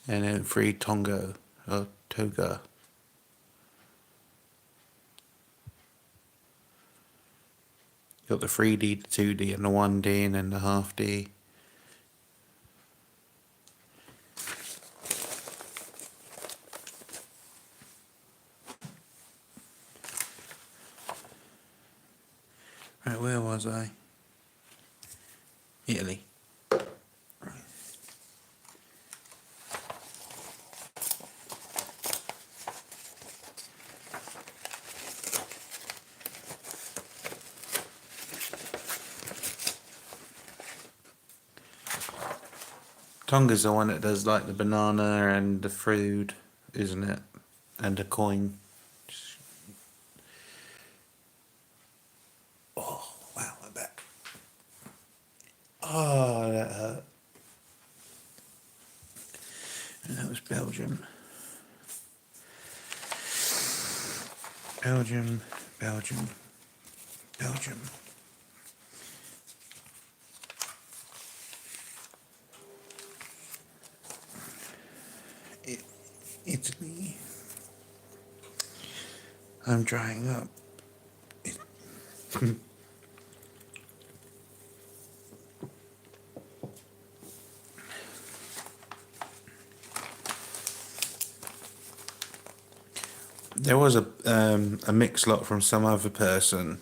and then 3 Tonga or Toga. Got the 3D, the 2D, and the 1D, and then the half D. Right, where was I? Italy. Right. Tonga's the one that does like the banana and the fruit, isn't it? And the coin. Oh, wow, my back. Oh, that hurt. And that was Belgium. Belgium, Belgium, Belgium. Italy. I'm drying up. There was a mix lot from some other person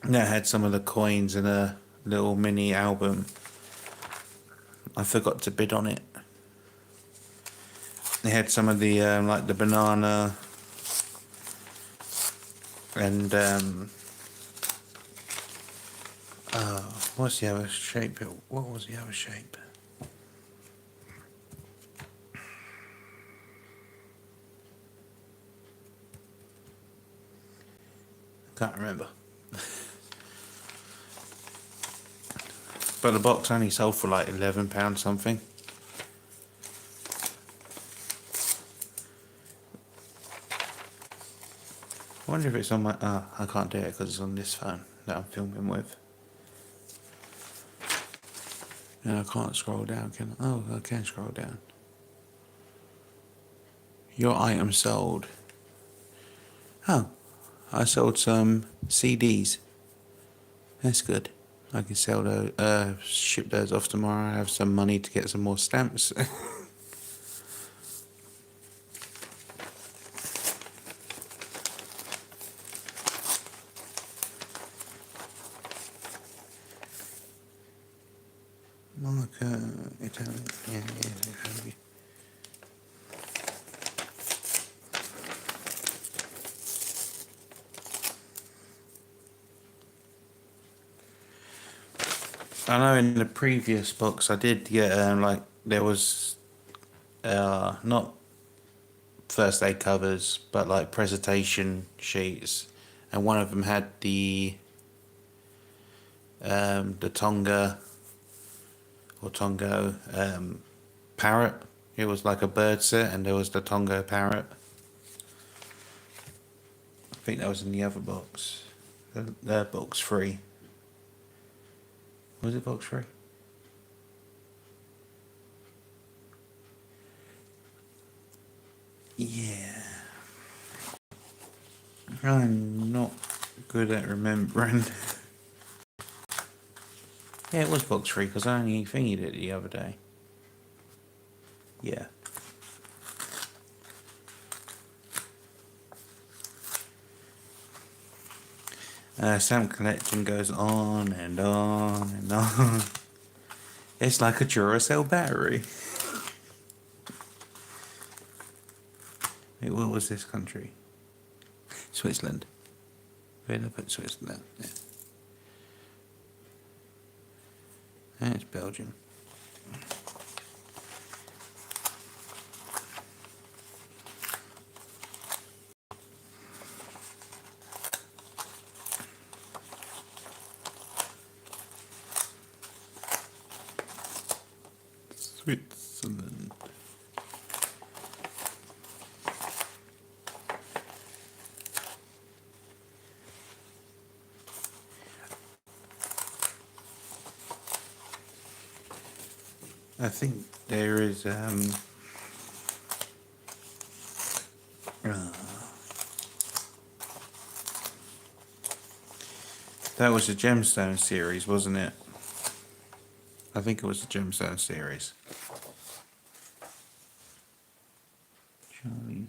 that had some of the coins in a little mini album. I forgot to bid on it. They had some of the like the banana and what's the other shape? What was the other shape? Can't remember. But the box only sold for like £11 something. I wonder if it's on my... I can't do it because it's on this phone that I'm filming with. And I can't scroll down, can I? Oh, I can scroll down. Your item sold. Oh, I sold some CDs. That's good. I can sell those, ship those off tomorrow. I have some money to get some more stamps. Monaco, Italy, yeah. I know in the previous box I did get like there was not first aid covers but like presentation sheets, and one of them had the Tongo parrot. It was like a bird set, and there was the Tongo parrot. I think that was in the other box. The box 3. Was it box 3? Yeah. I'm not good at remembering. Yeah, it was box 3 because I only thingied it the other day. Yeah. Stamp collection goes on and on and on. It's like a Duracell battery. Wait, what was this country? Switzerland. Where did I put Switzerland? Yeah. And it's Belgium. Switzerland. I think there is that was a gemstone series, wasn't it? I think it was a gemstone series. Charles.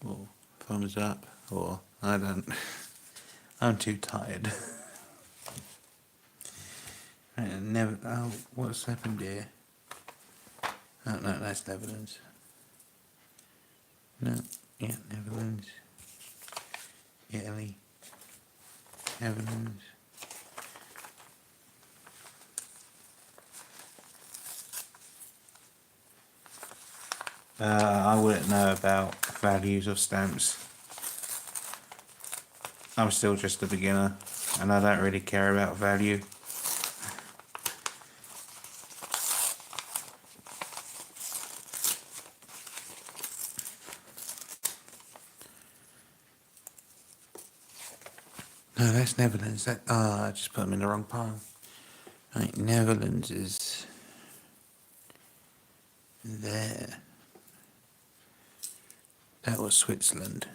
Or thumbs up, or I don't. I'm too tired. Never. Oh, what's happened here? Oh no, that's Netherlands. No, yeah, Netherlands. Italy. Netherlands. I wouldn't know about values of stamps. I'm still just a beginner, and I don't really care about value. No, that's Netherlands. I just put them in the wrong pile. Right, Netherlands is there. That was Switzerland.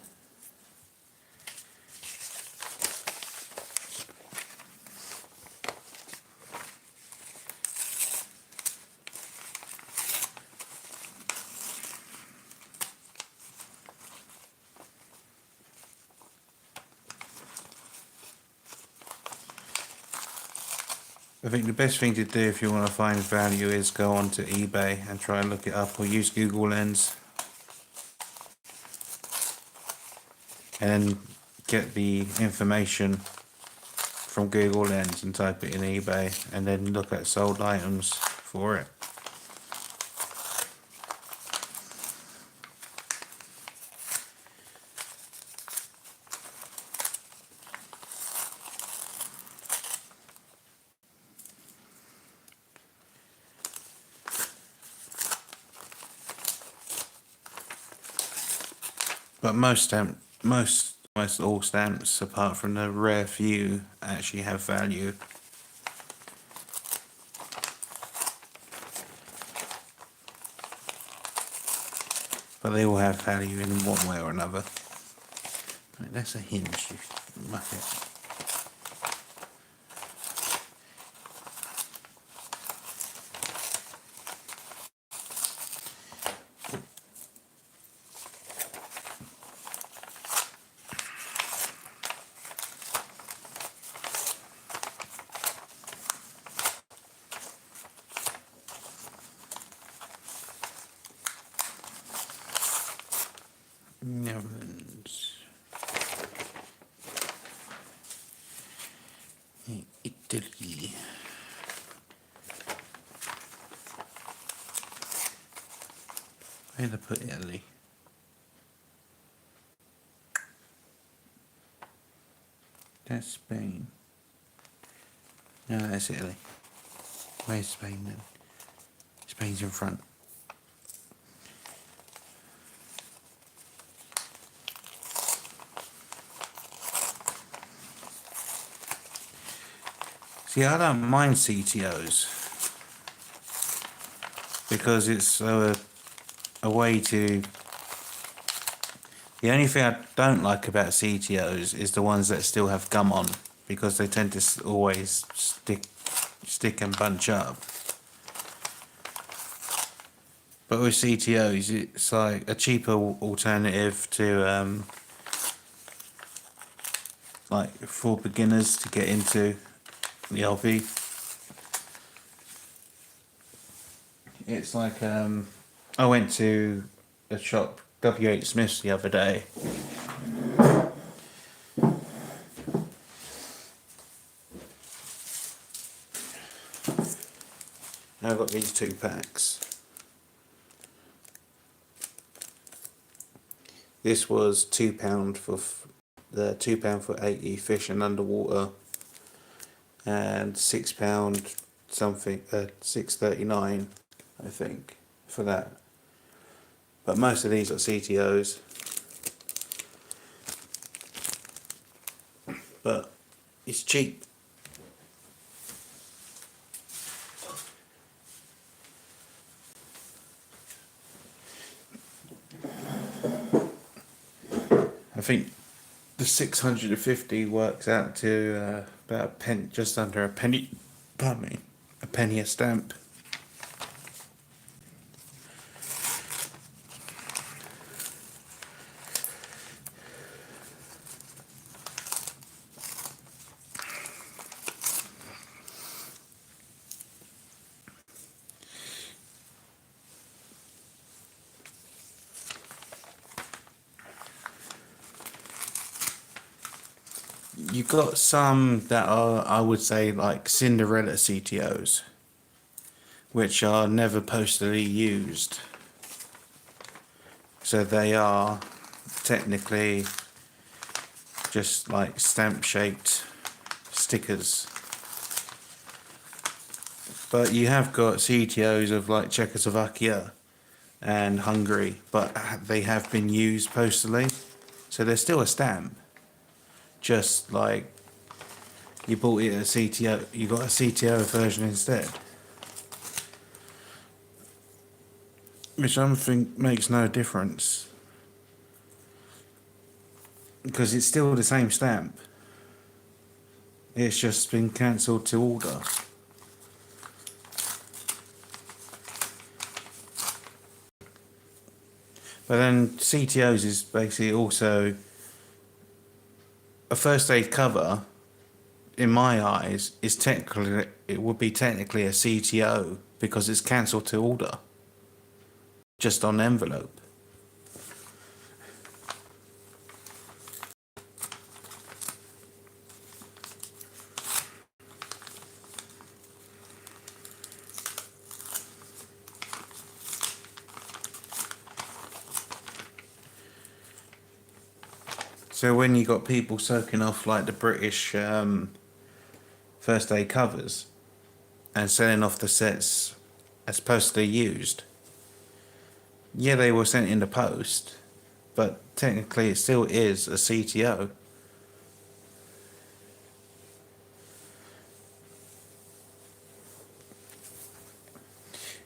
I think the best thing to do if you want to find value is go onto eBay and try and look it up, or use Google Lens and then get the information from Google Lens and type it in eBay and then look at sold items for it. But most all stamps, apart from the rare few, actually have value. But they all have value in one way or another. Right, that's a hinge, you muppet. Netherlands, Italy. Where did I put Italy? That's Spain. No, that's Italy. Where's Spain then? Spain's in front. See, I don't mind CTOs because it's a way to. The only thing I don't like about CTOs is the ones that still have gum on, because they tend to always stick and bunch up. But with CTOs, it's like a cheaper alternative to like for beginners to get into the LV. It's like I went to a shop, W.H. Smith's, the other day. Now I've got these 2 packs. This was £2 for the £2 for 80 fish and underwater, and £6 something, £6.39 I think for that. But most of these are CTOs. But it's cheap. I think the 650 works out to about a penny, just under a penny. Pardon me, a penny a stamp. You've got some that are, I would say, like Cinderella CTOs, which are never postally used. So they are technically just like stamp-shaped stickers. But you have got CTOs of like Czechoslovakia and Hungary, but they have been used postally. So they're still a stamp. Just like you bought it at a CTO, you got a CTO version instead, which I think makes no difference because it's still the same stamp. It's just been cancelled to order. But then CTOs is basically also a first aid cover. In my eyes, is technically, it would be technically a CTO because it's cancelled to order, just on envelope. So when you got people soaking off like the British first aid covers and selling off the sets as postally used, yeah, they were sent in the post, but technically it still is a CTO.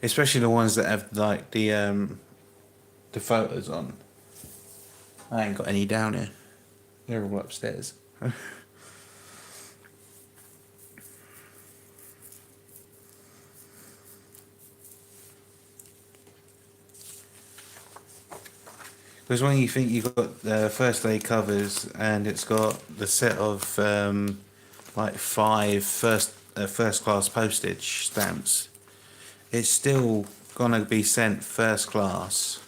Especially the ones that have like the photos on. I ain't got any down here. They're all upstairs. Because when you think you've got the first aid covers and it's got the set of like 5 first class postage stamps, it's still gonna be sent first class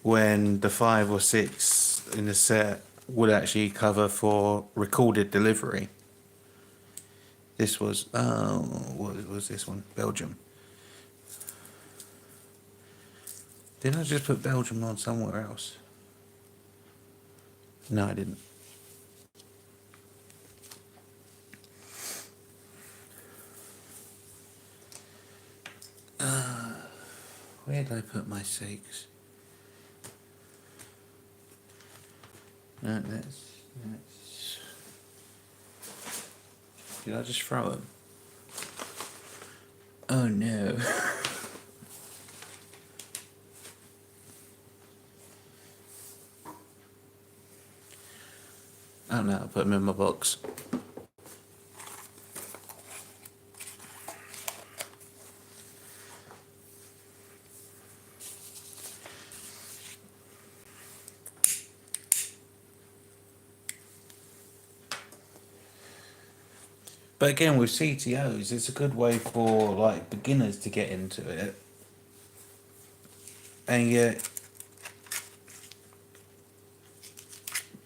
when the 5 or 6 in the set would actually cover for recorded delivery. This was, what was this one? Belgium. Didn't I just put Belgium on somewhere else? No, I didn't. Where did I put my 6? No, that's... Did I just throw them? Oh no. Oh no, I put them in my box. But again, with CTOs, it's a good way for like beginners to get into it, and yet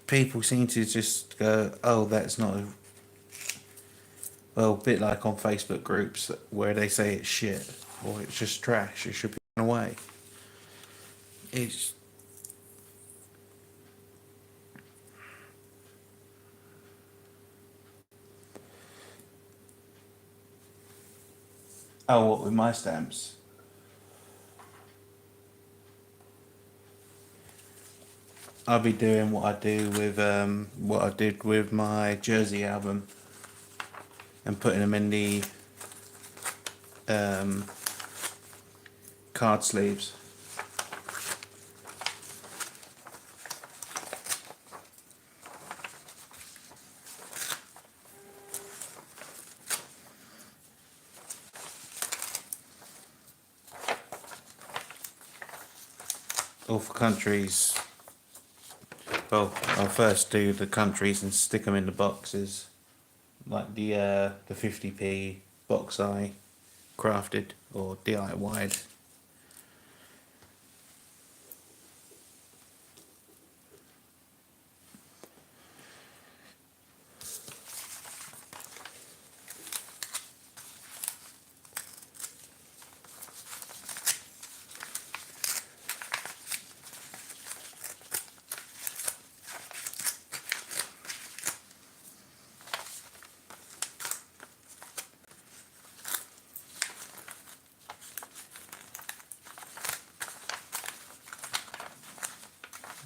people seem to just go, "Oh, that's not." Well, a bit like on Facebook groups where they say it's shit or it's just trash. It should be thrown away. It's what with my stamps? I'll be doing what I do with what I did with my Jersey album, and putting them in the card sleeves. Or for countries. Well, I'll first do the countries and stick them in the boxes, like the 50p box I crafted or DIY'd.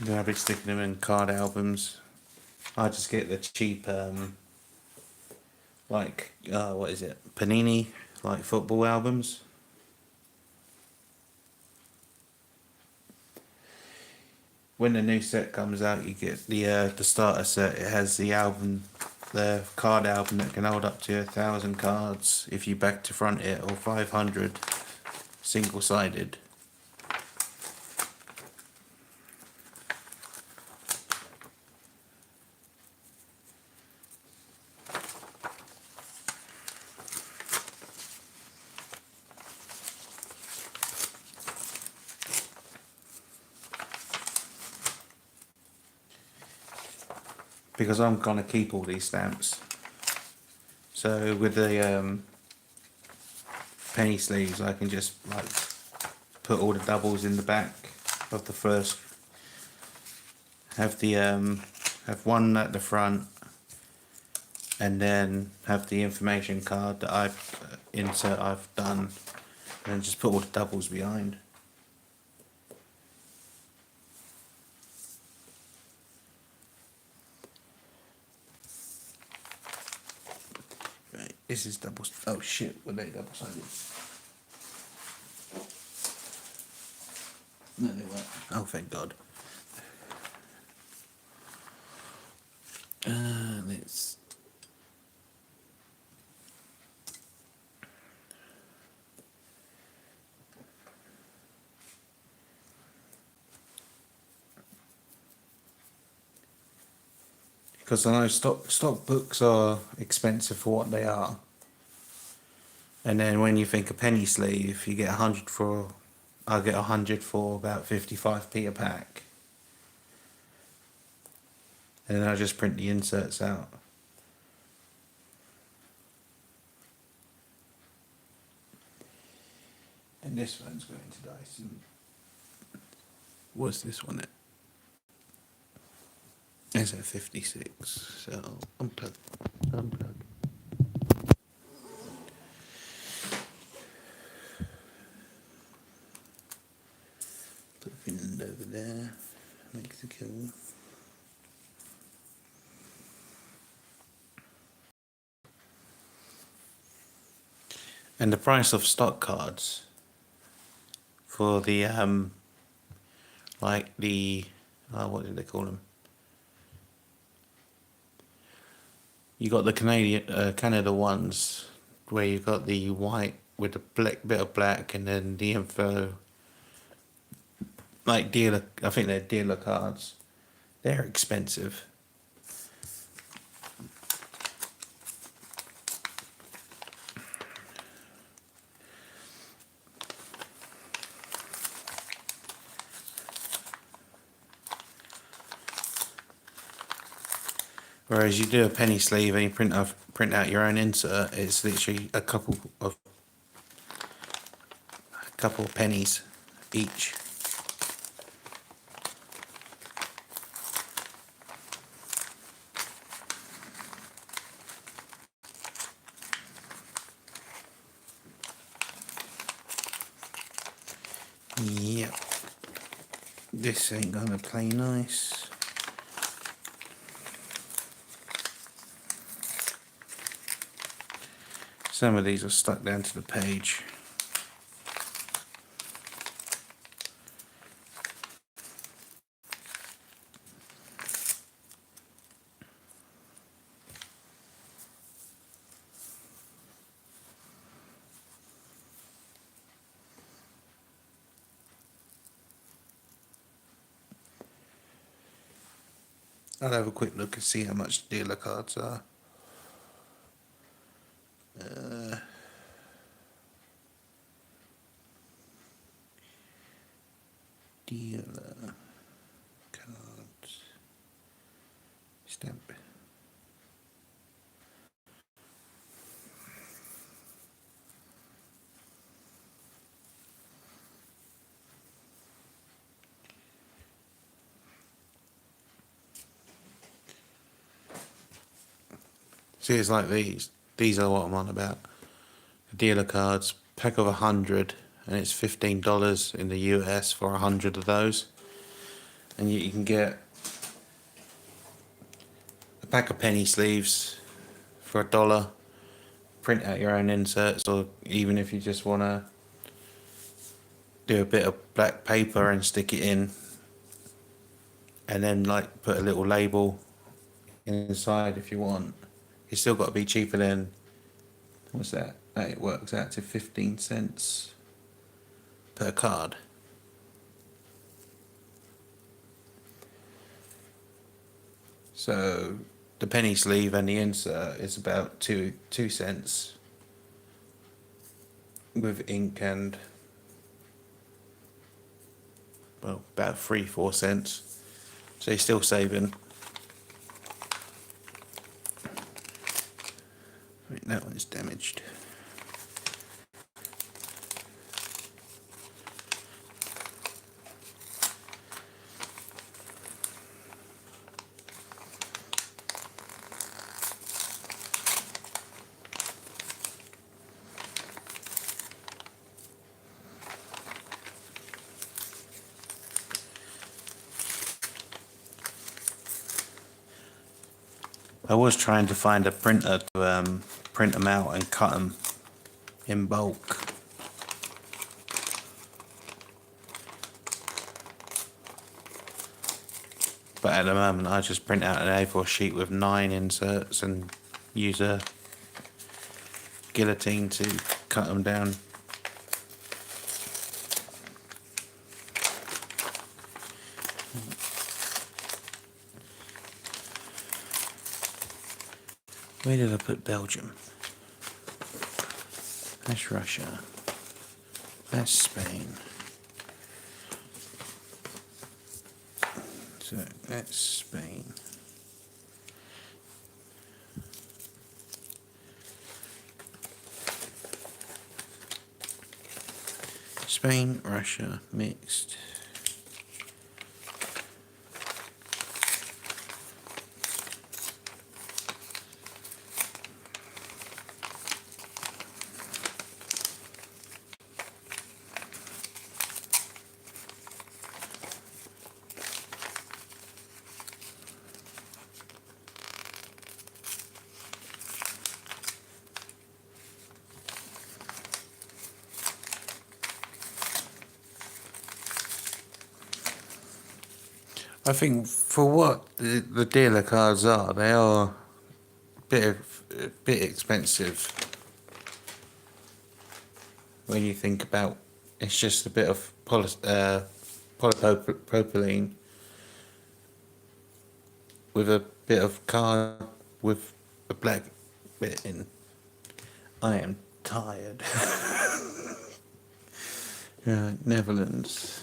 Then I'll be sticking them in card albums. I just get the cheap, like, what is it? Panini, like football albums. When the new set comes out, you get the starter set. It has the album, the card album that can hold up to 1,000 cards if you back to front it, or 500 single-sided. Because I'm gonna keep all these stamps. So with the penny sleeves, I can just like put all the doubles in the back of the first. Have the have one at the front, and then have the information card that I've done, and then just put all the doubles behind. Right, this is double. Oh shit! Were they double sided? No, they weren't. Oh, thank God. Let's. Because I know stock books are expensive for what they are, and then when you think a penny sleeve, you get 100 for I get 100 for about 55p a pack. And then I just print the inserts out. And this one's going to Dyson. What's this one at? It's at 56, so unplug. Put Finland over there, Mexico. And the price of stock cards for the like the what do they call them? You got the Canada ones where you got the white with the black bit of black, and then the info. Like dealer, I think they're dealer cards. They're expensive. Whereas you do a penny sleeve and you print out your own insert, it's literally a couple of pennies each. Yep. This ain't gonna play nice. Some of these are stuck down to the page. I'll have a quick look and see how much dealer cards are. Dealer cards. Stamp. See, it's like these. These are what I'm on about. Dealer cards, pack of 100, and it's $15 in the US for 100 of those. And you can get a pack of penny sleeves for $1. Print out your own inserts, or even if you just want to do a bit of black paper and stick it in, and then like put a little label inside if you want. It's still got to be cheaper than, what's that? It works out to 15 cents per card. So the penny sleeve and the insert is about two cents with ink, and well, about 3-4 cents. So you're still saving. Right, that one's damaged. I was trying to find a printer to print them out and cut them in bulk. But at the moment I just print out an A4 sheet with 9 inserts and use a guillotine to cut them down. Where did I put Belgium? That's Russia. That's Spain. So that's Spain. Spain, Russia, mixed. I think for what the dealer cards are, they are a bit expensive when you think about it's just a bit of polypropylene with a bit of card with a black bit in. I am tired. Right, Netherlands.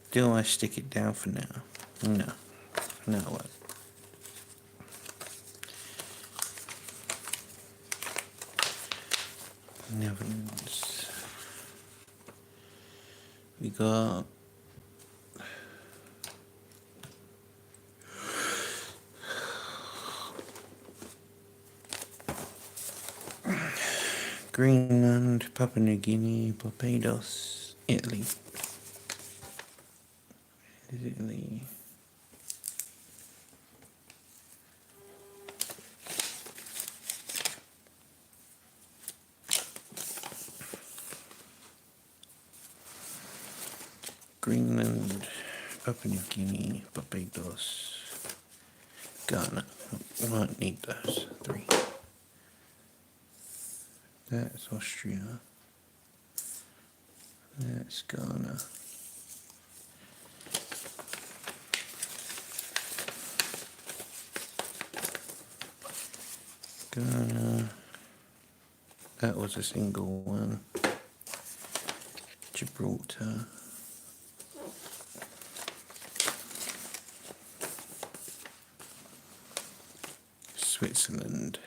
Do I stick it down for now? No. No, I won't. Netherlands. We got Greenland, Papua New Guinea, Barbados, Italy. Italy. Greenland, Papua New Guinea, Barbados, Ghana. We might need those three. That's Austria. That's Ghana. Ghana. That was a single one. Gibraltar. Switzerland.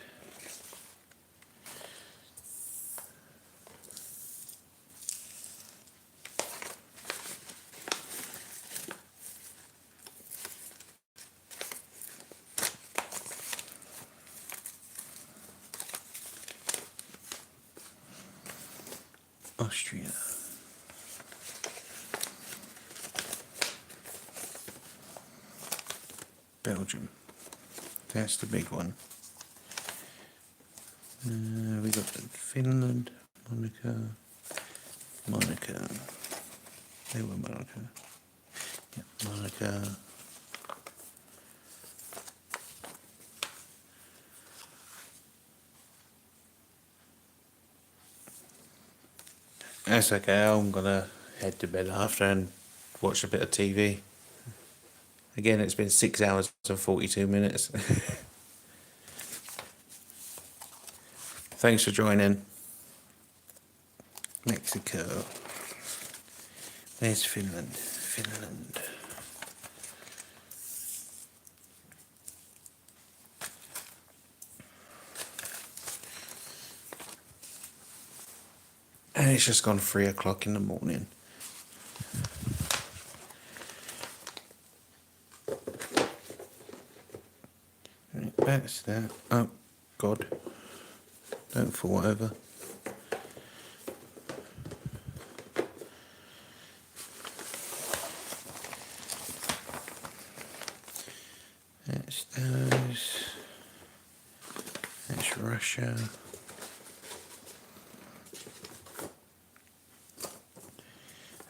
Austria. Belgium. That's the big one. We got Finland, Monaco. They were Monaco. Yeah, Monaco. That's okay, I'm gonna head to bed after and watch a bit of TV. Again, it's been 6 hours and 42 minutes. Thanks for joining. Mexico. There's Finland. And it's just gone 3 o'clock in the morning. Right, that's that. Oh, God. Don't fall over. That's those. That's Russia.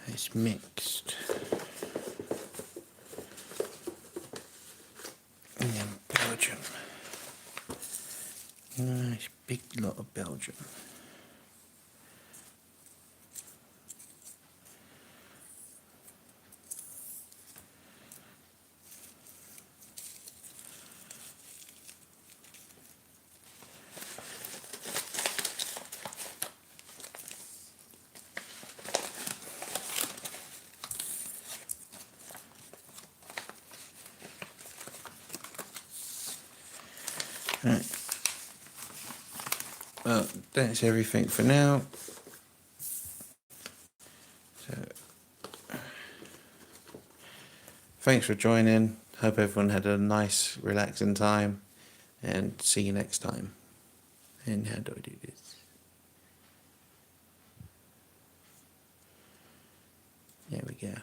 It's mixed. And then Belgium. Nice big lot of Belgium. Right. Well, that's everything for now. So, thanks for joining. Hope everyone had a nice, relaxing time. And see you next time. And how do I do this? There we go.